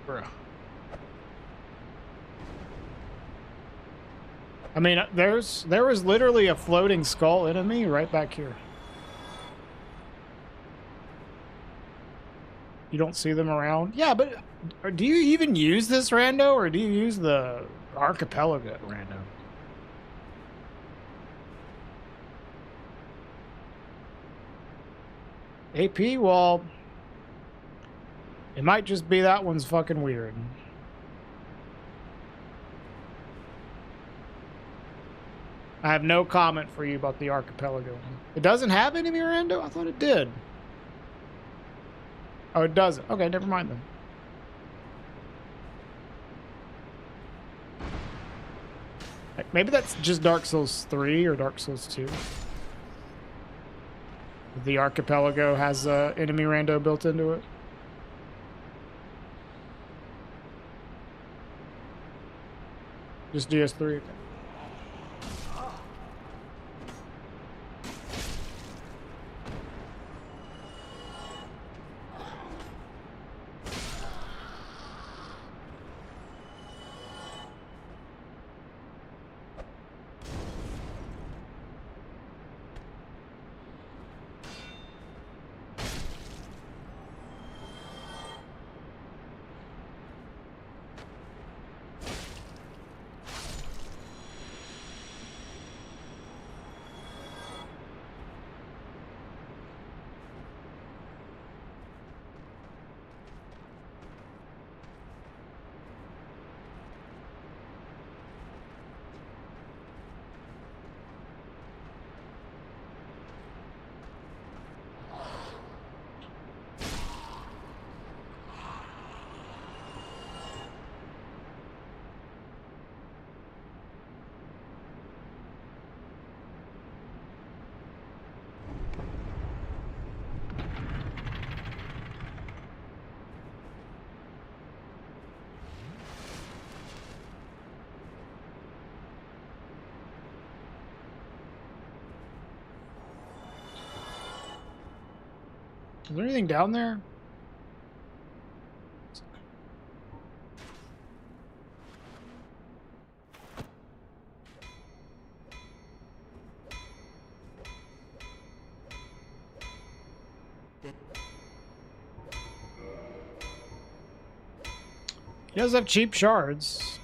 Bruh. I mean, there was literally a floating skull enemy right back here. You don't see them around? Yeah, but do you even use this rando, or do you use the archipelago rando? AP, well, it might just be that one's fucking weird. I have no comment for you about the archipelago one. It doesn't have enemy rando? I thought it did. Oh, it doesn't. Okay, never mind then. Maybe that's just Dark Souls 3 or Dark Souls 2. The archipelago has enemy rando built into it. Just DS3. Is there anything down there? He does have cheap shards.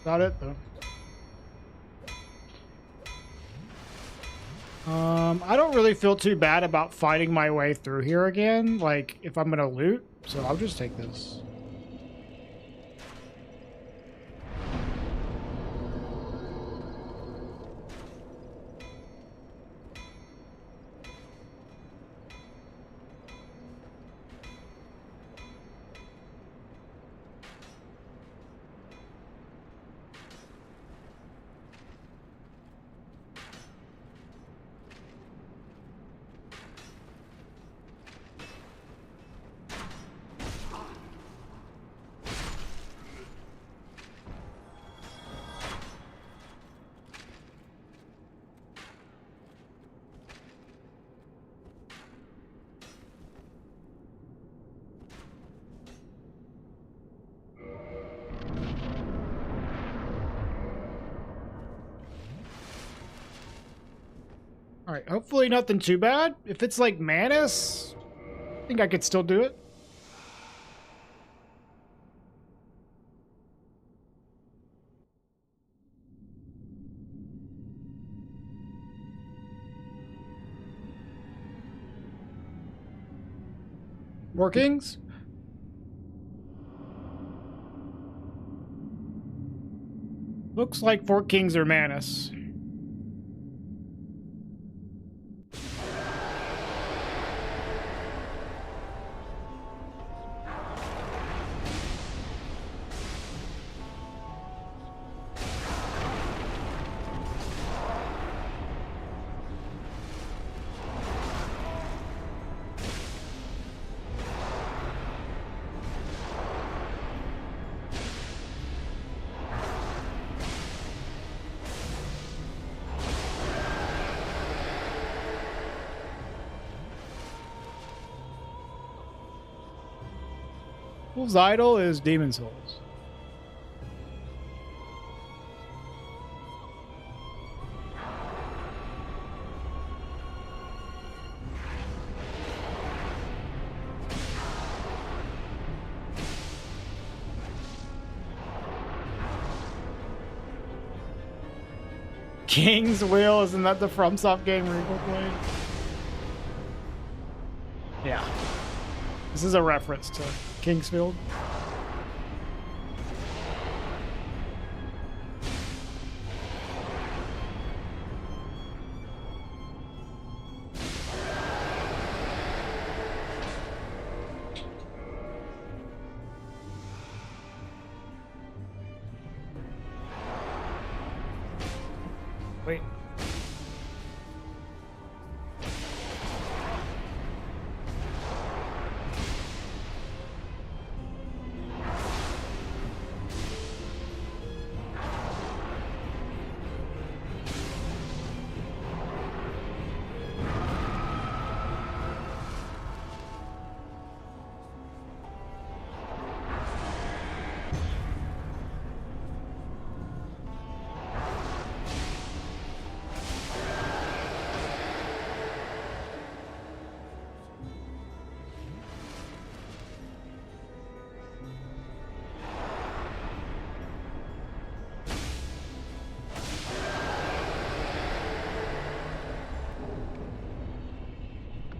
About it though. I don't really feel too bad about fighting my way through here again, like, if I'm gonna loot, so I'll just take this. Alright, hopefully nothing too bad. If it's like Manus, I think I could still do it. More kings? Looks like 4 kings are Manus. Fool's Idol is Demon Souls. King's Will, isn't that the FromSoft game Regal played? Yeah. This is a reference to Kingsfield. Wait.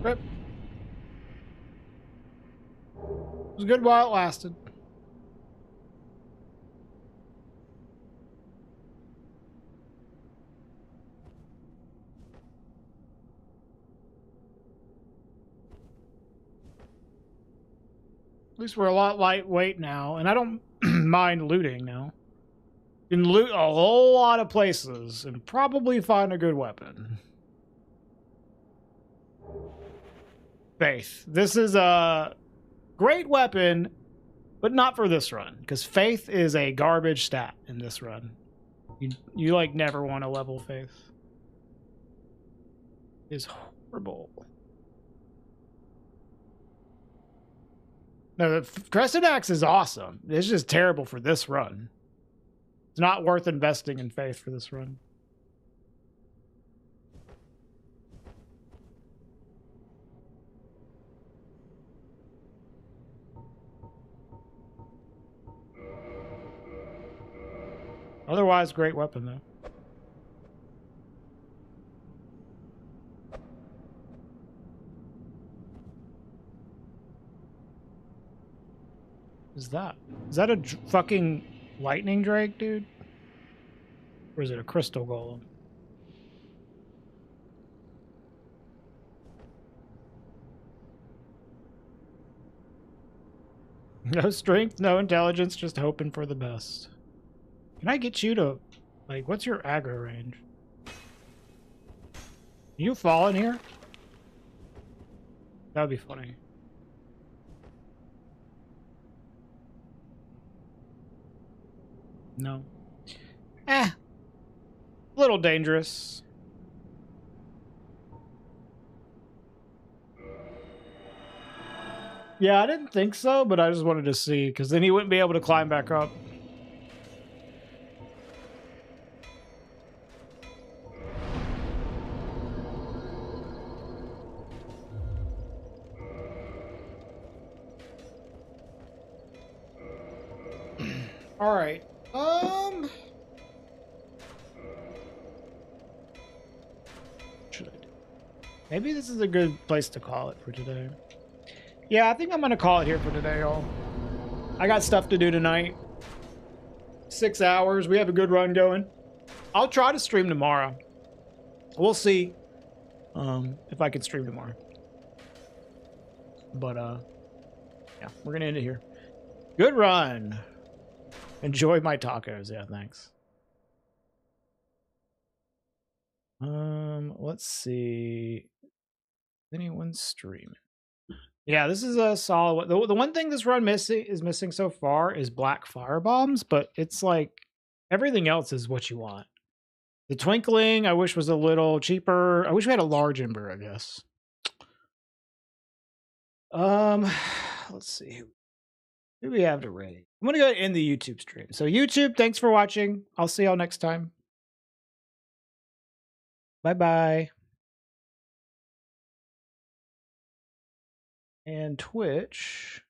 Rip. It was good while it lasted. At least we're a lot lightweight now, and I don't mind looting now. You can loot a whole lot of places and probably find a good weapon. Faith. This is a great weapon, but not for this run, because Faith is a garbage stat in this run. You like never want to level Faith. It's horrible. No, the Crescent Axe is awesome. It's just terrible for this run. It's not worth investing in Faith for this run. Otherwise, great weapon, though. Is that? Is that a fucking lightning drake, dude? Or is it a crystal golem? No strength, no intelligence, just hoping for the best. Can I get you to, like, what's your aggro range? Can you fall in here? That would be funny. No. A little dangerous. Yeah, I didn't think so, but I just wanted to see, because then he wouldn't be able to climb back up. All right. Should I do? Maybe this is a good place to call it for today. Yeah, I think I'm gonna call it here for today, y'all. I got stuff to do tonight. 6 hours. We have a good run going. I'll try to stream tomorrow. We'll see if I can stream tomorrow. But yeah, we're gonna end it here. Good run. Enjoy my tacos. Yeah, thanks. Let's see. Anyone streaming? Yeah, this is a solid one. The one thing this run is missing so far is black fire bombs, but it's like everything else is what you want. The twinkling, I wish was a little cheaper. I wish we had a large ember, I guess. Let's see. Who do we have to rate? I'm gonna go ahead and end the YouTube stream. So YouTube, thanks for watching. I'll see y'all next time. Bye-bye. And Twitch.